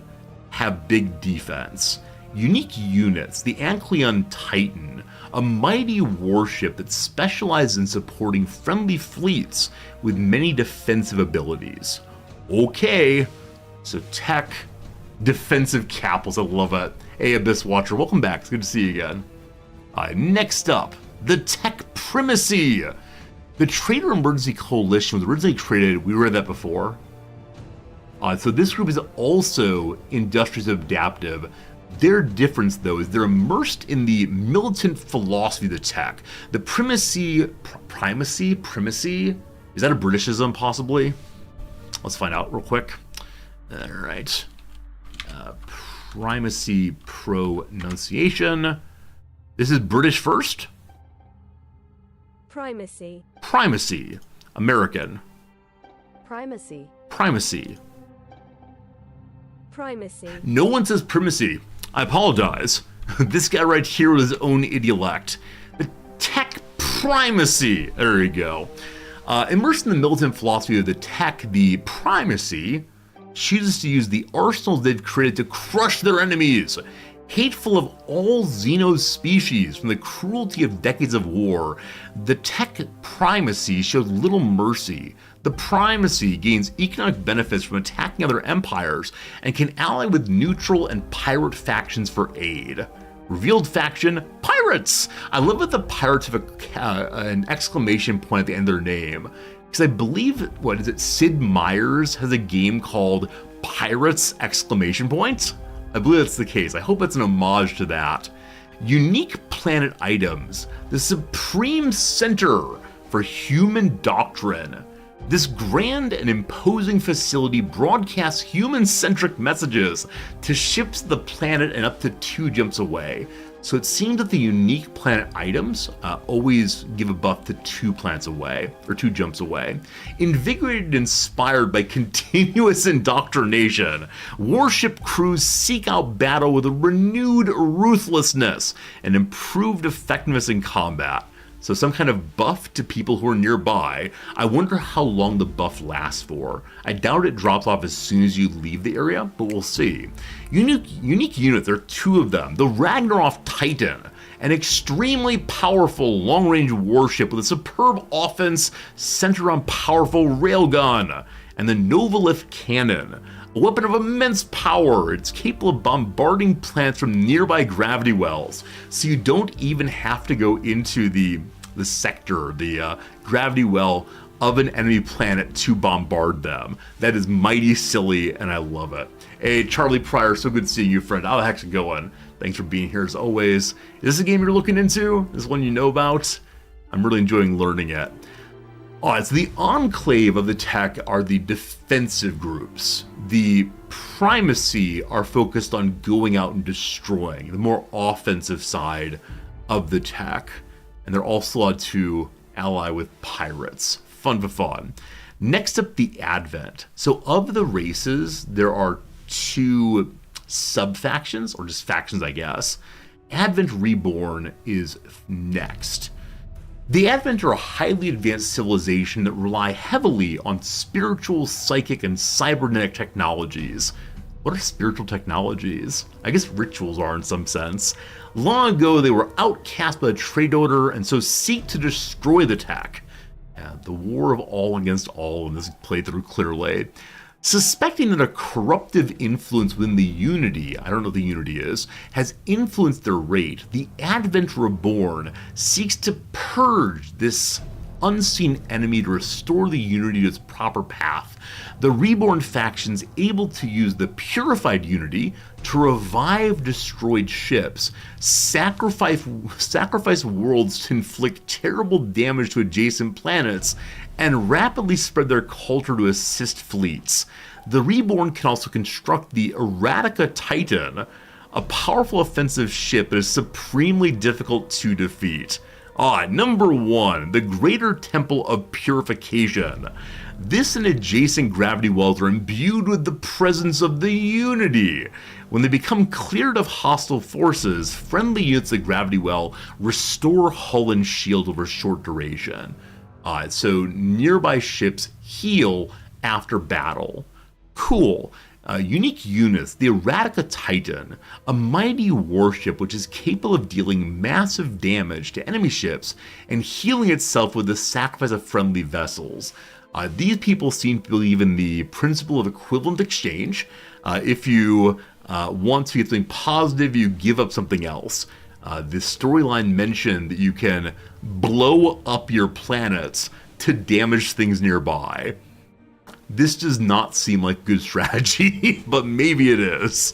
have big defense. Unique units, the Ancleon Titan, a mighty warship that specializes in supporting friendly fleets with many defensive abilities. Okay, so Tech, defensive capitals, I love it. Hey Abyss Watcher, welcome back, it's good to see you again. Next up, the Tech Primacy. The Trader Emergency Coalition was originally created, we read that before. So this group is also industrious adaptive. Their difference, though, is they're immersed in the militant philosophy of the Tech. The primacy, is that a Britishism, possibly? Let's find out real quick. All right. Primacy pronunciation. This is British first? Primacy. Primacy. American. Primacy. Primacy. Primacy. No one says primacy. I apologize. This guy right here with his own idiolect. The Tech Primacy. There you go. Immersed in the militant philosophy of the Tech, the Primacy chooses to use the arsenals they've created to crush their enemies. Hateful of all Xenos species from the cruelty of decades of war, the Tech Primacy shows little mercy. The Primacy gains economic benefits from attacking other empires and can ally with neutral and pirate factions for aid. Revealed faction, Pirates! I love that the Pirates have an exclamation point at the end of their name. Because I believe, Sid Meier's has a game called Pirates! Exclamation point? I believe that's the case. I hope it's an homage to that. Unique planet items. The Supreme Center for Human Doctrine. This grand and imposing facility broadcasts human-centric messages to ships of the planet and up to 2 jumps away. So it seems that the unique planet items always give a buff to 2 planets away, or 2 jumps away. Invigorated and inspired by continuous indoctrination, warship crews seek out battle with a renewed ruthlessness and improved effectiveness in combat. So some kind of buff to people who are nearby. I wonder how long the buff lasts for. I doubt it drops off as soon as you leave the area, but we'll see. Unique unit, there are 2 of them. The Ragnarok Titan, an extremely powerful long-range warship with a superb offense centered on powerful railgun. And the Novalith Cannon, a weapon of immense power. It's capable of bombarding planets from nearby gravity wells, so you don't even have to go into the sector, the gravity well of an enemy planet to bombard them. That is mighty silly, and I love it. Hey, Charlie Pryor, so good seeing you, friend. How the heck's it going? Thanks for being here as always. Is this a game you're looking into? Is this one you know about? I'm really enjoying learning it. It's the Enclave of the Tech are the defensive groups. The Primacy are focused on going out and destroying, the more offensive side of the Tech. And they're also allowed to ally with pirates. Fun for fun. Next up, the Advent. So of the races, there are 2 sub-factions, or just factions, I guess. Advent Reborn is next. The Advent are a highly advanced civilization that rely heavily on spiritual, psychic, and cybernetic technologies. What are spiritual technologies? I guess rituals are in some sense. Long ago, they were outcast by the Trade Order and so seek to destroy the Tech. The war of all against all in this playthrough clearly. Suspecting that a corruptive influence within the Unity, I don't know what the Unity is, has influenced their raid, the Advent Reborn seeks to purge this unseen enemy to restore the Unity to its proper path. The Reborn faction's able to use the purified Unity to revive destroyed ships, sacrifice worlds to inflict terrible damage to adjacent planets, and rapidly spread their culture to assist fleets. The Reborn can also construct the Erratica Titan, a powerful offensive ship that is supremely difficult to defeat. Number 1, the Greater Temple of Purification. This and adjacent gravity wells are imbued with the presence of the Unity. When they become cleared of hostile forces, friendly units at Gravity Well restore hull and shield over short duration. So nearby ships heal after battle. Cool. Unique units, the Erratica Titan, a mighty warship which is capable of dealing massive damage to enemy ships and healing itself with the sacrifice of friendly vessels. These people seem to believe in the principle of equivalent exchange. If you want to get something positive, you give up something else. The storyline mentioned that you can blow up your planets to damage things nearby. This does not seem like good strategy, but maybe it is.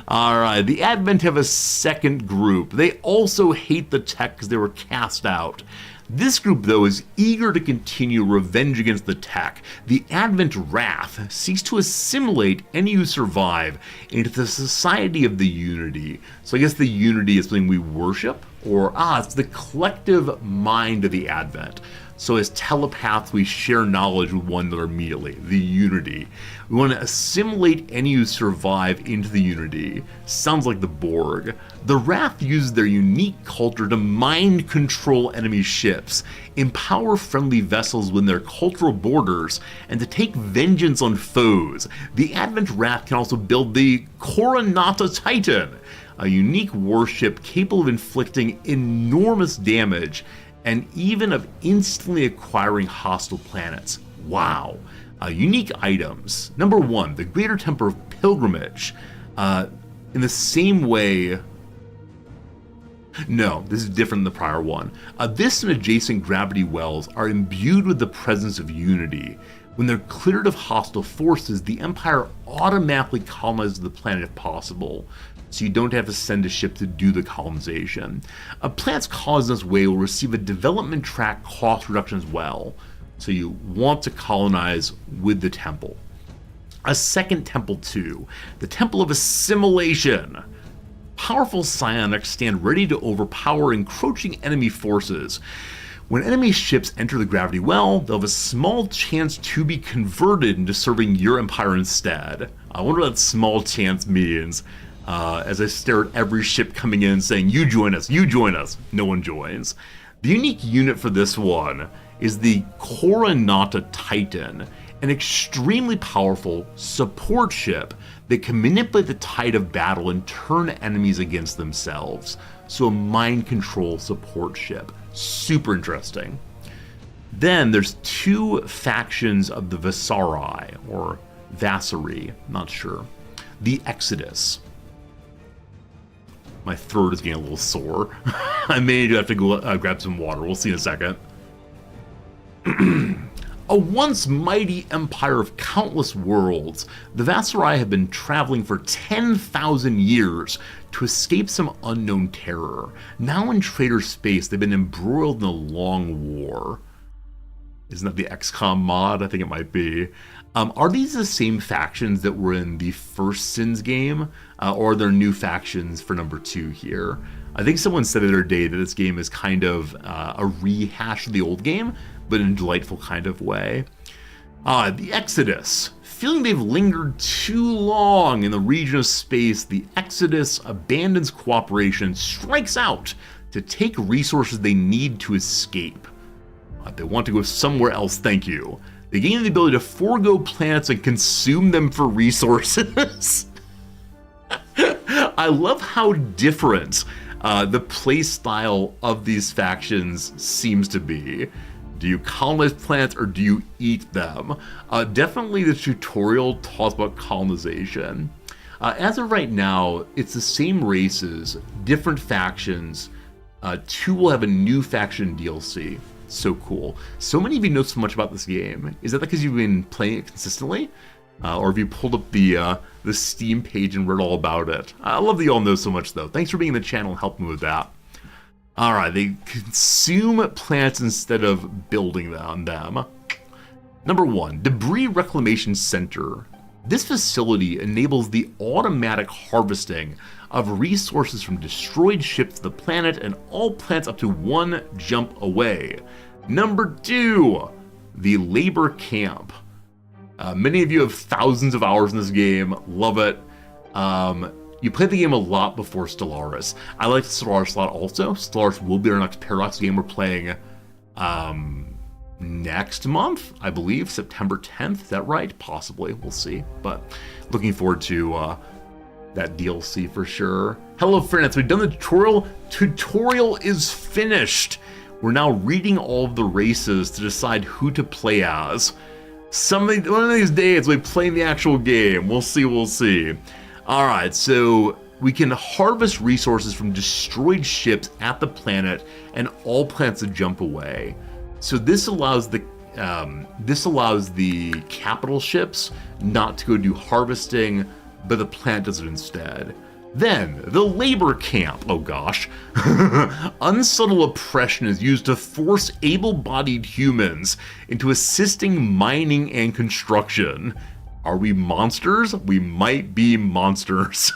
Alright, the Advent have a second group. They also hate the tech because they were cast out. This group, though, is eager to continue revenge against the tech. The Advent Wrath seeks to assimilate any who survive into the Society of the Unity. So I guess the Unity is something we worship, or it's the collective mind of the Advent. So as telepaths, we share knowledge with one another immediately, the Unity. We want to assimilate any who survive into the Unity. Sounds like the Borg. The Wrath uses their unique culture to mind control enemy ships, empower friendly vessels within their cultural borders, and to take vengeance on foes. The Advent Wrath can also build the Coronata Titan, a unique warship capable of inflicting enormous damage and even of instantly acquiring hostile planets. Wow. Unique items. Number 1, the Greater Temple of Pilgrimage. In the same way... No, this is different than the prior one. This and adjacent gravity wells are imbued with the presence of Unity. When they're cleared of hostile forces, the Empire automatically colonizes the planet if possible, so you don't have to send a ship to do the colonization. Planets colonized in this way will receive a development track cost reduction as well, so you want to colonize with the temple. A second temple too, the Temple of Assimilation. Powerful psionics stand ready to overpower encroaching enemy forces. When enemy ships enter the gravity well, they'll have a small chance to be converted into serving your empire instead. I wonder what that small chance means. As I stare at every ship coming in saying, you join us, no one joins. The unique unit for this one is the Coronata Titan, an extremely powerful support ship that can manipulate the tide of battle and turn enemies against themselves. So a mind control support ship. Super interesting. Then there's 2 factions of the Vasari, or Vassari, not sure. The Exodus. My throat is getting a little sore. I may have to go grab some water. We'll see in a second. A once mighty empire of countless worlds, the Vassari have been traveling for 10,000 years to escape some unknown terror. Now in traitor space, they've been embroiled in a long war. Isn't that the XCOM mod? I think it might be. Are these the same factions that were in the first Sins game? Or are there new factions for number 2 here? I think someone said the other day that this game is kind of a rehash of the old game, but in a delightful kind of way. The Exodus. Feeling they've lingered too long in the region of space, the Exodus abandons cooperation, strikes out to take resources they need to escape. They want to go somewhere else, thank you. They gain the ability to forego planets and consume them for resources. I love how different the playstyle of these factions seems to be. Do you colonize planets or do you eat them? Definitely the tutorial talks about colonization. As of right now, it's the same races, different factions. 2 will have a new faction DLC. So cool. So many of you know so much about this game. Is that because you've been playing it consistently? Or have you pulled up the Steam page and read all about it? I love that you all know so much, though. Thanks for being in the channel and helping me with that. Alright, they consume planets instead of building on them. Number 1, Debris Reclamation Center. This facility enables the automatic harvesting of resources from destroyed ships of the planet and all planets up to 1 jump away. Number 2, the Labor Camp. Many of you have thousands of hours in this game, love it. You played the game a lot before Stellaris. I like Stellaris a lot also. Stellaris will be our next Paradox game we're playing next month, I believe, September 10th. Is that right? Possibly, we'll see. But looking forward to that DLC for sure. Hello friends, we've done the tutorial. Tutorial is finished. We're now reading all of the races to decide who to play as. One of these days we play the actual game. We'll see. Alright, so we can harvest resources from destroyed ships at the planet and all planets to jump away. So this allows the capital ships not to go do harvesting, but the planet does it instead. Then, the labor camp. Oh gosh. Unsubtle oppression is used to force able-bodied humans into assisting mining and construction. Are we monsters? We might be monsters.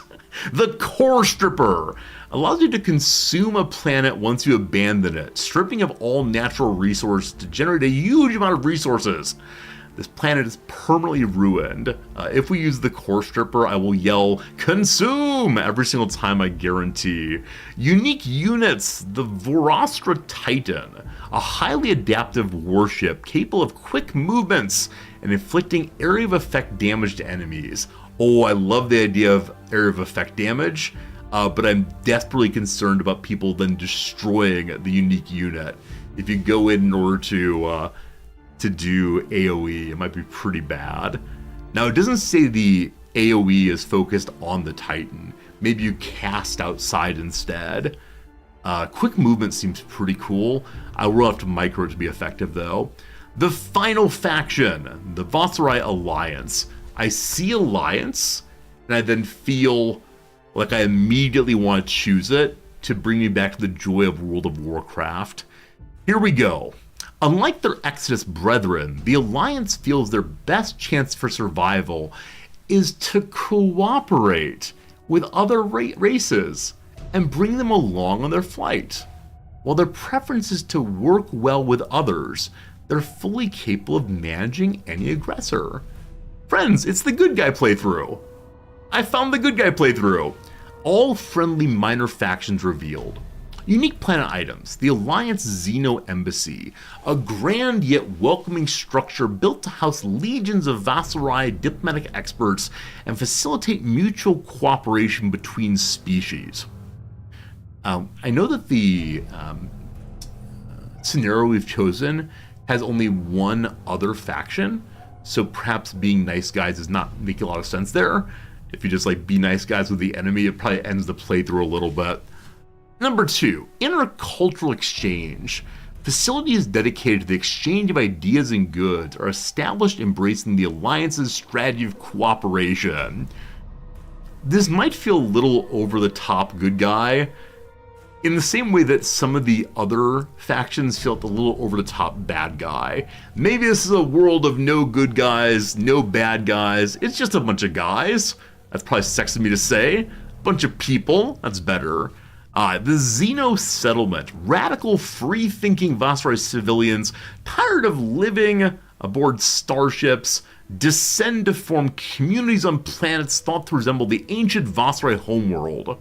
The core stripper allows you to consume a planet once you abandon it, stripping of all natural resources to generate a huge amount of resources. This planet is permanently ruined. If we use the core stripper, I will yell, "Consume!" every single time, I guarantee. Unique units, the Vorastra Titan, a highly adaptive warship capable of quick movements and inflicting area of effect damage to enemies. Oh, I love the idea of area of effect damage, but I'm desperately concerned about people then destroying the unique unit. If you go in order to do AoE, it might be pretty bad. Now, it doesn't say the AoE is focused on the Titan. Maybe you cast outside instead. Quick movement seems pretty cool. I will have to micro it to be effective, though. The final faction, the Vatsarai Alliance. I see Alliance, and I then feel like I immediately want to choose it to bring me back to the joy of World of Warcraft. Here we go. Unlike their Exodus brethren, the Alliance feels their best chance for survival is to cooperate with other races and bring them along on their flight. While their preference is to work well with others, they're fully capable of managing any aggressor. Friends, it's the good guy playthrough. I found the good guy playthrough. All friendly minor factions revealed. Unique planet items, the Alliance Xeno Embassy, a grand yet welcoming structure built to house legions of Vatsarai diplomatic experts and facilitate mutual cooperation between species. I know that the scenario we've chosen has only one other faction, so perhaps being nice guys does not make a lot of sense there. If you just like be nice guys with the enemy, it probably ends the playthrough a little bit. Number 2, intercultural exchange. Facilities dedicated to the exchange of ideas and goods are established embracing the Alliance's strategy of cooperation. This might feel a little over the top good guy, in the same way that some of the other factions felt a little over the top bad guy. Maybe this is a world of no good guys, no bad guys, it's just a bunch of guys. That's probably sexy of me to say. Bunch of people, that's better. The Xeno settlement, radical, free-thinking Vatsarai civilians tired of living aboard starships descend to form communities on planets thought to resemble the ancient Vatsarai homeworld.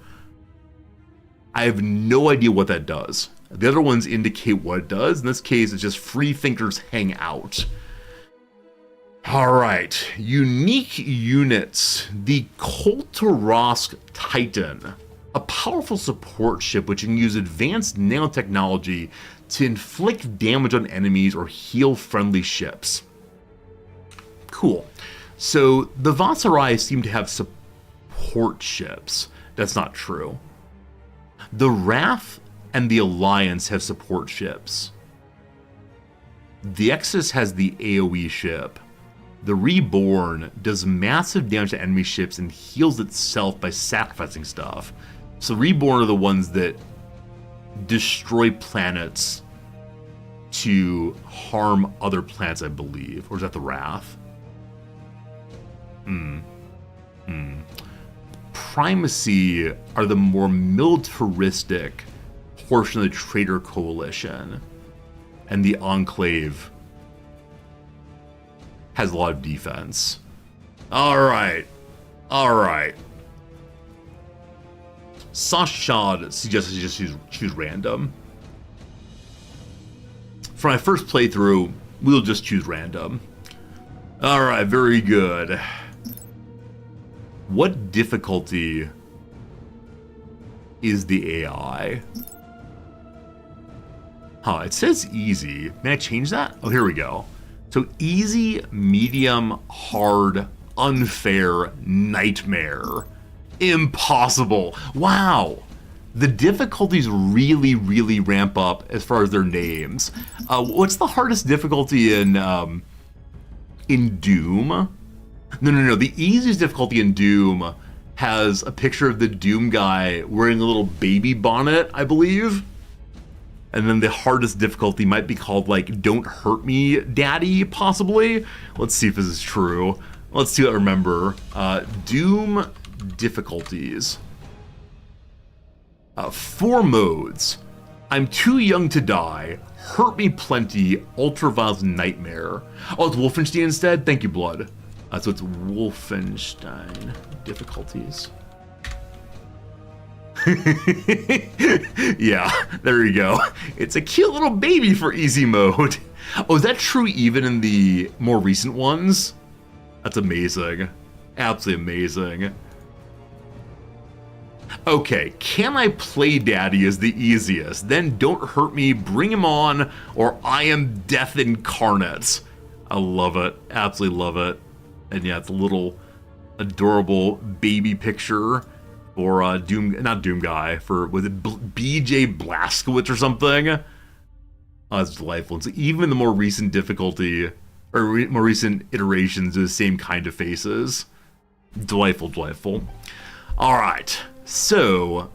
I have no idea what that does. The other ones indicate what it does. In this case, it's just free thinkers hang out. Alright, unique units. The Koltorosk Titan. A powerful support ship which can use advanced nanotechnology to inflict damage on enemies or heal friendly ships. Cool. So the Vasarai seem to have support ships. That's not true. The Wrath and the Alliance have support ships. The Exodus has the AoE ship. The Reborn does massive damage to enemy ships and heals itself by sacrificing stuff. So Reborn are the ones that destroy planets to harm other planets, I believe. Or is that the Wrath? Primacy are the more militaristic portion of the Traitor Coalition. And the Enclave has a lot of defense. Alright. Sashad suggests you just choose random. For my first playthrough, we'll just choose random. Alright, very good. What difficulty is the AI? Huh, it says easy. May I change that? Oh, here we go. So easy, medium, hard, unfair, nightmare, impossible. Wow. The difficulties really, really ramp up as far as their names. What's the hardest difficulty in Doom? No. The easiest difficulty in Doom has a picture of the Doom guy wearing a little baby bonnet, I believe. And then the hardest difficulty might be called, like, Don't Hurt Me, Daddy, possibly? Let's see if this is true. Let's see what I remember. Doom difficulties. 4 modes. I'm Too Young to Die, Hurt Me Plenty, Ultraviolence Nightmare. Oh, it's Wolfenstein instead? Thank you, Blood. So it's Wolfenstein difficulties. Yeah, there you go. It's a cute little baby for easy mode. Oh, is that true even in the more recent ones? That's amazing. Absolutely amazing. Okay, Can I Play Daddy is the easiest. Then Don't Hurt Me, Bring Him On, or I Am Death Incarnate. I love it. Absolutely love it. And yeah, it's a little adorable baby picture for not Doom Guy, for, was it BJ Blazkowicz or something? Oh, that's delightful. And so even the more recent difficulty, or more recent iterations, do the same kind of faces. Delightful, delightful. Alright, so,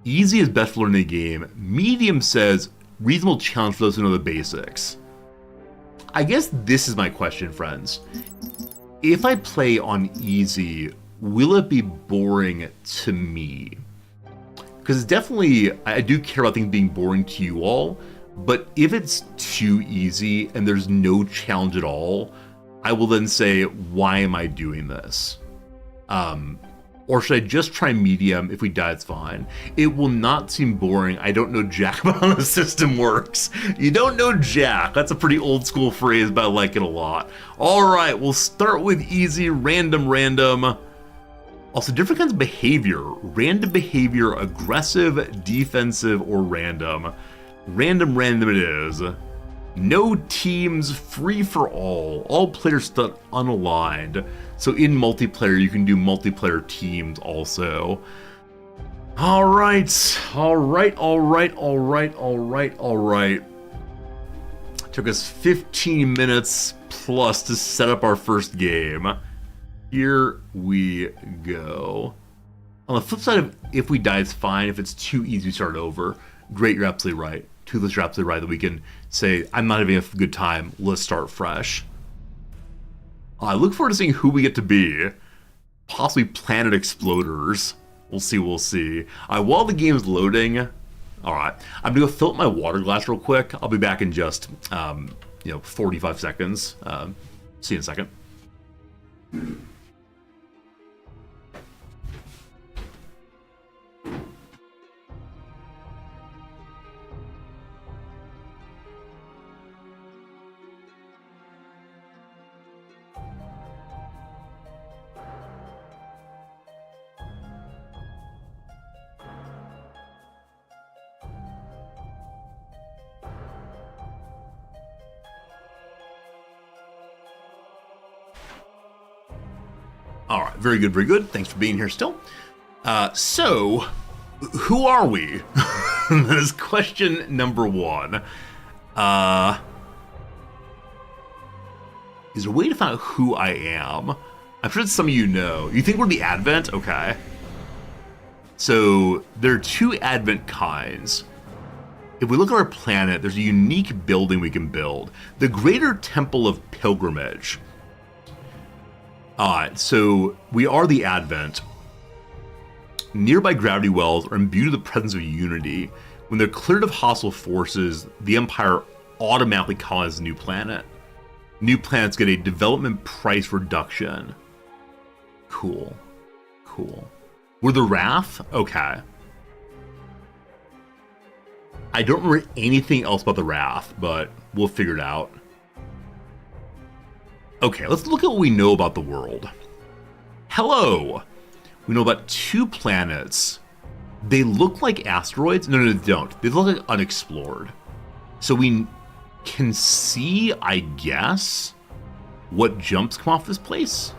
easy is best for learning the game. Medium says, reasonable challenge for those who know the basics. I guess this is my question, friends. If I play on easy, will it be boring to me? Because it's definitely, I do care about things being boring to you all, but if it's too easy and there's no challenge at all, I will then say, why am I doing this? Or should I just try medium? If we die, it's fine. It will not seem boring. I don't know jack about how the system works. You don't know jack. That's a pretty old school phrase, but I like it a lot. All right, we'll start with easy, random. Also, different kinds of behavior. Random behavior, aggressive, defensive, or random. Random it is. No teams, free for all. All players start unaligned. So in multiplayer, you can do multiplayer teams also. All right. Took us 15 minutes plus to set up our first game. Here we go. On the flip side of if we die, it's fine. If it's too easy, we start over. Great, you're absolutely right. Toothless, you're absolutely right that we can say, I'm not having a good time, let's start fresh. I look forward to seeing who we get to be. Possibly Planet Exploders. We'll see. While the game's loading, alright, I'm gonna go fill up my water glass real quick. I'll be back in just, 45 seconds. See you in a second. All right, very good, very good. Thanks for being here still. So, who are we? That is question number one. Is there a way to find out who I am? I'm sure some of you know. You think we're the Advent? Okay. So, there are two Advent kinds. If we look at our planet, there's a unique building we can build. The Greater Temple of Pilgrimage. Alright, so we are the Advent. Nearby gravity wells are imbued with the presence of unity. When they're cleared of hostile forces, the Empire automatically colonizes a new planet. New planets get a development price reduction. Cool. Cool. We're the Wrath? Okay. I don't remember anything else about the Wrath, but we'll figure it out. Okay, let's look at what we know about the world. Hello! We know about 2 planets. They look like asteroids. No, they don't. They look like unexplored. So we can see, I guess, what jumps come off this place?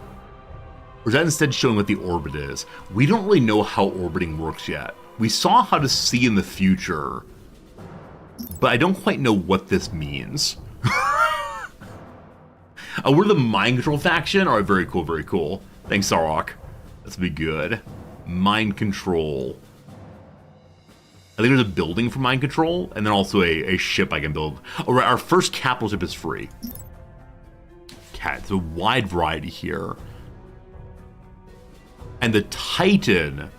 Or is that instead showing what the orbit is? We don't really know how orbiting works yet. We saw how to see in the future, but I don't quite know what this means. We're the mind control faction? Alright, very cool, very cool. Thanks, Sarok. That's gonna be good. Mind control. I think there's a building for mind control, and then also a ship I can build. Alright, our first capital ship is free. Okay, there's a wide variety here. And the Titan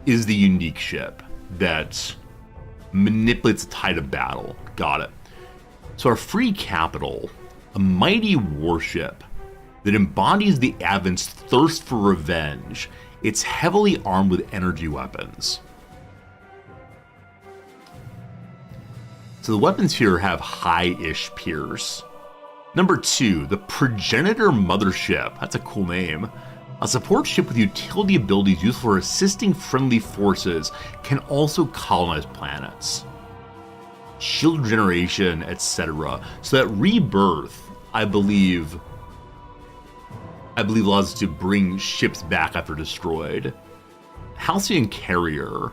is the unique ship that manipulates the tide of battle. Got it. So our free capital, a mighty warship that embodies the Advent's thirst for revenge. It's heavily armed with energy weapons. So the weapons here have high-ish pierce. Number 2, the Progenitor Mothership. That's a cool name. A support ship with utility abilities useful for assisting friendly forces can also colonize planets. Shield generation, etc. So that rebirth, I believe allows us to bring ships back after destroyed. Halcyon Carrier,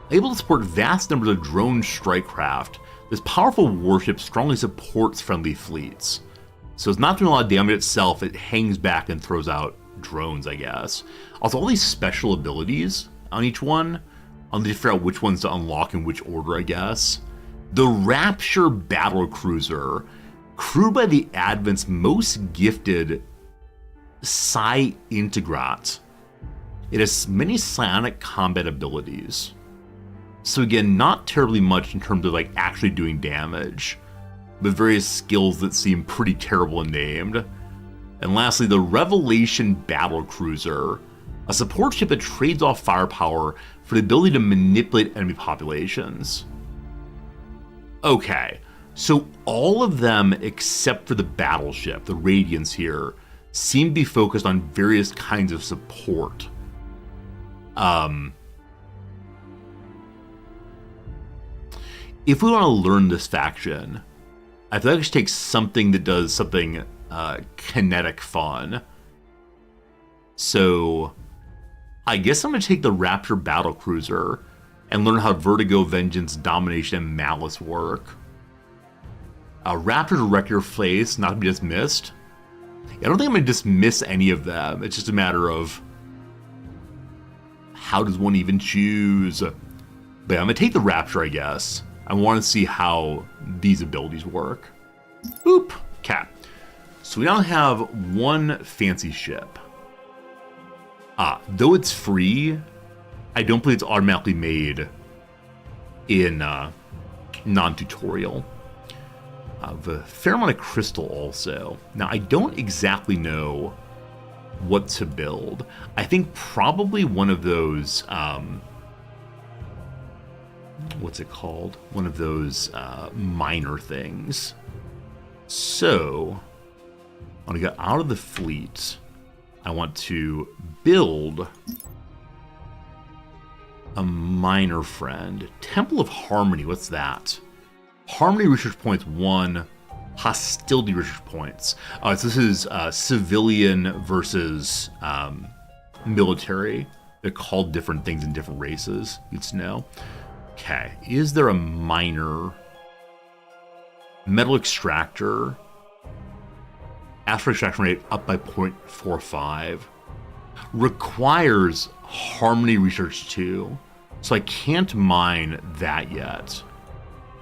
able to support vast numbers of drone strike craft. This powerful warship strongly supports friendly fleets. So it's not doing a lot of damage itself, it hangs back and throws out drones, I guess. Also, all these special abilities on each one, I'll need to figure out which ones to unlock in which order, I guess. The Rapture Battle Cruiser, crewed by the Advent's most gifted Psi Integrat. It has many psionic combat abilities. So again, not terribly much in terms of like actually doing damage, but various skills that seem pretty terrible and named. And lastly, the Revelation Battle Cruiser, a support ship that trades off firepower for the ability to manipulate enemy populations. Okay, so all of them except for the battleship, the Radiance here, seem to be focused on various kinds of support. If we want to learn this faction, I feel like I should take something that does something kinetic fun. So I guess I'm going to take the Rapture Battle Cruiser and learn how Vertigo, Vengeance, Domination, and Malice work. Rapture to wreck your face, not to be dismissed. I don't think I'm going to dismiss any of them. It's just a matter of how does one even choose? But yeah, I'm going to take the Rapture, I guess. I want to see how these abilities work. Oop, cat. So we now have one fancy ship. Though it's free, I don't believe it's automatically made in non-tutorial. The fair amount of crystal also. Now, I don't exactly know what to build. I think probably one of those, what's it called? One of those minor things. So, I want to get out of the fleet. I want to build a minor friend. Temple of Harmony, what's that? Harmony research points 1, hostility research points. So this is civilian versus military. They're called different things in different races. Good to know. Okay, is there a miner? Metal extractor. Astral extraction rate up by 0.45. Requires harmony research too. So I can't mine that yet.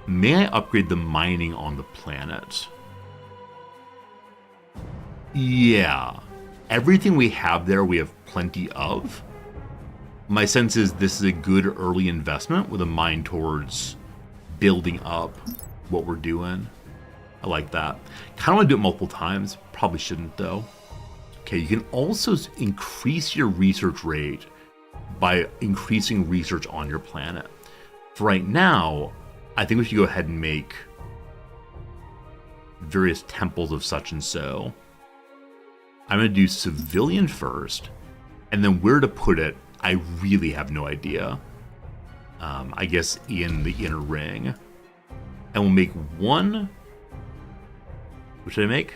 May I upgrade the mining on the planet? Yeah. Everything we have there, we have plenty of. My sense is this is a good early investment with a mind towards building up what we're doing. I like that. Kind of want to do it multiple times. Probably shouldn't though. Okay, you can also increase your research rate by increasing research on your planet. For right now, I think we should go ahead and make various temples of such and so. I'm going to do civilian first, and then where to put it, I really have no idea. I guess in the inner ring. And we'll make one... What should I make?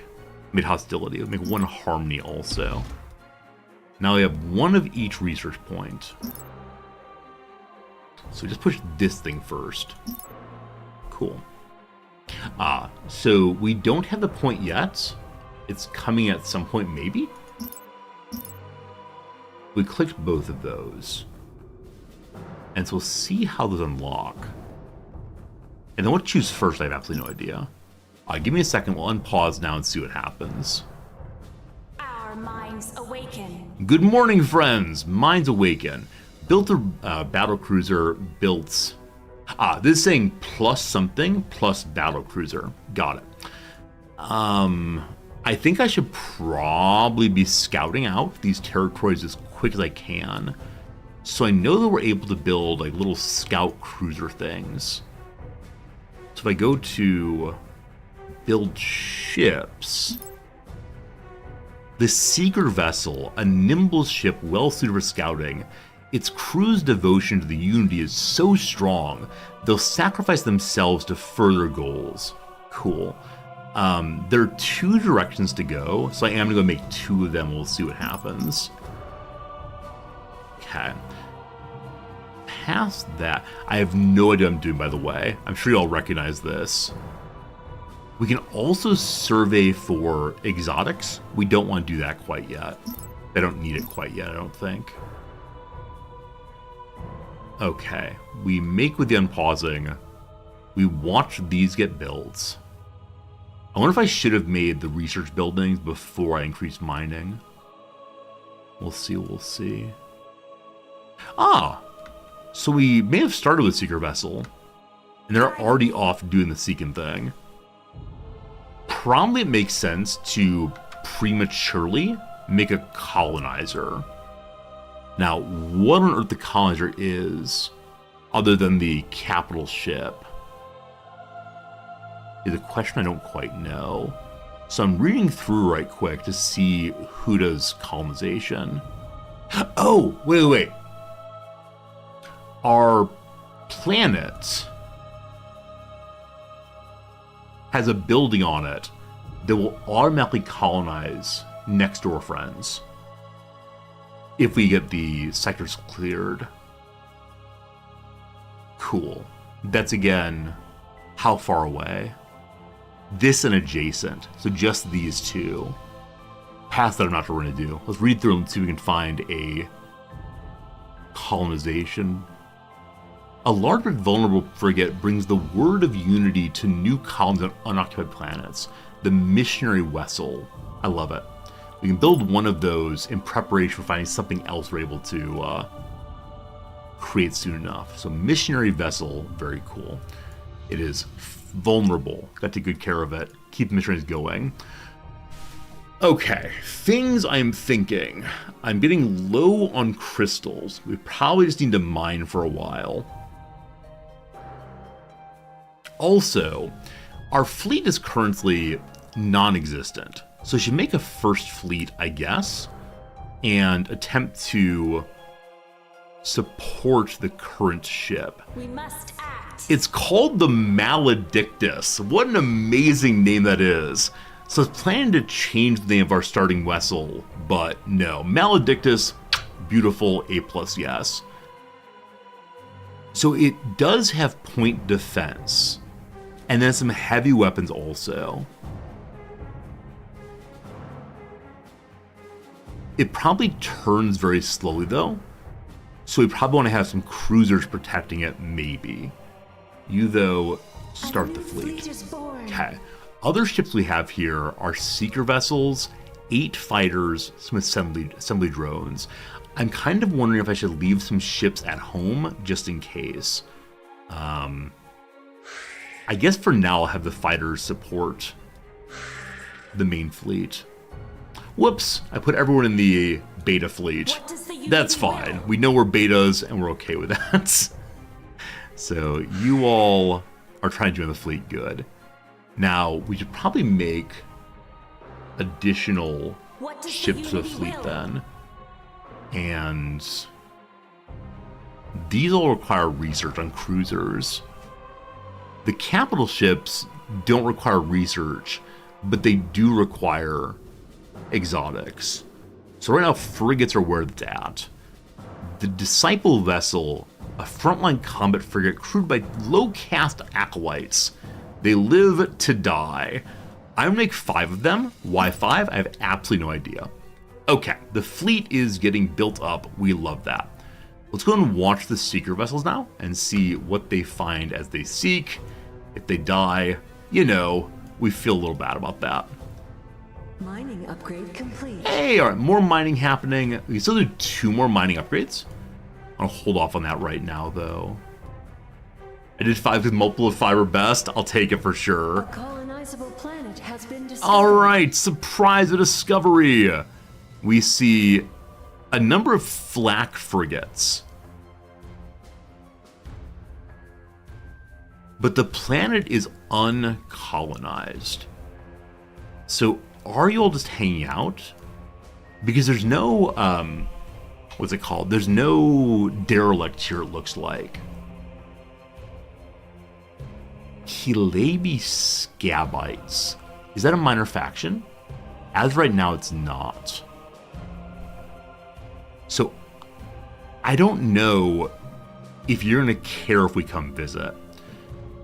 Made hostility. We'll make one harmony also. Now we have one of each research point. So just push this thing first. Cool. So we don't have the point yet. It's coming at some point, maybe? We clicked both of those. And so we'll see how those unlock. And then what to choose first, I have absolutely no idea. Give me a second, we'll unpause now and see what happens. Our minds awaken. Good morning, friends! Minds awaken. Built a battle cruiser, built... this is saying plus something, plus battle cruiser. Got it. I think I should probably be scouting out these territories as quick as I can. So I know that we're able to build like little scout cruiser things. So if I go to build ships, the Seeker vessel, a nimble ship well suited for scouting, its crew's devotion to the Unity is so strong, they'll sacrifice themselves to further goals. Cool. There are two directions to go, so I am going to go make two of them. We'll see what happens. Okay. Past that, I have no idea what I'm doing, by the way. I'm sure you all recognize this. We can also survey for exotics. We don't want to do that quite yet. I don't need it quite yet, I don't think. Okay, we make with the unpausing. We watch these get built. I wonder if I should have made the research buildings before I increased mining. We'll see, we'll see. So we may have started with Seeker Vessel, and they're already off doing the Seeking thing. Probably it makes sense to prematurely make a colonizer. Now, what on earth the colonizer is, other than the capital ship, is a question I don't quite know. So I'm reading through right quick to see who does colonization. Oh, wait. Our planet has a building on it that will automatically colonize next door friends if we get the sectors cleared. Cool. That's again, how far away? This and adjacent, so just these two. Past that I'm not sure what we're gonna do. Let's read through and see if we can find a colonization. A large but vulnerable frigate brings the word of unity to new colonies on unoccupied planets. The missionary vessel. I love it. We can build one of those in preparation for finding something else we're able to create soon enough. So missionary vessel, very cool. It is vulnerable. Got to take good care of it. Keep the missionaries going. Okay, things I'm thinking. I'm getting low on crystals. We probably just need to mine for a while. Also, our fleet is currently non-existent. So I should make a first fleet, I guess, and attempt to support the current ship. We must act. It's called the Maledictus. What an amazing name that is. So it's planning to change the name of our starting vessel, but no. Maledictus, beautiful, A+, yes. So it does have point defense, and then some heavy weapons also. It probably turns very slowly though, so we probably want to have some cruisers protecting it, maybe. You though, start the fleet. Is born. Okay. Other ships we have here are seeker vessels, 8 fighters, some assembly drones. I'm kind of wondering if I should leave some ships at home just in case. I guess for now I'll have the fighters support the main fleet. Whoops, I put everyone in the beta fleet. What does the unity That's fine. will? We know we're betas and we're okay with that. So you all are trying to join the fleet, good. Now, we should probably make additional What does ships the of the unity fleet will? then. And these all require research on cruisers. The capital ships don't require research, but they do require exotics. So right now, frigates are where it's at. The Disciple vessel, a frontline combat frigate crewed by low-caste acolytes. They live to die. I'm gonna make 5 of them. Why 5? I have absolutely no idea. Okay, the fleet is getting built up. We love that. Let's go and watch the seeker vessels now and see what they find as they seek. If they die, you know, we feel a little bad about that. Mining upgrade complete. Hey, all right, more mining happening. We still do 2 more mining upgrades. I'll hold off on that right now, though. I did 5 with multiple of 5 are best. I'll take it for sure. A colonizable planet has been discovered. All right, surprise a discovery. We see a number of flak frigates. But the planet is uncolonized. So are you all just hanging out? Because there's no, what's it called? There's no derelict here, it looks like. Kilabi Scabites. Is that a minor faction? As right now, it's not. So, I don't know if you're going to care if we come visit.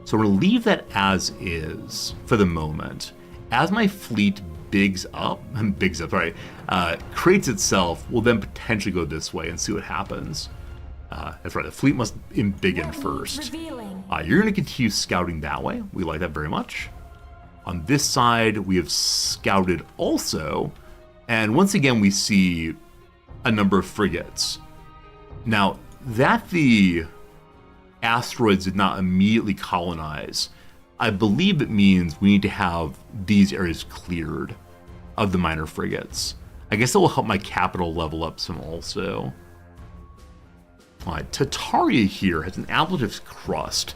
So we're going to leave that as is for the moment. As my fleet creates itself, we'll then potentially go this way and see what happens. That's right, the fleet must embiggen first. Revealing. You're going to continue scouting that way. We like that very much. On this side, we have scouted also. And once again, we see a number of frigates. Now, that the asteroids did not immediately colonize, I believe it means we need to have these areas cleared of the minor frigates. I guess that will help my capital level up some also. Tataria here has an ablative crust.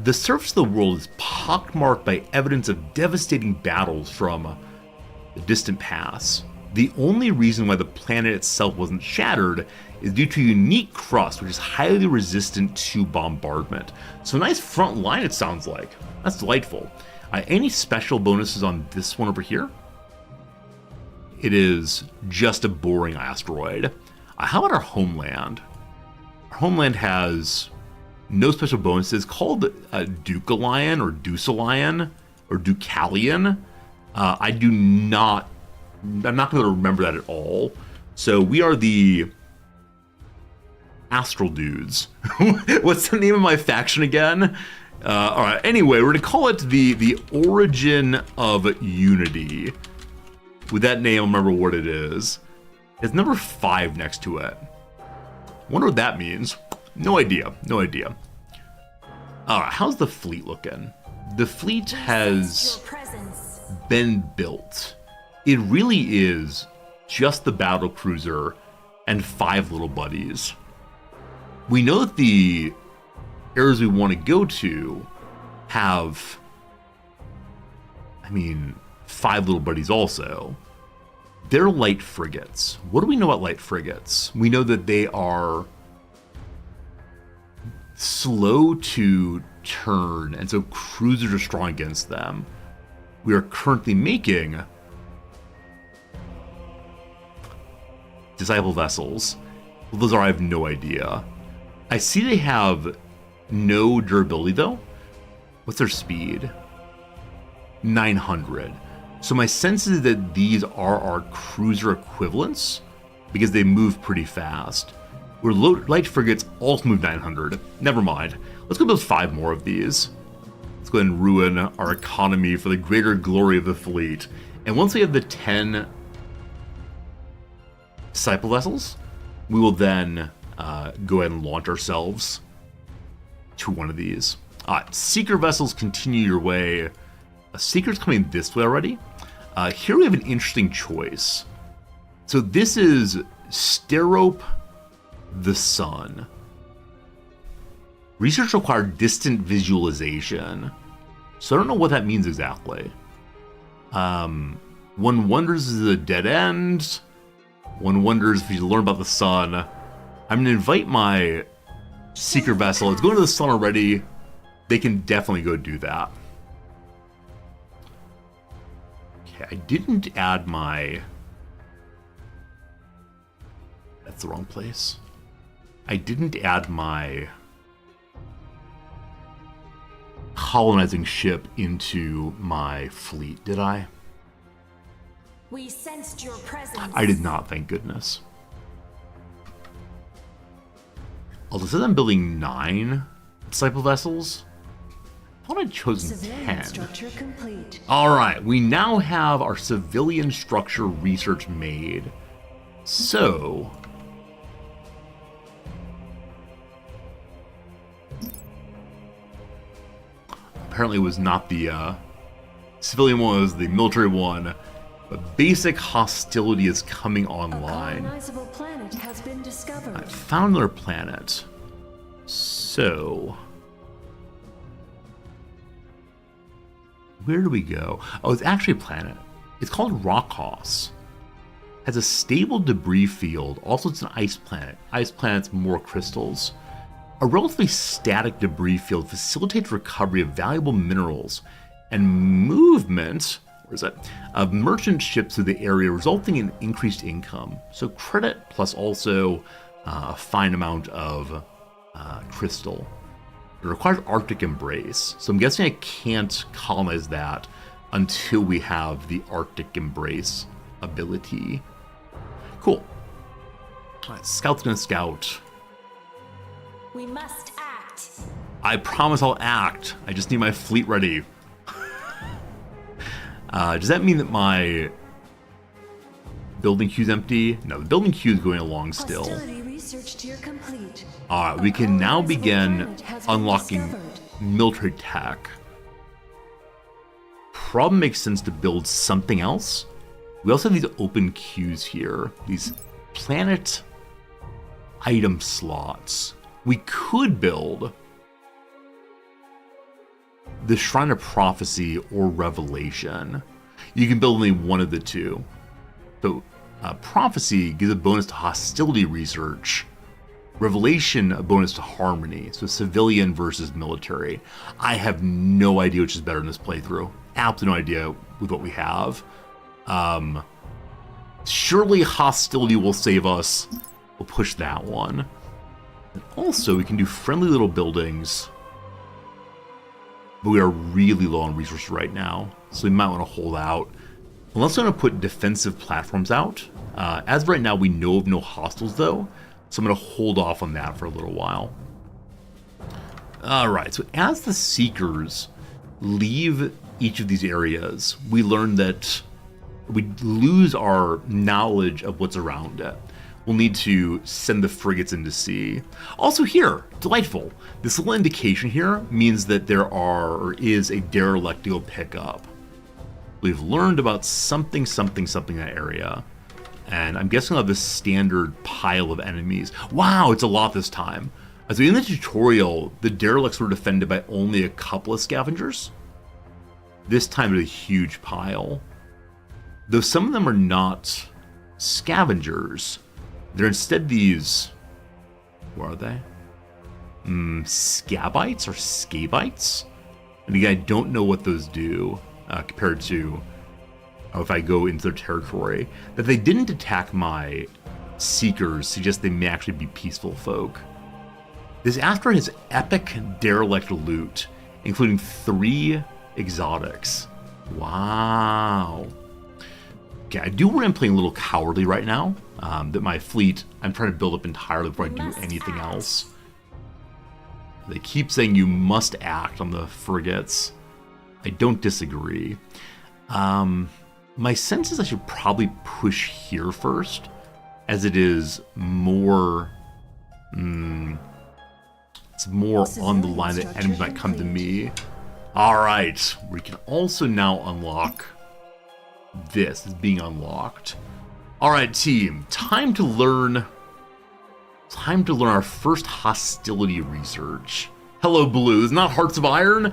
The surface of the world is pockmarked by evidence of devastating battles from the distant past. The only reason why the planet itself wasn't shattered is due to a unique crust which is highly resistant to bombardment. So nice front line, it sounds like. That's delightful. Any special bonuses on this one over here? It is just a boring asteroid. How about our homeland? Our homeland has no special bonuses, called Ducalion or Ducalion or Ducalion. I'm not going to remember that at all. So we are the Astral Dudes. What's the name of my faction again? All right. Anyway, we're going to call it the Origin of Unity. With that name, I'll remember what it is. It's number 5 next to it. Wonder what that means. No idea. No idea. All right. How's the fleet looking? The fleet has Your presence. been built. It really is just the battle cruiser and 5 little buddies. We know that the areas we want to go to have, 5 little buddies also. They're light frigates. What do we know about light frigates? We know that they are slow to turn, and so cruisers are strong against them. We are currently making disciple vessels. What those are, I have no idea. I see they have no durability though. What's their speed? 900. So my sense is that these are our cruiser equivalents because they move pretty fast. Where light frigates also move 900. Never mind. Let's go build 5 more of these. Let's go ahead and ruin our economy for the greater glory of the fleet. And once we have the 10 disciple vessels, we will then go ahead and launch ourselves to one of these. Seeker vessels, continue your way. A Seeker's coming this way already. Here we have an interesting choice. So this is Sterope the Sun. Research required distant visualization. So I don't know what that means exactly. One wonders is it a dead end. One wonders if you learn about the sun. I'm going to invite my Seeker vessel. It's going to the sun already. They can definitely go do that. Okay, I didn't add my... That's the wrong place. I didn't add my colonizing ship into my fleet, did I? We sensed your presence. I did not, thank goodness. Although it says I'm building 9 disciple vessels. I thought I'd chosen Civilian 10. structure complete. Alright, we now have our civilian structure research made. So... apparently it was not the civilian one, it was the military one. But basic hostility is coming A online. colonizable planet has been I discovered. found another planet. So... where do we go? Oh, it's actually a planet. It's called Rokos. Has a stable debris field. Also, it's an ice planet. Ice planets, more crystals. A relatively static debris field facilitates recovery of valuable minerals and movement, where is that, of merchant ships through the area, resulting in increased income. So credit plus also a fine amount of crystal. It requires Arctic Embrace, so I'm guessing I can't colonize that until we have the Arctic Embrace ability. Cool. All right, Scout's gonna scout. We must act. I promise I'll act. I just need my fleet ready. Does that mean that my building queue's empty? No, the building queue is going along still. Hostility research tier complete. Alright, we can now colonizable begin planet has been unlocking discovered. military tech. Probably makes sense to build something else. We also have these open queues here. These planet item slots. We could build the Shrine of Prophecy or Revelation. You can build only one of the two. So, Prophecy gives a bonus to hostility research. Revelation, a bonus to harmony. So civilian versus military. I have no idea which is better in this playthrough. Absolutely no idea with what we have. Surely hostility will save us. We'll push that one. And also, we can do friendly little buildings. But we are really low on resources right now. So we might want to hold out. Unless we're going to put defensive platforms out. As of right now, we know of no hostiles though. So I'm going to hold off on that for a little while. Alright, so as the Seekers leave each of these areas, we learn that we lose our knowledge of what's around it. We'll need to send the frigates into sea. Also here, delightful. This little indication here means that there is a derelict to go pick up. We've learned about something in that area. And I'm guessing I'll have this standard pile of enemies. Wow, it's a lot this time. So in the tutorial, the derelicts were defended by only a couple of scavengers. This time it's a huge pile. Though some of them are not scavengers, they're instead these... Where are they? Scabites or Scabites. And again, I don't know what those do compared to if I go into their territory. That they didn't attack my Seekers suggests they may actually be peaceful folk. This asteroid has epic derelict loot, including 3 exotics. Wow. Okay, I do worry I'm playing a little cowardly right now. That my fleet, I'm trying to build up entirely before I do anything else. They keep saying you must act on the frigates. I don't disagree. My sense is I should probably push here first, as it is more... it's more on the line that enemies might come to me. Alright, we can also now unlock this. It's being unlocked. Alright, team, time to learn our first hostility research. Hello, Blues, not Hearts of Iron?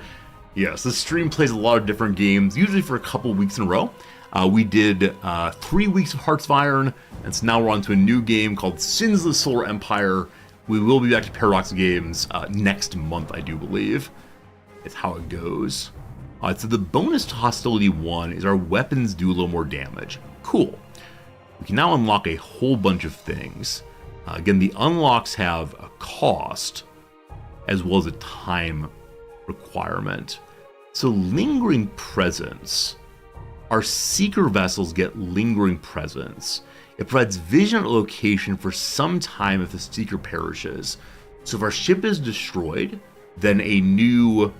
Yes, this stream plays a lot of different games, usually for a couple weeks in a row. We did 3 weeks of Hearts of Iron, and so now we're on to a new game called Sins of the Solar Empire. We will be back to Paradox Games next month, I do believe. It's how it goes. So the bonus to Hostility 1 is our weapons do a little more damage. Cool. We can now unlock a whole bunch of things. Again, the unlocks have a cost, as well as a time requirement. So Lingering Presence. Our Seeker vessels get Lingering Presence. It provides vision at a location for some time if the Seeker perishes. So if our ship is destroyed, then a new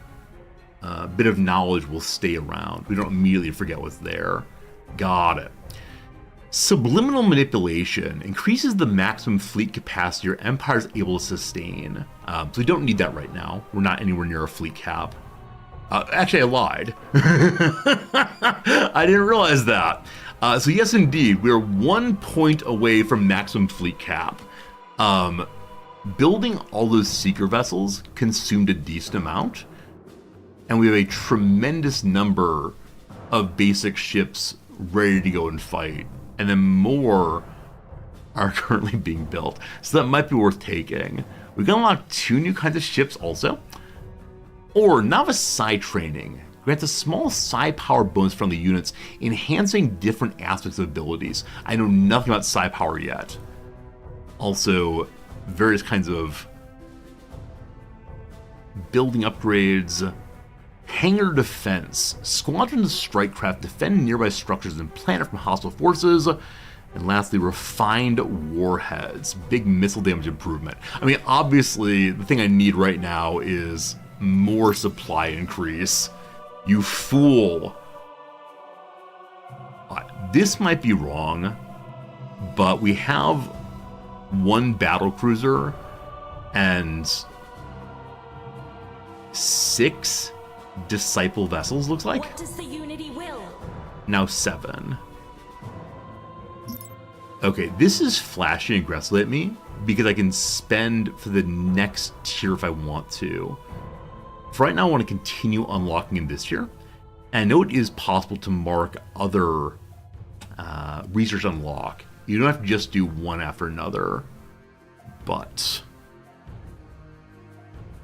bit of knowledge will stay around. We don't immediately forget what's there. Got it. Subliminal Manipulation increases the maximum fleet capacity your Empire is able to sustain. So we don't need that right now. We're not anywhere near a fleet cap. Actually, I lied. I didn't realize that. So yes, indeed, we're 1 point away from maximum fleet cap. Building all those Seeker vessels consumed a decent amount, and we have a tremendous number of basic ships ready to go and fight, and then more are currently being built, so that might be worth taking. We can unlock 2 new kinds of ships also. Or Novice Psi Training grants a small Psi power bonus from the units, enhancing different aspects of abilities. I know nothing about Psi power yet. Also, various kinds of building upgrades. Hangar Defense. Squadrons of strike craft defend nearby structures and planet from hostile forces. And lastly, Refined Warheads. Big missile damage improvement. I mean, obviously, the thing I need right now is more supply increase. You fool. This might be wrong, but we have 1 battle cruiser and 6 disciple vessels, looks like. What does the Unity will? Now 7. Okay, this is flashing aggressively at me because I can spend for the next tier if I want to. For right now, I want to continue unlocking in this tier. And I know it is possible to mark other research unlock. You don't have to just do one after another. But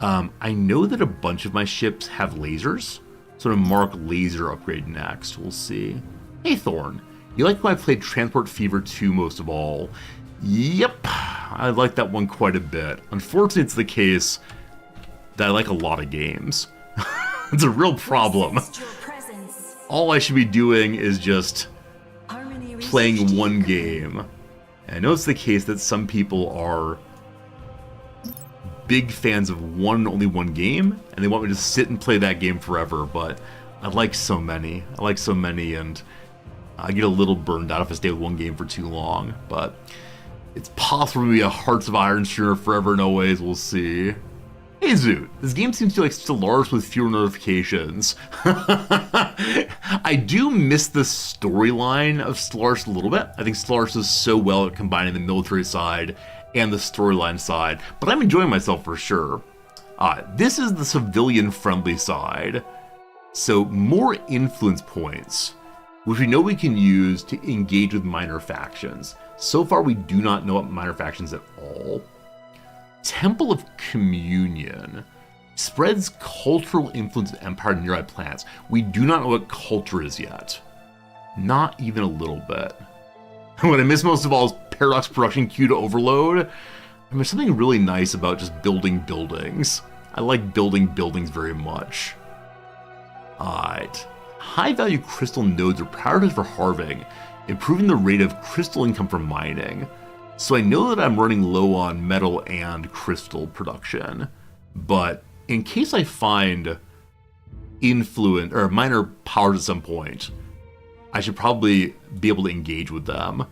I know that a bunch of my ships have lasers. So I'm going to mark laser upgrade next. We'll see. Hey, Thorn. You like when I played Transport Fever 2 most of all? Yep. I like that one quite a bit. Unfortunately, it's the case that I like a lot of games. It's a real problem. All I should be doing is just playing one game. And I know it's the case that some people are big fans of only one game, and they want me to sit and play that game forever, but I like so many. And I get a little burned out if I stay with one game for too long, but it's possible to be a Hearts of Iron streamer forever and always. We'll see. Hey Zoot, this game seems to be like Stellaris with fewer notifications. I do miss the storyline of Stellaris a little bit. I think Stellaris is so well at combining the military side and the storyline side, but I'm enjoying myself for sure. This is the civilian-friendly side, so more influence points, which we know we can use to engage with minor factions. So far, we do not know what minor factions at all. Temple of Communion spreads cultural influence of Empire to nearby planets. We do not know what culture is yet. Not even a little bit. What I miss most of all is Paradox Production Queue to Overload. I mean, there's something really nice about just building buildings. I like building buildings very much. Alright. High-value crystal nodes are prioritized for halving, improving the rate of crystal income from mining. So I know that I'm running low on metal and crystal production, but in case I find influence or minor powers at some point, I should probably be able to engage with them.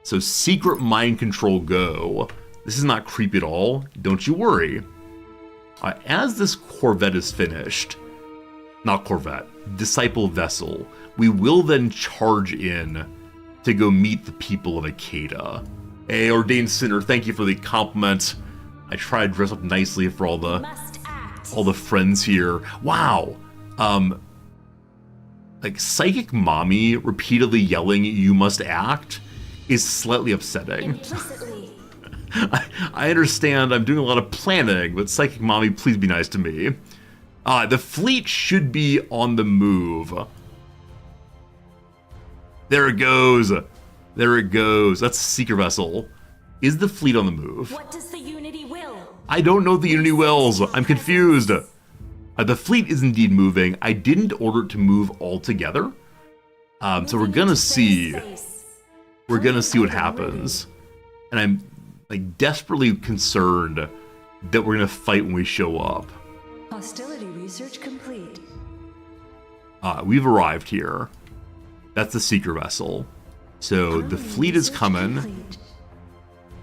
So secret mind control go. This is not creepy at all, don't you worry. As this Corvette is finished, not Corvette, Disciple Vessel, we will then charge in to go meet the people of Akeda. Hey, Ordained Sinner, thank you for the compliment. I try to dress up nicely for all the friends here. Wow. Like Psychic Mommy repeatedly yelling, "You must act," is slightly upsetting. Implicitly. I understand I'm doing a lot of planning, but Psychic Mommy, please be nice to me. The fleet should be on the move. There it goes. There it goes. That's a Seeker Vessel. Is the fleet on the move? What does the Unity will? I don't know the Unity wills. I'm confused. The fleet is indeed moving. I didn't order it to move altogether. So we're gonna see. We're gonna see what happens. And I'm like desperately concerned that we're gonna fight when we show up. Hostility research complete. We've arrived here. That's the Seeker Vessel. So the fleet is coming. Complete.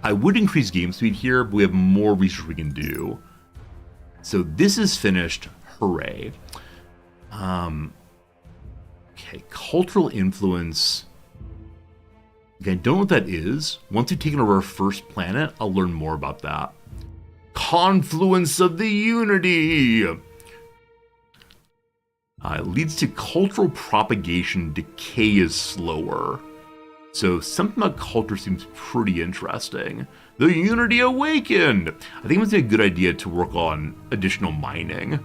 I would increase game speed here, but we have more research we can do. So this is finished. Hooray. Okay, cultural influence. Okay, I don't know what that is. Once we've taken over our first planet, I'll learn more about that. Confluence of the Unity! It leads to cultural propagation. Decay is slower. So something about culture seems pretty interesting. The Unity awakened! I think it must be a good idea to work on additional mining.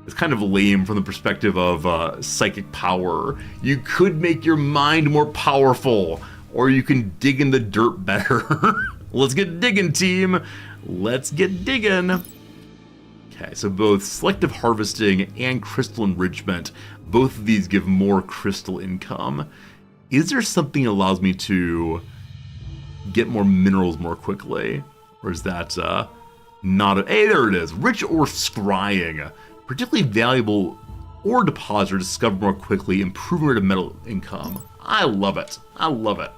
It's kind of lame from the perspective of psychic power. You could make your mind more powerful, or you can dig in the dirt better. Let's get digging, team. Let's get digging. Okay, so both selective harvesting and crystal enrichment, both of these give more crystal income. Is there something that allows me to get more minerals more quickly? Or is that not a... Hey, there it is. Rich ore scrying. Particularly valuable ore depositor discovered more quickly, improving rate of metal income. I love it. I love it.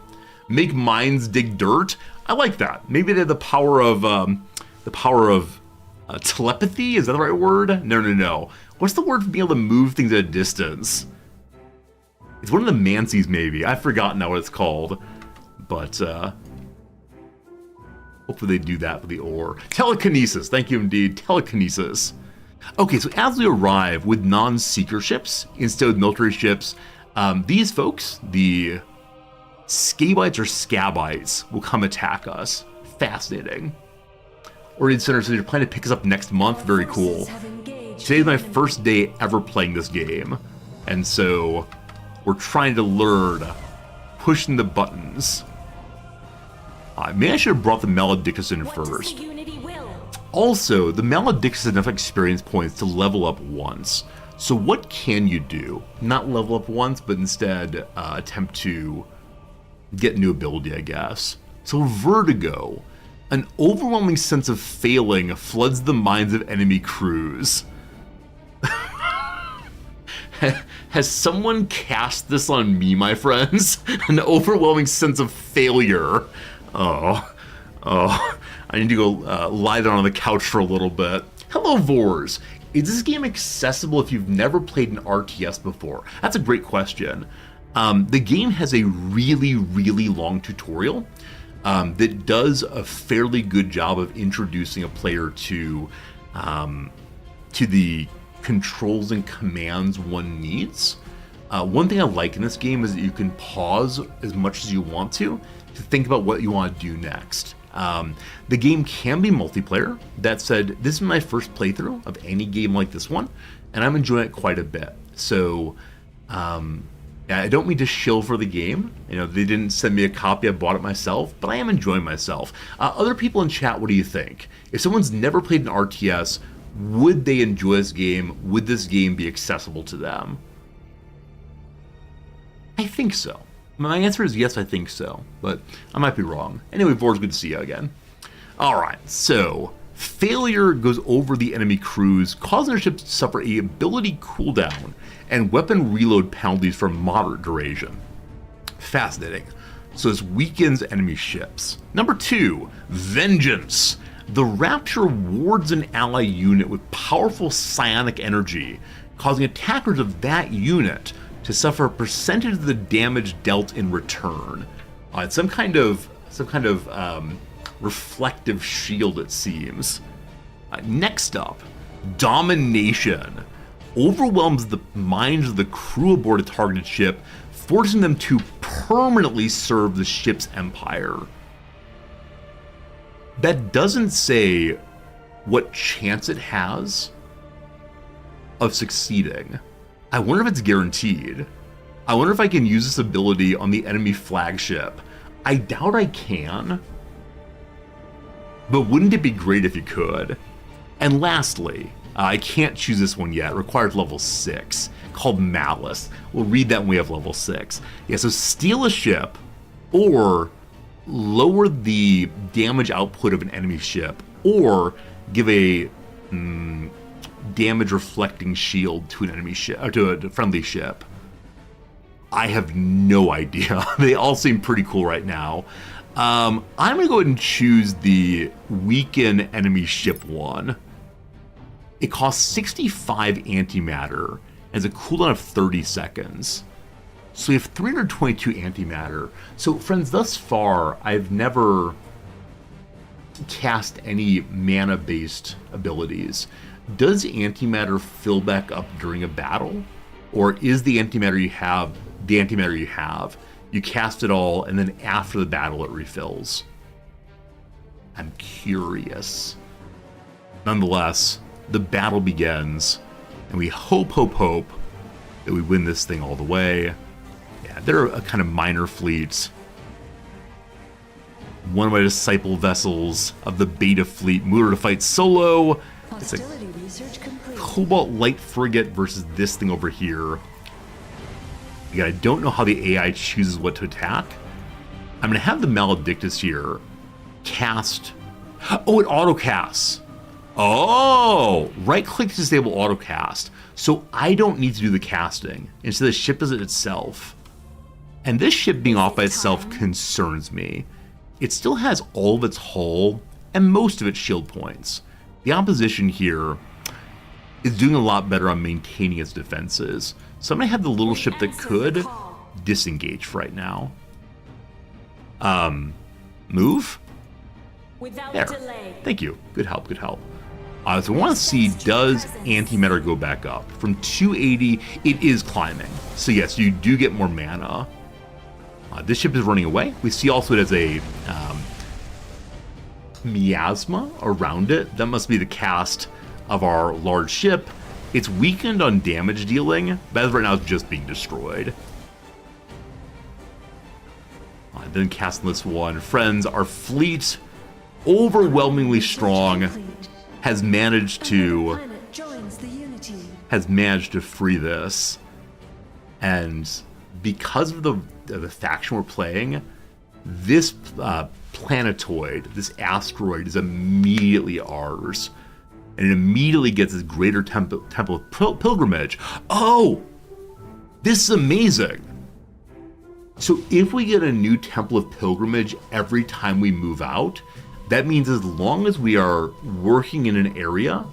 Make mines dig dirt. I like that. Maybe they have the power of telepathy. Is that the right word? No. What's the word for being able to move things at a distance? It's one of the Mancies, maybe. I've forgotten now what it's called. But hopefully they do that with the ore. Telekinesis. Thank you indeed. Telekinesis. Okay, so as we arrive with non-seeker ships instead of military ships, these folks, the Scabites or Scabites, will come attack us. Fascinating. Orient Center says you're planning to pick us up next month. Very cool. Today's my first day ever playing this game, and so we're trying to learn pushing the buttons. Maybe I should have brought the Maledictus in first. Also, the Maledictus has enough experience points to level up once. So what can you do? Not level up once, but instead attempt to get new ability, I guess. So Vertigo. An overwhelming sense of failing floods the minds of enemy crews. Has someone cast this on me, my friends? An overwhelming sense of failure. Oh. I need to go lie down on the couch for a little bit. Hello, Vors. Is this game accessible if you've never played an RTS before? That's a great question. The game has a really, really long tutorial that does a fairly good job of introducing a player to the controls and commands one needs. One thing I like in this game is that you can pause as much as you want to think about what you want to do next. The game can be multiplayer. That said, this is my first playthrough of any game like this one, and I'm enjoying it quite a bit. So, I don't mean to shill for the game. They didn't send me a copy, I bought it myself, but I am enjoying myself. Other people in chat, what do you think? If someone's never played an RTS, would they enjoy this game? Would this game be accessible to them? I think so. My answer is yes, I think so, but I might be wrong. Anyway, Vor's, good to see you again. Alright, so failure goes over the enemy crews, causing their ships to suffer a ability cooldown and weapon reload penalties for moderate duration. Fascinating. So this weakens enemy ships. Number 2, Vengeance. The Rapture wards an ally unit with powerful psionic energy, causing attackers of that unit to suffer a percentage of the damage dealt in return. It's some kind of reflective shield, it seems. Next up, Domination. Overwhelms the minds of the crew aboard a targeted ship, forcing them to permanently serve the ship's empire. That doesn't say what chance it has of succeeding. I wonder if it's guaranteed. I wonder if I can use this ability on the enemy flagship. I doubt I can. But wouldn't it be great if you could? And lastly, I can't choose this one yet. It requires level 6, called Malice. We'll read that when we have level 6. Yeah, so steal a ship or lower the damage output of an enemy ship, or give a damage reflecting shield to an enemy ship, or to a friendly ship. I have no idea. They all seem pretty cool right now. I'm gonna go ahead and choose the weaken enemy ship one. It costs 65 antimatter and has a cooldown of 30 seconds. So we have 322 antimatter. So friends, thus far, I've never cast any mana-based abilities. Does antimatter fill back up during a battle? Or is the antimatter you have the antimatter you have? You cast it all, and then after the battle it refills. I'm curious. Nonetheless, the battle begins, and we hope that we win this thing all the way. Yeah, they're a kind of minor fleet. One of my disciple vessels of the beta fleet moved her to fight solo. It's a Hostility research complete. Cobalt Light Frigate versus this thing over here. Again, I don't know how the AI chooses what to attack. I'm going to have the Maledictus here cast. Oh, it autocasts. Oh, right-click to disable autocast. So I don't need to do the casting. Instead, the ship does it itself. And this ship being off by itself concerns me. It still has all of its hull and most of its shield points. The opposition here is doing a lot better on maintaining its defenses. So I'm going to have the little ship that could disengage for right now. Move? Without There. delay. Thank you. Good help, good help. So I want to see, does antimatter go back up? From 280, it is climbing. So yes, you do get more mana. This ship is running away. We see also it has a miasma around it. That must be the cast of our large ship. It's weakened on damage dealing, but as of right now it's just being destroyed. Then casting this one. Friends, our fleet, overwhelmingly strong, has managed to Planet joins the Unity. free this. And because of the faction we're playing, this planetoid, this asteroid, is immediately ours. And it immediately gets this greater temple of pilgrimage. Oh! This is amazing! So if we get a new Temple of Pilgrimage every time we move out, that means as long as we are working in an area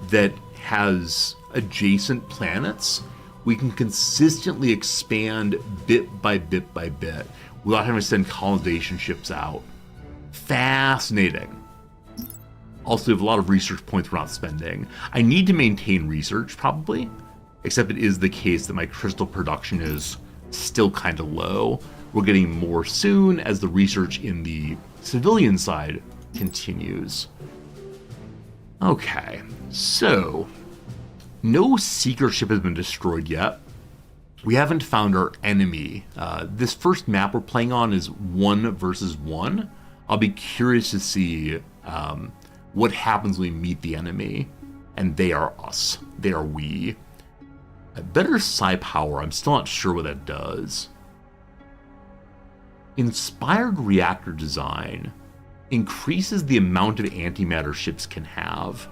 that has adjacent planets, we can consistently expand bit by bit by bit without having to send colonization ships out. Fascinating. Also, we have a lot of research points we're not spending. I need to maintain research, probably, except it is the case that my crystal production is still kind of low. We're getting more soon as the research in the civilian side continues. Okay, so no seeker ship has been destroyed yet. We haven't found our enemy. This first map we're playing on is 1 versus 1. I'll be curious to see what happens when we meet the enemy. And they are us. They are we. Better psi power. I'm still not sure what that does. Inspired reactor design increases the amount of antimatter ships can have.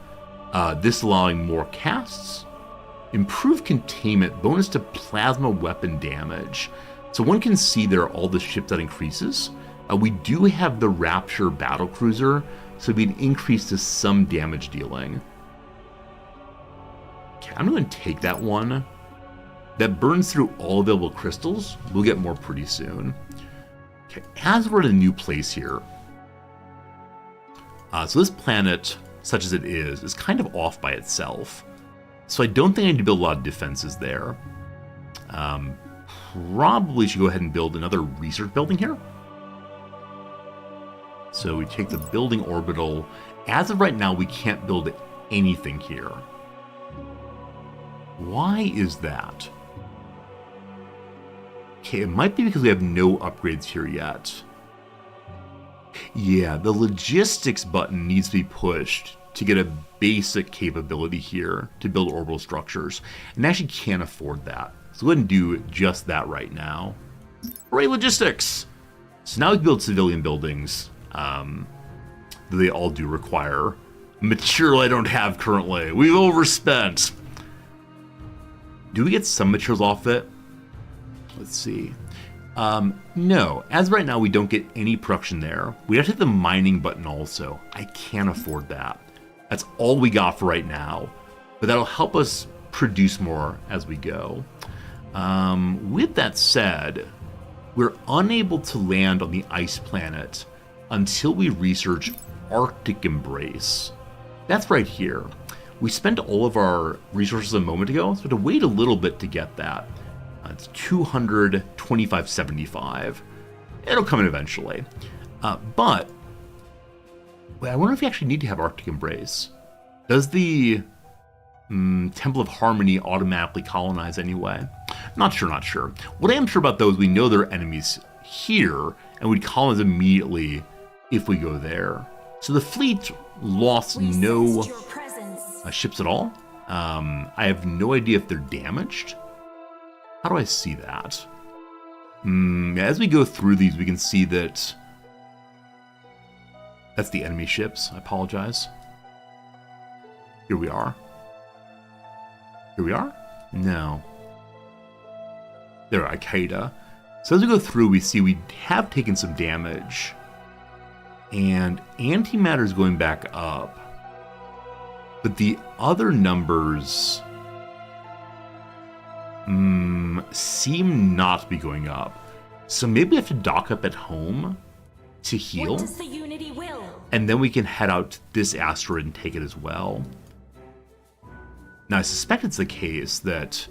This allowing more casts. Improved containment, bonus to plasma weapon damage. So one can see there are all the ships that increases. We do have the Rapture battlecruiser, so it'd be an increase to some damage dealing. Okay, I'm going to take that one. That burns through all available crystals. We'll get more pretty soon. Okay, as we're in a new place here. So this planet, such as it is kind of off by itself. So I don't think I need to build a lot of defenses there. Probably should go ahead and build another research building here. So we take the building orbital. As of right now, we can't build anything here. Why is that? Okay, it might be because we have no upgrades here yet. Yeah, the logistics button needs to be pushed to get a basic capability here to build orbital structures. And I actually can't afford that. So go ahead and do just that right now. Hooray, logistics! So now we can build civilian buildings. They all do require material I don't have currently. We've overspent. Do we get some materials off it? Let's see. No, as of right now, we don't get any production there. We have to hit the mining button also. I can't afford that. That's all we got for right now, but that'll help us produce more as we go. With that said, we're unable to land on the ice planet until we research Arctic Embrace. That's right here. We spent all of our resources a moment ago, so we have to wait a little bit to get that. It's 225.75. It'll come in eventually. But I wonder if you actually need to have Arctic Embrace. Does the Temple of Harmony automatically colonize anyway? Not sure. What I am sure about though is we know there are enemies here, and we'd colonize immediately if we go there. So the fleet lost no ships at all. I have no idea if they're damaged. How do I see that? As we go through these, we can see that that's the enemy ships. I apologize. Here we are. Here we are? No. There, Al-Qaeda. So as we go through, we see we have taken some damage. And antimatter is going back up. But the other numbers seem not to be going up. So maybe we have to dock up at home to heal. What does the Unity will? And then we can head out to this asteroid and take it as well. Now, I suspect it's the case that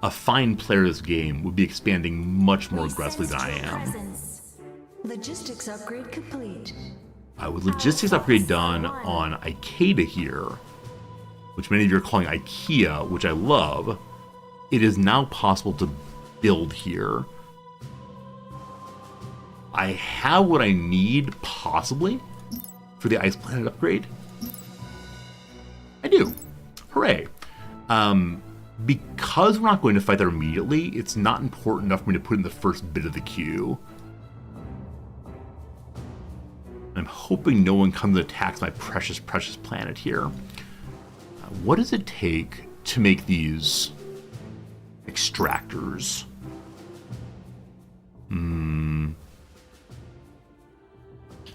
a fine player of this game would be expanding much more aggressively than I am. Logistics upgrade complete. With logistics upgrade done on Al-Qaeda here, which many of you are calling IKEA, which I love, it is now possible to build here. I have what I need, possibly, for the Ice Planet upgrade. I do. Hooray. Because we're not going to fight there immediately, it's not important enough for me to put in the first bit of the queue. I'm hoping no one comes and attacks my precious, precious planet here. What does it take to make these extractors?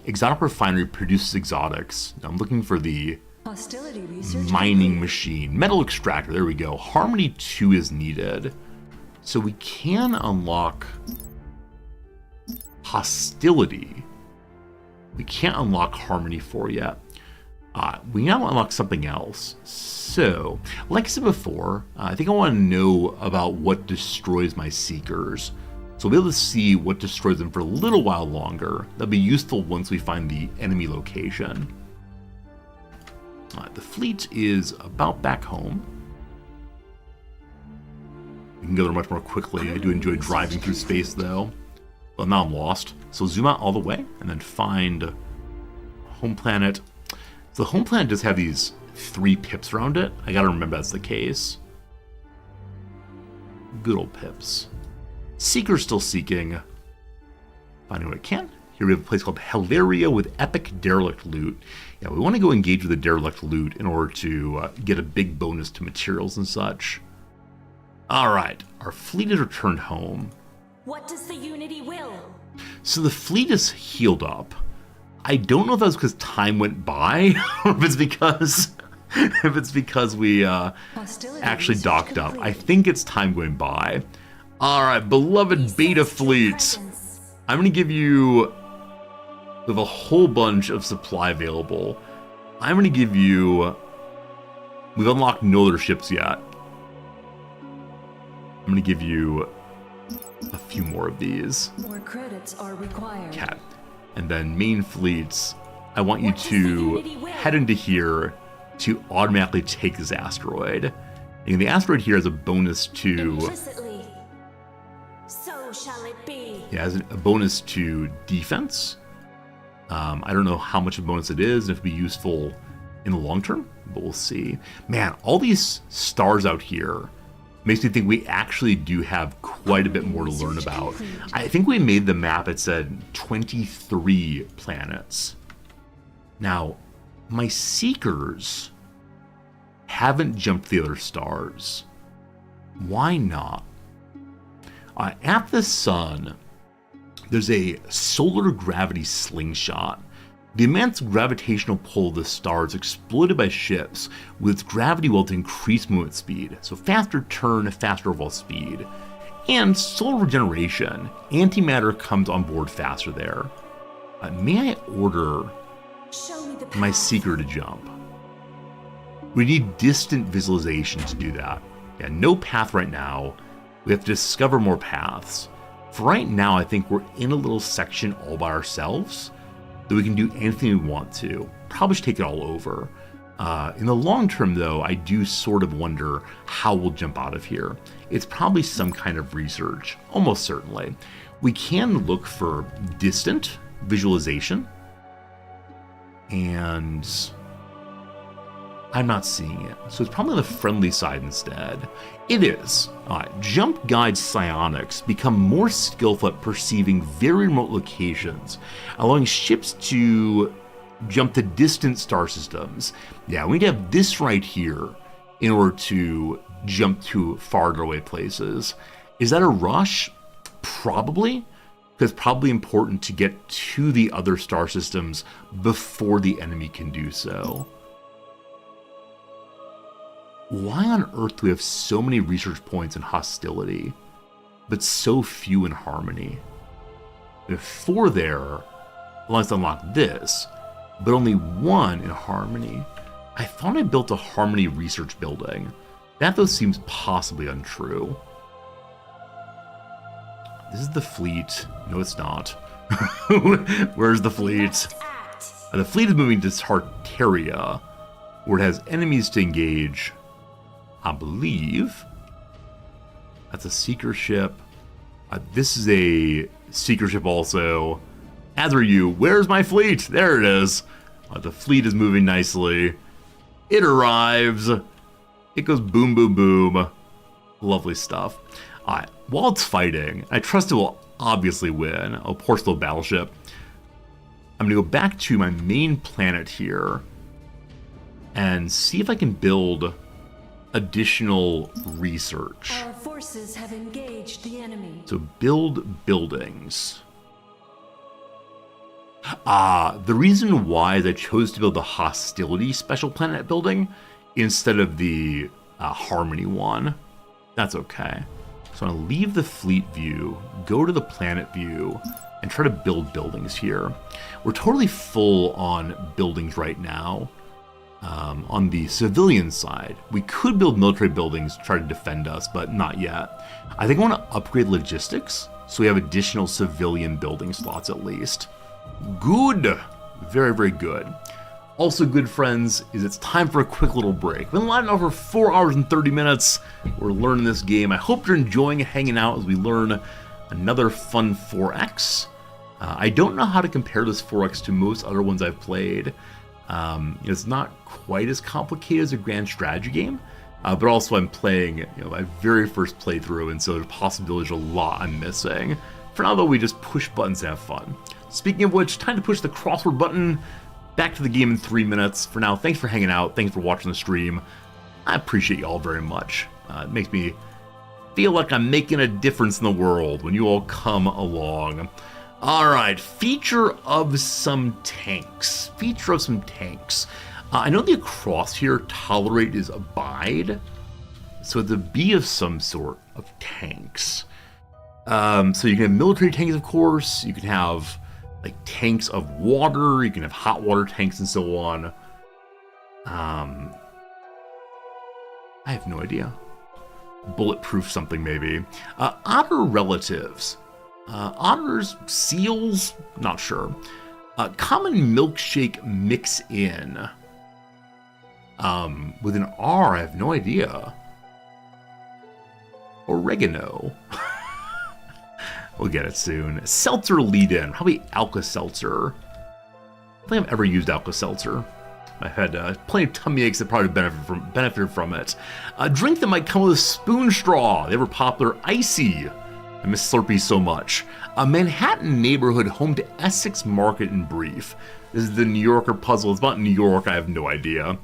Exotic refinery produces exotics. Now I'm looking for the Hostility research mining machine. Metal extractor, there we go. Harmony 2 is needed. So we can unlock hostility. We can't unlock Harmony 4 yet. We now unlock something else. So, like I said before, I think I want to know about what destroys my Seekers. So we'll be able to see what destroys them for a little while longer. That'll be useful once we find the enemy location. The fleet is about back home. We can go there much more quickly. I do enjoy driving through space though. Well, now I'm lost. So zoom out all the way and then find home planet. So the home planet does have these 3 pips around it. I gotta remember that's the case. Good old pips. Seeker's still seeking. Finding what it can. Here we have a place called Hilaria with epic derelict loot. Yeah, we want to go engage with the derelict loot in order to get a big bonus to materials and such. Alright, our fleet has returned home. What does the Unity will? So the fleet is healed up. I don't know if that's because time went by, or if it's because we actually docked up. I think it's time going by. Alright, beloved beta fleet. I'm going to give you... We have a whole bunch of supply available. I'm going to give you... We've unlocked no other ships yet. I'm going to give you a few more of these. More credits are required. Cat. And then main fleets, I want you to head into here to automatically take this asteroid. And the asteroid here has a bonus to... Implicitly. So shall it be. Yeah, has a bonus to defense. I don't know how much of a bonus it is, and if it'll be useful in the long term, but we'll see. Man, all these stars out here makes me think we actually do have quite a bit more to learn about. I think we made the map, it said 23 planets. Now, my seekers haven't jumped the other stars. Why not? At the sun, there's a solar gravity slingshot. The immense gravitational pull of the star is exploited by ships, with its gravity will to increase movement speed, so faster turn, faster overall speed. And solar regeneration, antimatter comes on board faster there. May I order Show me the my path. seeker to jump? We need distant visualization to do that. Yeah, no path right now. We have to discover more paths. For right now, I think we're in a little section all by ourselves that we can do anything we want to. Probably should take it all over. In the long term, though, I do sort of wonder how we'll jump out of here. It's probably some kind of research, almost certainly. We can look for distant visualization, and I'm not seeing it. So it's probably on the friendly side instead. It is. Jump Guide psionics become more skillful at perceiving very remote locations, allowing ships to jump to distant star systems. Yeah, we need to have this right here in order to jump to farther away places. Is that a rush? Probably. Because it's probably important to get to the other star systems before the enemy can do so. Why on earth do we have so many research points in hostility, but so few in harmony? We have 4 there, unless I unlock this, but only 1 in harmony. I thought I built a harmony research building. That though seems possibly untrue. This is the fleet. No, it's not. Where's the fleet? Act. The fleet is moving to Tartaria, where it has enemies to engage. I believe that's a seeker ship. This is a seeker ship also. As are you. Where's my fleet? There it is. The fleet is moving nicely. It arrives. It goes boom, boom, boom. Lovely stuff. While it's fighting, I trust it will obviously win. A Porcelain battleship. I'm going to go back to my main planet here and see if I can build additional research. Our forces have engaged the enemy. So build buildings. The reason why I chose to build the hostility special planet building instead of the harmony one, that's okay. So I'm going to leave the fleet view, go to the planet view, and try to build buildings here. We're totally full on buildings right now. On the civilian side, we could build military buildings to try to defend us, but not yet. I think I want to upgrade logistics, so we have additional civilian building slots at least. Good. Very, very good. Also good, friends, is it's time for a quick little break. We've been live now for 4 hours and 30 minutes. We're learning this game. I hope you're enjoying hanging out as we learn another fun 4X. I don't know how to compare this 4X to most other ones I've played. It's not quite as complicated as a grand strategy game, but also I'm playing my very first playthrough, and so there's possibly a lot I'm missing. For now, though, we just push buttons and have fun. Speaking of which, time to push the crossword button. Back to the game in 3 minutes. For now, thanks for hanging out. Thanks for watching the stream. I appreciate you all very much. It makes me feel like I'm making a difference in the world when you all come along. Alright, feature of some tanks. Feature of some tanks. I know the across here, tolerate is abide. So it's a B of some sort of tanks. So you can have military tanks, of course. You can have like tanks of water. You can have hot water tanks and so on. I have no idea. Bulletproof something maybe. Otter relatives. Otters, seals, not sure. Common milkshake mix in. With an R, I have no idea. Oregano. We'll get it soon. Seltzer lead-in, probably Alka-Seltzer. I don't think I've ever used Alka-Seltzer. I've had plenty of tummy aches that probably benefited from it. A drink that might come with a spoon straw. The ever popular Icy. I miss Slurpee so much. A Manhattan neighborhood home to Essex Market in brief. This is the New Yorker puzzle. It's about New York. I have no idea.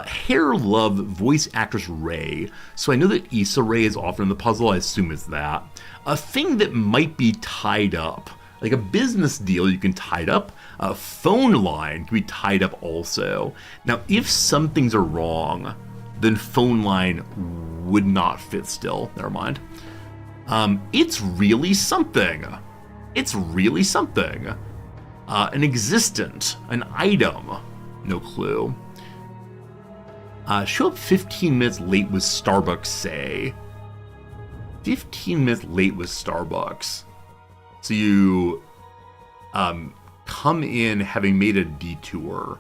Hair Love voice actress Ray. So I know that Issa Rae is often in the puzzle. I assume it's that. A thing that might be tied up. Like a business deal you can tie it up. A phone line can be tied up also. Now, if some things are wrong, then phone line would not fit still. Never mind. It's really something. It's really something. An existent, an item. No clue. Show up 15 minutes late with Starbucks, say. 15 minutes late with Starbucks. So you come in having made a detour.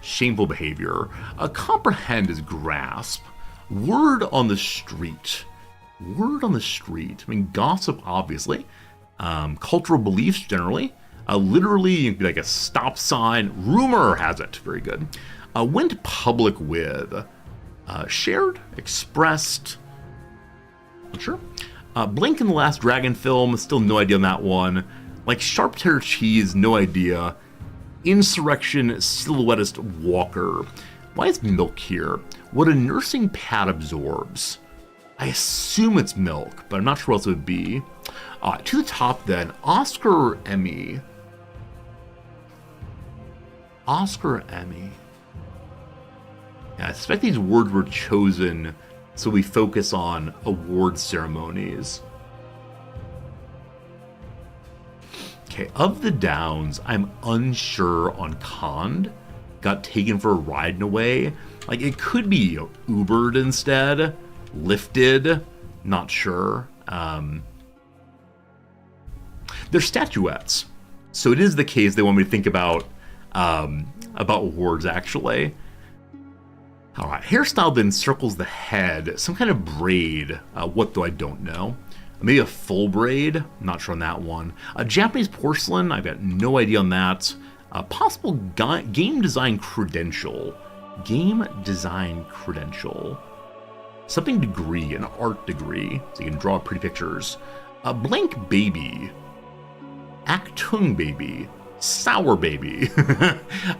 Shameful behavior. Comprehend is grasp. Word on the street. Word on the street. I mean, gossip, obviously. Cultural beliefs, generally. Literally, like a stop sign. Rumor has it. Very good. Went public with. Shared, expressed. Not sure. Blink in the Last Dragon film. Still no idea on that one. Like sharp cheddar cheese, no idea. Insurrection, silhouettist walker. Why is milk here? What a nursing pad absorbs. I assume it's milk, but I'm not sure what else it would be. To the top then, Oscar or Emmy? Oscar or Emmy? Yeah, I suspect these words were chosen so we focus on award ceremonies. Okay, of the Downs, I'm unsure on Cond. Got taken for a ride in a way. Like, it could be Ubered instead. Lifted. Not sure. They're statuettes. So it is the case they want me to think about awards, actually. All right, hairstyle then circles the head. Some kind of braid. What though, I don't know. Maybe a full braid. Not sure on that one. Japanese porcelain. I've got no idea on that. Possible game design credential. Game design credential. Something degree, an art degree. So you can draw pretty pictures. Blank baby. Actung baby. Sour baby.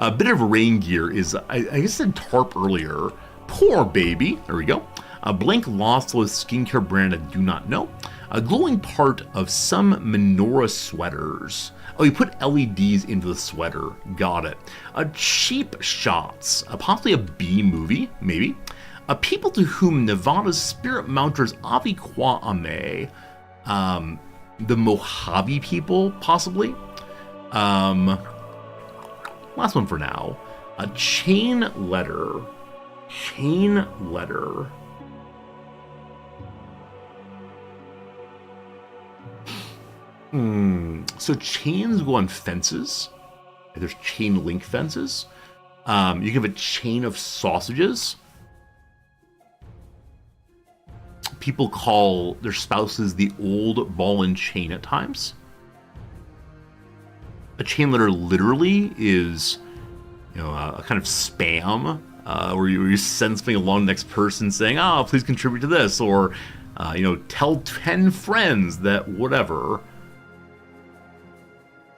A bit of rain gear is, I guess I said tarp earlier. Poor baby. There we go. A blank Lossless skincare brand I do not know. A glowing part of some menorah sweaters. Oh, you put LEDs into the sweater. Got it. Cheap shots. Possibly a B movie, maybe. People to whom Nevada's spirit mounters Avi Kwa Ame. The Mojave people, possibly. Last one for now. A chain letter. Chain letter. So chains go on fences. There's chain link fences. You can have a chain of sausages. People call their spouses the old ball and chain at times. A chain letter literally is, a kind of spam, where you send something along to the next person saying, "Oh, please contribute to this," or, tell 10 friends that whatever.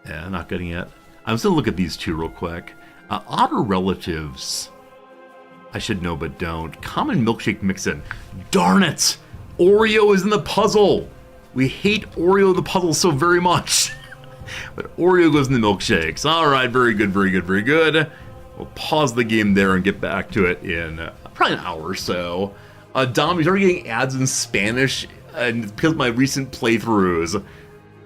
Yeah, not getting it. I'm just gonna look at these two real quick. Odder relatives, I should know but don't. Common milkshake mix-in. Darn it! Oreo is in the puzzle. We hate Oreo in the puzzle so very much. But Oreo goes in the milkshakes. All right, very good, very good, very good. We'll pause the game there and get back to it in probably an hour or so. Dom, you're already getting ads in Spanish, and because of my recent playthroughs,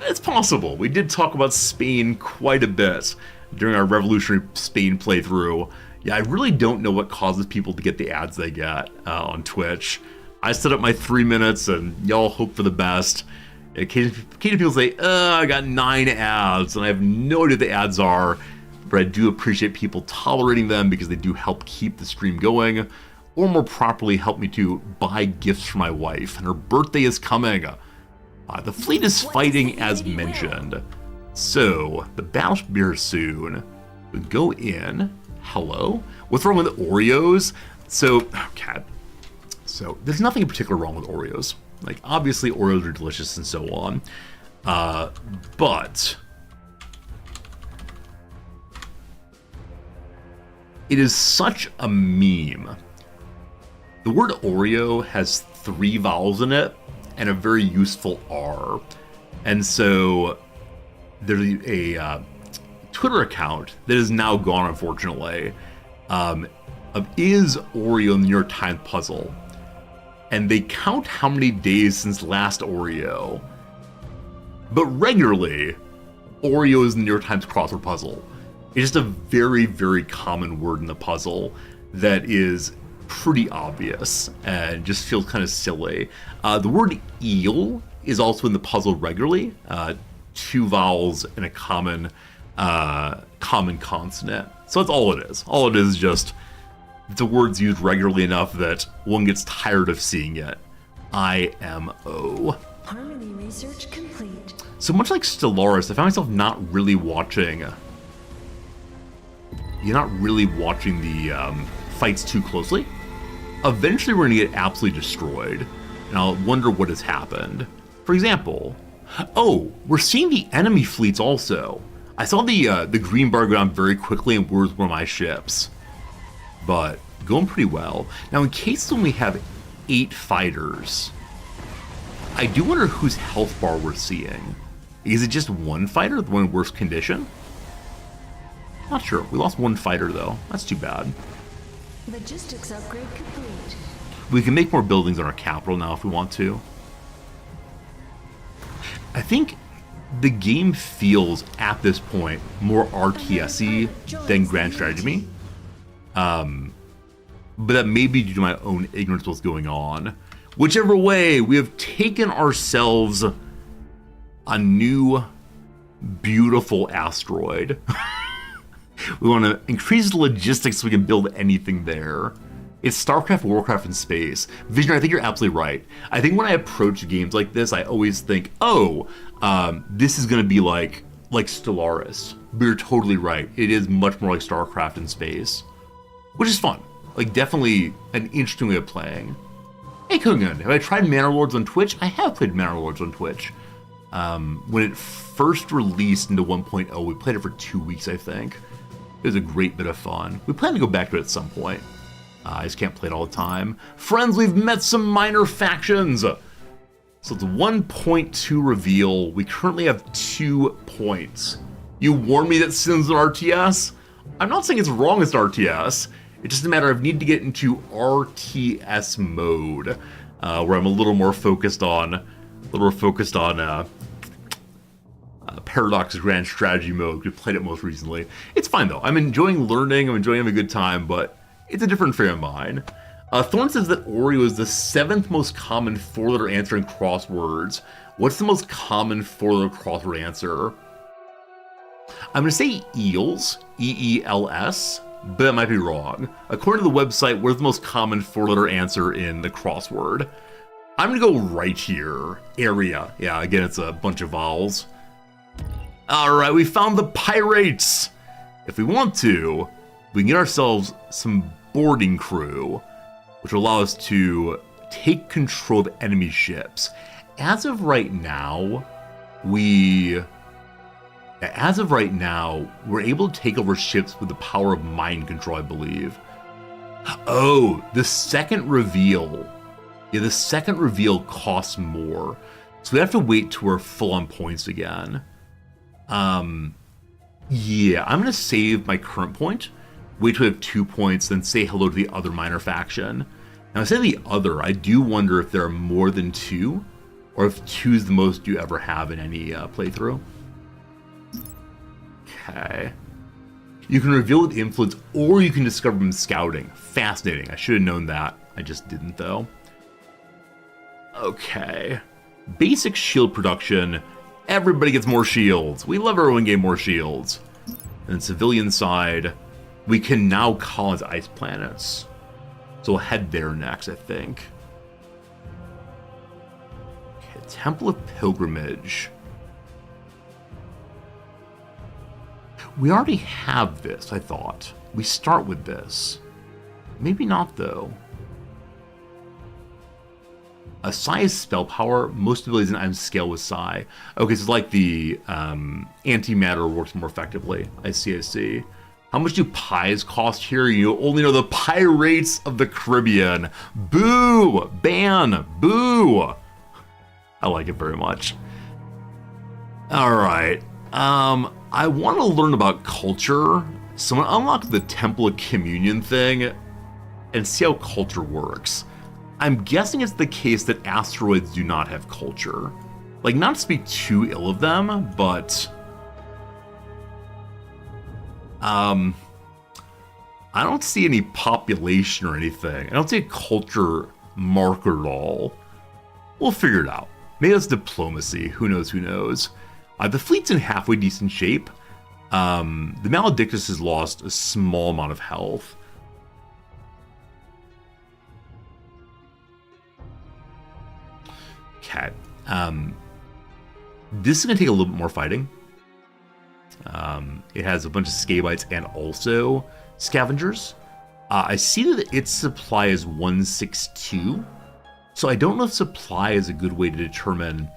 it's possible. We did talk about Spain quite a bit during our Revolutionary Spain playthrough. Yeah, I really don't know what causes people to get the ads they get on Twitch. I set up my 3 minutes, and y'all hope for the best. Occasionally people say, I got 9 ads, and I have no idea what the ads are, but I do appreciate people tolerating them because they do help keep the stream going, or more properly, help me to buy gifts for my wife, and her birthday is coming. The fleet is fighting as mentioned, so the battle should be here soon. We go in. Hello? What's wrong with Oreos? So there's nothing in particular wrong with Oreos. Like, obviously Oreos are delicious and so on, but it is such a meme. The word Oreo has 3 vowels in it and a very useful R. And so there's a Twitter account that is now gone, unfortunately, of is Oreo in the New York Times puzzle. And they count how many days since last Oreo. But regularly, Oreo is in the New York Times crossword puzzle. It's just a very, very common word in the puzzle that is pretty obvious and just feels kind of silly. The word eel is also in the puzzle regularly. 2 vowels and a common consonant. So that's all it is. All it is just the word's used regularly enough that one gets tired of seeing it. IMO. Harmony research complete. So much like Stellaris, I found myself not really watching. You're not really watching the fights too closely. Eventually, we're gonna get absolutely destroyed, and I'll wonder what has happened. For example, we're seeing the enemy fleets also. I saw the green bar go down very quickly, and where's one of my ships? But going pretty well. Now, in case we only have 8 fighters, I do wonder whose health bar we're seeing. Is it just one fighter, the one in worse condition? Not sure. We lost 1 fighter, though. That's too bad. Logistics upgrade complete. We can make more buildings on our capital now if we want to. I think the game feels, at this point, more RTS-y than Grand Strategy. But that may be due to my own ignorance of what's going on. Whichever way, we have taken ourselves a new, beautiful asteroid. We want to increase the logistics so we can build anything there. It's StarCraft, Warcraft, and space. Visionary, I think you're absolutely right. I think when I approach games like this, I always think, this is going to be like Stellaris. But you're totally right. It is much more like StarCraft and space, which is fun. Like, definitely an interesting way of playing. Hey, Kungan, have I tried Manor Lords on Twitch? I have played Manor Lords on Twitch. When it first released into 1.0, we played it for 2 weeks, I think. It was a great bit of fun. We plan to go back to it at some point. I just can't play it all the time. Friends, we've met some minor factions. So it's 1.2 reveal. We currently have 2 points. You warned me that Sin's an RTS? I'm not saying it's wrong as an RTS. It's just a matter of need to get into RTS mode, where I'm a little more focused on, Paradox Grand Strategy mode. We played it most recently. It's fine though. I'm enjoying learning. I'm enjoying having a good time, but it's a different frame of mind. Thorn says that Oreo is the 7th most common 4-letter answer in crosswords. What's the most common 4-letter crossword answer? I'm going to say eels, E-E-L-S, but that might be wrong. According to the website, what's the most common 4-letter answer in the crossword? I'm going to go right here. Area. Yeah, again, it's a bunch of vowels. Alright, we found the pirates! If we want to, we can get ourselves some boarding crew, which will allow us to take control of enemy ships. As of right now, we're able to take over ships with the power of mind control, I believe. Oh, the second reveal. Yeah, the second reveal costs more. So we have to wait till we're full on points again. Yeah, I'm going to save my current point, wait till we have 2 points, then say hello to the other minor faction. Now, I say the other, I do wonder if there are more than 2, or if 2 is the most you ever have in any playthrough. Okay. You can reveal with influence, or you can discover from scouting. Fascinating. I should have known that. I just didn't, though. Okay. Basic shield production. Everybody gets more shields. We love everyone getting more shields. And civilian side, we can now colonize ice planets. So we'll head there next, I think. Okay, Temple of Pilgrimage. We already have this, I thought. We start with this. Maybe not, though. Psi is spell power. Most abilities in item scale with Psi. Okay, so it's like the antimatter works more effectively. I see. How much do pies cost here? You only know the Pirates of the Caribbean. Boo! Ban! Boo! I like it very much. Alright. I want to learn about culture. So I'm going to unlock the Temple of Communion thing and see how culture works. I'm guessing it's the case that asteroids do not have culture. Like, not to speak too ill of them, but... I don't see any population or anything. I don't see a culture marker at all. We'll figure it out. Maybe that's diplomacy. Who knows, who knows. The fleet's in halfway decent shape. The Maledictus has lost a small amount of health. Okay. This is going to take a little bit more fighting. It has a bunch of Scabites and also Scavengers. I see that its supply is 162. So I don't know if supply is a good way to determine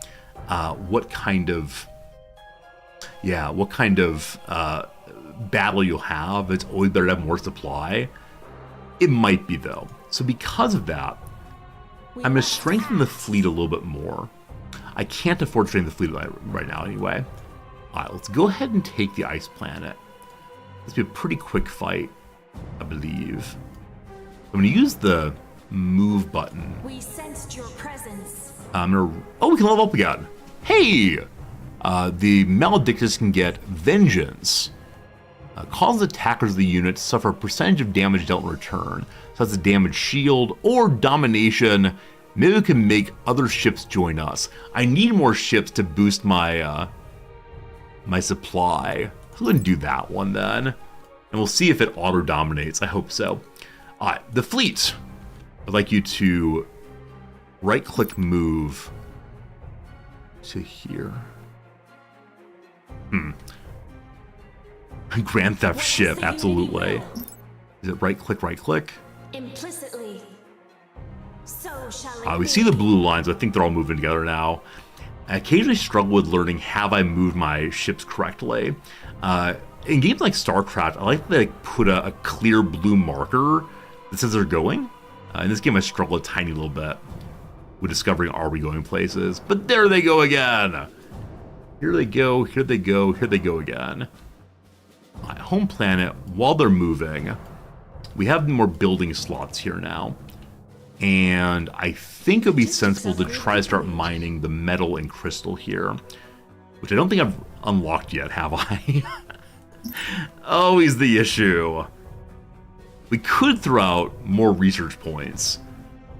what kind of battle you'll have. It's always better to have more supply. It might be, though. So because of that, I'm going to strengthen the fleet a little bit more. I can't afford to strengthen the fleet right now anyway. Alright, let's go ahead and take the ice planet. This will be a pretty quick fight, I believe. I'm going to use the move button. We sensed your presence. Oh, we can level up again. Hey! The Maledictus can get Vengeance. Causes attackers of the unit to suffer a percentage of damage dealt in return. So that's a damage shield or domination. Maybe we can make other ships join us. I need more ships to boost my my supply. So we're gonna do that one then. And we'll see if it auto-dominates. I hope so. Alright, the fleet. I'd like you to right-click move to here. Grand Theft ship, absolutely. Is it right-click, right-click? Implicitly. So shall it We be. see the blue lines. I think they're all moving together now. I occasionally struggle with learning, have I moved my ships correctly? In games like StarCraft, I like to put a clear blue marker that says they're going. In this game, I struggle a tiny little bit with discovering, are we going places? But there they go again. Here they go, here they go, here they go again. Home planet, while they're moving, we have more building slots here now. And I think it would be sensible to try to start mining the metal and crystal here. Which I don't think I've unlocked yet, have I? Always the issue. We could throw out more research points.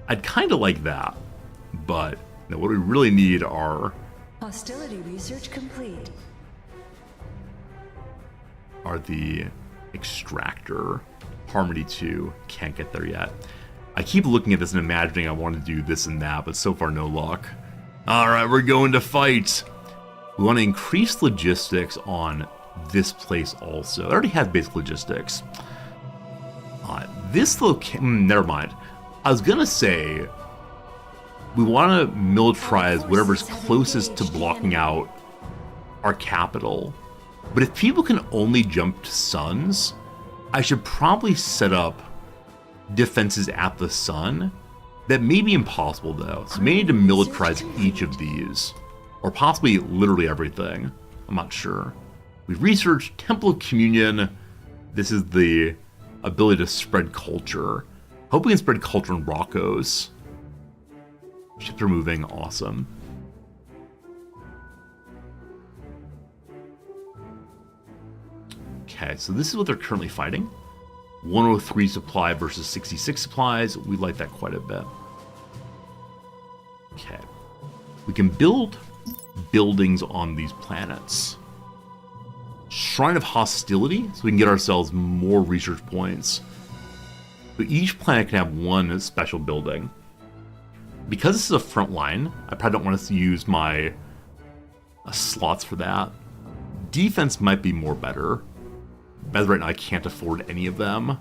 I'd kind of like that. But no, what we really need are Hostility research complete. the extractor. Harmony 2. Can't get there yet. I keep looking at this and imagining I want to do this and that, but so far no luck. Alright, we're going to fight. We want to increase logistics on this place also. It already has basic logistics. This location... never mind. I was going to say... we want to militarize whatever's closest to blocking out our capital. But if people can only jump to suns, I should probably set up defenses at the sun. That may be impossible though, so may need to militarize each of these. Or possibly literally everything. I'm not sure. We've researched Temple of Communion. This is the ability to spread culture. Hope we can spread culture in Rocco's. Ships are moving, awesome. Okay, so this is what they're currently fighting. 103 supply versus 66 supplies. We like that quite a bit. Okay. We can build buildings on these planets. Shrine of Hostility, so we can get ourselves more research points. But each planet can have one special building. Because this is a front line, I probably don't want to use my slots for that. Defense might be more better. As right now, I can't afford any of them.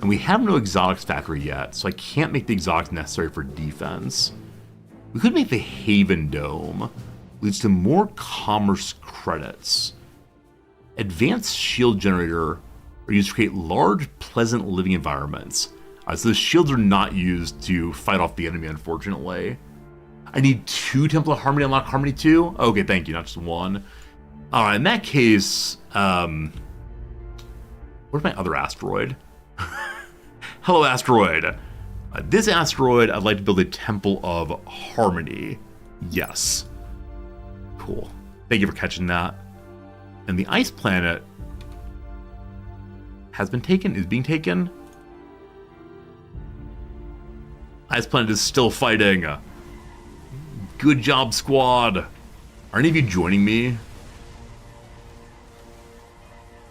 And we have no exotics factory yet, so I can't make the exotics necessary for defense. We could make the Haven Dome. Leads to more commerce credits. Advanced shield generator are used to create large, pleasant living environments. So the shields are not used to fight off the enemy, unfortunately. I need 2 Temple of Harmony to unlock Harmony 2? Okay, thank you, not just 1. Alright, in that case, where's my other asteroid? Hello, asteroid. This asteroid, I'd like to build a Temple of Harmony. Yes. Cool. Thank you for catching that. And the ice planet has been taken, is being taken. Ice planet is still fighting. Good job, squad. Are any of you joining me?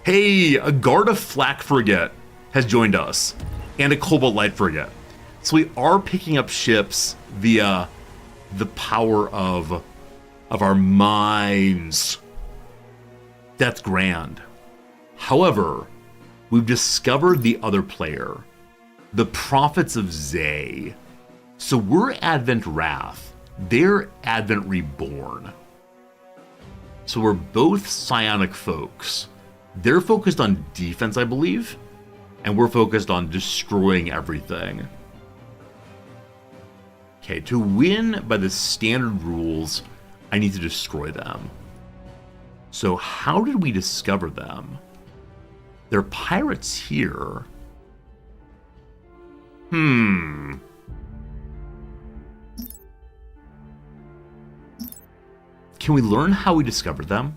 Hey, a Garda Flak frigate has joined us, and a Cobalt Light frigate. So we are picking up ships via the power of our minds. That's grand. However, we've discovered the other player, the Prophets of Zay. So we're Advent Wrath, they're Advent Reborn. So we're both psionic folks. They're focused on defense, I believe, and we're focused on destroying everything. Okay, to win by the standard rules, I need to destroy them. So how did we discover them? There are pirates here. Can we learn how we discovered them?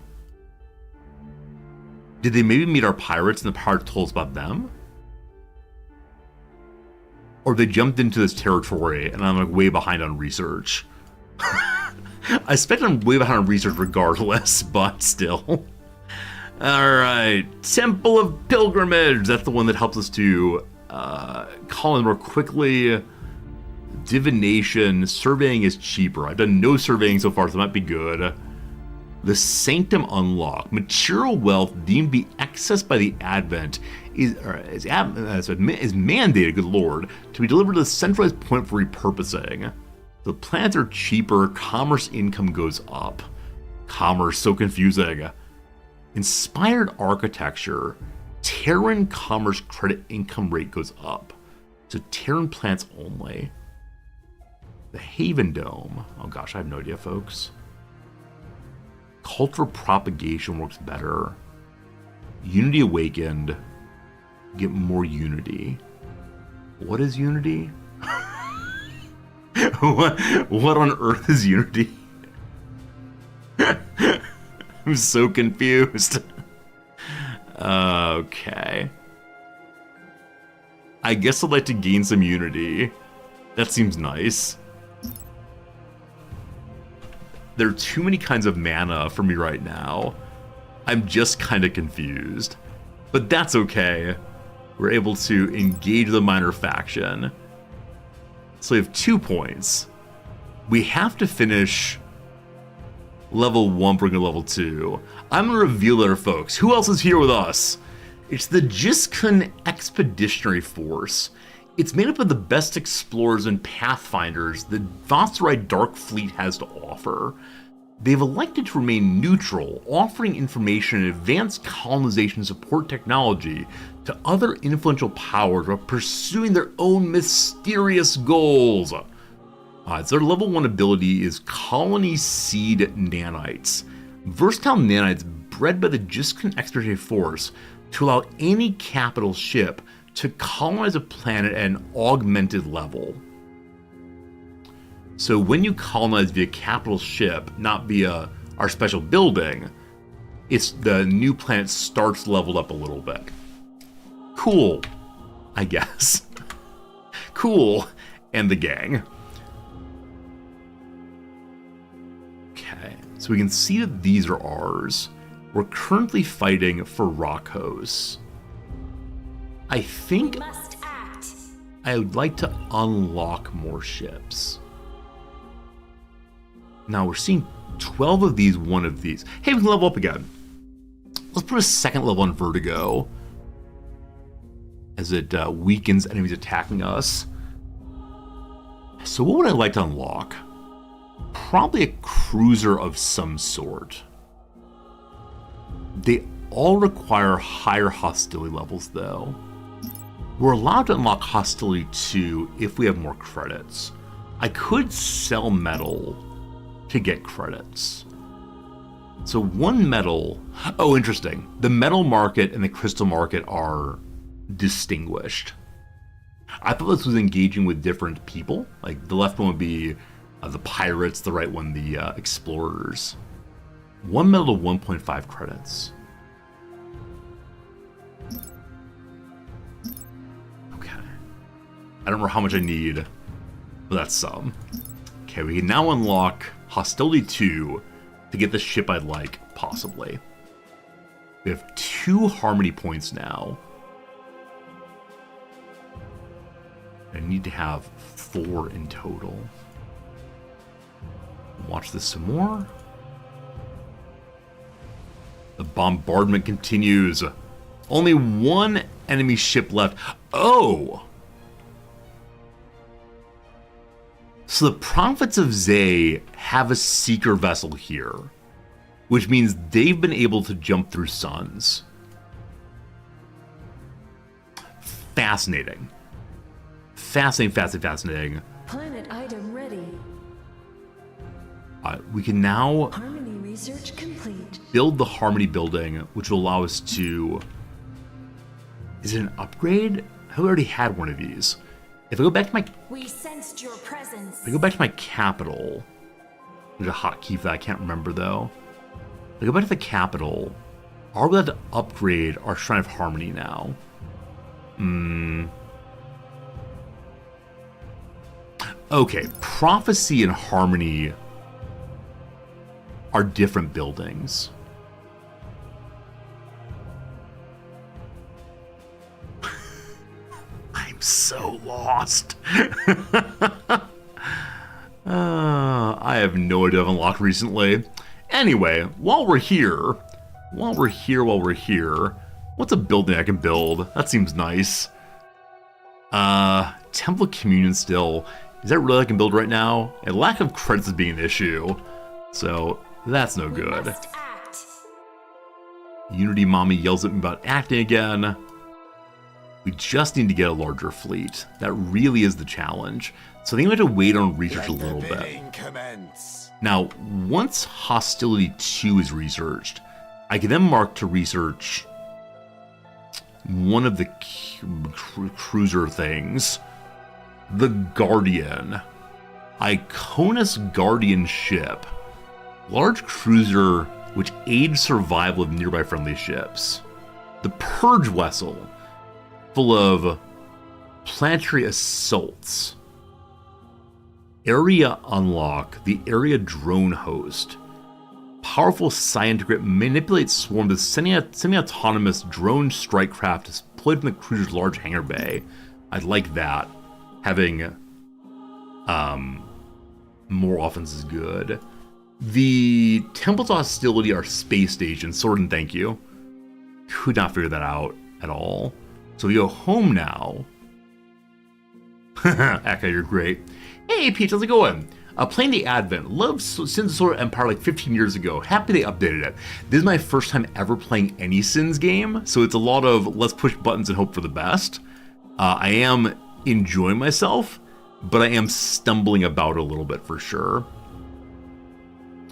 Did they maybe meet our pirates and the pirates told us about them? Or they jumped into this territory and I'm like way behind on research. I expect I'm way behind on research regardless, but still. Alright, Temple of Pilgrimage. That's the one that helps us to call in more quickly. Divination, surveying is cheaper. I've done no surveying so far, so that might be good. The Sanctum Unlock. Material wealth deemed to be accessed by the Advent is mandated, good lord, to be delivered to the centralized point for repurposing. The planets are cheaper, commerce income goes up. Commerce, so confusing. Inspired architecture. Terran commerce credit income rate goes up. So Terran planets only. The Haven Dome. Oh gosh, I have no idea, folks. Cultural propagation works better. Unity Awakened. Get more unity. What is unity? What on earth is unity? I'm so confused. Okay. I guess I'd like to gain some unity. That seems nice. There are too many kinds of mana for me right now. I'm just kind of confused. But that's okay. We're able to engage the minor faction. So we have 2 points. We have to finish level 1, bring to level 2. I'm going to reveal there, folks. Who else is here with us? It's the Jiskun Expeditionary Force. It's made up of the best explorers and pathfinders that Vatsarai Dark Fleet has to offer. They've elected to remain neutral, offering information and advanced colonization support technology to other influential powers while pursuing their own mysterious goals. So their level 1 ability is Colony Seed Nanites. Versatile nanites bred by the Jiskun Expeditionary Force to allow any capital ship to colonize a planet at an augmented level. So when you colonize via capital ship, not via our special building, it's the new planet starts leveled up a little bit. Cool, I guess. Cool, and the gang. Okay, so we can see that these are ours. We're currently fighting for Rakos. I think Must act. I would like to unlock more ships. Now we're seeing 12 of these, 1 of these. Hey, we can level up again. Let's put a 2nd level on Vertigo, as it weakens enemies attacking us. So what would I like to unlock? Probably a cruiser of some sort. They all require higher hostility levels, though. We're allowed to unlock hostility 2 if we have more credits. I could sell metal to get credits. So 1 metal... Oh, interesting. The metal market and the crystal market are distinguished. I thought this was engaging with different people. Like, the left one would be the pirates, the right one the explorers. 1 metal to 1.5 credits. Okay. I don't know how much I need, but that's some. Okay, we can now unlock Hostility 2 to get the ship I'd like, possibly. We have 2 Harmony points now. I need to have 4 in total. Watch this some more. The bombardment continues. Only 1 enemy ship left. Oh! So the Prophets of Zay have a seeker vessel here, which means they've been able to jump through suns. Fascinating. Fascinating. Planet item ready. We can now Harmony research complete. build the Harmony building, which will allow us to... Is it an upgrade? I already had one of these. If I go back to my... We sensed your presence. If I go back to my capital... There's a hotkey for that I can't remember, though. If I go back to the capital, are we allowed to upgrade our Shrine of Harmony now? Okay, Prophecy and Harmony are different buildings. I'm so lost. I have no idea I've unlocked recently. Anyway, while we're here, what's a building I can build? That seems nice. Temple of Communion still. Is that really I can build right now? A lack of credits is being an issue, so that's no We good. must act. Unity Mommy yells at me about acting again. We just need to get a larger fleet. That really is the challenge. So I think we have to wait on research a little bit. Now, once Hostility 2 is researched, I can then mark to research one of the cruiser things. The Guardian. Iconus Guardian ship. Large cruiser which aids survival of nearby friendly ships. The Purge vessel. Full of Planetary assaults. Area unlock. The area drone host. Powerful Scientigrid manipulates swarms of semi-autonomous drone strike craft deployed from the cruiser's large hangar bay. I'd like that. Having more offense is good. The Temples of Hostility are space stations. Sword and thank you. Could not figure that out at all. So we go home now. Aka, you're great. Hey, Peach, how's it going? Playing the Advent. Loved Sins of Solar Empire like 15 years ago. Happy they updated it. This is my first time ever playing any Sins game, so it's a lot of let's push buttons and hope for the best. I am enjoying myself, but I am stumbling about a little bit for sure.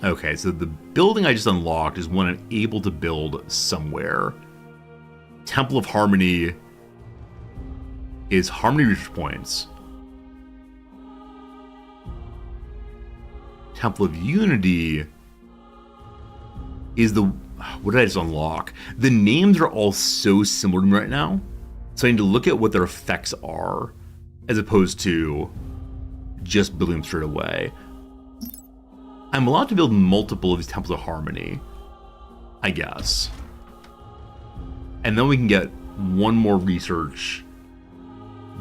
Okay, so the building I just unlocked is one I'm able to build somewhere. Temple of Harmony is Harmony research points. Temple of Unity is the... What did I just unlock? The names are all so similar to me right now, so I need to look at what their effects are, as opposed to just building them straight away. I'm allowed to build multiple of these Temples of Harmony, I guess. And then we can get one more research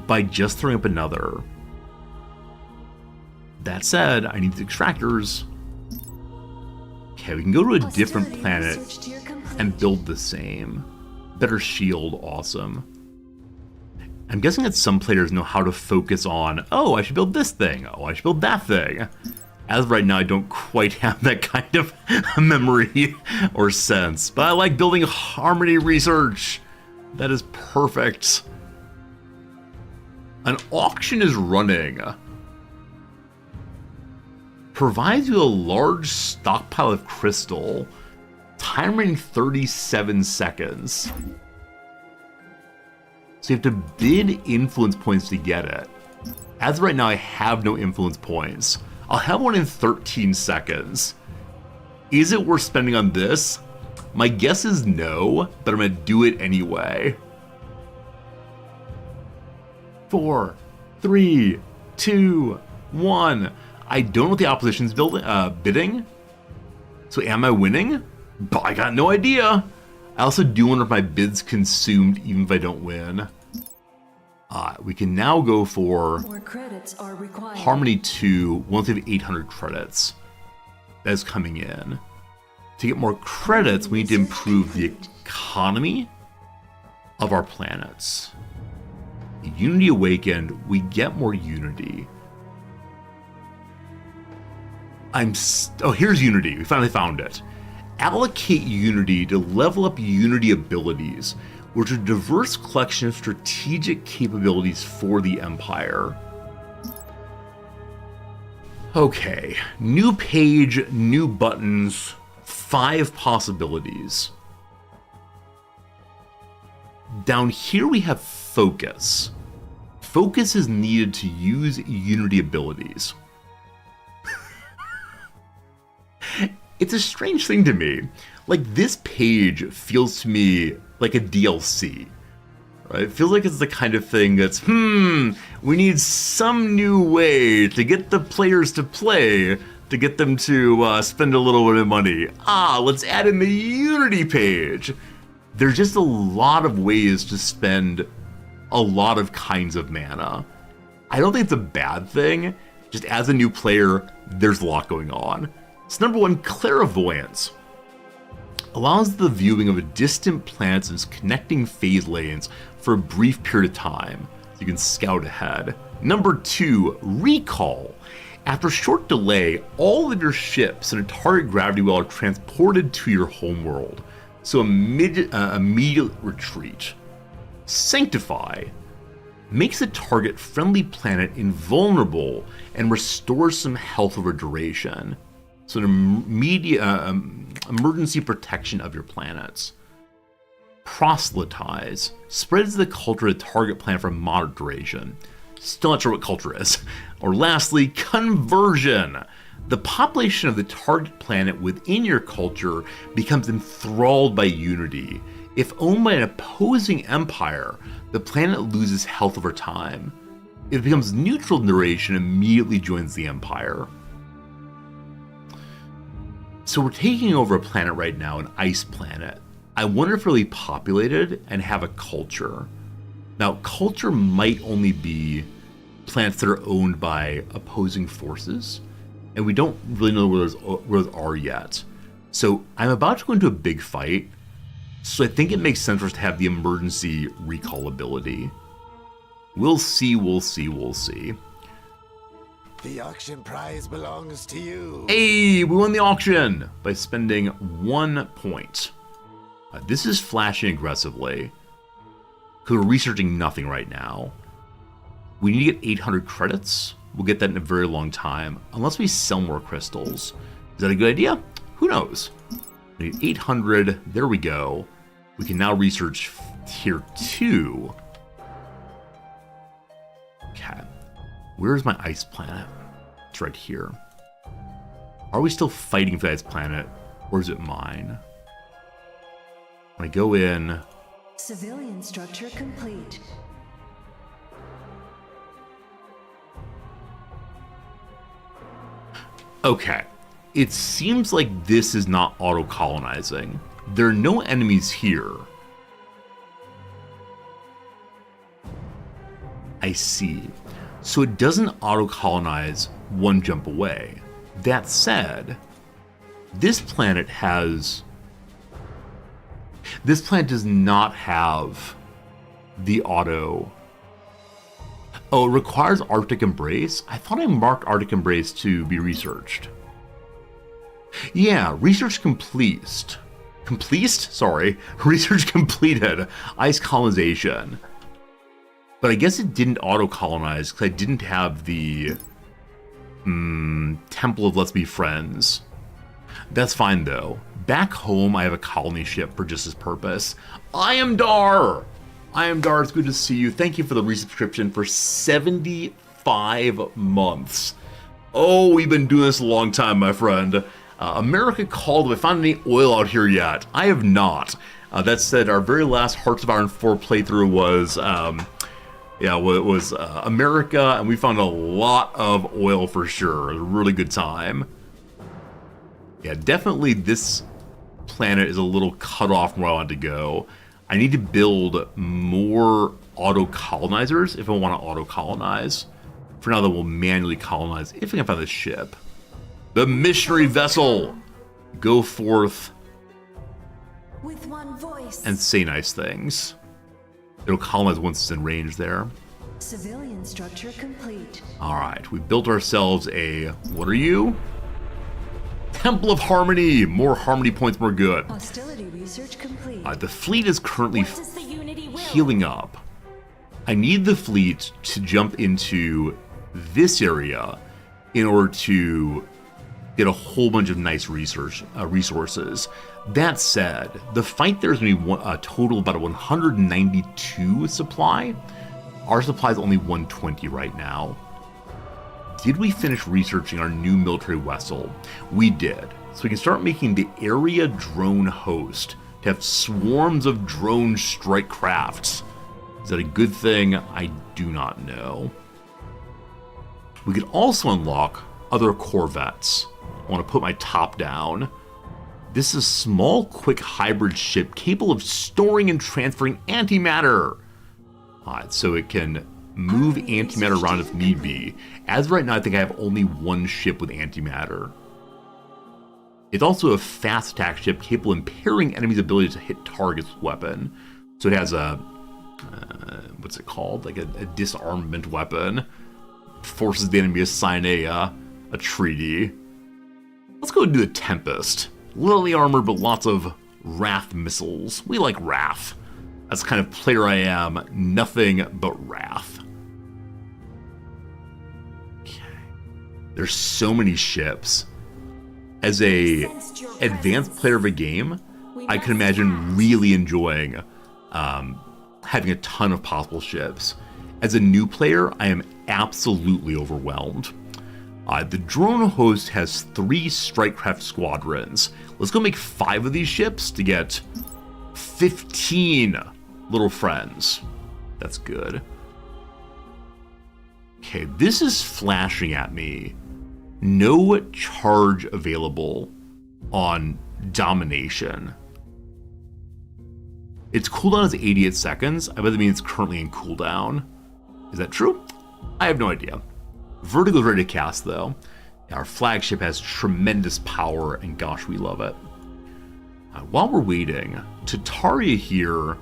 by just throwing up another. That said, I need the extractors. Okay, we can go to a different planet and build the same. Better shield, awesome. I'm guessing that some players know how to focus on, oh, I should build this thing. Oh, I should build that thing. As of right now, I don't quite have that kind of memory or sense. But I like building Harmony research. That is perfect. An auction is running. Provides you a large stockpile of crystal. Time rating 37 seconds. So you have to bid influence points to get it. As of right now, I have no influence points. I'll have one in 13 seconds. Is it worth spending on this? My guess is no, but I'm gonna do it anyway. 4, 3, 2, 1. I don't know what the opposition's bidding. So am I winning? But I got no idea. I also do wonder if my bid's consumed even if I don't win. We can now go for More credits are required. Harmony 2 once we have 800 credits. That is coming in. To get more credits, we need to improve the economy of our planets. Unity Awakened, we get more unity. Oh, here's Unity. We finally found it. Allocate Unity to level up Unity abilities, which are a diverse collection of strategic capabilities for the Empire. Okay, new page, new buttons, 5 possibilities. Down here we have Focus. Focus is needed to use Unity abilities. It's a strange thing to me. Like, this page feels to me like a DLC. Right? It feels like it's the kind of thing that's, we need some new way to get the players to play, to get them to spend a little bit of money. Let's add in the Unity page. There's just a lot of ways to spend a lot of kinds of mana. I don't think it's a bad thing. Just as a new player, there's a lot going on. So number 1, Clairvoyance. Allows the viewing of a distant planet's and its connecting phase lanes for a brief period of time, so you can scout ahead. Number 2, Recall. After a short delay, all of your ships in a target gravity well are transported to your homeworld, so immediate retreat. Sanctify. Makes a target friendly planet invulnerable and restores some health over duration. So an immediate emergency protection of your planets. Proselytize. Spreads the culture of the target planet for a moderate duration. Still not sure what culture is. Or lastly, Conversion. The population of the target planet within your culture becomes enthralled by Unity. If owned by an opposing empire, the planet loses health over time. If it becomes neutral in duration, it immediately joins the empire. So we're taking over a planet right now, an ice planet. I wonder if it'll be populated and have a culture. Now, culture might only be planets that are owned by opposing forces, and we don't really know where those are yet. So I'm about to go into a big fight, so I think it makes sense for us to have the emergency recall ability. We'll see, we'll see, we'll see. The auction prize belongs to you. Hey, we won the auction by spending 1 point. This is flashing aggressively, because we're researching nothing right now. We need to get 800 credits. We'll get that in a very long time, unless we sell more crystals. Is that a good idea? Who knows? We need 800. There we go. We can now research tier 2. Okay. Where's my ice planet? It's right here. Are we still fighting for that ice planet, or is it mine? When I go in... Civilian structure complete. Okay. It seems like this is not auto-colonizing. There are no enemies here. I see. So it doesn't auto-colonize one jump away. That said, this planet does not have the auto... Oh, it requires Arctic Embrace? I thought I marked Arctic Embrace to be researched. Yeah, research complete. Research completed. Ice colonization. But I guess it didn't auto-colonize because I didn't have the Temple of Let's Be Friends. That's fine though. Back home, I have a colony ship for just this purpose. I am Dar! It's good to see you. Thank you for the resubscription for 75 months. Oh, we've been doing this a long time, my friend. America called. Have I found any oil out here yet? I have not. That said, our very last Hearts of Iron 4 playthrough was, America, and we found a lot of oil for sure. It was a really good time. Yeah, definitely this planet is a little cut off from where I want to go. I need to build more auto-colonizers if I want to auto-colonize. For now, then we'll manually colonize if I can find the ship. The missionary vessel! Go forth With one voice. and say nice things. It'll colonize once it's in range there. Civilian structure complete. Alright, we built ourselves a... What are you? Temple of Harmony! More harmony points, more good. Hostility research complete. The fleet is currently What does the unity will? healing up. I need the fleet to jump into this area in order to get a whole bunch of nice resources. That said, the fight there is going to be a total about a 192 supply. Our supply is only 120 right now. Did we finish researching our new military vessel? We did. So we can start making the area drone host to have swarms of drone strike crafts. Is that a good thing? I do not know. We could also unlock other corvettes. I want to put my top down. This is a small, quick hybrid ship capable of storing and transferring antimatter. Alright, so it can move antimatter around if need be. As of right now, I think I have only one ship with antimatter. It's also a fast attack ship capable of impairing enemies' ability to hit targets with weapon. So it has a, what's it called? Like a disarmament weapon. Forces the enemy to sign a treaty. Let's go do the Tempest. Lily armored, but lots of Wrath missiles. We like Wrath. That's the kind of player I am. Nothing but Wrath. Okay. There's so many ships. As a advanced player of a game, I can imagine really enjoying having a ton of possible ships. As a new player, I am absolutely overwhelmed. The drone host has 3 strikecraft squadrons. Let's go make 5 of these ships to get 15 little friends. That's good. Okay, this is flashing at me. No charge available on domination. Its cooldown is 88 seconds. I bet that means it's currently in cooldown. Is that true? I have no idea. Vertigo's ready to cast, though. Our flagship has tremendous power, and gosh, we love it. While we're waiting, Tataria here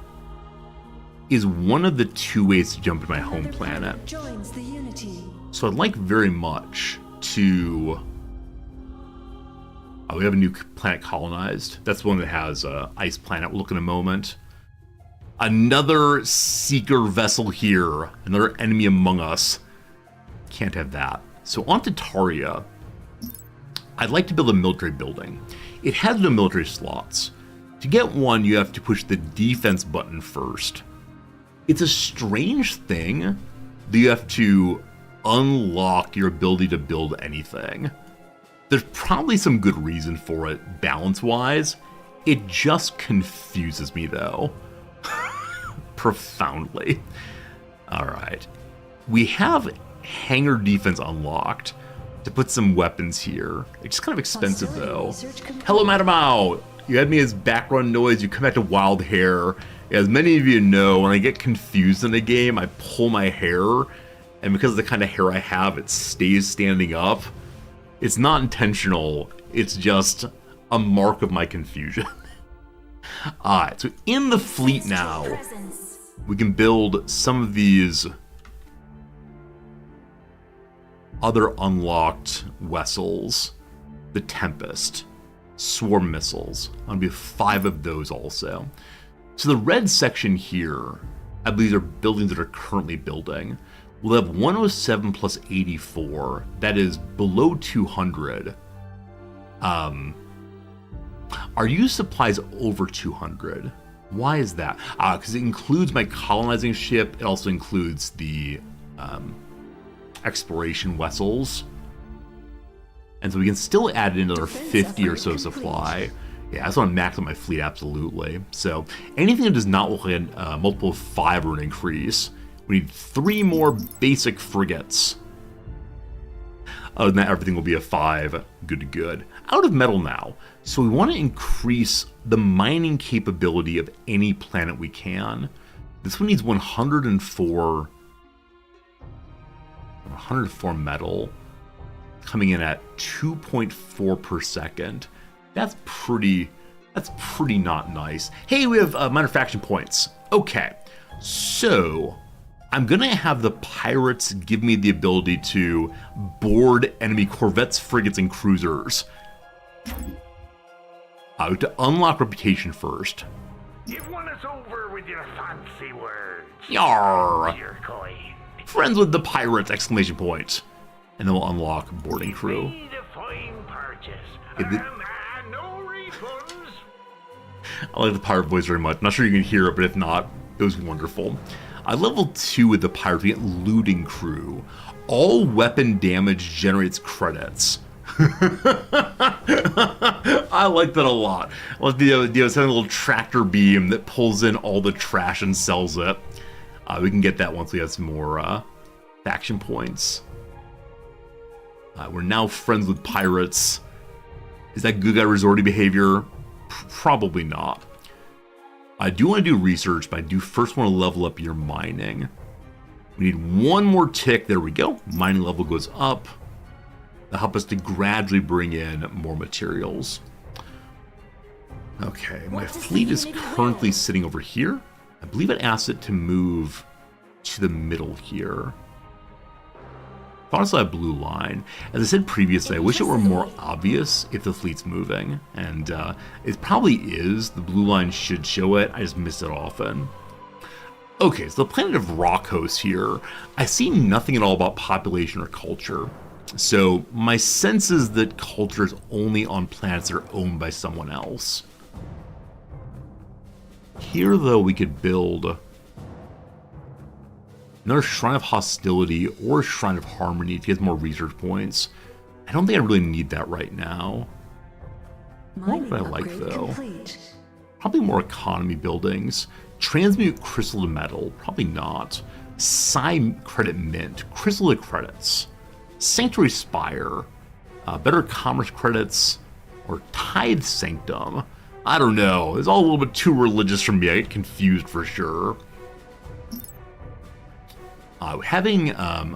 is one of the 2 ways to jump to my home planet. Joins the Unity. So I'd like very much to... we have a new planet colonized. That's one that has ice planet. We'll look in a moment. Another seeker vessel here. Another enemy among us. Can't have that. So on Tataria, I'd like to build a military building. It has no military slots. To get one, you have to push the defense button first. It's a strange thing that you have to unlock your ability to build anything. There's probably some good reason for it, balance-wise. It just confuses me, though. Profoundly. Alright. We have hangar defense unlocked to put some weapons here. It's kind of expensive, though. Hello, Madame Mao! You had me as background noise. You come back to wild hair. As many of you know, when I get confused in a game, I pull my hair, and because of the kind of hair I have, it stays standing up. It's not intentional, it's just a mark of my confusion. Alright, so in the fleet now, we can build some of these other unlocked vessels. The Tempest, Swarm Missiles. I'm gonna be 5 of those also. So the red section here, I believe are buildings that are currently building. We'll have 107 plus 84. That is below 200. Our use supplies over 200. Why is that? Because it includes my colonizing ship. It also includes the exploration vessels. And so we can still add another 50 or so supply. Yeah, I just want to max out my fleet, absolutely. So anything that does not look like a multiple of 5 or an increase, we need 3 more basic frigates. Other than that, everything will be a 5. Good to good. Out of metal now. So we want to increase the mining capability of any planet we can. This one needs 104 metal, coming in at 2.4 per second. That's pretty not nice. Hey, we have minor faction points. Okay, so I'm gonna have the pirates give me the ability to board enemy corvettes, frigates, and cruisers. To unlock reputation first. You've won us over with your fancy words. Yarr! Dear coin. Friends with the pirates! Exclamation point. And then we'll unlock boarding crew. Made a fine purchase. No refunds. I like the pirate voice very much. Not sure you can hear it, but if not, it was wonderful. Level 2 with the pirates, we get looting crew. All weapon damage generates credits. I like that a lot. I like the idea of having a little tractor beam that pulls in all the trash and sells it. We can get that once we have some more faction points. We're now friends with pirates. Is that good guy resorty behavior? Probably not. I do want to do research, but I do first want to level up your mining. We need 1 more tick. There we go. Mining level goes up. That'll help us to gradually bring in more materials. Okay, my fleet is currently sitting over here. I believe it asks it to move to the middle here. Honestly, a blue line. As I said previously, I wish it were more obvious if the fleet's moving. And it probably is. The blue line should show it. I just miss it often. Okay, so the planet of Rockos here. I see nothing at all about population or culture. So my sense is that culture is only on planets that are owned by someone else. Here, though, we could build another Shrine of Hostility or Shrine of Harmony to get more research points. I don't think I really need that right now. What would I like, though? Complete. Probably more economy buildings. Transmute crystal to metal. Probably not. Psi credit mint. Crystal to credits. Sanctuary Spire. Better commerce credits. Or Tithe Sanctum. I don't know. It's all a little bit too religious for me. I get confused for sure. Having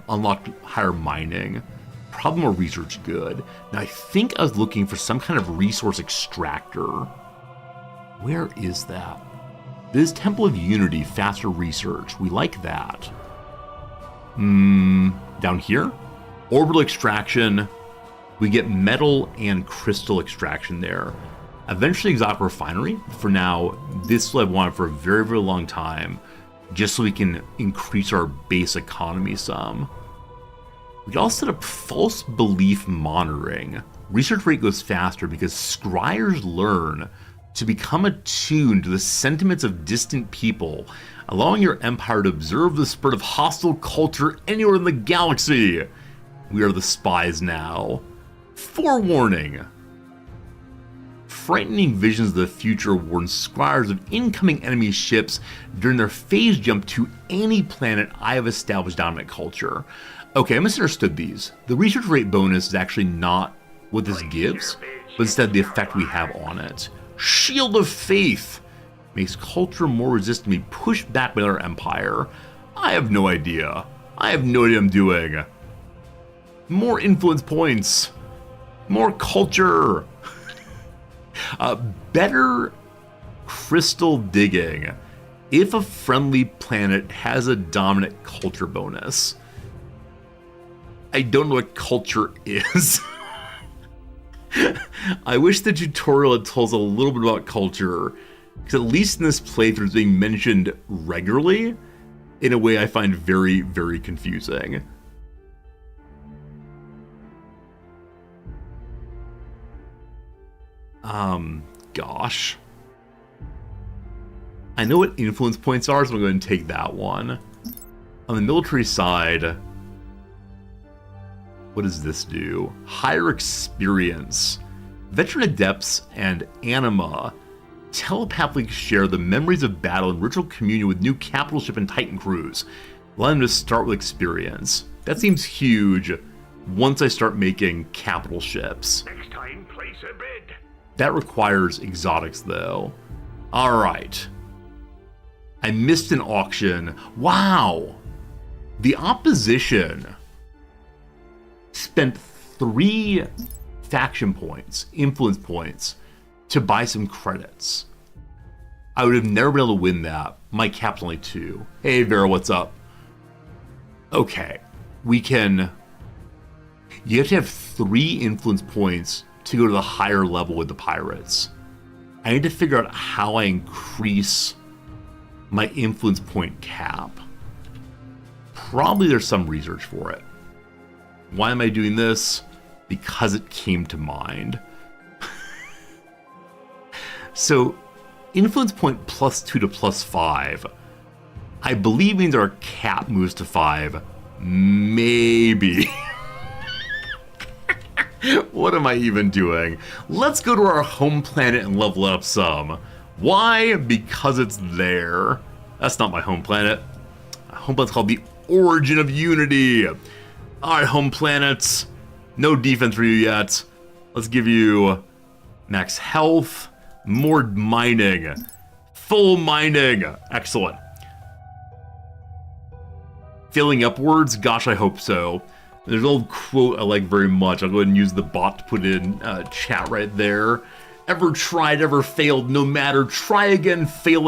unlocked higher mining, probably more research good. Now I think I was looking for some kind of resource extractor. Where is that? This is Temple of Unity, faster research. We like that. Down here? Orbital extraction. We get metal and crystal extraction there. Eventually exotic refinery. For now, this is what I've wanted for a very, very long time. Just so we can increase our base economy some. We can also set up false belief monitoring. Research rate goes faster because scryers learn to become attuned to the sentiments of distant people, allowing your empire to observe the spread of hostile culture anywhere in the galaxy. We are the spies now. Forewarning. Frightening visions of the future warn scryers of incoming enemy ships during their phase jump to any planet I have established dominant culture. Okay, I misunderstood these. The research rate bonus is actually not what this gives, but instead the effect we have on it. Shield of Faith makes culture more resistant to be pushed back by our empire. I have no idea. I have no idea what I'm doing. More influence points. More culture. Better crystal digging if a friendly planet has a dominant culture bonus. I don't know what culture is. I wish the tutorial had told us a little bit about culture, because at least in this playthrough it's being mentioned regularly in a way I find very, very confusing. Gosh. I know what influence points are, so I'm going to take that one. On the military side, what does this do? Higher experience. Veteran adepts and anima telepathically share the memories of battle and ritual communion with new capital ship and Titan crews. Allow them to start with experience. That seems huge once I start making capital ships. Next time, place a bid. That requires exotics, though. Alright. I missed an auction. Wow! The opposition spent 3 faction points, influence points, to buy some credits. I would have never been able to win that. My cap's only 2. Hey, Vera, what's up? Okay. We can... You have to have 3 influence points to go to the higher level with the pirates. I need to figure out how I increase my influence point cap. Probably there's some research for it. Why am I doing this? Because it came to mind. So, influence point +2 to +5, I believe means our cap moves to 5. Maybe. What am I even doing? Let's go to our home planet and level up some. Why? Because it's there. That's not my home planet. My home planet's called the Origin of Unity. Alright, home planets. No defense for you yet. Let's give you max health, more mining, full mining. Excellent. Filling upwards? Gosh, I hope so. There's an old quote I like very much. I'll go ahead and use the bot to put it in chat right there. Ever tried, ever failed, no matter. Try again, fail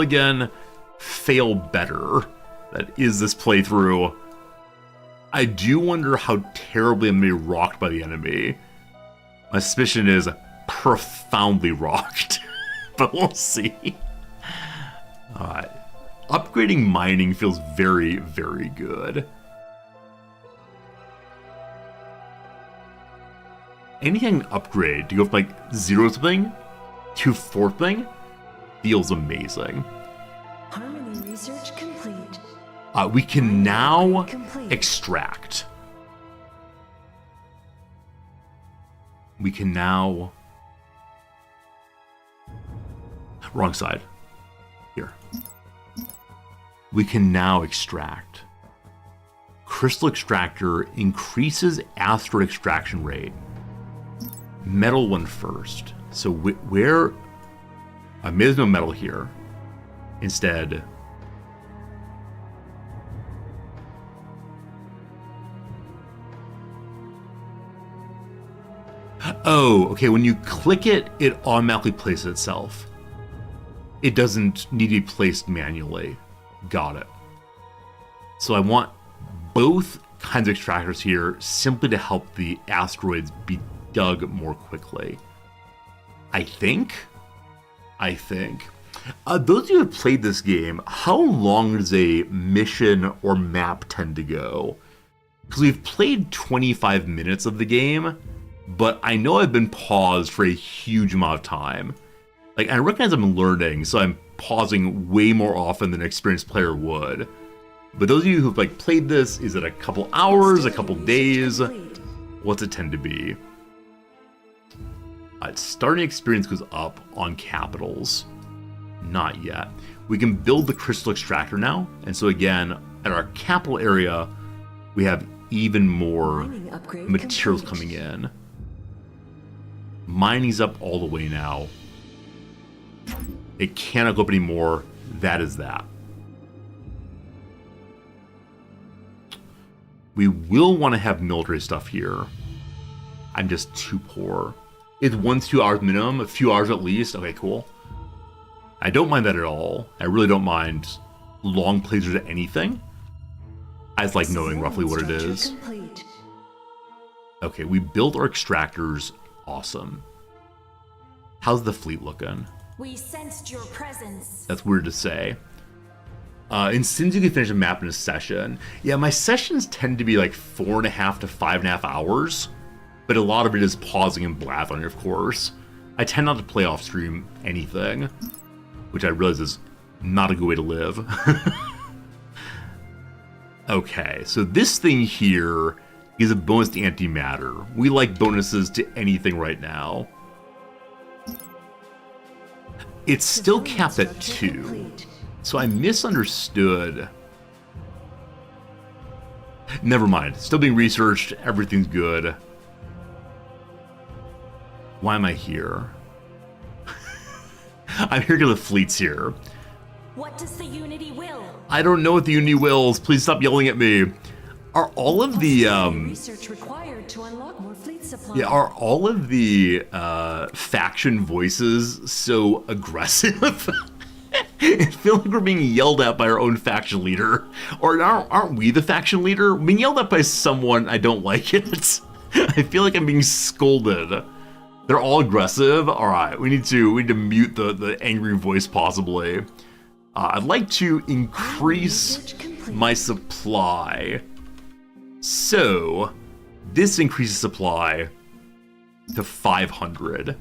better. That is this playthrough. I do wonder how terribly I'm going to be rocked by the enemy. My suspicion is profoundly rocked. But we'll see. Alright. Upgrading mining feels very, very good. Anything I can upgrade to go from like 0 something to 4 thing feels amazing. Harmony research complete. We can now Complete. extract. We can now... wrong side. Here. We can now extract. Crystal extractor increases asteroid extraction rate. Metal one first. So where... there's no metal here. Instead... Oh, okay, when you click it, it automatically places itself. It doesn't need to be placed manually. Got it. So I want both kinds of extractors here simply to help the asteroids be dug more quickly. I think. Those of you who have played this game, how long does a mission or map tend to go? Because we've played 25 minutes of the game, but I know I've been paused for a huge amount of time. Like, I recognize I'm learning, so I'm pausing way more often than an experienced player would. But those of you who've like played this, is it a couple hours, a couple days? What's it tend to be? Starting experience goes up on capitals. Not yet. We can build the crystal extractor now, and so again, at our capital area, we have even more materials coming in. Mining's up all the way now. It cannot go up anymore. That is that. We will want to have military stuff here. I'm just too poor. It's 1 to 2 hours minimum, a few hours at least. Okay, cool. I don't mind that at all. I really don't mind long playthroughs of anything. I just like knowing roughly what it is. Complete. Okay, we built our extractors. Awesome. How's the fleet looking? We sensed your presence. That's weird to say. And since you can finish a map in a session, yeah, my sessions tend to be like 4.5 to 5.5 hours, but a lot of it is pausing and blathering, of course. I tend not to play off stream anything, which I realize is not a good way to live. Okay, so this thing here is a bonus to antimatter. We like bonuses to anything right now. It's still capped at 2. So I misunderstood. Never mind. Still being researched. Everything's good. Why am I here? I'm here because the fleet's here. What does the Unity will? I don't know what the Unity wills. Please stop yelling at me. Are all of the research required to unlock more fleet supply. yeah, are all of the faction voices so aggressive? I feel like we're being yelled at by our own faction leader. Or aren't we the faction leader? Being yelled at by someone, I don't like it. I feel like I'm being scolded. They're all aggressive. All right, we need to mute the angry voice possibly. I'd like to increase my supply. So this increases supply to 500.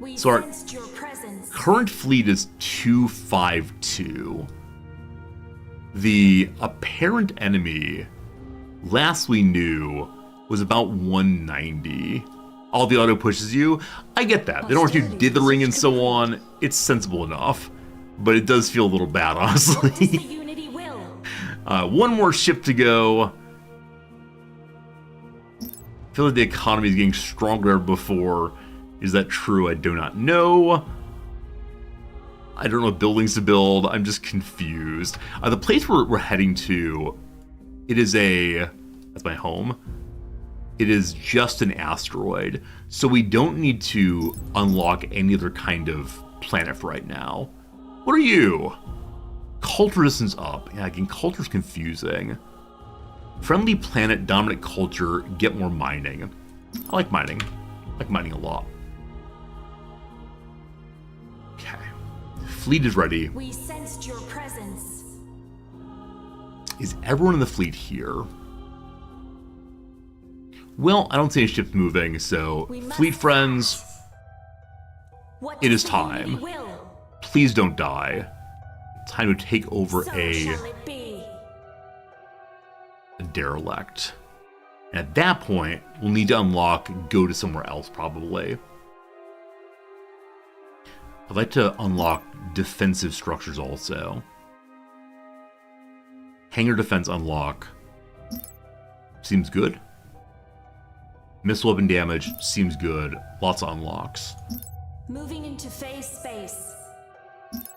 We So our sensed your presence. current fleet is 252. The apparent enemy, last we knew, was about 190. All the auto pushes you. I get that. They don't want you to dithering and so on. It's sensible enough. But it does feel a little bad, What does the honestly. Unity will? One more ship to go. I feel like the economy is getting stronger than before. Is that true? I do not know. I don't know what buildings to build. I'm just confused. The place we're heading to, it is that's my home. It is just an asteroid. So we don't need to unlock any other kind of planet for right now. What are you? Culture distance up. Yeah, again, culture's confusing. Friendly planet, dominant culture, get more mining. I like mining. I like mining a lot. Okay. Fleet is ready. We sensed your presence. Is everyone in the fleet here? Well, I don't see any ships moving, so We must fleet friends, What It does is the Unity time. will? please don't die. Time to take over So a shall it be. derelict. And at that point, we'll need to unlock, go to somewhere else probably. I'd like to unlock defensive structures also. Hangar defense unlock. Seems good. Missile weapon damage seems good. Lots of unlocks. Moving into phase space.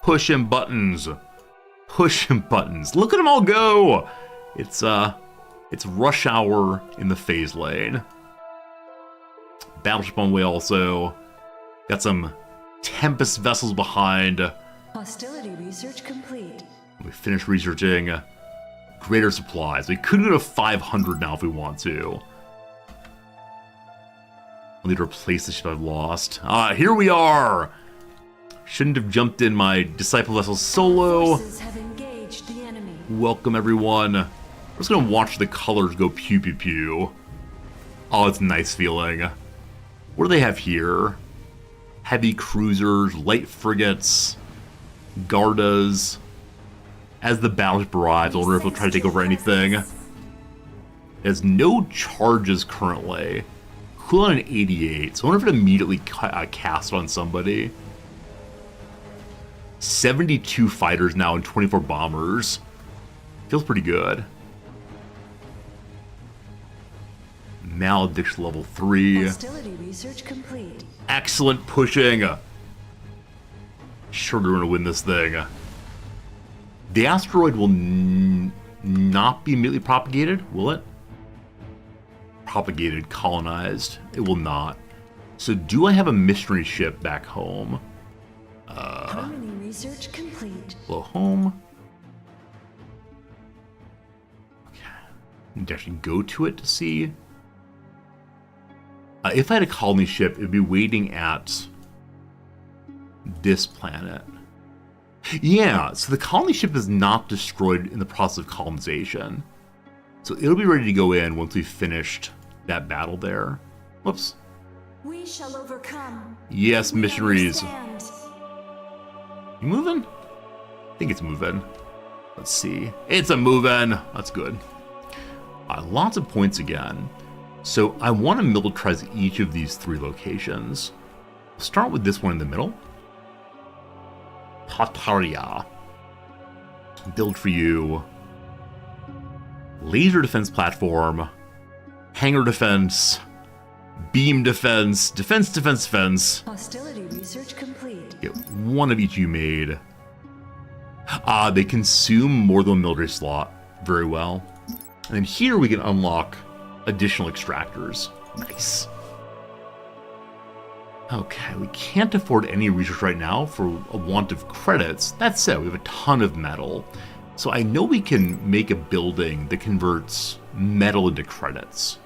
Pushing buttons. Pushing buttons. Look at them all go. It's rush hour in the phase lane. Battleship on way also. Got some Tempest vessels behind. Hostility research complete. We finished researching greater supplies. We could go to 500 now if we want to. I'll need to replace the ship I've lost. Here we are! Shouldn't have jumped in my Disciple vessel solo. Forces have engaged the enemy. Welcome everyone. I'm just gonna watch the colors go pew pew pew. Oh, it's a nice feeling. What do they have here? Heavy cruisers, light frigates, Gardas. As the battleship arrives, I wonder if they'll try to take over anything. It has no charges currently. Cooldown at 88, so I wonder if it immediately cast on somebody. 72 fighters now and 24 bombers. Feels pretty good. Malediction level 3. Hostility research complete. Excellent pushing. Sure, we're going to win this thing. The asteroid will not be immediately propagated, will it? Propagated, colonized. It will not. So do I have a missionary ship back home? Harmony research complete. Hello, home. Okay. Need to actually go to it to see. If I had a colony ship, it would be waiting at this planet. Yeah, so the colony ship is not destroyed in the process of colonization. So it'll be ready to go in once we've finished that battle there. Whoops. We shall overcome. Yes, We missionaries. understand. You moving? I think it's moving. Let's see. It's a moving. That's good. Lots of points again. So I want to militarize each of these 3 locations. We'll start with this one in the middle. Pataria. Build for you. Laser defense platform. Hangar defense. Beam defense. Defense. Hostility research complete. Get one of each you made. They consume more than a military slot. Very well. And then here we can unlock additional extractors. Nice. Okay, we can't afford any research right now for a want of credits. That said, we have a ton of metal. So I know we can make a building that converts metal into credits.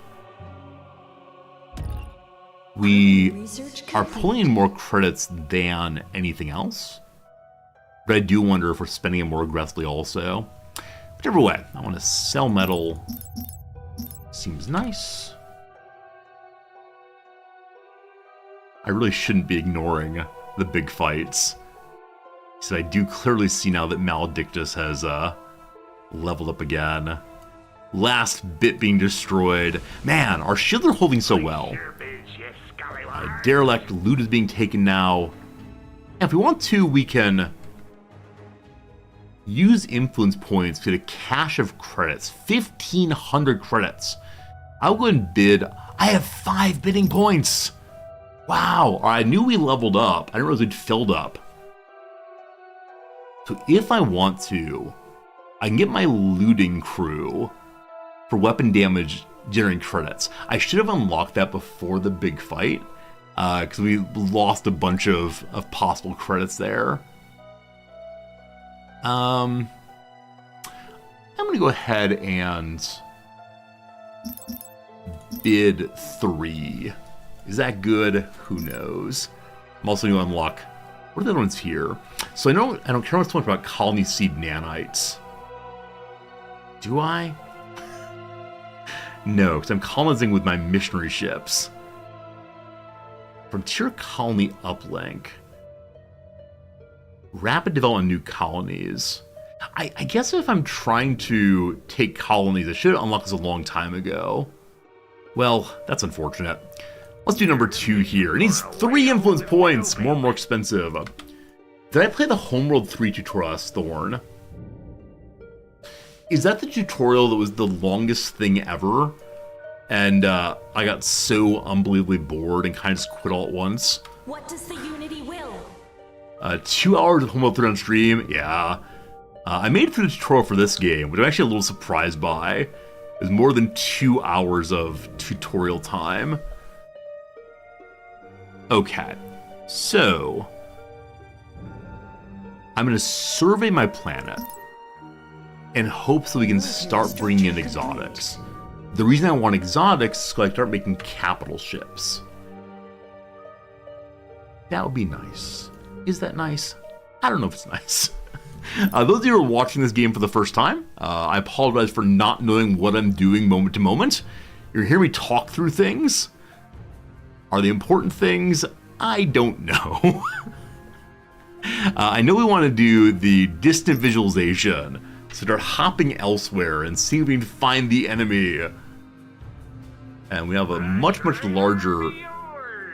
We are pulling in more credits than anything else. But I do wonder if we're spending it more aggressively also. Whichever way, I want to sell metal. Seems nice. I really shouldn't be ignoring the big fights. So I do clearly see now that Maledictus has leveled up again. Last bit being destroyed. Man, our shields are holding so well. Your biz, you scallywag. Derelict loot is being taken now. And if we want to, we can use influence points to get a cache of credits. 1,500 credits. I'll go and bid. I have 5 bidding points. Wow. I knew we leveled up. I didn't realize we'd filled up. So if I want to, I can get my looting crew for weapon damage generating credits. I should have unlocked that before the big fight, because we lost a bunch of possible credits there. I'm going to go ahead and bid 3. Is that good? Who knows? I'm also going to unlock... What are the other ones here? So I don't care so much about colony seed nanites. Do I? No, because I'm colonizing with my missionary ships. Frontier colony uplink. Rapid development new colonies. I guess if I'm trying to take colonies, I should have unlocked this a long time ago. Well, that's unfortunate. Let's do number 2 here. It needs 3 influence points. More and more expensive. Did I play the Homeworld 3 tutorial as Thorn? Is that the tutorial that was the longest thing ever? And I got so unbelievably bored and kind of just quit all at once. What does the Unity will? 2 hours of Homeworld 3 on stream, yeah. I made it through the tutorial for this game, which I'm actually a little surprised by. It was more than 2 hours of tutorial time. Okay, so I'm going to survey my planet in hopes that we can start bringing in exotics. The reason I want exotics is because I start making capital ships. That would be nice. Is that nice? I don't know if it's nice. Those of you who are watching this game for the first time, I apologize for not knowing what I'm doing moment to moment. You're hearing me talk through things. Are they important things? I don't know. I know we want to do the distant visualization, so they're hopping elsewhere and seeing if we can find the enemy. And we have a much, much larger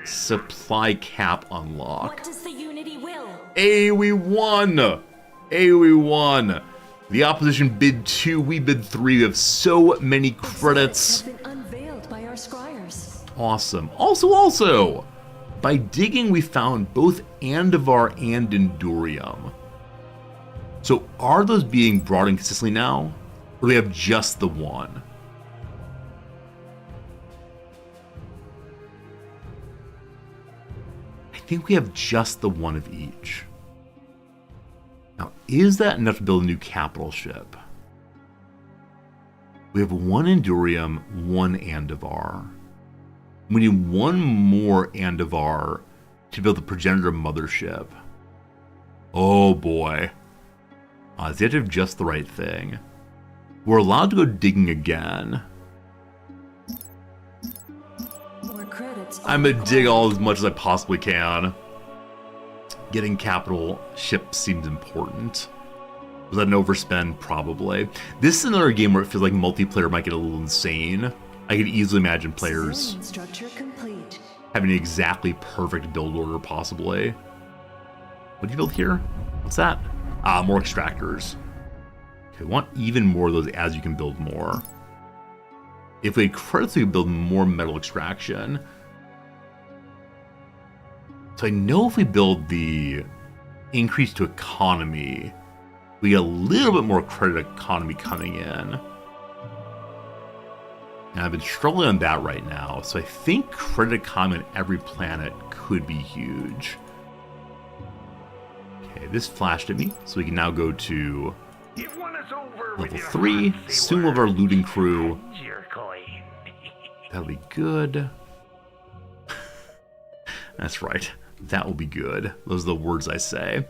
supply cap unlock. What does the Unity will? Hey, we won! Hey, we won! The opposition bid 2, we bid 3. We have so many credits. Have been unveiled by our scryers. Awesome. Also, by digging, we found both Andivar and Endurium. So are those being brought in consistently now? Or do we have just the one? I think we have just the one of each. Now, is that enough to build a new capital ship? We have one Endurium, one Andivar. We need one more Andivar to build the Progenitor Mothership. Oh boy. Does he have to have just the right thing? We're allowed to go digging again. More credits. I'm gonna dig all as much as I possibly can. Getting capital ship seems important. Was that an overspend? Probably. This is another game where it feels like multiplayer might get a little insane. I could easily imagine players Civilian structure complete. having an exactly perfect build order, possibly. What did you build here? What's that? More extractors. Okay, we want even more of those as you can build more. If we had credits, we could build more metal extraction. So I know if we build the increase to economy, we get a little bit more credit economy coming in. And I've been struggling on that right now, so I think credit economy on every planet could be huge. Okay, this flashed at me, so we can now go to You've won us over level 3. Soon we'll have our looting crew. Your coin. That'll be good. That's right. That will be good. Those are the words I say.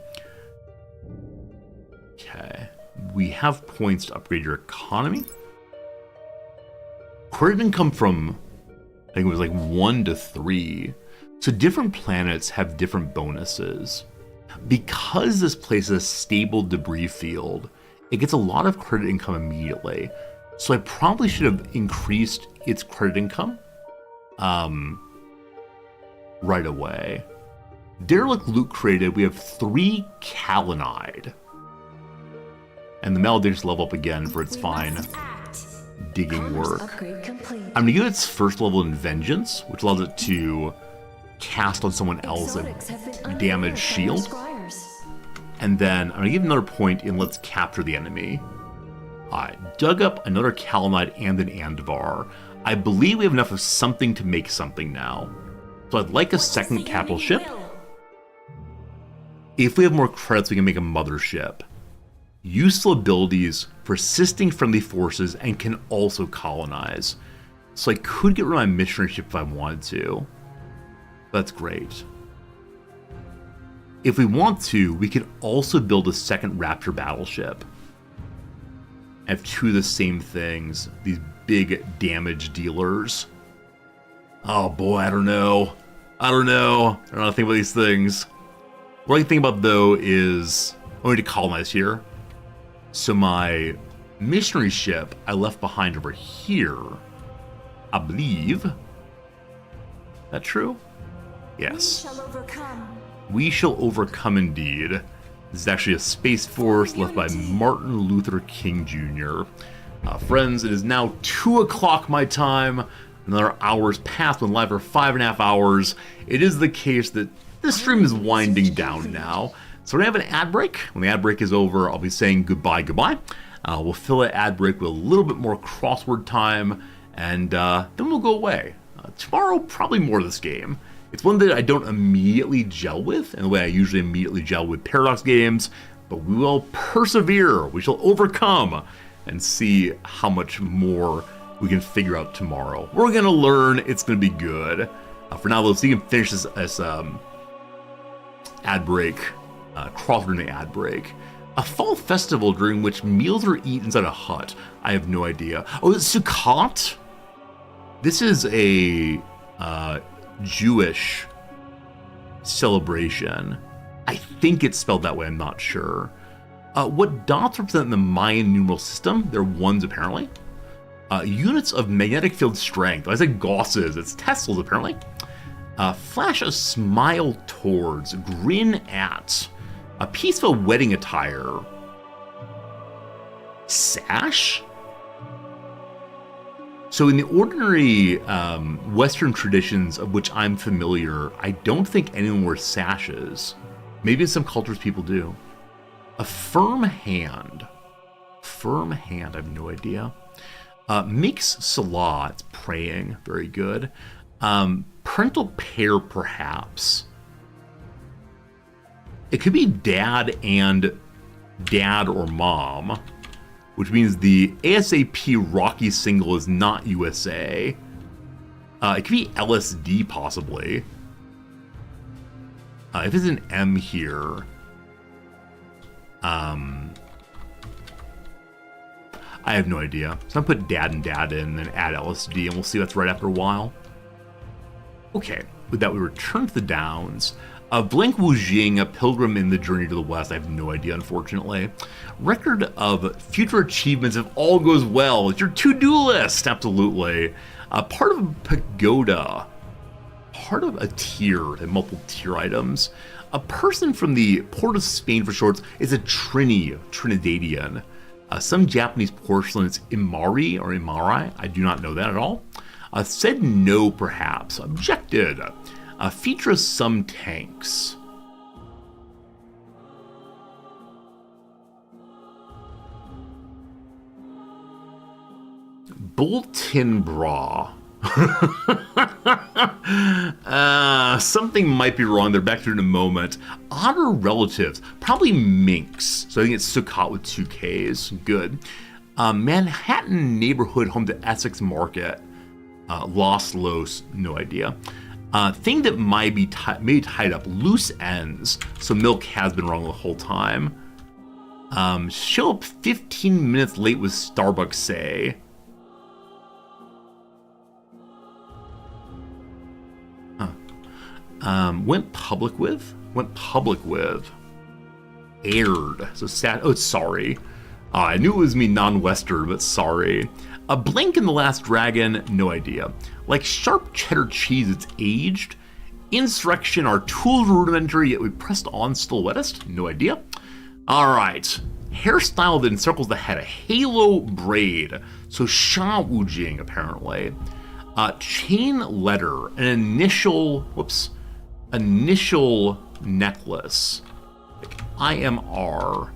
Okay. We have points to upgrade your economy. Credit income from, I think it was like 1 to 3. So different planets have different bonuses. Because this place is a stable debris field, it gets a lot of credit income immediately. So I probably should have increased its credit income right away. Derelict loot created, we have 3 Kalinide. And the Maledictus level up again for its fine digging Commerce work. upgrade complete. I'm gonna give it its first level in Vengeance, which allows it to cast on someone else a Exotics have been unveiled damage by our shield. scryers. And then I'm gonna give another point in Let's Capture the Enemy. I dug up another Kalinide and an Andivar. I believe we have enough of something to make something now. So I'd like a second capital ship. If we have more credits, we can make a mothership. Useful abilities for assisting friendly forces and can also colonize. So I could get rid of my missionary ship if I wanted to. That's great. If we want to, we could also build a second Raptor battleship. Have 2 of the same things, these big damage dealers. Oh boy, I don't know. I don't know how to think about these things. What I can think about though is, I need to colonize here. So my missionary ship I left behind over here, I believe. That true? Yes. We shall overcome. We shall overcome indeed. This is actually a Space Force left by Martin Luther King Jr. Friends, it is now 2 o'clock my time. Another hour's passed when live for 5.5 hours. It is the case that this stream is winding down now. So we're going to have an ad break. When the ad break is over, I'll be saying goodbye. We'll fill that ad break with a little bit more crossword time, and then we'll go away. Tomorrow, probably more of this game. It's one that I don't immediately gel with, in the way I usually immediately gel with Paradox games, but we will persevere. We shall overcome and see how much more we can figure out tomorrow. We're going to learn. It's going to be good. For now, though, so you can finish this ad break, crossword in the ad break. A fall festival during which meals are eaten inside a hut. I have no idea. Oh, it's Sukkot? This is a Jewish celebration. I think it's spelled that way, I'm not sure. What dots represent the Mayan numeral system? They're ones, apparently. Units of magnetic field strength. I said Gausses, it's Teslas, apparently. Flash a smile towards, grin at. A peaceful wedding attire. Sash? So in the ordinary Western traditions of which I'm familiar, I don't think anyone wears sashes. Maybe in some cultures people do. A firm hand. Firm hand, I have no idea. Makes salah, it's praying, very good. Parental pair, perhaps. It could be dad and dad or mom, which means the ASAP Rocky single is not USA. It could be LSD, possibly. If it's an M here, I have no idea. So I'm gonna put dad and dad in, and then add LSD, and we'll see what's right after a while. Okay, with that we return to the Downs. Blank Wu Jing, a pilgrim in the journey to the west. I have no idea, unfortunately. Record of future achievements if all goes well. It's your to-do list, absolutely. Part of a pagoda. Part of a tier, and multiple tier items. A person from the port of Spain for shorts is a Trinidadian. Some Japanese porcelain is Imari or Imari. I do not know that at all. Said no, perhaps. Objected. Features some tanks. Bull-tin bra. Something might be wrong there. Back to it in a moment. Otter relatives. Probably minks. So I think it's Sukkot with 2 Ks. Good. Manhattan neighborhood home to Essex Market. Los Los. No idea. Thing that might be tied up. Loose ends. So milk has been wrong the whole time. Show up 15 minutes late with Starbucks, say. Went public with? Aired. So sad. Oh, sorry. I knew it was me non-Western, but sorry. A Blink in The Last Dragon? No idea. Like sharp cheddar cheese, it's aged. Insurrection, our tools were rudimentary, yet we pressed on still wettest? No idea. Alright. Hairstyle that encircles the head. A halo braid. So Sha Wujing, apparently. Chain letter. An initial necklace. Like IMR.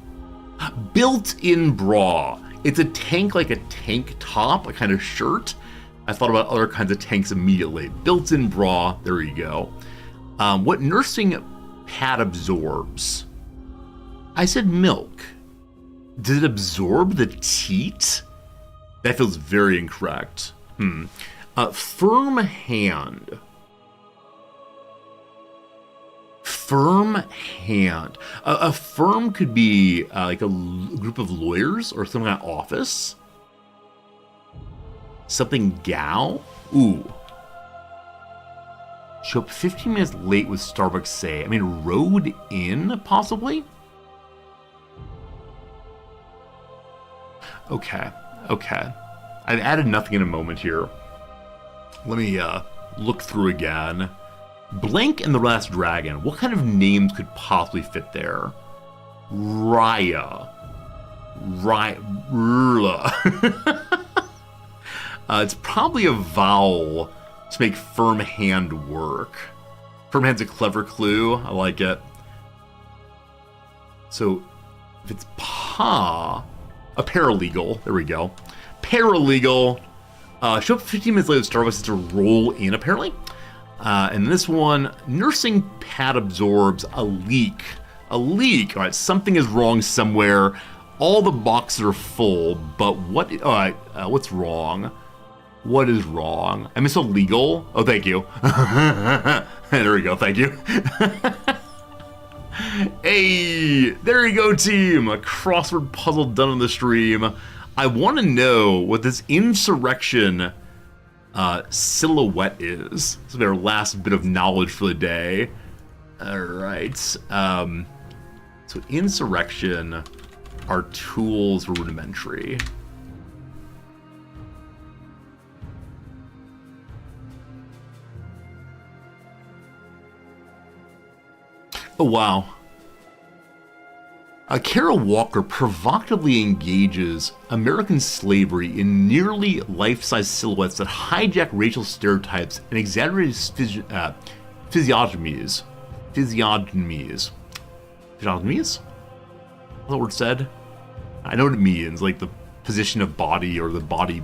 Built-in bra. It's a tank, like a tank top, a kind of shirt. I thought about other kinds of tanks immediately. Built-in bra, there you go. What nursing pad absorbs? I said milk. Did it absorb the teat? That feels very incorrect. Firm hand. Firm hand. A firm could be like a group of lawyers or some kind of office. Something gal? Ooh. Show up 15 minutes late with Starbucks, say. I mean, rode in, possibly? Okay. I've added nothing in a moment here. Let me look through again. Blank and The Last Dragon. What kind of names could possibly fit there? Raya. It's probably a vowel to make firm hand work. Firm hand's a clever clue. I like it. So if it's pa, a paralegal. There we go. Paralegal. Show up 15 minutes later at Starbucks to roll in, apparently. And this one, nursing pad absorbs a leak. A leak. All right, something is wrong somewhere. All the boxes are full, but what? All right, what's wrong? What is wrong? I misspelled legal. Oh, thank you. There we go. Thank you. Hey, there you go, team. A crossword puzzle done on the stream. I want to know what this insurrection silhouette is. This is our last bit of knowledge for the day. All right. So insurrection, our tools were rudimentary. Oh, wow. Carol Walker provocatively engages American slavery in nearly life-size silhouettes that hijack racial stereotypes and exaggerated physiognomies. Physiognomies? What's the word said? I know what it means, like the position of body or the body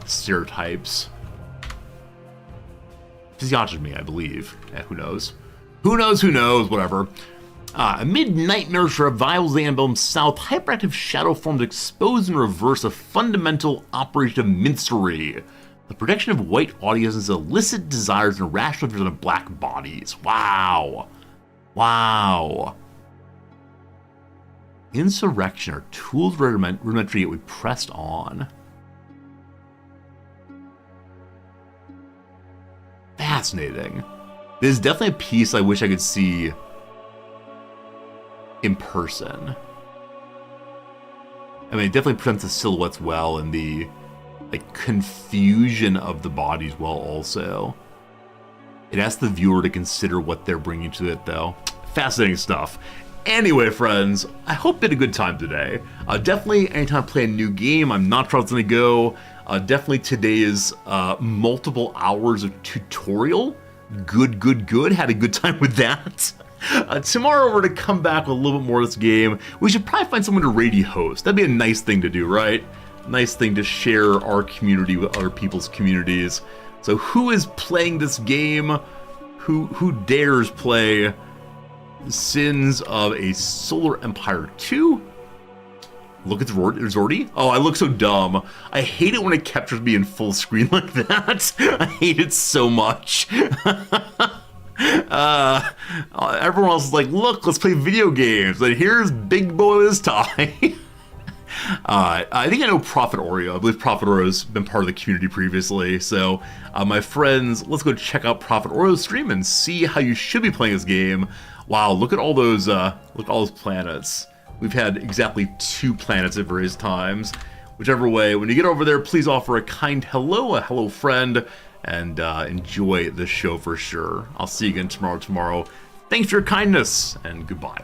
stereotypes. Physiognomy, I believe. Yeah, who knows? Who knows, whatever. Amid nightmares revivals the Annabelle South, hyperactive shadow forms expose and reverse a fundamental operation of mincery. The protection of white audiences, illicit desires, and irrational vision of black bodies. Wow. Wow. Insurrection are tools rudimentary yet we pressed on. Fascinating. This is definitely a piece I wish I could see in person. I mean, it definitely presents the silhouettes well and the like confusion of the bodies well also. It asks the viewer to consider what they're bringing to it though. Fascinating stuff. Anyway, friends, I hope you had a good time today. Definitely, anytime I play a new game, I'm not sure how it's going to go. Definitely today's multiple hours of tutorial. Good. Had a good time with that. Tomorrow we're going to come back with a little bit more of this game. We should probably find someone to radio host. That'd be a nice thing to do, right? Nice thing to share our community with other people's communities. So who is playing this game? Who dares play Sins of a Solar Empire 2? Look at Zordy. Oh, I look so dumb. I hate it when it captures me in full screen like that. I hate it so much. Everyone else is like, look, let's play video games. Like, here's Big Boy this time. I think I know Prophet Oreo. I believe Prophet Oreo's been part of the community previously. So, my friends, let's go check out Prophet Oreo's stream and see how you should be playing this game. Wow, look at all those planets. We've had exactly 2 planets at various times. Whichever way, when you get over there, please offer a kind hello, a hello friend, and enjoy the show for sure. I'll see you again tomorrow. Thanks for your kindness, and goodbye.